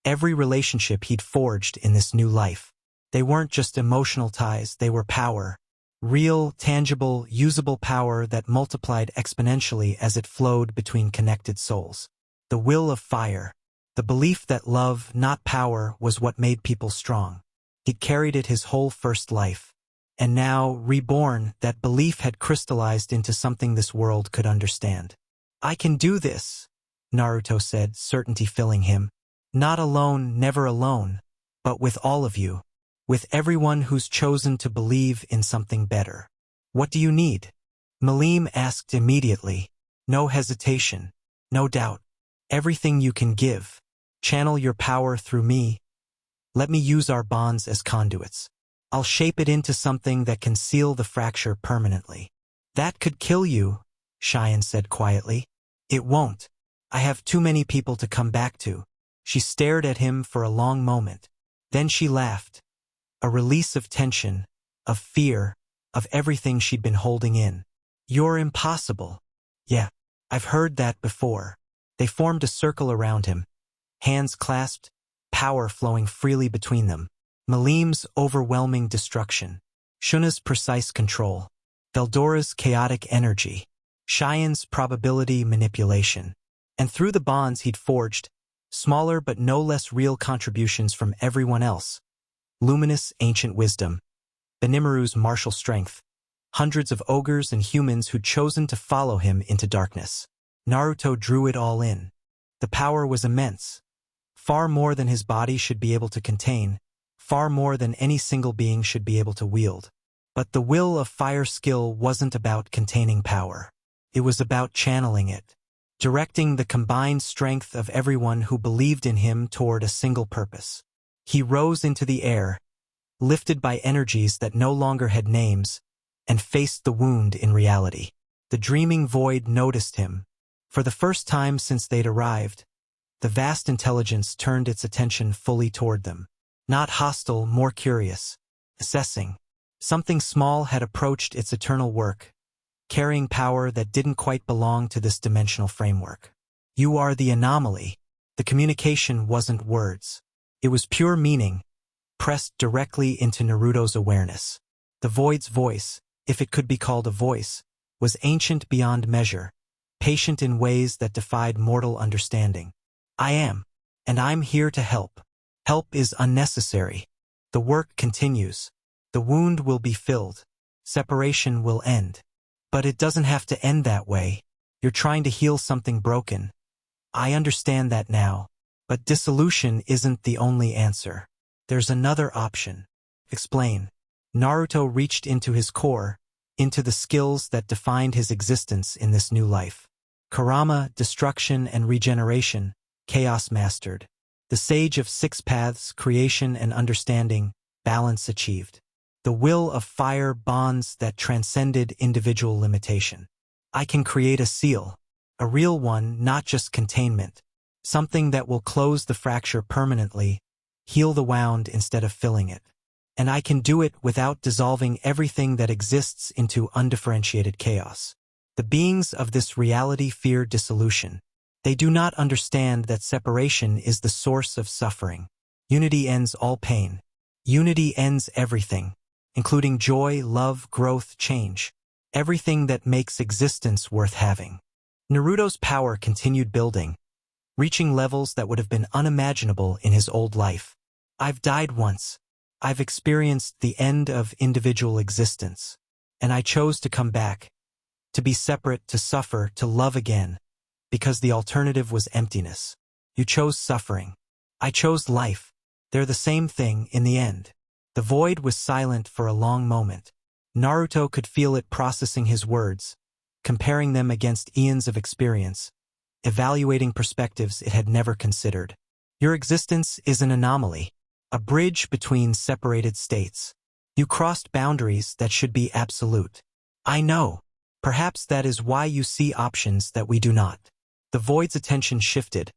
every relationship he'd forged in this new life. They weren't just emotional ties, they were power. Real, tangible, usable power that multiplied exponentially as it flowed between connected souls. The will of fire. The belief that love, not power, was what made people strong. He'd carried it his whole first life. And now, reborn, that belief had crystallized into something this world could understand. I can do this, Naruto said, certainty filling him. Not alone, never alone, but with all of you. With everyone who's chosen to believe in something better. What do you need? Malim asked immediately. No hesitation. No doubt. Everything you can give. Channel your power through me. Let me use our bonds as conduits. I'll shape it into something that can seal the fracture permanently. That could kill you, Cheyenne said quietly. It won't. I have too many people to come back to. She stared at him for a long moment. Then she laughed. A release of tension, of fear, of everything she'd been holding in. You're impossible. Yeah, I've heard that before. They formed a circle around him. Hands clasped, power flowing freely between them. Malim's overwhelming destruction. Shuna's precise control. Veldora's chaotic energy. Cheyenne's probability manipulation. And through the bonds he'd forged, smaller but no less real contributions from everyone else. Luminous ancient wisdom. Benimaru's martial strength. Hundreds of ogres and humans who'd chosen to follow him into darkness. Naruto drew it all in. The power was immense. Far more than his body should be able to contain. Far more than any single being should be able to wield. But the will of fire skill wasn't about containing power. It was about channeling it. Directing the combined strength of everyone who believed in him toward a single purpose. He rose into the air, lifted by energies that no longer had names, and faced the wound in reality. The dreaming void noticed him. For the first time since they'd arrived, the vast intelligence turned its attention fully toward them. Not hostile, more curious. Assessing. Something small had approached its eternal work, carrying power that didn't quite belong to this dimensional framework. You are the anomaly. The communication wasn't words. It was pure meaning, pressed directly into Naruto's awareness. The void's voice, if it could be called a voice, was ancient beyond measure, patient in ways that defied mortal understanding. I am, and I'm here to help. Help is unnecessary. The work continues. The wound will be filled. Separation will end. But it doesn't have to end that way. You're trying to heal something broken. I understand that now. But dissolution isn't the only answer. There's another option. Explain. Naruto reached into his core, into the skills that defined his existence in this new life. Karama, destruction and regeneration, chaos mastered. The sage of six paths, creation and understanding, balance achieved. The will of fire, bonds that transcended individual limitation. I can create a seal. A real one, not just containment. Something that will close the fracture permanently, heal the wound instead of filling it. And I can do it without dissolving everything that exists into undifferentiated chaos. The beings of this reality fear dissolution. They do not understand that separation is the source of suffering. Unity ends all pain. Unity ends everything, including joy, love, growth, change. Everything that makes existence worth having. Naruto's power continued building, reaching levels that would have been unimaginable in his old life. I've died once. I've experienced the end of individual existence. And I chose to come back. To be separate, to suffer, to love again. Because the alternative was emptiness. You chose suffering. I chose life. They're the same thing in the end. The void was silent for a long moment. Naruto could feel it processing his words, comparing them against eons of experience, evaluating perspectives it had never considered. Your existence is an anomaly, a bridge between separated states. You crossed boundaries that should be absolute. I know. Perhaps that is why you see options that we do not. The void's attention shifted,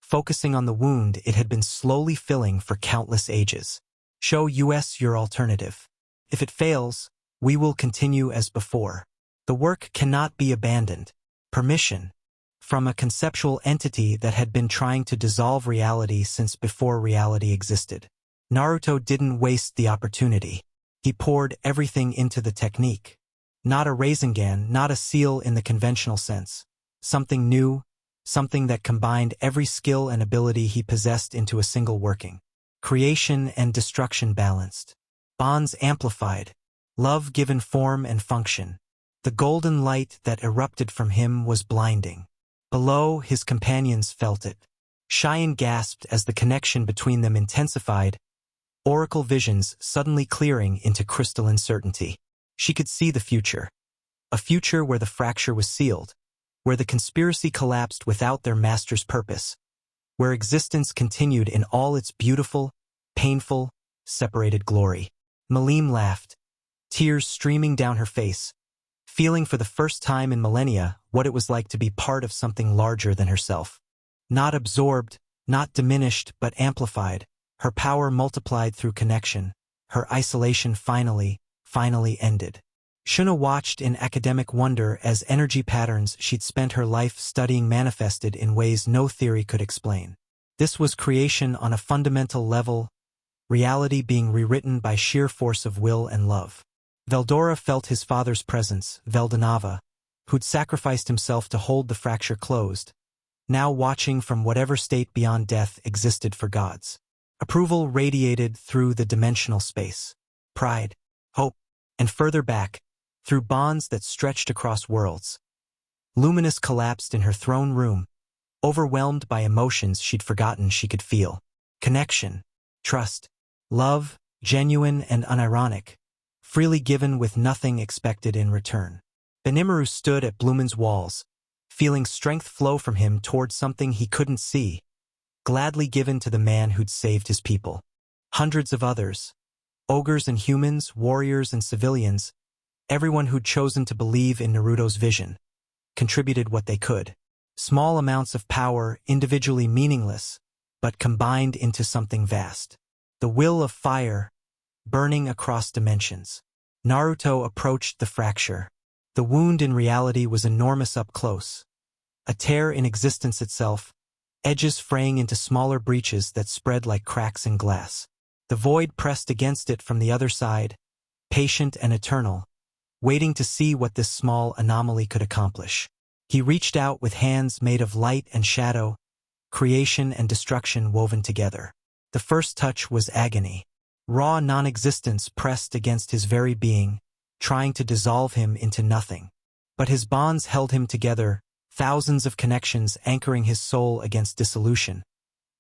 focusing on the wound it had been slowly filling for countless ages. Show us your alternative. If it fails, we will continue as before. The work cannot be abandoned. Permission. From a conceptual entity that had been trying to dissolve reality since before reality existed. Naruto didn't waste the opportunity. He poured everything into the technique. Not a Rasengan, not a seal in the conventional sense. Something new, something that combined every skill and ability he possessed into a single working. Creation and destruction balanced. Bonds amplified. Love given form and function. The golden light that erupted from him was blinding. Below, his companions felt it. Cheyenne gasped as the connection between them intensified, oracle visions suddenly clearing into crystalline certainty. She could see the future. A future where the fracture was sealed, where the conspiracy collapsed without their master's purpose, where existence continued in all its beautiful, painful, separated glory. Malim laughed, tears streaming down her face, feeling for the first time in millennia what it was like to be part of something larger than herself. Not absorbed, not diminished, but amplified, her power multiplied through connection, her isolation finally ended. Shuna watched in academic wonder as energy patterns she'd spent her life studying manifested in ways no theory could explain. This was creation on a fundamental level, reality being rewritten by sheer force of will and love. Veldora felt his father's presence, Veldanava, who'd sacrificed himself to hold the fracture closed, now watching from whatever state beyond death existed for gods. Approval radiated through the dimensional space. Pride, hope, and further back, through bonds that stretched across worlds. Luminous collapsed in her throne room, overwhelmed by emotions she'd forgotten she could feel. Connection, trust, love, genuine and unironic, freely given with nothing expected in return. Benimaru stood at Blumen's walls, feeling strength flow from him toward something he couldn't see, gladly given to the man who'd saved his people. Hundreds of others, ogres and humans, warriors and civilians, everyone who'd chosen to believe in Naruto's vision, contributed what they could. Small amounts of power, individually meaningless, but combined into something vast. The will of fire, burning across dimensions. Naruto approached the fracture. The wound in reality was enormous up close. A tear in existence itself, edges fraying into smaller breaches that spread like cracks in glass. The void pressed against it from the other side, patient and eternal, waiting to see what this small anomaly could accomplish. He reached out with hands made of light and shadow, creation and destruction woven together. The first touch was agony. Raw non-existence pressed against his very being, trying to dissolve him into nothing. But his bonds held him together, thousands of connections anchoring his soul against dissolution,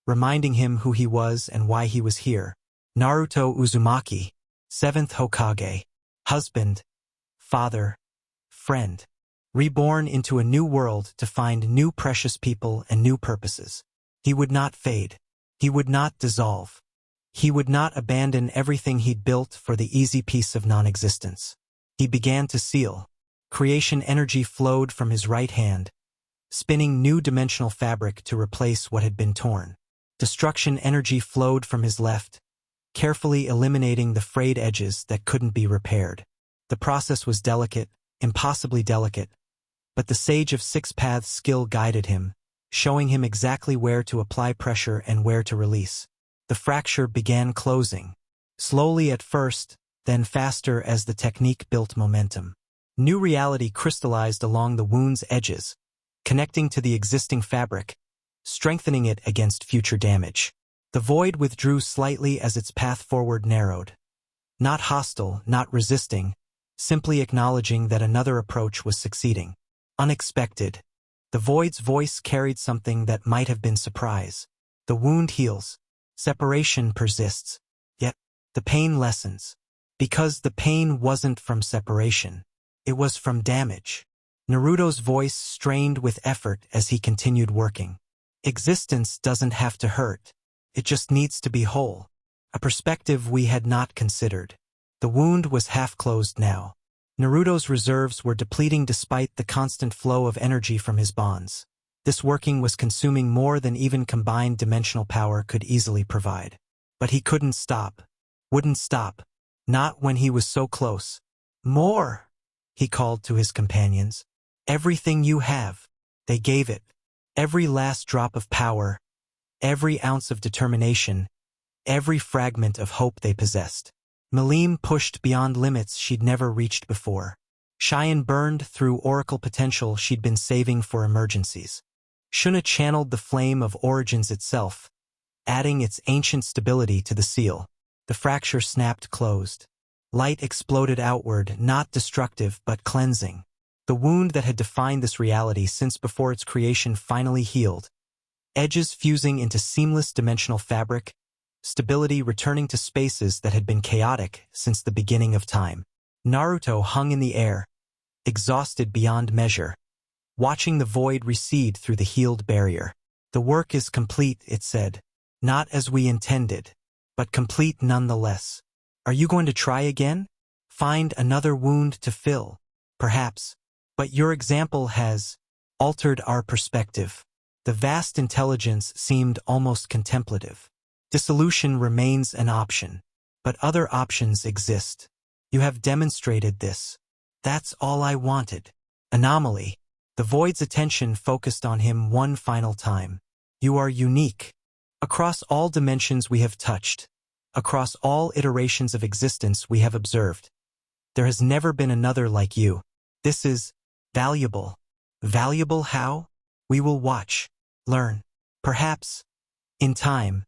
reminding him who he was and why he was here. Naruto Uzumaki, 7th Hokage, husband, father, friend, reborn into a new world to find new precious people and new purposes. He would not fade. He would not dissolve. He would not abandon everything he'd built for the easy peace of non-existence. He began to seal. Creation energy flowed from his right hand, spinning new dimensional fabric to replace what had been torn. Destruction energy flowed from his left, carefully eliminating the frayed edges that couldn't be repaired. The process was delicate, impossibly delicate, but the Sage of Six Paths skill guided him, showing him exactly where to apply pressure and where to release. The fracture began closing, slowly at first, then faster as the technique built momentum. New reality crystallized along the wound's edges, connecting to the existing fabric, strengthening it against future damage. The void withdrew slightly as its path forward narrowed. Not hostile, not resisting, simply acknowledging that another approach was succeeding. Unexpected. The void's voice carried something that might have been surprise. The wound heals. Separation persists. Yet, the pain lessens. Because the pain wasn't from separation. It was from damage. Naruto's voice strained with effort as he continued working. Existence doesn't have to hurt. It just needs to be whole. A perspective we had not considered. The wound was half closed now. Naruto's reserves were depleting despite the constant flow of energy from his bonds. This working was consuming more than even combined dimensional power could easily provide. But he couldn't stop. Wouldn't stop. Not when he was so close. More! he called to his companions. Everything you have. They gave it. Every last drop of power, every ounce of determination, every fragment of hope they possessed. Malim pushed beyond limits she'd never reached before. Cheyenne burned through oracle potential she'd been saving for emergencies. Shuna channeled the flame of origins itself, adding its ancient stability to the seal. The fracture snapped closed. Light exploded outward, not destructive but cleansing. The wound that had defined this reality since before its creation finally healed. Edges fusing into seamless dimensional fabric, stability returning to spaces that had been chaotic since the beginning of time. Naruto hung in the air, exhausted beyond measure, watching the void recede through the healed barrier. The work is complete, it said. Not as we intended, but complete nonetheless. Are you going to try again? Find another wound to fill? Perhaps. But your example has altered our perspective. The vast intelligence seemed almost contemplative. Dissolution remains an option, but other options exist. You have demonstrated this. That's all I wanted. Anomaly. The void's attention focused on him one final time. You are unique. Across all dimensions we have touched, across all iterations of existence we have observed, there has never been another like you. This is valuable. Valuable how? We will watch, learn, perhaps, in time,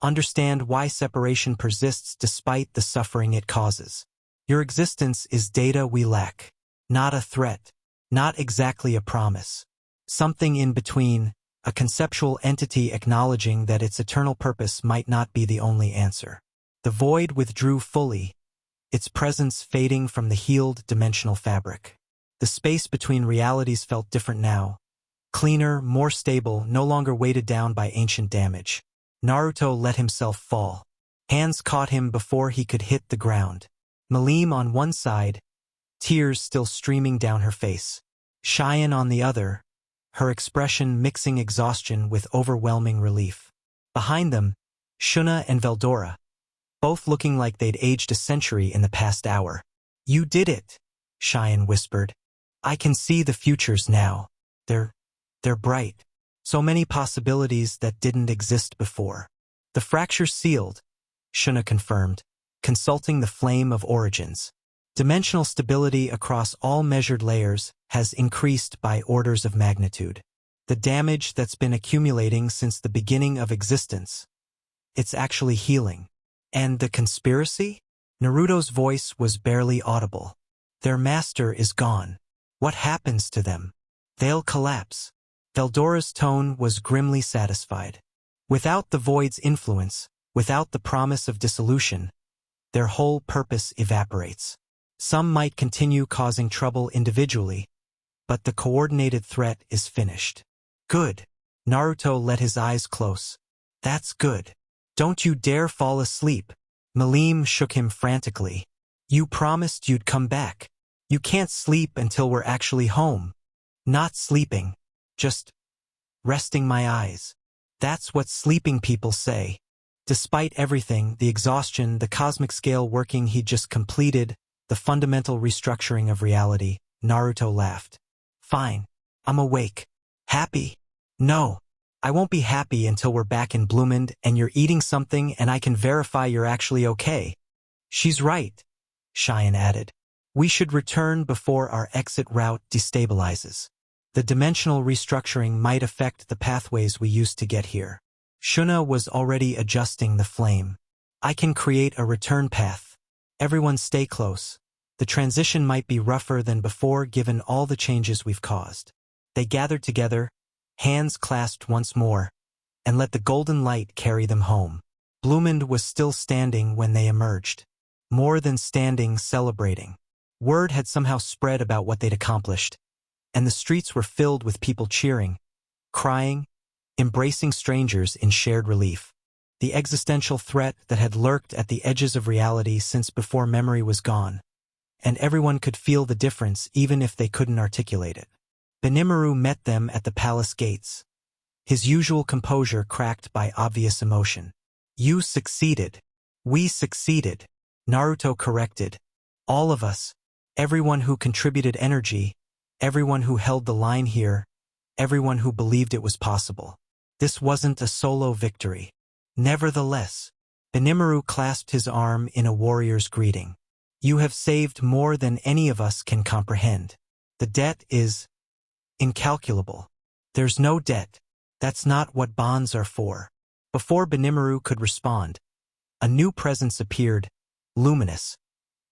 understand why separation persists despite the suffering it causes. Your existence is data we lack, not a threat, not exactly a promise. Something in between, a conceptual entity acknowledging that its eternal purpose might not be the only answer. The void withdrew fully, its presence fading from the healed dimensional fabric. The space between realities felt different now. Cleaner, more stable, no longer weighted down by ancient damage. Naruto let himself fall. Hands caught him before he could hit the ground. Malim on one side, tears still streaming down her face. Cheyenne on the other, her expression mixing exhaustion with overwhelming relief. Behind them, Shuna and Veldora, both looking like they'd aged a century in the past hour. You did it, Cheyenne whispered. I can see the futures now. They're bright. So many possibilities that didn't exist before. The fracture sealed, Shuna confirmed, consulting the flame of origins. Dimensional stability across all measured layers has increased by orders of magnitude. The damage that's been accumulating since the beginning of existence, it's actually healing. And the conspiracy? Naruto's voice was barely audible. Their master is gone. What happens to them? They'll collapse. Veldora's tone was grimly satisfied. Without the void's influence, without the promise of dissolution, their whole purpose evaporates. Some might continue causing trouble individually, but the coordinated threat is finished. Good. Naruto let his eyes close. That's good. Don't you dare fall asleep. Malim shook him frantically. You promised you'd come back. You can't sleep until we're actually home. Not sleeping. Just resting my eyes. That's what sleeping people say. Despite everything, the exhaustion, the cosmic scale working he'd just completed, the fundamental restructuring of reality, Naruto laughed. Fine. I'm awake. Happy? No. I won't be happy until we're back in Bloomend and you're eating something and I can verify you're actually okay. She's right, Cheyenne added. We should return before our exit route destabilizes. The dimensional restructuring might affect the pathways we used to get here. Shuna was already adjusting the flame. I can create a return path. Everyone stay close. The transition might be rougher than before given all the changes we've caused. They gathered together, hands clasped once more, and let the golden light carry them home. Bloomend was still standing when they emerged. More than standing, celebrating. Word had somehow spread about what they'd accomplished, and the streets were filled with people cheering, crying, embracing strangers in shared relief. The existential threat that had lurked at the edges of reality since before memory was gone, and everyone could feel the difference even if they couldn't articulate it. Benimaru met them at the palace gates, his usual composure cracked by obvious emotion. You succeeded. We succeeded. Naruto corrected. All of us. Everyone who contributed energy, everyone who held the line here, everyone who believed it was possible. This wasn't a solo victory. Nevertheless, Benimaru clasped his arm in a warrior's greeting. You have saved more than any of us can comprehend. The debt is incalculable. There's no debt. That's not what bonds are for. Before Benimaru could respond, a new presence appeared, luminous,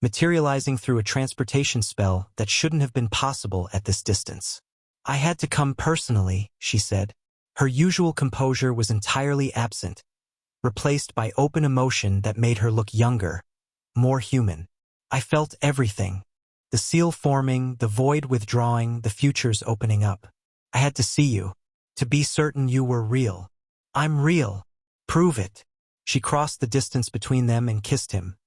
materializing through a transportation spell that shouldn't have been possible at this distance. I had to come personally, she said. Her usual composure was entirely absent, replaced by open emotion that made her look younger, more human. I felt everything. The seal forming, the void withdrawing, the futures opening up. I had to see you, to be certain you were real. I'm real. Prove it. She crossed the distance between them and kissed him.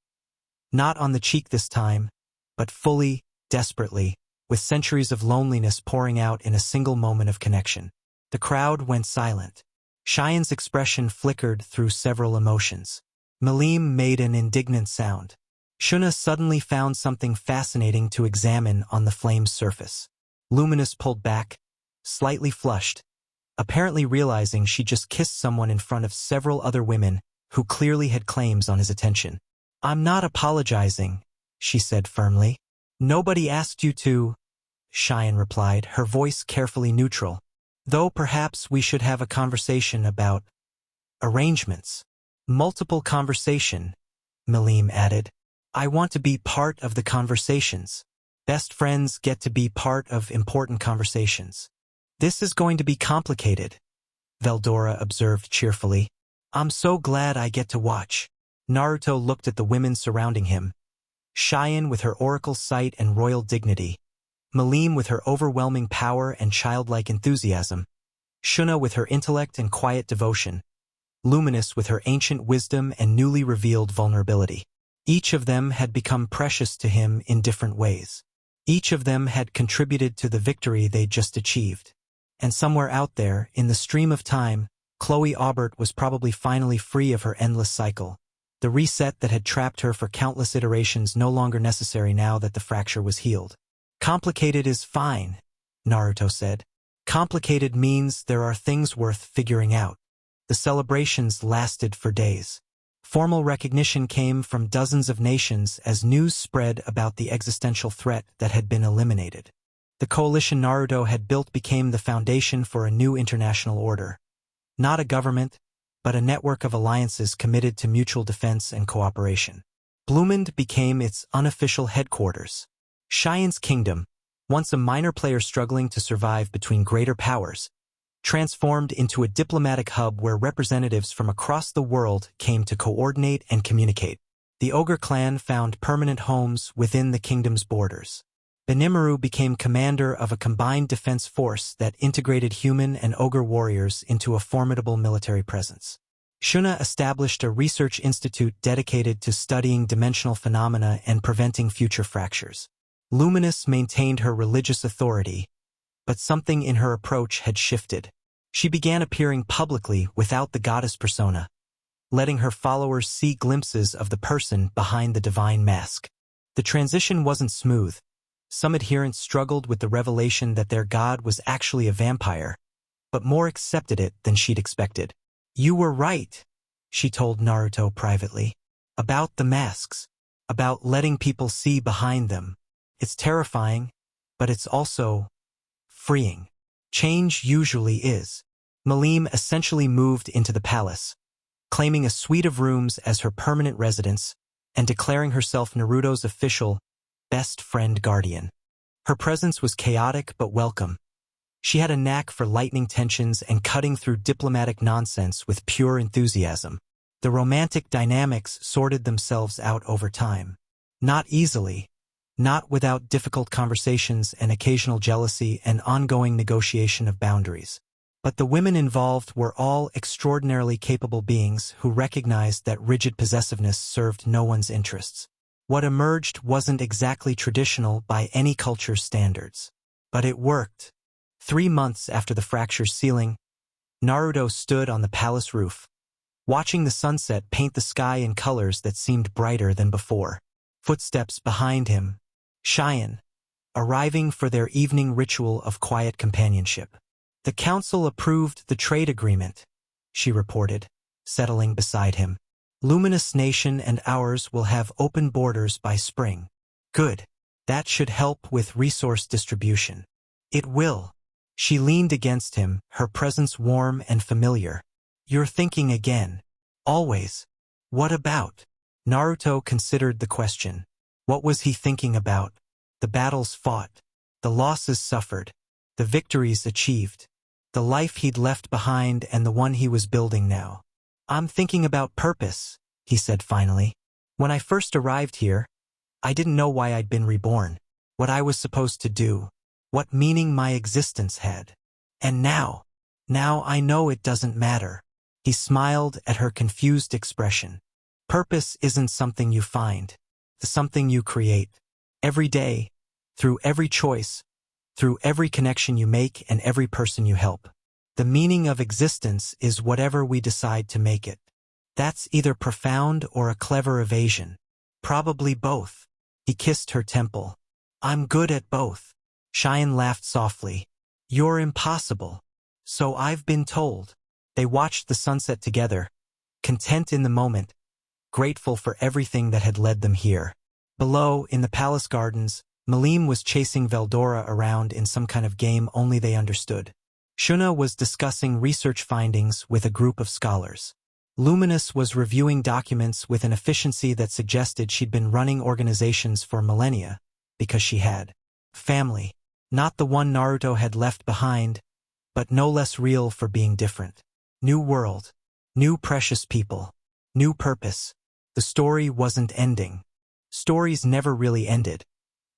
Not on the cheek this time, but fully, desperately, with centuries of loneliness pouring out in a single moment of connection. The crowd went silent. Cheyenne's expression flickered through several emotions. Malim made an indignant sound. Shuna suddenly found something fascinating to examine on the flame's surface. Luminous pulled back, slightly flushed, apparently realizing she just kissed someone in front of several other women who clearly had claims on his attention. I'm not apologizing, she said firmly. Nobody asked you to, Cheyenne replied, her voice carefully neutral. Though perhaps we should have a conversation about arrangements. Multiple conversation, Malim added. I want to be part of the conversations. Best friends get to be part of important conversations. This is going to be complicated, Veldora observed cheerfully. I'm so glad I get to watch. Naruto looked at the women surrounding him. Cheyenne with her oracle sight and royal dignity. Malim with her overwhelming power and childlike enthusiasm. Shuna with her intellect and quiet devotion. Luminous with her ancient wisdom and newly revealed vulnerability. Each of them had become precious to him in different ways. Each of them had contributed to the victory they'd just achieved. And somewhere out there, in the stream of time, Chloe Aubert was probably finally free of her endless cycle. The reset that had trapped her for countless iterations no longer necessary now that the fracture was healed. Complicated is fine, Naruto said. Complicated means there are things worth figuring out. The celebrations lasted for days. Formal recognition came from dozens of nations as news spread about the existential threat that had been eliminated. The coalition Naruto had built became the foundation for a new international order. Not a government, but a network of alliances committed to mutual defense and cooperation. Bloomond became its unofficial headquarters. Cheyenne's kingdom, once a minor player struggling to survive between greater powers, transformed into a diplomatic hub where representatives from across the world came to coordinate and communicate. The Ogre clan found permanent homes within the kingdom's borders. Benimaru became commander of a combined defense force that integrated human and ogre warriors into a formidable military presence. Shuna established a research institute dedicated to studying dimensional phenomena and preventing future fractures. Luminous maintained her religious authority, but something in her approach had shifted. She began appearing publicly without the goddess persona, letting her followers see glimpses of the person behind the divine mask. The transition wasn't smooth. Some adherents struggled with the revelation that their god was actually a vampire, but more accepted it than she'd expected. You were right, she told Naruto privately. About the masks. About letting people see behind them. It's terrifying, but it's also freeing. Change usually is. Malim essentially moved into the palace, claiming a suite of rooms as her permanent residence and declaring herself Naruto's official best friend guardian. Her presence was chaotic but welcome. She had a knack for lightening tensions and cutting through diplomatic nonsense with pure enthusiasm. The romantic dynamics sorted themselves out over time. Not easily, not without difficult conversations and occasional jealousy and ongoing negotiation of boundaries. But the women involved were all extraordinarily capable beings who recognized that rigid possessiveness served no one's interests. What emerged wasn't exactly traditional by any culture's standards. But it worked. 3 months after the fracture's sealing, Naruto stood on the palace roof, watching the sunset paint the sky in colors that seemed brighter than before. Footsteps behind him. Cheyenne, arriving for their evening ritual of quiet companionship. The council approved the trade agreement, she reported, settling beside him. Luminous Nation and ours will have open borders by spring. Good. That should help with resource distribution. It will. She leaned against him, her presence warm and familiar. You're thinking again. Always. What about? Naruto considered the question. What was he thinking about? The battles fought. The losses suffered. The victories achieved. The life he'd left behind and the one he was building now. I'm thinking about purpose, he said finally. When I first arrived here, I didn't know why I'd been reborn, what I was supposed to do, what meaning my existence had. And now I know it doesn't matter. He smiled at her confused expression. Purpose isn't something you find, it's something you create. Every day, through every choice, through every connection you make and every person you help. The meaning of existence is whatever we decide to make it. That's either profound or a clever evasion. Probably both. He kissed her temple. I'm good at both. Cheyenne laughed softly. You're impossible. So I've been told. They watched the sunset together, content in the moment, grateful for everything that had led them here. Below, in the palace gardens, Malim was chasing Veldora around in some kind of game only they understood. Shuna was discussing research findings with a group of scholars. Luminous was reviewing documents with an efficiency that suggested she'd been running organizations for millennia, because she had family, not the one Naruto had left behind, but no less real for being different. New world, new precious people, new purpose. The story wasn't ending. Stories never really ended.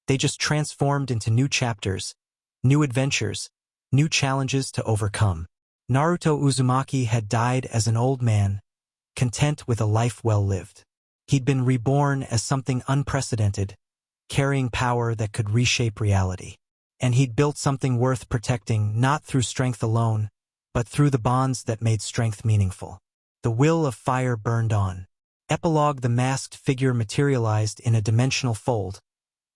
They just transformed into new chapters, new adventures, new challenges to overcome. Naruto Uzumaki had died as an old man, content with a life well lived. He'd been reborn as something unprecedented, carrying power that could reshape reality. And he'd built something worth protecting not through strength alone, but through the bonds that made strength meaningful. The will of fire burned on. Epilogue: the masked figure materialized in a dimensional fold,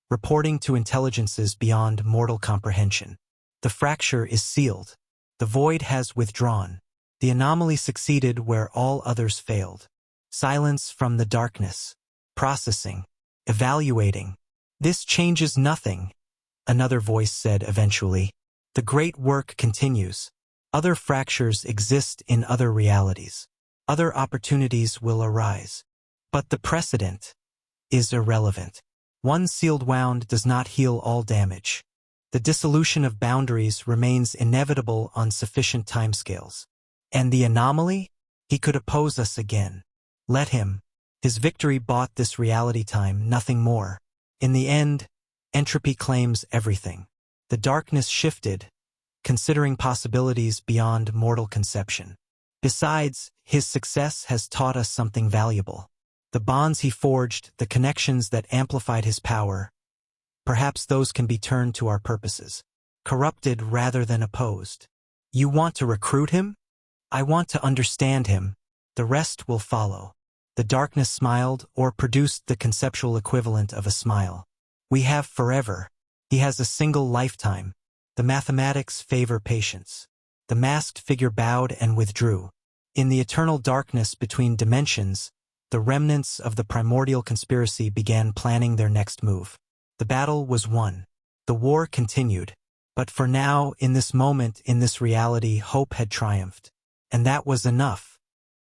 reporting to intelligences beyond mortal comprehension. The fracture is sealed. The void has withdrawn. The anomaly succeeded where all others failed. Silence from the darkness. Processing. Evaluating. This changes nothing, another voice said eventually. The great work continues. Other fractures exist in other realities. Other opportunities will arise. But the precedent is irrelevant. One sealed wound does not heal all damage. The dissolution of boundaries remains inevitable on sufficient timescales. And the anomaly? He could oppose us again. Let him. His victory bought this reality time, nothing more. In the end, entropy claims everything. The darkness shifted, considering possibilities beyond mortal conception. Besides, his success has taught us something valuable. The bonds he forged, the connections that amplified his power, perhaps those can be turned to our purposes. Corrupted rather than opposed. You want to recruit him? I want to understand him. The rest will follow. The darkness smiled, or produced the conceptual equivalent of a smile. We have forever. He has a single lifetime. The mathematics favor patience. The masked figure bowed and withdrew. In the eternal darkness between dimensions, the remnants of the primordial conspiracy began planning their next move. The battle was won. The war continued. But for now, in this moment, in this reality, hope had triumphed. And that was enough.